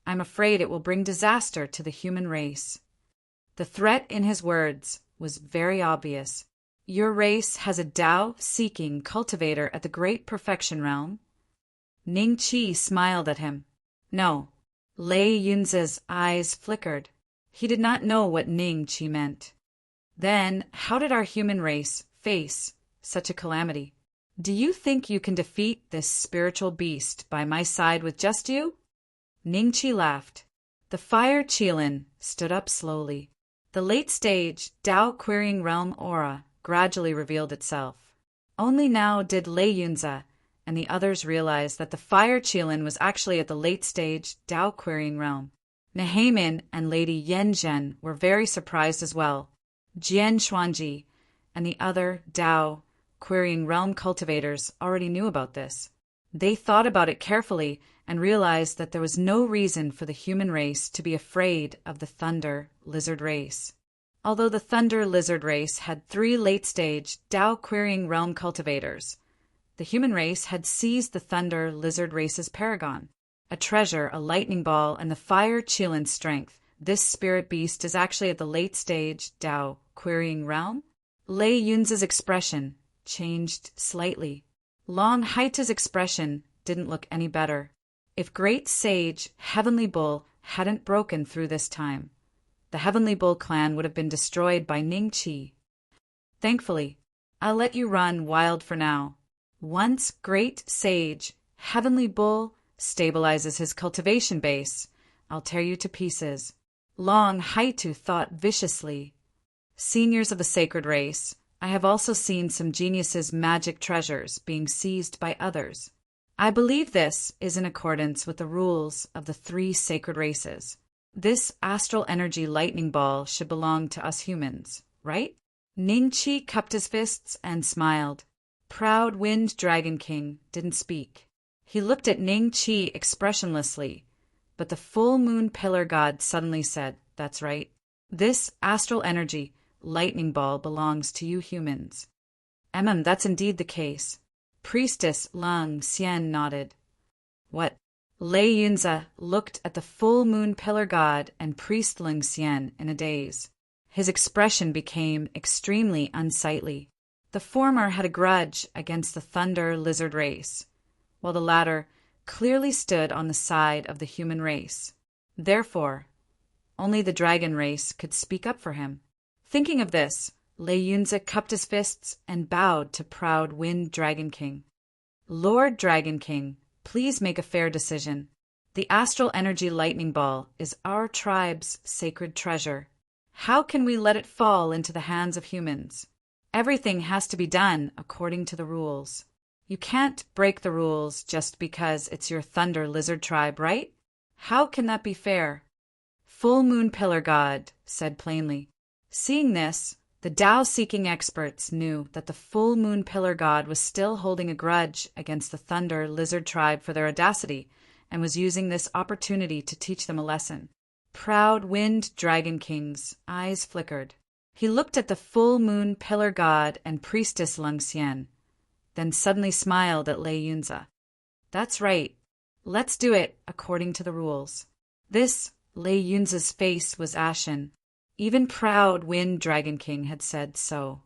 I'm afraid it will bring disaster to the human race. The threat in his words was very obvious. Your race has a Tao-seeking cultivator at the Great Perfection Realm? Ningqi smiled at him. No. Lei Yunze's eyes flickered. He did not know what Ningqi meant. Then, how did our human race face such a calamity? Do you think you can defeat this spiritual beast by my side with just you? Ningqi laughed. The Fire Qilin stood up slowly. The late-stage Tao-querying realm aura gradually revealed itself. Only now did Lei Yunze and the others realized that the Fire Qilin was actually at the late-stage Tao-querying realm. Nehamin and Lady Yanzhen were very surprised as well. Jian Xuanji and the other Tao-querying realm cultivators already knew about this. They thought about it carefully and realized that there was no reason for the human race to be afraid of the Thunder Lizard race. Although the Thunder Lizard race had 3 late-stage Tao-querying realm cultivators, the human race had seized the Thunder Lizard race's paragon, a treasure, a lightning ball, and the Fire Qilin's strength. This spirit beast is actually at the late-stage Tao-querying realm. Lei Yunze's expression changed slightly. Long Haita's expression didn't look any better. If Great Sage Heavenly Bull hadn't broken through this time, the Heavenly Bull clan would have been destroyed by Ningqi. Thankfully, I'll let you run wild for now. Once Great Sage Heavenly Bull stabilizes his cultivation base, I'll tear you to pieces. Long Haitu thought viciously. Seniors of the sacred race, I have also seen some geniuses' magic treasures being seized by others. I believe this is in accordance with the rules of the 3 sacred races. This astral energy lightning ball should belong to us humans, right? Ningqi cupped his fists and smiled. Proud Wind Dragon King didn't speak. He looked at Ningqi expressionlessly, but the Full Moon Pillar God suddenly said, That's right. This astral energy lightning ball belongs to you humans. That's indeed the case. Priestess Ling Xian nodded. What? Lei Yunze looked at the Full Moon Pillar God and Priest Ling Xian in a daze. His expression became extremely unsightly. The former had a grudge against the Thunder Lizard race, while the latter clearly stood on the side of the human race. Therefore, only the dragon race could speak up for him. Thinking of this, Lei Yunze cupped his fists and bowed to proud Wind Dragon King. Lord Dragon King, please make a fair decision. The astral energy lightning ball is our tribe's sacred treasure. How can we let it fall into the hands of humans? Everything has to be done according to the rules. You can't break the rules just because it's your Thunder Lizard tribe, right? How can that be fair? Full Moon Pillar God said plainly. Seeing this, the Tao-seeking experts knew that the Full Moon Pillar God was still holding a grudge against the Thunder Lizard tribe for their audacity and was using this opportunity to teach them a lesson. Proud Wind Dragon King's eyes flickered. He looked at the Full Moon Pillar God and Priestess Ling Xian, then suddenly smiled at Lei Yunze. That's right. Let's do it according to the rules. This Lei Yunze's face was ashen. Even proud Wind Dragon King had said so.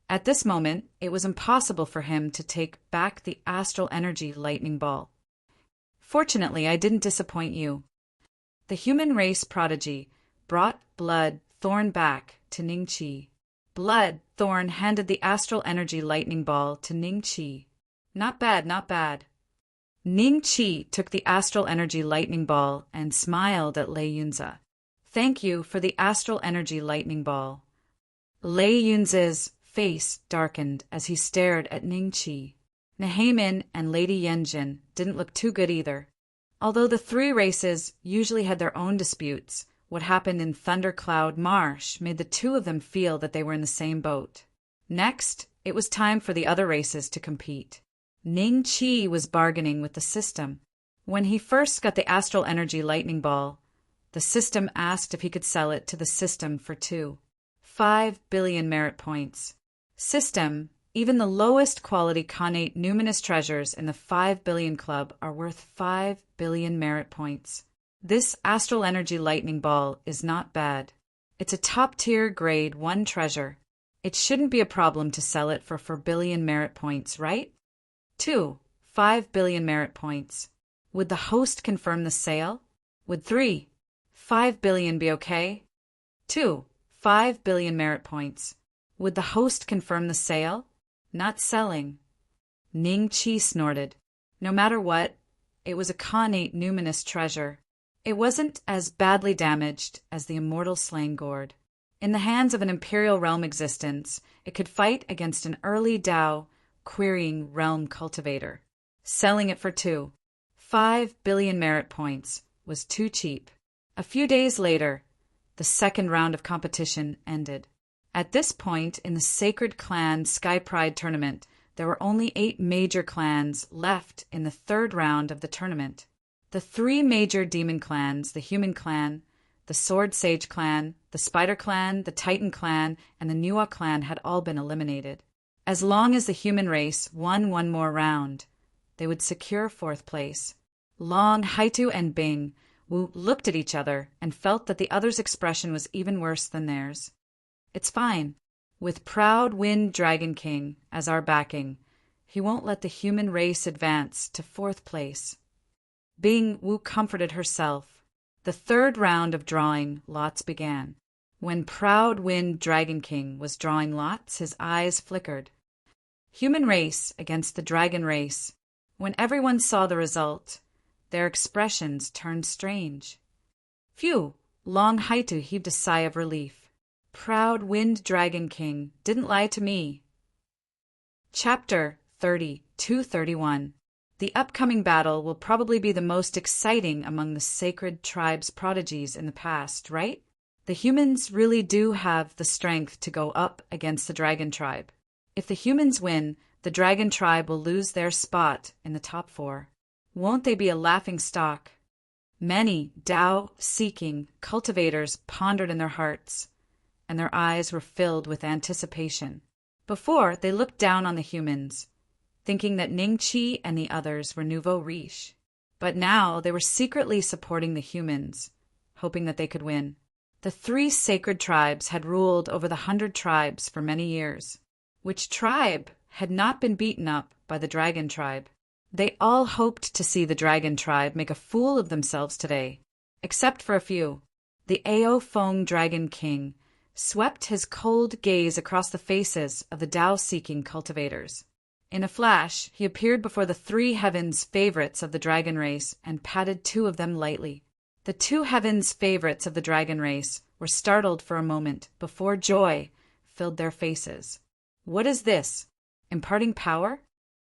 At this moment, it was impossible for him to take back the astral energy lightning ball. Fortunately, I didn't disappoint you. The human race prodigy brought blood Thorn back to Ning Qi. Blood, Thorn handed the astral energy lightning ball to Ning Qi. Not bad, not bad. Ning Qi took the astral energy lightning ball and smiled at Lei Yunzi. Thank you for the astral energy lightning ball. Lei Yunzi's face darkened as he stared at Ning Qi. Nehamin and Lady Yanjin didn't look too good either. Although the three races usually had their own disputes, what happened in Thundercloud Marsh made the two of them feel that they were in the same boat. Next, it was time for the other races to compete. Ning Qi was bargaining with the system. When he first got the astral energy lightning ball, the system asked if he could sell it to the system for 5 billion merit points. System, even the lowest quality connate numinous treasures in the 5 billion club are worth 5 billion merit points. This astral energy lightning ball is not bad. It's a top-tier grade 1 treasure. It shouldn't be a problem to sell it for 4 billion merit points, right? 5 billion merit points. Would the host confirm the sale? Would 5 billion be okay? 5 billion merit points. Would the host confirm the sale? Not selling. Ning Qi snorted. No matter what, it was a connate numinous treasure. It wasn't as badly damaged as the immortal slaying gourd. In the hands of an imperial realm existence, it could fight against an early Dao, querying realm cultivator. Selling it for 5 billion merit points was too cheap. A few days later, the second round of competition ended. At this point in the Sacred Clan Sky Pride tournament, there were only 8 major clans left in the third round of the tournament. The 3 major demon clans, the Human Clan, the Sword Sage Clan, the Spider Clan, the Titan Clan, and the Nuwa Clan had all been eliminated. As long as the human race won one more round, they would secure 4th place. Long, Haitu, and Bing Wu looked at each other and felt that the other's expression was even worse than theirs. It's fine. With Proud Wind Dragon King as our backing, he won't let the human race advance to 4th place. Bing Wu comforted herself. The third round of drawing lots began. When Proud Wind Dragon King was drawing lots, his eyes flickered. Human race against the dragon race. When everyone saw the result, their expressions turned strange. Phew! Long Haitu heaved a sigh of relief. Proud Wind Dragon King didn't lie to me. Chapter 231. The upcoming battle will probably be the most exciting among the sacred tribe's prodigies in the past, right? The humans really do have the strength to go up against the dragon tribe. If the humans win, the dragon tribe will lose their spot in the top 4. Won't they be a laughing stock? Many Tao-seeking cultivators pondered in their hearts, and their eyes were filled with anticipation. Before, they looked down on the humans, thinking that Ning Qi and the others were nouveau riche. But now they were secretly supporting the humans, hoping that they could win. The 3 sacred tribes had ruled over the 100 tribes for many years. Which tribe had not been beaten up by the dragon tribe? They all hoped to see the dragon tribe make a fool of themselves today, except for a few. The Ao Feng Dragon King swept his cold gaze across the faces of the Tao-seeking cultivators. In a flash, he appeared before the 3 heavens favorites of the dragon race and patted 2 of them lightly. The 2 heavens favorites of the dragon race were startled for a moment before joy filled their faces. What is this? Imparting power?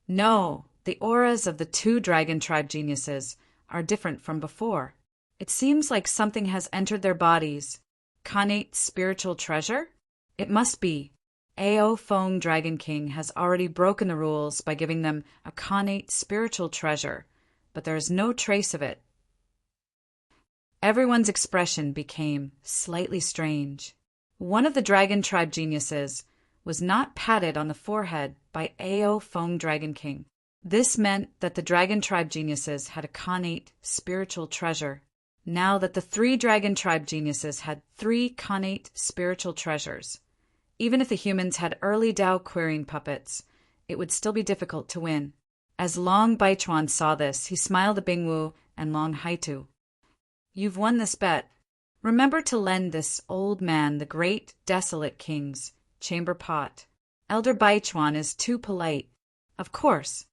No, the auras of the 2 dragon tribe geniuses are different from before. It seems like something has entered their bodies. Connate spiritual treasure? It must be. Ao Feng Dragon King has already broken the rules by giving them a connate spiritual treasure, but there is no trace of it. Everyone's expression became slightly strange. One of the dragon tribe geniuses was not patted on the forehead by Ao Feng Dragon King. This meant that the dragon tribe geniuses had a connate spiritual treasure. Now that the 3 dragon tribe geniuses had 3 connate spiritual treasures. Even if the humans had early Dao querying puppets, it would still be difficult to win. As Long Baichuan saw this, he smiled at Bingwu and Long Haitu. You've won this bet. Remember to lend this old man the great, desolate king's chamber pot. Elder Baichuan is too polite. Of course.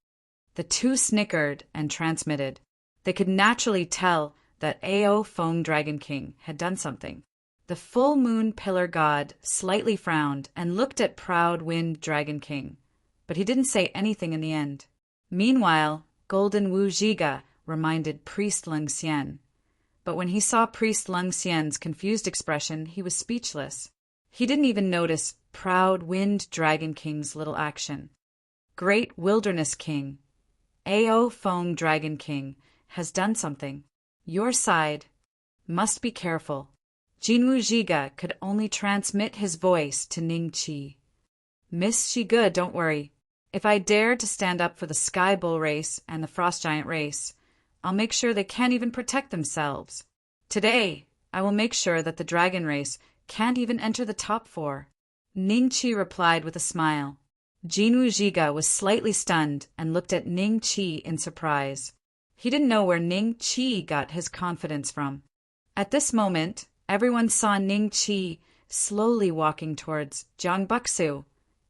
The two snickered and transmitted. They could naturally tell that Ao Feng Dragon King had done something. The full moon pillar god slightly frowned and looked at proud Wind Dragon King, but he didn't say anything in the end. Meanwhile, Golden Wu Zhiga reminded Priest Leng Xian. But when he saw Priest Leng Xian's confused expression, he was speechless. He didn't even notice proud Wind Dragon King's little action. Great Wilderness King, Ao Feng Dragon King, has done something. Your side must be careful. Jinwu Zhiga could only transmit his voice to Ning Qi. Miss Zhiga, don't worry. If I dare to stand up for the Sky Bull race and the Frost Giant race, I'll make sure they can't even protect themselves. Today, I will make sure that the Dragon race can't even enter the top 4. Ning Qi replied with a smile. Jinwu Zhiga was slightly stunned and looked at Ning Qi in surprise. He didn't know where Ning Qi got his confidence from. At this moment, everyone saw Ning Qi slowly walking towards Jiang Buxu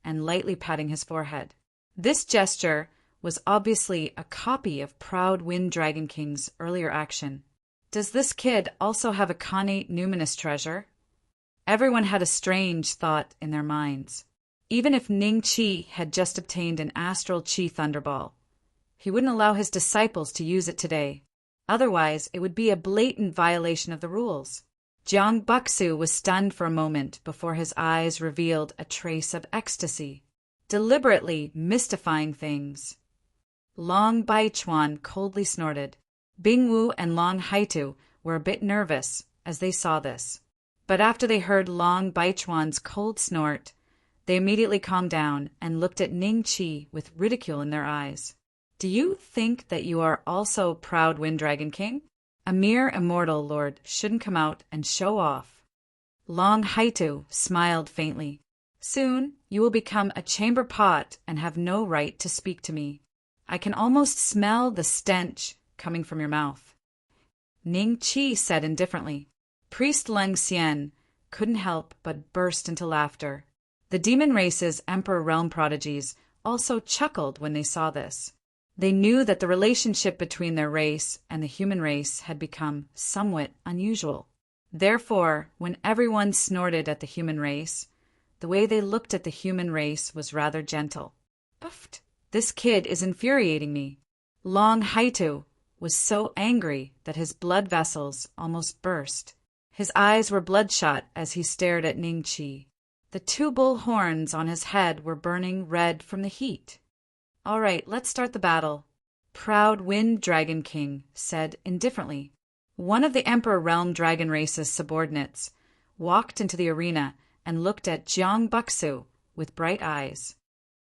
and lightly patting his forehead. This gesture was obviously a copy of Proud Wind Dragon King's earlier action. Does this kid also have a connate numinous treasure? Everyone had a strange thought in their minds. Even if Ning Qi had just obtained an astral Qi thunderball, he wouldn't allow his disciples to use it today. Otherwise, it would be a blatant violation of the rules. Jiang Buxu was stunned for a moment before his eyes revealed a trace of ecstasy, deliberately mystifying things. Long Baichuan coldly snorted. Bingwu and Long Haitu were a bit nervous as they saw this. But after they heard Long Baichuan's cold snort, they immediately calmed down and looked at Ning Qi with ridicule in their eyes. Do you think that you are also Proud Wind Dragon King? A mere immortal lord shouldn't come out and show off. Long Haitu smiled faintly. Soon you will become a chamber pot and have no right to speak to me. I can almost smell the stench coming from your mouth. Ning Qi said indifferently. Priest Leng Xian couldn't help but burst into laughter. The demon race's emperor realm prodigies also chuckled when they saw this. They knew that the relationship between their race and the human race had become somewhat unusual. Therefore, when everyone snorted at the human race, the way they looked at the human race was rather gentle. Uffed, this kid is infuriating me. Long Haitu was so angry that his blood vessels almost burst. His eyes were bloodshot as he stared at Ning Qi. The 2 bull horns on his head were burning red from the heat. All right, let's start the battle, Proud Wind Dragon King said indifferently. One of the Emperor Realm Dragon Race's subordinates walked into the arena and looked at Jiang Buxu with bright eyes.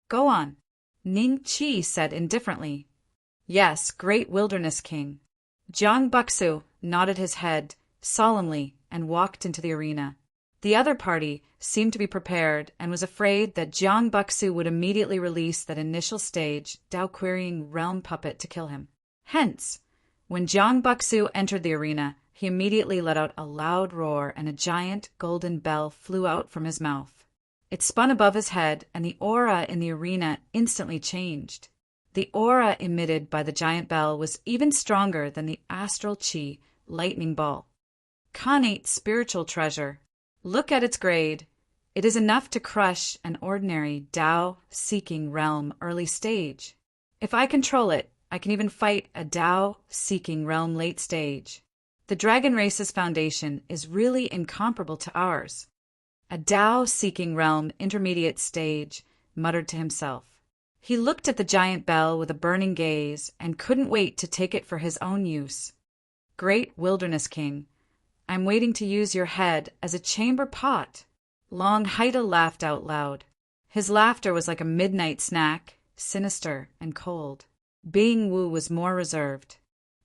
Go on, Ning Qi said indifferently. Yes, Great Wilderness King. Jiang Buxu nodded his head solemnly and walked into the arena. The other party seemed to be prepared and was afraid that Jiang Buxu would immediately release that initial stage Dao-querying realm puppet to kill him. Hence, when Jiang Buxu entered the arena, he immediately let out a loud roar and a giant golden bell flew out from his mouth. It spun above his head and the aura in the arena instantly changed. The aura emitted by the giant bell was even stronger than the astral Qi lightning ball. Connate spiritual treasure. Look at its grade. It is enough to crush an ordinary Dao-seeking realm early stage. If I control it, I can even fight a Dao-seeking realm late stage. The Dragon Race's foundation is really incomparable to ours. A Dao-seeking realm intermediate stage, muttered to himself. He looked at the giant bell with a burning gaze and couldn't wait to take it for his own use. Great Wilderness King, I'm waiting to use your head as a chamber pot. Long Haida laughed out loud. His laughter was like a midnight snack, sinister and cold. Bing Wu was more reserved.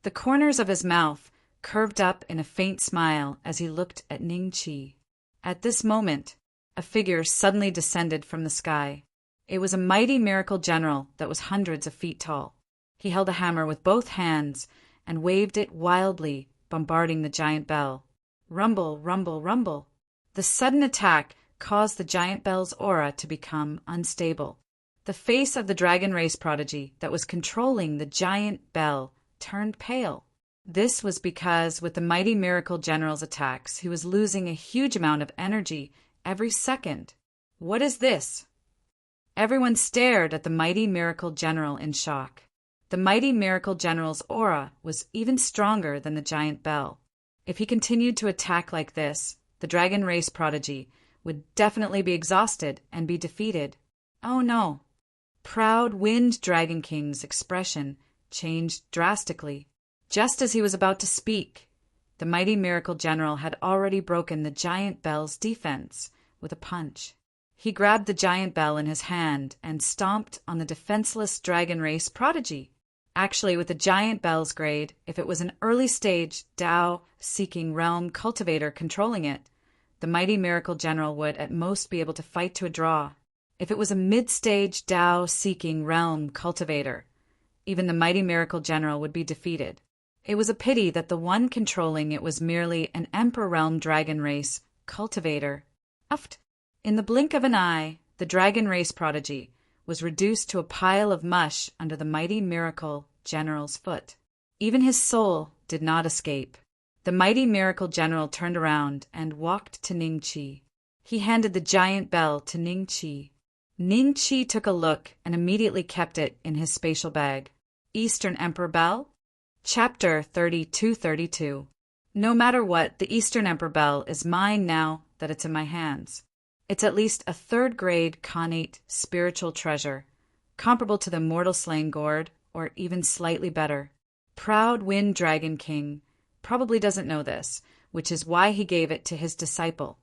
The corners of his mouth curved up in a faint smile as he looked at Ning Qi. At this moment, a figure suddenly descended from the sky. It was a mighty miracle general that was hundreds of feet tall. He held a hammer with both hands and waved it wildly, bombarding the giant bell. Rumble, rumble, rumble. The sudden attack caused the giant bell's aura to become unstable. The face of the dragon race prodigy that was controlling the giant bell turned pale. This was because with the mighty miracle general's attacks, he was losing a huge amount of energy every second. What is this? Everyone stared at the mighty miracle general in shock. The mighty miracle general's aura was even stronger than the giant bell. If he continued to attack like this, the dragon race prodigy would definitely be exhausted and be defeated. Oh no! Proud Wind Dragon King's expression changed drastically. Just as he was about to speak, the mighty miracle general had already broken the giant bell's defense with a punch. He grabbed the giant bell in his hand and stomped on the defenseless dragon race prodigy. Actually, with the giant bell's grade, if it was an early-stage Tao-seeking realm cultivator controlling it, the mighty miracle general would at most be able to fight to a draw. If it was a mid-stage Tao-seeking realm cultivator, even the mighty miracle general would be defeated. It was a pity that the one controlling it was merely an Emperor Realm dragon race cultivator. In the blink of an eye, the dragon race prodigy was reduced to a pile of mush under the mighty miracle general's foot. Even his soul did not escape. The mighty miracle general turned around and walked to Ning Qi. He handed the giant bell to Ning Qi. Ning Qi took a look and immediately kept it in his spatial bag. Eastern Emperor Bell? Chapter 3232. No matter what, the Eastern Emperor Bell is mine now that it's in my hands. It's at least a third-grade Khanate spiritual treasure, comparable to the mortal slaying gourd, or even slightly better. Proud Wind Dragon King probably doesn't know this, which is why he gave it to his disciple.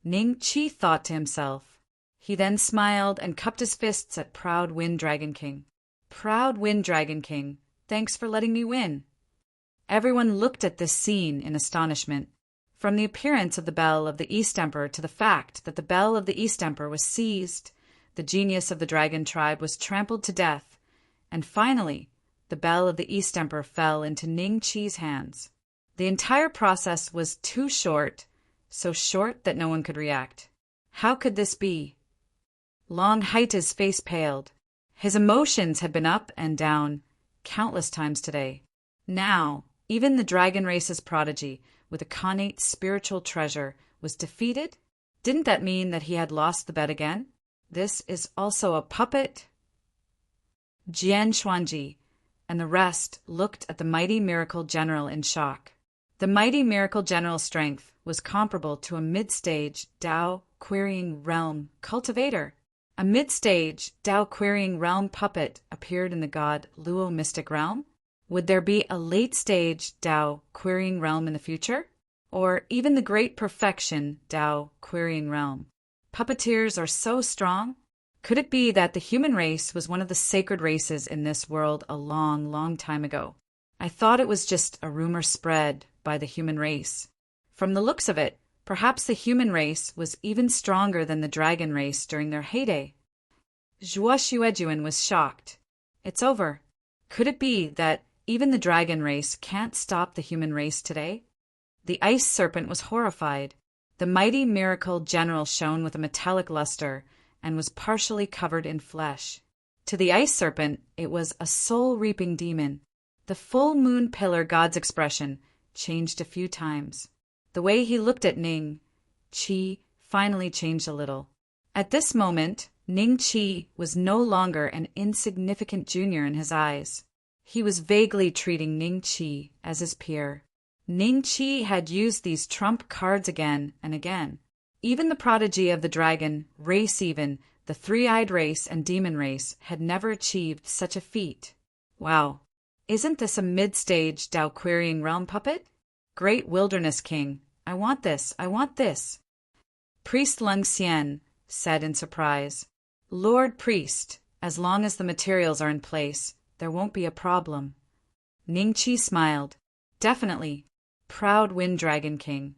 Ning Qi thought to himself. He then smiled and cupped his fists at Proud Wind Dragon King. Proud Wind Dragon King, thanks for letting me win. Everyone looked at this scene in astonishment. From the appearance of the bell of the East Emperor to the fact that the bell of the East Emperor was seized, the genius of the dragon tribe was trampled to death, and finally, the bell of the East Emperor fell into Ning Qi's hands. The entire process was too short, so short that no one could react. How could this be? Long Haita's face paled. His emotions had been up and down countless times today. Now, even the dragon race's prodigy, with a Khanate spiritual treasure, was defeated? Didn't that mean that he had lost the bet again? This is also a puppet? Jian Xuanji and the rest looked at the mighty miracle general in shock. The mighty miracle general's strength was comparable to a mid-stage Tao querying realm cultivator. A mid-stage Tao querying realm puppet appeared in the god Luo mystic realm. Would there be a late-stage Tao querying realm in the future? Or even the great perfection Tao querying realm? Puppeteers are so strong. Could it be that the human race was one of the sacred races in this world a long, long time ago? I thought it was just a rumor spread by the human race. From the looks of it, perhaps the human race was even stronger than the dragon race during their heyday. Zhuo Xuejuan was shocked. It's over. Could it be that even the dragon race can't stop the human race today? The ice serpent was horrified. The mighty miracle general shone with a metallic luster and was partially covered in flesh. To the ice serpent, it was a soul-reaping demon. The full moon pillar god's expression changed a few times. The way he looked at Ning Qi finally changed a little. At this moment, Ning Qi was no longer an insignificant junior in his eyes. He was vaguely treating Ning Qi as his peer. Ning Qi had used these trump cards again and again. Even the prodigy of the dragon race, even the three-eyed race and demon race, had never achieved such a feat. Wow. Isn't this a mid-stage Tao querying realm puppet? Great Wilderness King, I want this, I want this. Priest Lung Xian said in surprise. Lord Priest, as long as the materials are in place, there won't be a problem. Ning Qi smiled. Definitely. Proud Wind Dragon King.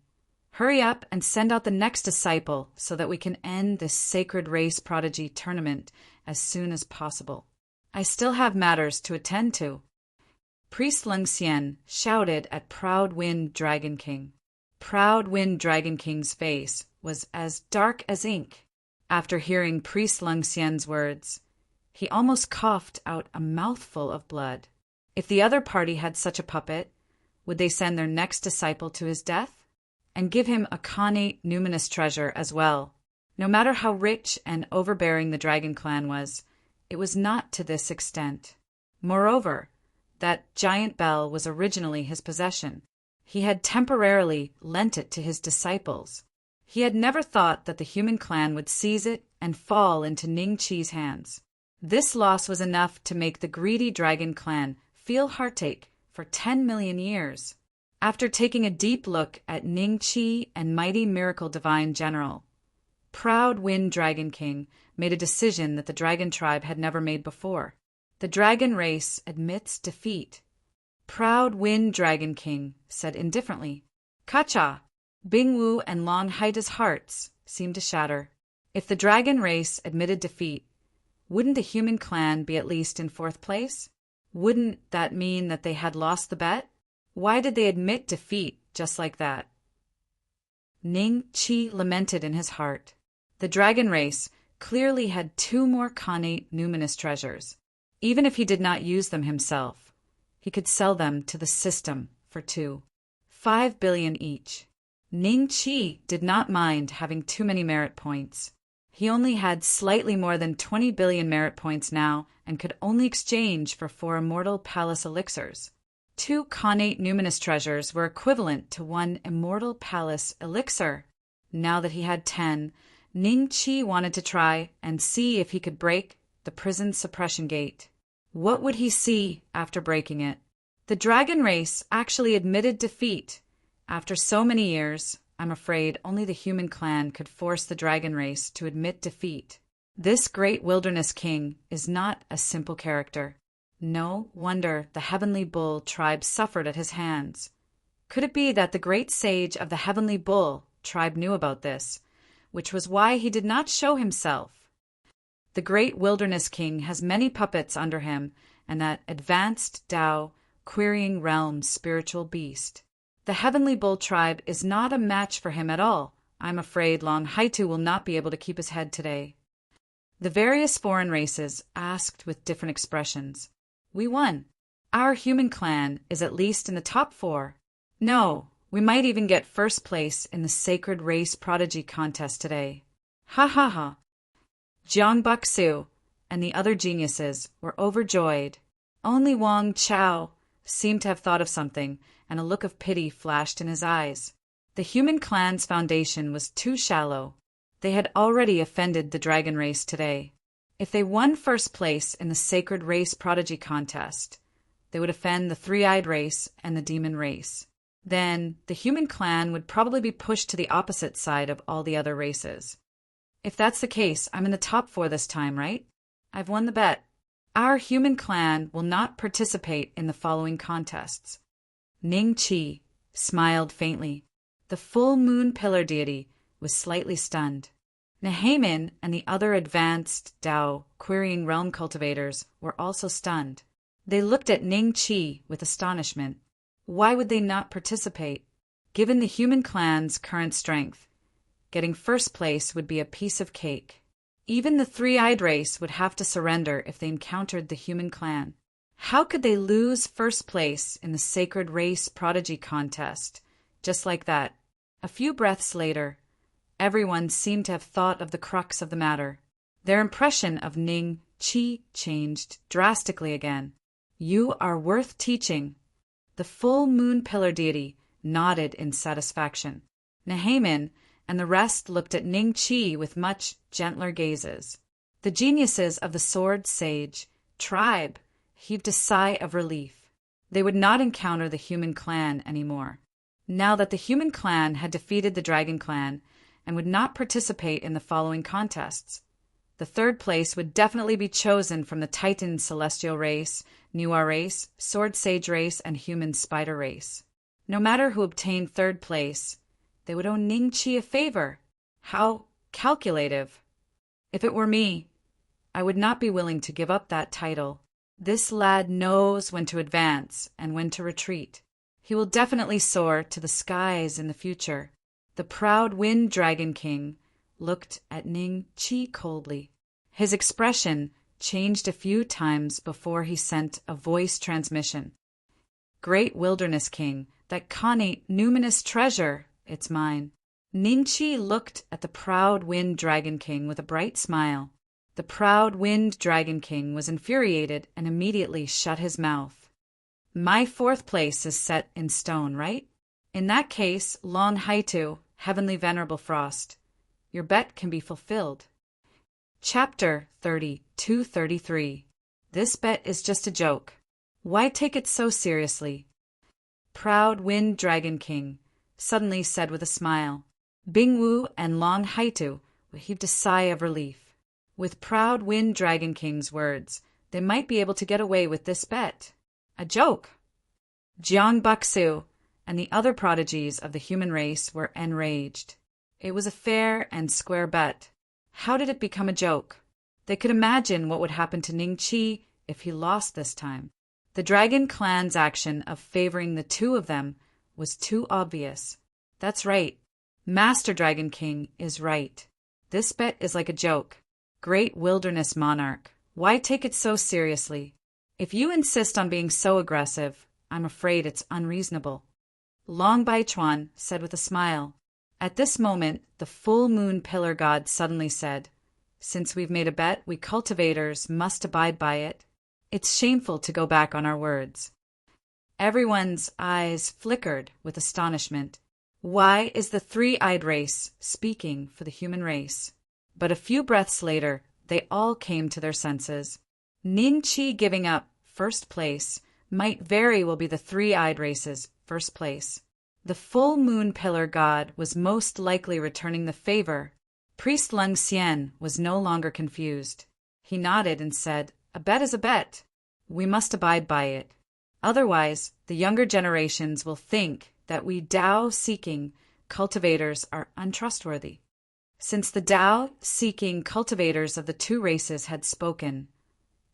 Hurry up and send out the next disciple so that we can end this sacred race prodigy tournament as soon as possible. I still have matters to attend to. Priest Lung Xian shouted at Proud Wind Dragon King. Proud Wind Dragon King's face was as dark as ink. After hearing Priest Lung Xian's words, he almost coughed out a mouthful of blood. If the other party had such a puppet, would they send their next disciple to his death? And give him a connate numinous treasure as well? No matter how rich and overbearing the Dragon Clan was, it was not to this extent. Moreover, that giant bell was originally his possession. He had temporarily lent it to his disciples. He had never thought that the human clan would seize it and fall into Ning Chi's hands. This loss was enough to make the greedy Dragon Clan feel heartache for 10 million years. After taking a deep look at Ning Chi and Mighty Miracle Divine General, Proud Wind Dragon King made a decision that the dragon tribe had never made before. The dragon race admits defeat. Proud Wind Dragon King said indifferently, "Kacha." Bingwu and Long Haida's hearts seemed to shatter. If the dragon race admitted defeat, wouldn't the human clan be at least in fourth place? Wouldn't that mean that they had lost the bet? Why did they admit defeat just like that? Ning Chi lamented in his heart. The dragon race clearly had 2 more connate numinous treasures. Even if he did not use them himself, he could sell them to the system for 5 billion each. Ning Chi did not mind having too many merit points. He only had slightly more than 20 billion merit points now and could only exchange for 4 immortal palace elixirs. 2 connate numinous treasures were equivalent to 1 immortal palace elixir. Now that he had 10, Ning Chi wanted to try and see if he could break the prison suppression gate. What would he see after breaking it? The dragon race actually admitted defeat. After so many years, I'm afraid only the human clan could force the dragon race to admit defeat. This great wilderness king is not a simple character. No wonder the Heavenly Bull tribe suffered at his hands. Could it be that the great sage of the Heavenly Bull tribe knew about this, which was why he did not show himself? The great wilderness king has many puppets under him and that advanced Tao, querying realm spiritual beast. The Heavenly Bull tribe is not a match for him at all. I'm afraid Long Haitu will not be able to keep his head today. The various foreign races asked with different expressions. We won. Our human clan is at least in the top 4. No, we might even get first place in the Sacred Race Prodigy contest today. Ha ha ha. Jiang Baksu and the other geniuses were overjoyed. Only Wang Chao seemed to have thought of something, and a look of pity flashed in his eyes. The human clan's foundation was too shallow. They had already offended the dragon race today. If they won first place in the Sacred Race Prodigy contest, they would offend the Three-Eyed race and the demon race. Then the human clan would probably be pushed to the opposite side of all the other races. If that's the case, I'm in the top 4 this time, right? I've won the bet. Our human clan will not participate in the following contests. Ning Chi smiled faintly. The full moon pillar deity was slightly stunned. Nehamin and the other advanced Tao querying realm cultivators were also stunned. They looked at Ning Chi with astonishment. Why would they not participate? Given the human clan's current strength, getting first place would be a piece of cake. Even the Three-Eyed race would have to surrender if they encountered the human clan. How could they lose first place in the Sacred Race Prodigy contest? Just like that. A few breaths later, everyone seemed to have thought of the crux of the matter. Their impression of Ning Chi changed drastically again. You are worth teaching. The full moon pillar deity nodded in satisfaction. Nehamin and the rest looked at Ning Chi with much gentler gazes. The geniuses of the Sword Sage tribe heaved a sigh of relief. They would not encounter the human clan anymore. Now that the human clan had defeated the dragon clan and would not participate in the following contests, the third place would definitely be chosen from the Titan Celestial race, Nuar race, Sword Sage race, and Human Spider race. No matter who obtained third place, they would owe Ning Chi a favor. How calculative. If it were me, I would not be willing to give up that title. This lad knows when to advance and when to retreat. He will definitely soar to the skies in the future. The proud Wind Dragon King looked at Ning Chi coldly. His expression changed a few times before he sent a voice transmission. Great Wilderness King, that connate numinous treasure, it's mine. Ning Chi looked at the proud Wind Dragon King with a bright smile. The proud Wind Dragon King was infuriated and immediately shut his mouth. My fourth place is set in stone, right? In that case, Long Haitu, Heavenly Venerable Frost, your bet can be fulfilled. Chapter 32-33. This bet is just a joke. Why take it so seriously? Proud Wind Dragon King suddenly said with a smile. Bingwu and Long Haitu heaved a sigh of relief. With proud Wind Dragon King's words, they might be able to get away with this bet. A joke! Jiang Baksu and the other prodigies of the human race were enraged. It was a fair and square bet. How did it become a joke? They could imagine what would happen to Ning Chi if he lost this time. The Dragon Clan's action of favoring the two of them was too obvious. That's right. Master Dragon King is right. This bet is like a joke. Great Wilderness Monarch, why take it so seriously? If you insist on being so aggressive, I'm afraid it's unreasonable. Long Baichuan said with a smile. At this moment, the full moon pillar god suddenly said, Since we've made a bet, we cultivators must abide by it. It's shameful to go back on our words. Everyone's eyes flickered with astonishment. Why is the three-eyed race speaking for the human race? But a few breaths later, they all came to their senses. Ning Chi giving up first place might very well be the three-eyed race's first place. The full moon pillar god was most likely returning the favor. Priest Lung Xian was no longer confused. He nodded and said, A bet is a bet. We must abide by it. Otherwise, the younger generations will think that we Tao-seeking cultivators are untrustworthy. Since the Tao-seeking cultivators of the two races had spoken,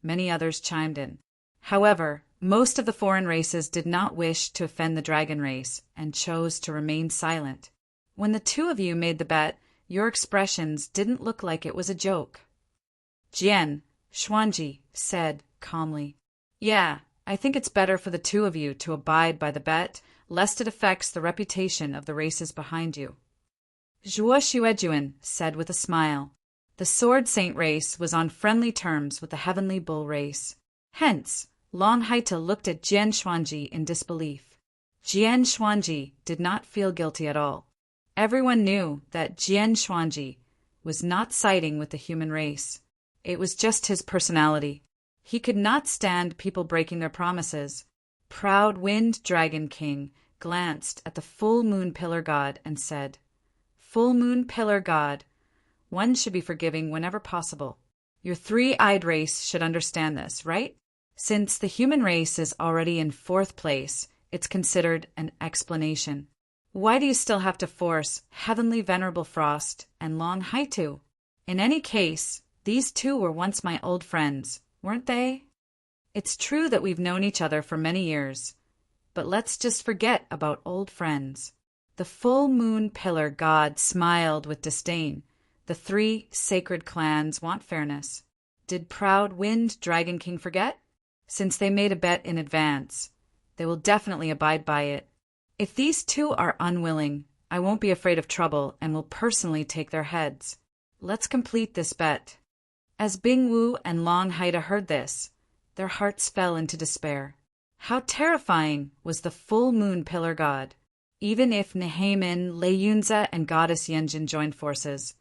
many others chimed in. However, most of the foreign races did not wish to offend the dragon race and chose to remain silent. When the two of you made the bet, your expressions didn't look like it was a joke. Jian Xuanji said calmly, Yeah, I think it's better for the two of you to abide by the bet, lest it affects the reputation of the races behind you. Zhuo Xuejuan said with a smile. The Sword Saint race was on friendly terms with the Heavenly Bull race. Hence, Long Haita looked at Jian Xuanji in disbelief. Jian Xuanji did not feel guilty at all. Everyone knew that Jian Xuanji was not siding with the human race. It was just his personality. He could not stand people breaking their promises. Proud Wind Dragon King glanced at the full moon pillar god and said, Full moon pillar god, one should be forgiving whenever possible. Your three-eyed race should understand this, right? Since the human race is already in fourth place, it's considered an explanation. Why do you still have to force Heavenly Venerable Frost and Long Haitu? In any case, these two were once my old friends, weren't they? It's true that we've known each other for many years, but let's just forget about old friends. The full moon pillar god smiled with disdain. The three sacred clans want fairness. Did proud Wind Dragon King forget? Since they made a bet in advance, they will definitely abide by it. If these two are unwilling, I won't be afraid of trouble and will personally take their heads. Let's complete this bet. As Bingwu and Long Haida heard this, their hearts fell into despair. How terrifying was the full moon pillar god. Even if Nehamin, Lei Yunza, and Goddess Yenjin joined forces,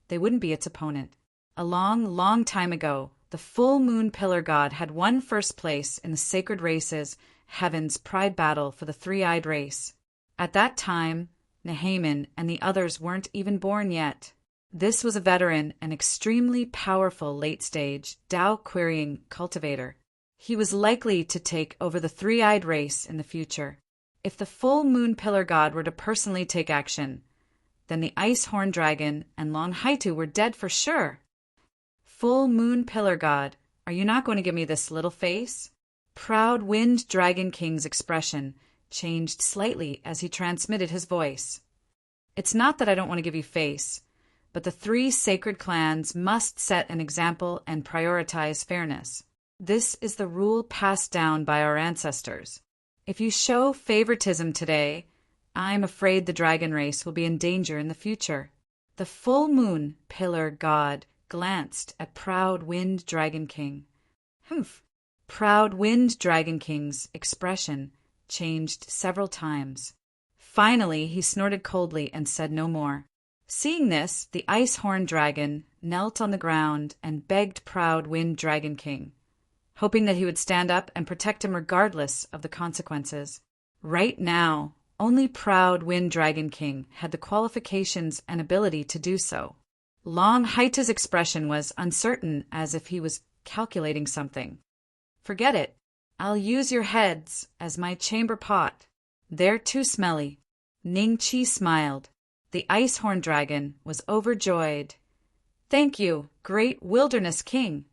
they wouldn't be its opponent. A long, long time ago, the full moon pillar god had won first place in the sacred race's Heaven's pride battle for the three-eyed race. At that time, Nehamin and the others weren't even born yet. This was a veteran and extremely powerful late-stage Tao-querying cultivator. He was likely to take over the three-eyed race in the future. If the full moon pillar god were to personally take action, then the Ice Horn Dragon and Long Haitu were dead for sure. Full moon pillar god, are you not going to give me this little face? Proud Wind Dragon King's expression changed slightly as he transmitted his voice. It's not that I don't want to give you face, but the three sacred clans must set an example and prioritize fairness. This is the rule passed down by our ancestors. If you show favoritism today, I'm afraid the dragon race will be in danger in the future. The full moon pillar god glanced at Proud Wind Dragon King. Humph! Proud Wind Dragon King's expression changed several times. Finally, he snorted coldly and said no more. Seeing this, the ice-horned dragon knelt on the ground and begged Proud Wind Dragon King, hoping that he would stand up and protect him regardless of the consequences. Right now, only Proud Wind Dragon King had the qualifications and ability to do so. Long Haita's expression was uncertain, as if he was calculating something. Forget it. I'll use your heads as my chamber pot. They're too smelly. Ning Chi smiled. The ice-horned dragon was overjoyed. Thank you, great wilderness king.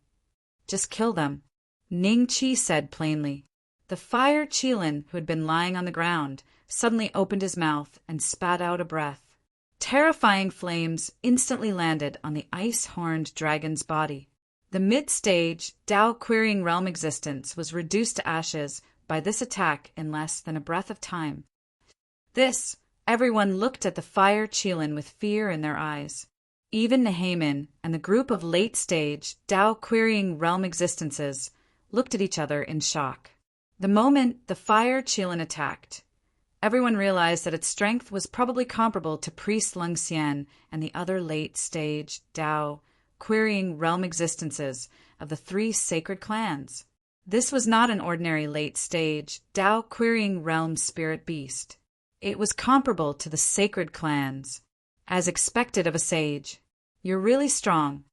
Just kill them, Ning Chi said plainly. The fire Qilin, who had been lying on the ground, suddenly opened his mouth and spat out a breath. Terrifying flames instantly landed on the ice-horned dragon's body. The mid-stage, Tao-querying realm existence was reduced to ashes by this attack in less than a breath of time. Everyone looked at the fire Qilin with fear in their eyes. Even Nehamin and the group of late-stage, Tao-querying realm existences looked at each other in shock. The moment the fire Qilin attacked, everyone realized that its strength was probably comparable to Priest Lung Xian and the other late-stage, Tao-querying realm existences of the three sacred clans. This was not an ordinary late-stage, Tao-querying realm spirit beast. It was comparable to the sacred clans, as expected of a sage. You're really strong.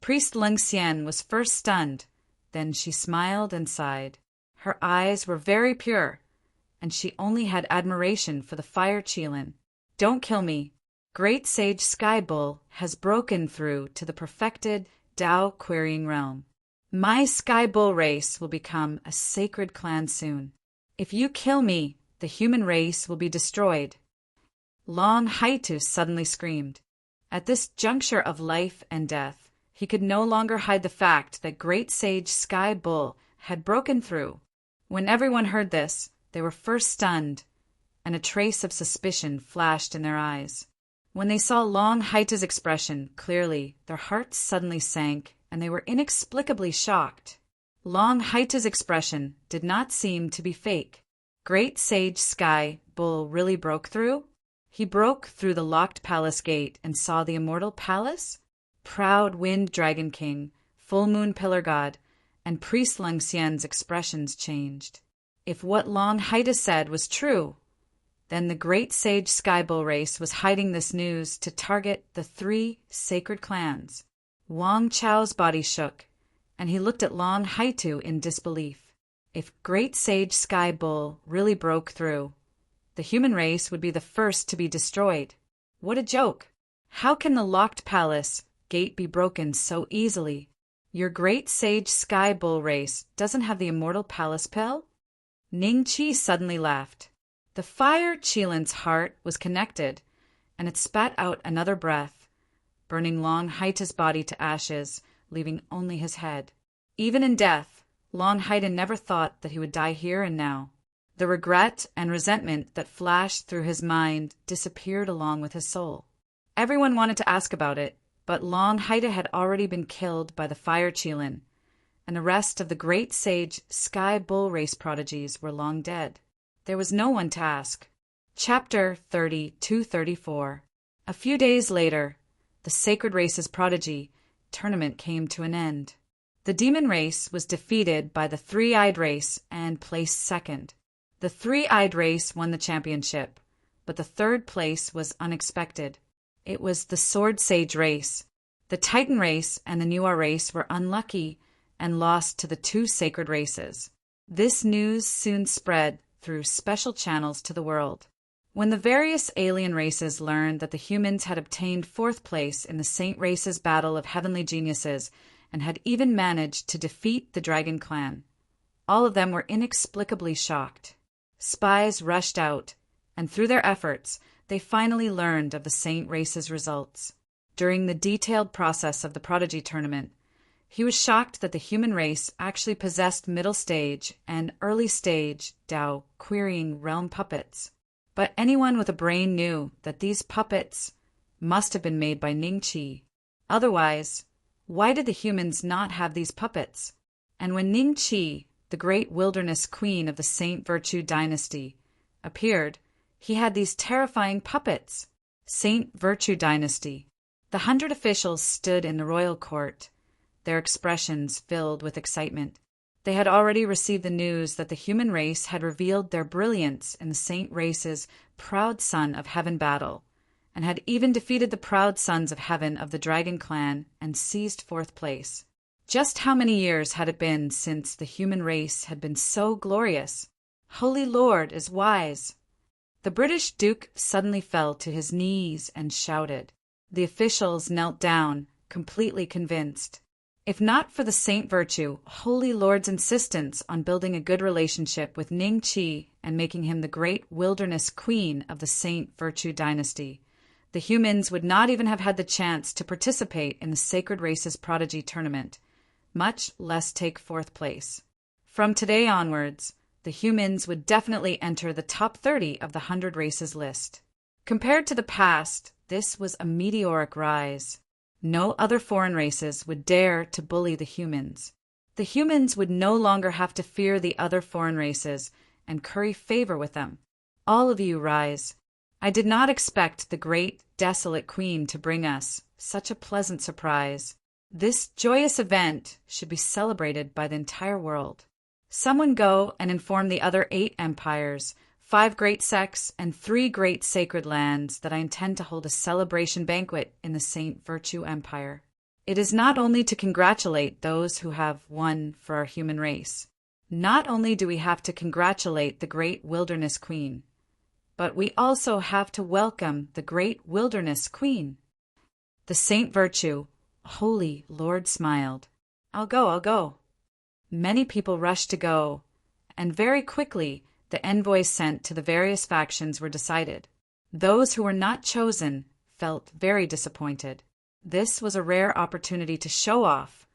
Priest Lung Xian was first stunned, then she smiled and sighed. Her eyes were very pure, and she only had admiration for the fire Qilin. Don't kill me. Great Sage Sky Bull has broken through to the perfected Tao-querying realm. My Sky Bull race will become a sacred clan soon. If you kill me, the human race will be destroyed. Long Haitu suddenly screamed. At this juncture of life and death, he could no longer hide the fact that Great Sage Sky Bull had broken through. When everyone heard this, they were first stunned, and a trace of suspicion flashed in their eyes. When they saw Long Haita's expression clearly, their hearts suddenly sank, and they were inexplicably shocked. Long Haita's expression did not seem to be fake. Great Sage Sky Bull really broke through? He broke through the locked palace gate and saw the immortal palace? Proud Wind Dragon King, Full Moon Pillar God, and Priest Lung Xian's expressions changed. If what Long Haita said was true, then the Great Sage Sky Bull race was hiding this news to target the three sacred clans. Wang Chao's body shook, and he looked at Long Haitu in disbelief. If Great Sage Sky Bull really broke through, the human race would be the first to be destroyed. What a joke! How can the locked palace gate be broken so easily? Your Great Sage Sky Bull race doesn't have the immortal palace pill? Ning Chi suddenly laughed. The fire Qilin's heart was connected, and it spat out another breath, burning Long Haita's body to ashes, leaving only his head. Even in death, Long Haita never thought that he would die here and now. The regret and resentment that flashed through his mind disappeared along with his soul. Everyone wanted to ask about it, but Long Haita had already been killed by the fire Qilin, and the rest of the Great Sage Sky Bull race prodigies were long dead. There was no one to ask. Chapter 30-34. A few days later, the Sacred Race's prodigy tournament came to an end. The demon race was defeated by the three-eyed race and placed second. The three-eyed race won the championship, but the third place was unexpected. It was the Sword Sage race. The Titan race and the Nuar race were unlucky and lost to the two sacred races. This news soon spread through special channels to the world. When the various alien races learned that the humans had obtained fourth place in the Saint Race's battle of heavenly geniuses and had even managed to defeat the Dragon Clan, all of them were inexplicably shocked. Spies rushed out, and through their efforts, they finally learned of the Saint race's results. During the detailed process of the Prodigy Tournament, he was shocked that the human race actually possessed middle stage and early stage Dao querying realm puppets. But anyone with a brain knew that these puppets must have been made by Ningqi. Otherwise, why did the humans not have these puppets? And when Ningqi, the great wilderness queen of the Saint Virtue dynasty, appeared, he had these terrifying puppets. Saint Virtue dynasty. The 100 officials stood in the royal court, their expressions filled with excitement. They had already received the news that the human race had revealed their brilliance in the Saint race's proud son of heaven battle, and had even defeated the proud sons of heaven of the Dragon clan and seized 4th place. Just how many years had it been since the human race had been so glorious? Holy Lord is wise. The British Duke suddenly fell to his knees and shouted. The officials knelt down, completely convinced. If not for the Saint Virtue, Holy Lord's insistence on building a good relationship with Ningqi and making him the great wilderness queen of the Saint Virtue dynasty, the humans would not even have had the chance to participate in the Sacred Races Prodigy Tournament, much less take 4th place. From today onwards, the humans would definitely enter the top 30 of the 100 races list. Compared to the past, this was a meteoric rise. No other foreign races would dare to bully the humans. The humans would no longer have to fear the other foreign races and curry favor with them. All of you rise. I did not expect the great, desolate queen to bring us such a pleasant surprise. This joyous event should be celebrated by the entire world. Someone go and inform the other 8 empires, 5 great sects, and 3 great sacred lands that I intend to hold a celebration banquet in the Saint Virtue Empire. It is not only to congratulate those who have won for our human race. Not only do we have to congratulate the great wilderness queen, but we also have to welcome the great wilderness queen. The Saint Virtue, Holy Lord smiled. I'll go. Many people rushed to go, and very quickly the envoys sent to the various factions were decided. Those who were not chosen felt very disappointed. This was a rare opportunity to show off,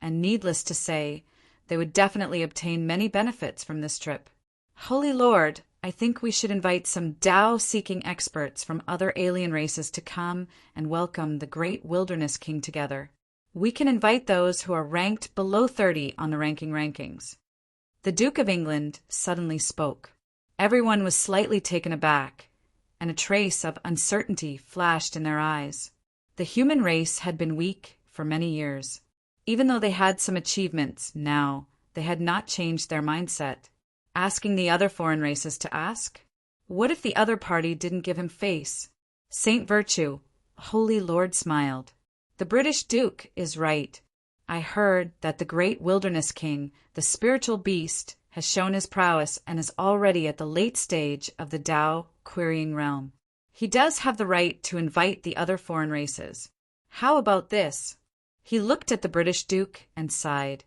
and needless to say, they would definitely obtain many benefits from this trip. Holy Lord, I think we should invite some Tao-seeking experts from other alien races to come and welcome the great wilderness king together. We can invite those who are ranked below 30 on the rankings. The Duke of England suddenly spoke. Everyone was slightly taken aback, and a trace of uncertainty flashed in their eyes. The human race had been weak for many years. Even though they had some achievements now, they had not changed their mindset. Asking the other foreign races to ask? What if the other party didn't give him face? Saint Virtue, Holy Lord smiled. The British Duke is right. I heard that the great wilderness king, the spiritual beast, has shown his prowess and is already at the late stage of the Tao querying realm. He does have the right to invite the other foreign races. How about this? He looked at the British Duke and sighed.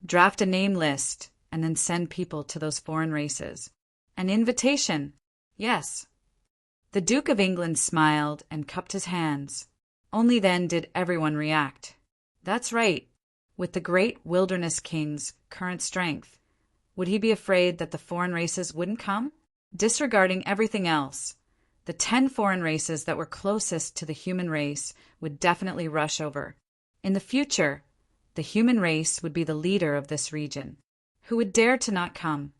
Draft a name list and then send people to those foreign races. An invitation? Yes. The Duke of England smiled and cupped his hands. Only then did everyone react. That's right. With the great wilderness king's current strength, would he be afraid that the foreign races wouldn't come? Disregarding everything else, the 10 foreign races that were closest to the human race would definitely rush over. In the future, the human race would be the leader of this region. Who would dare to not come?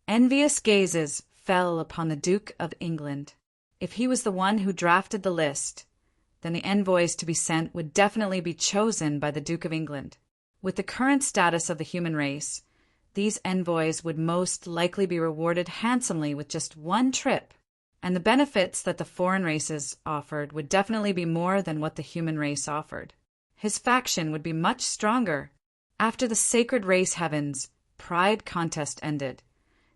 Envious gazes fell upon the Duke of England. If he was the one who drafted the list, then the envoys to be sent would definitely be chosen by the Duke of England. With the current status of the human race, these envoys would most likely be rewarded handsomely with just one trip, and the benefits that the foreign races offered would definitely be more than what the human race offered. His faction would be much stronger. After the sacred race heavens pride contest ended,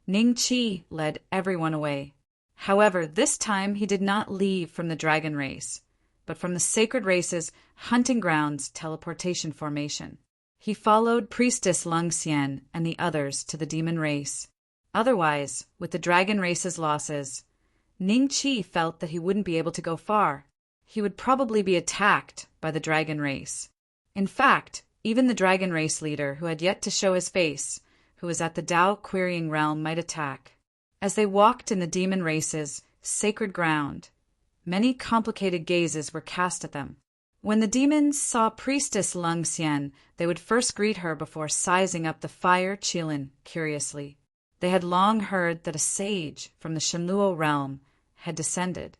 Ningqi led everyone away. However, this time he did not leave from the dragon race, but from the sacred race's hunting grounds teleportation formation. He followed Priestess Lung Xian and the others to the demon race. Otherwise, with the dragon race's losses, Ning Qi felt that he wouldn't be able to go far. He would probably be attacked by the dragon race. In fact, even the dragon race leader, who had yet to show his face, who was at the Tao querying realm, might attack. As they walked in the demon race's sacred ground, many complicated gazes were cast at them. When the demons saw Priestess Lung Xian, they would first greet her before sizing up the fire Qilin curiously. They had long heard that a sage from the Shenluo realm had descended.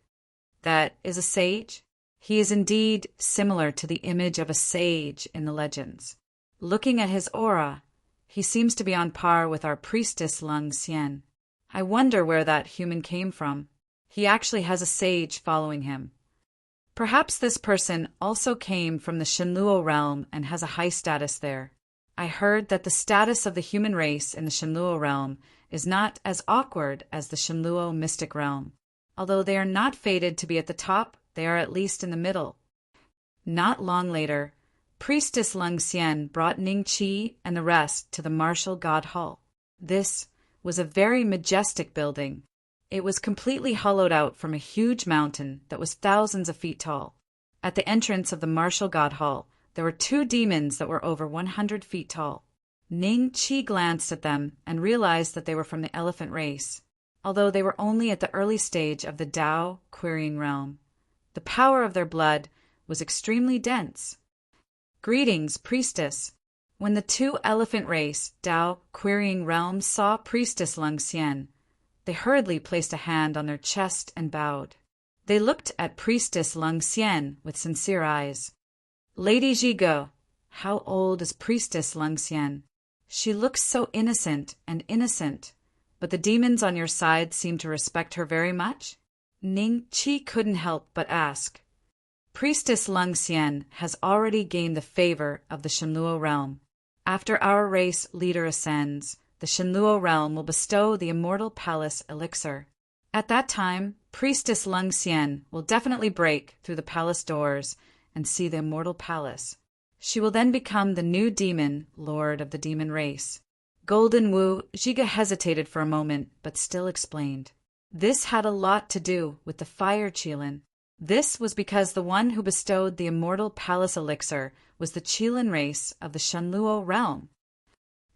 That is a sage? He is indeed similar to the image of a sage in the legends. Looking at his aura, he seems to be on par with our Priestess Lung Xian. I wonder where that human came from. He actually has a sage following him. Perhaps this person also came from the Shenluo realm and has a high status there. I heard that the status of the human race in the Shenluo realm is not as awkward as the Shenluo mystic realm. Although they are not fated to be at the top, they are at least in the middle. Not long later, Priestess Lung Xian brought Ning Qi and the rest to the Martial God Hall. This was a very majestic building. It was completely hollowed out from a huge mountain that was thousands of feet tall. At the entrance of the Martial God Hall, there were 2 demons that were over 100 feet tall. Ning Qi glanced at them and realized that they were from the elephant race, although they were only at the early stage of the Tao querying realm. The power of their blood was extremely dense. Greetings, priestess. When the 2 elephant race Tao querying realm saw Priestess Lung Xian, they hurriedly placed a hand on their chest and bowed. They looked at Priestess Lung Xian with sincere eyes. Lady Zhige, how old is Priestess Lung Xian? She looks so innocent, but the demons on your side seem to respect her very much? Ning Qi couldn't help but ask. Priestess Lung Xian has already gained the favor of the Shenluo realm. After our race leader ascends, the Shenluo realm will bestow the Immortal Palace elixir. At that time, Priestess Lung Xian will definitely break through the palace doors and see the Immortal Palace. She will then become the new demon, lord of the demon race. Golden Wu Zhige hesitated for a moment, but still explained. This had a lot to do with the fire Qilin. This was because the one who bestowed the Immortal Palace elixir was the Qilin race of the Shenluo realm.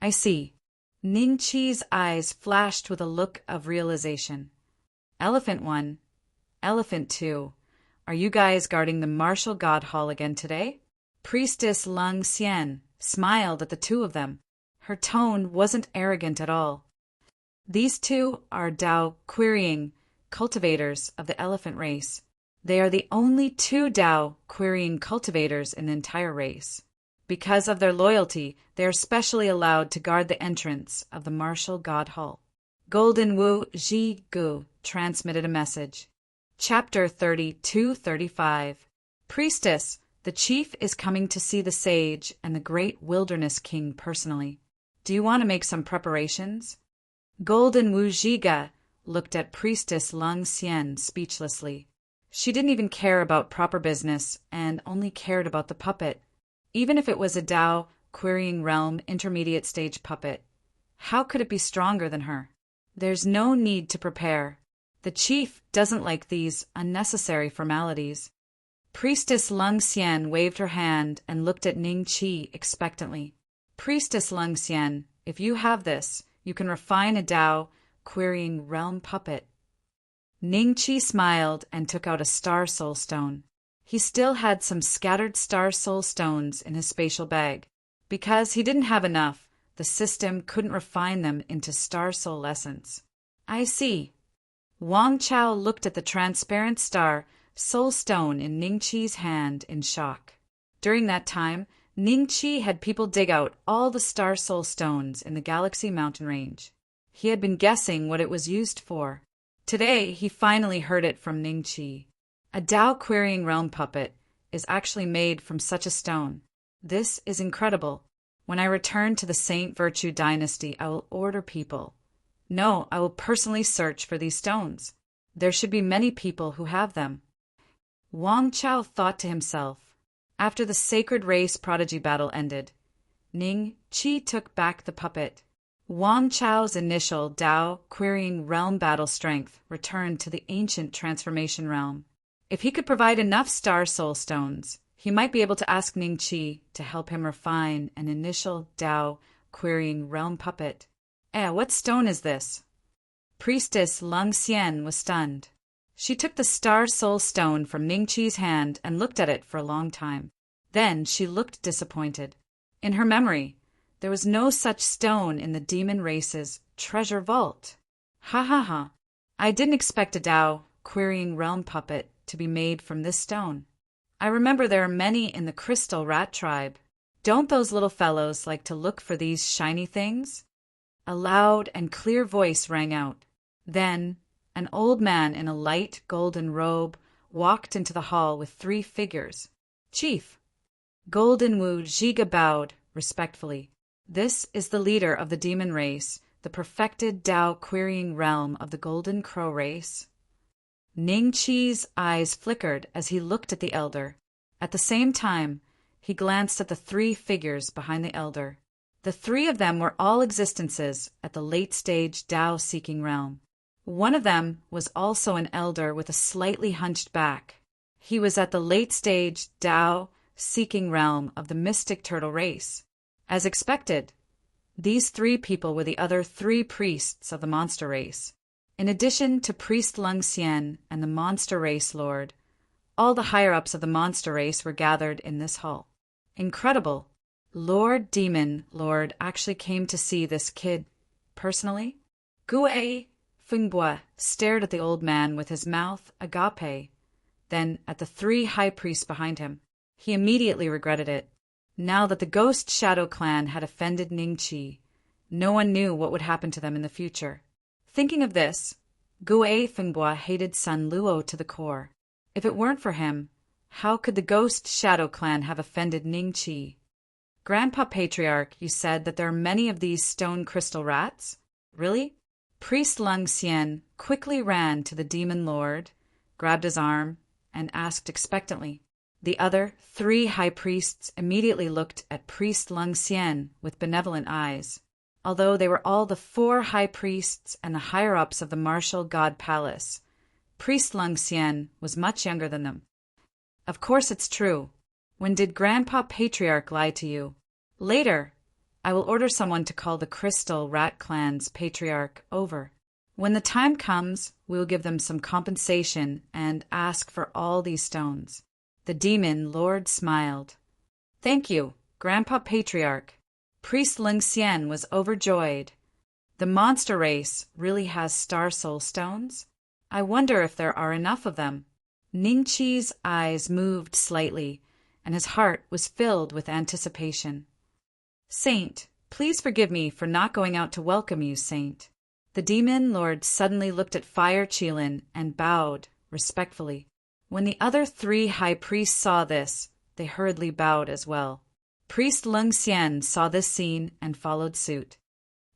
I see. Ning Qi's eyes flashed with a look of realization. Elephant 1, Elephant 2, are you guys guarding the Martial God Hall again today? Priestess Lung Xian smiled at the 2 of them. Her tone wasn't arrogant at all. These 2 are Tao querying cultivators of the elephant race. They are the only 2 Tao querying cultivators in the entire race. Because of their loyalty, they are specially allowed to guard the entrance of the Martial God Hall. Golden Wu Zhigu transmitted a message. Chapter 32-35. Priestess, the chief is coming to see the sage and the great wilderness king personally. Do you want to make some preparations? Golden Wu Zhiga looked at Priestess Lung Xian speechlessly. She didn't even care about proper business and only cared about the puppet. Even if it was a Tao querying realm intermediate stage puppet, how could it be stronger than her? There's no need to prepare. The chief doesn't like these unnecessary formalities. Priestess Lung Xian waved her hand and looked at Ning Qi expectantly. Priestess Lung Xian, if you have this, you can refine a Tao querying realm puppet. Ning Qi smiled and took out a star soul stone. He still had some scattered star soul stones in his spatial bag. Because he didn't have enough, the system couldn't refine them into star soul essence. I see. Wang Chao looked at the transparent star soul stone in Ning Qi's hand in shock. During that time, Ning Qi had people dig out all the star soul stones in the Galaxy Mountain Range. He had been guessing what it was used for. Today, he finally heard it from Ning Qi. A Tao querying realm puppet is actually made from such a stone. This is incredible. When I return to the Saint Virtue dynasty, I will order people. No, I will personally search for these stones. There should be many people who have them. Wang Chao thought to himself. After the sacred race prodigy battle ended, Ning Qi took back the puppet. Wang Chao's initial Dao querying realm battle strength returned to the ancient transformation realm. If he could provide enough star soul stones, he might be able to ask Ningqi to help him refine an initial Dao querying realm puppet. What stone is this? Priestess Lung Xian was stunned. She took the star soul stone from Ningqi's hand and looked at it for a long time. Then she looked disappointed. In her memory, there was no such stone in the demon race's treasure vault. Ha ha ha. I didn't expect a Dao querying realm puppet to be made from this stone. I remember there are many in the crystal rat tribe. Don't those little fellows like to look for these shiny things? A loud and clear voice rang out. Then, an old man in a light golden robe walked into the hall with 3 figures. Chief. Golden Wu Zhiga bowed respectfully. This is the leader of the demon race, the perfected Dao querying realm of the Golden Crow race. Ningqi's eyes flickered as he looked at the elder. At the same time, he glanced at the 3 figures behind the elder. The 3 of them were all existences at the late-stage Dao-seeking realm. One of them was also an elder with a slightly hunched back. He was at the late-stage Dao-seeking realm of the mystic turtle race. As expected, these 3 people were the other 3 priests of the monster race. In addition to Priest Lung Xian and the monster race lord, all the higher-ups of the monster race were gathered in this hall. Incredible. Lord Demon Lord actually came to see this kid personally? Gue Fengbo stared at the old man with his mouth agape, then at the 3 high priests behind him. He immediately regretted it. Now that the Ghost Shadow clan had offended Ningqi, no one knew what would happen to them in the future. Thinking of this, Gue Fengbo hated Sun Luo to the core. If it weren't for him, how could the Ghost Shadow clan have offended Ningqi? Grandpa Patriarch, you said that there are many of these stone crystal rats? Really? Priest Lung Xian quickly ran to the demon lord, grabbed his arm, and asked expectantly. The other 3 high priests immediately looked at Priest Lung Xian with benevolent eyes. Although they were all the 4 high priests and the higher-ups of the martial god palace, Priest Lung Xian was much younger than them. Of course it's true. When did Grandpa Patriarch lie to you? Later, I will order someone to call the Crystal Rat Clan's Patriarch over. When the time comes, we will give them some compensation and ask for all these stones. The demon lord smiled. Thank you, Grandpa Patriarch. Priest Ling Xian was overjoyed. The monster race really has star soul stones? I wonder if there are enough of them. Ningqi's eyes moved slightly, and his heart was filled with anticipation. Saint, please forgive me for not going out to welcome you, Saint. The demon lord suddenly looked at Fire Qilin and bowed respectfully. When the other 3 high priests saw this, they hurriedly bowed as well. Priest Lung Xian saw this scene and followed suit.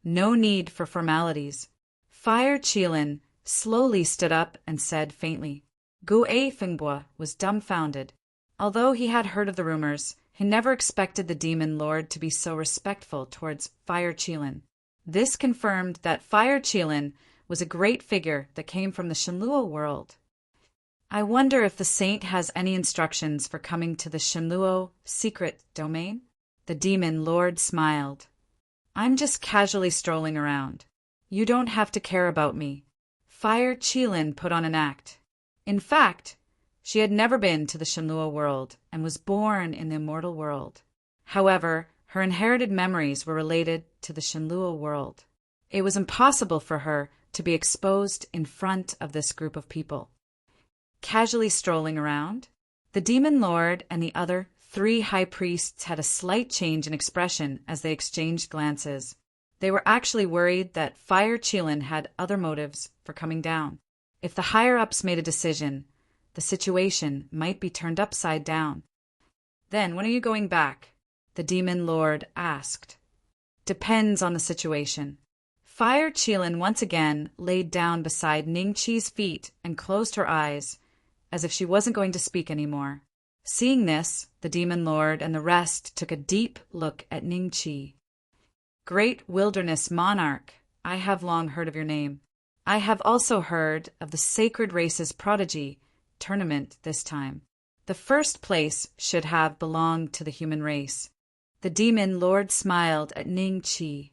No need for formalities. Fire Qilin slowly stood up and said faintly. Gue Fengbo was dumbfounded. Although he had heard of the rumors, he never expected the demon lord to be so respectful towards Fire Qilin. This confirmed that Fire Qilin was a great figure that came from the Shenluo world. I wonder if the saint has any instructions for coming to the Shenluo secret domain? The demon lord smiled. I'm just casually strolling around. You don't have to care about me. Fire Qilin put on an act. In fact, she had never been to the Shenluo world and was born in the immortal world. However, her inherited memories were related to the Shenluo world. It was impossible for her to be exposed in front of this group of people. Casually strolling around, the demon lord and the other 3 high priests had a slight change in expression as they exchanged glances. They were actually worried that Fire Qilin had other motives for coming down. If the higher-ups made a decision, the situation might be turned upside down. Then, when are you going back? The demon lord asked. Depends on the situation. Fire Qilin once again laid down beside Ningqi's feet and closed her eyes, as if she wasn't going to speak anymore. Seeing this, the demon lord and the rest took a deep look at Ningqi. Great wilderness monarch, I have long heard of your name. I have also heard of the sacred race's prodigy, tournament this time. The first place should have belonged to the human race. The demon lord smiled at Ning Chi.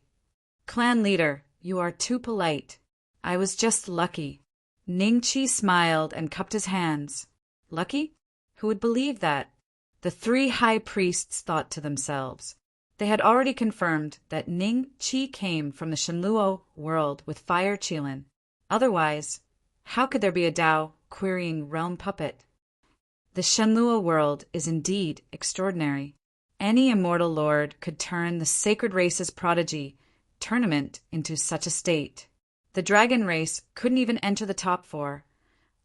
Clan leader, you are too polite. I was just lucky. Ning Chi smiled and cupped his hands. Lucky? Who would believe that? The three high priests thought to themselves. They had already confirmed that Ning Chi came from the Shenluo world with Fire Qilin. Otherwise, how could there be a Dao querying realm puppet? The Shenluo world is indeed extraordinary. Any immortal lord could turn the sacred race's prodigy, tournament, into such a state. The dragon race couldn't even enter the top 4.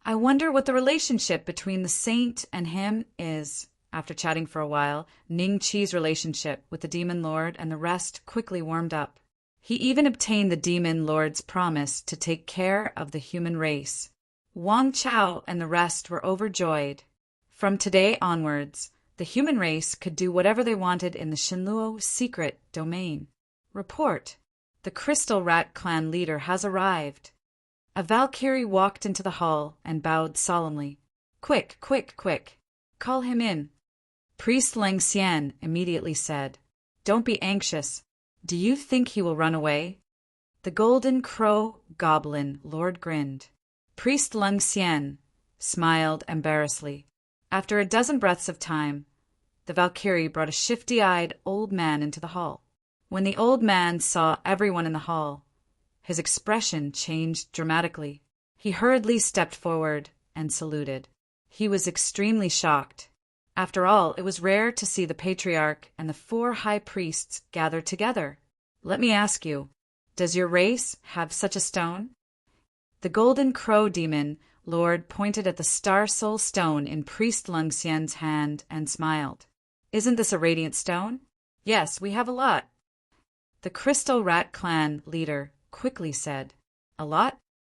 I wonder what the relationship between the saint and him is. After chatting for a while, Ning Chi's relationship with the demon lord and the rest quickly warmed up. He even obtained the demon lord's promise to take care of the human race. Wang Chao and the rest were overjoyed. From today onwards, the human race could do whatever they wanted in the Shenluo secret domain. Report. The Crystal Rat clan leader has arrived. A Valkyrie walked into the hall and bowed solemnly. Quick, quick, quick. Call him in. Priest Lang Xian immediately said, Don't be anxious. Do you think he will run away? The Golden Crow Goblin Lord grinned. Priest Lang Xian smiled embarrassedly. After a dozen breaths of time, the Valkyrie brought a shifty-eyed old man into the hall. When the old man saw everyone in the hall, his expression changed dramatically. He hurriedly stepped forward and saluted. He was extremely shocked. After all, it was rare to see the patriarch and the 4 high priests gathered together. Let me ask you, does your race have such a stone? The Golden Crow Demon Lord pointed at the Star Soul Stone in Priest Lung Xian's hand and smiled. Isn't this a radiant stone? Yes, we have a lot. The Crystal Rat Clan leader quickly said, A lot?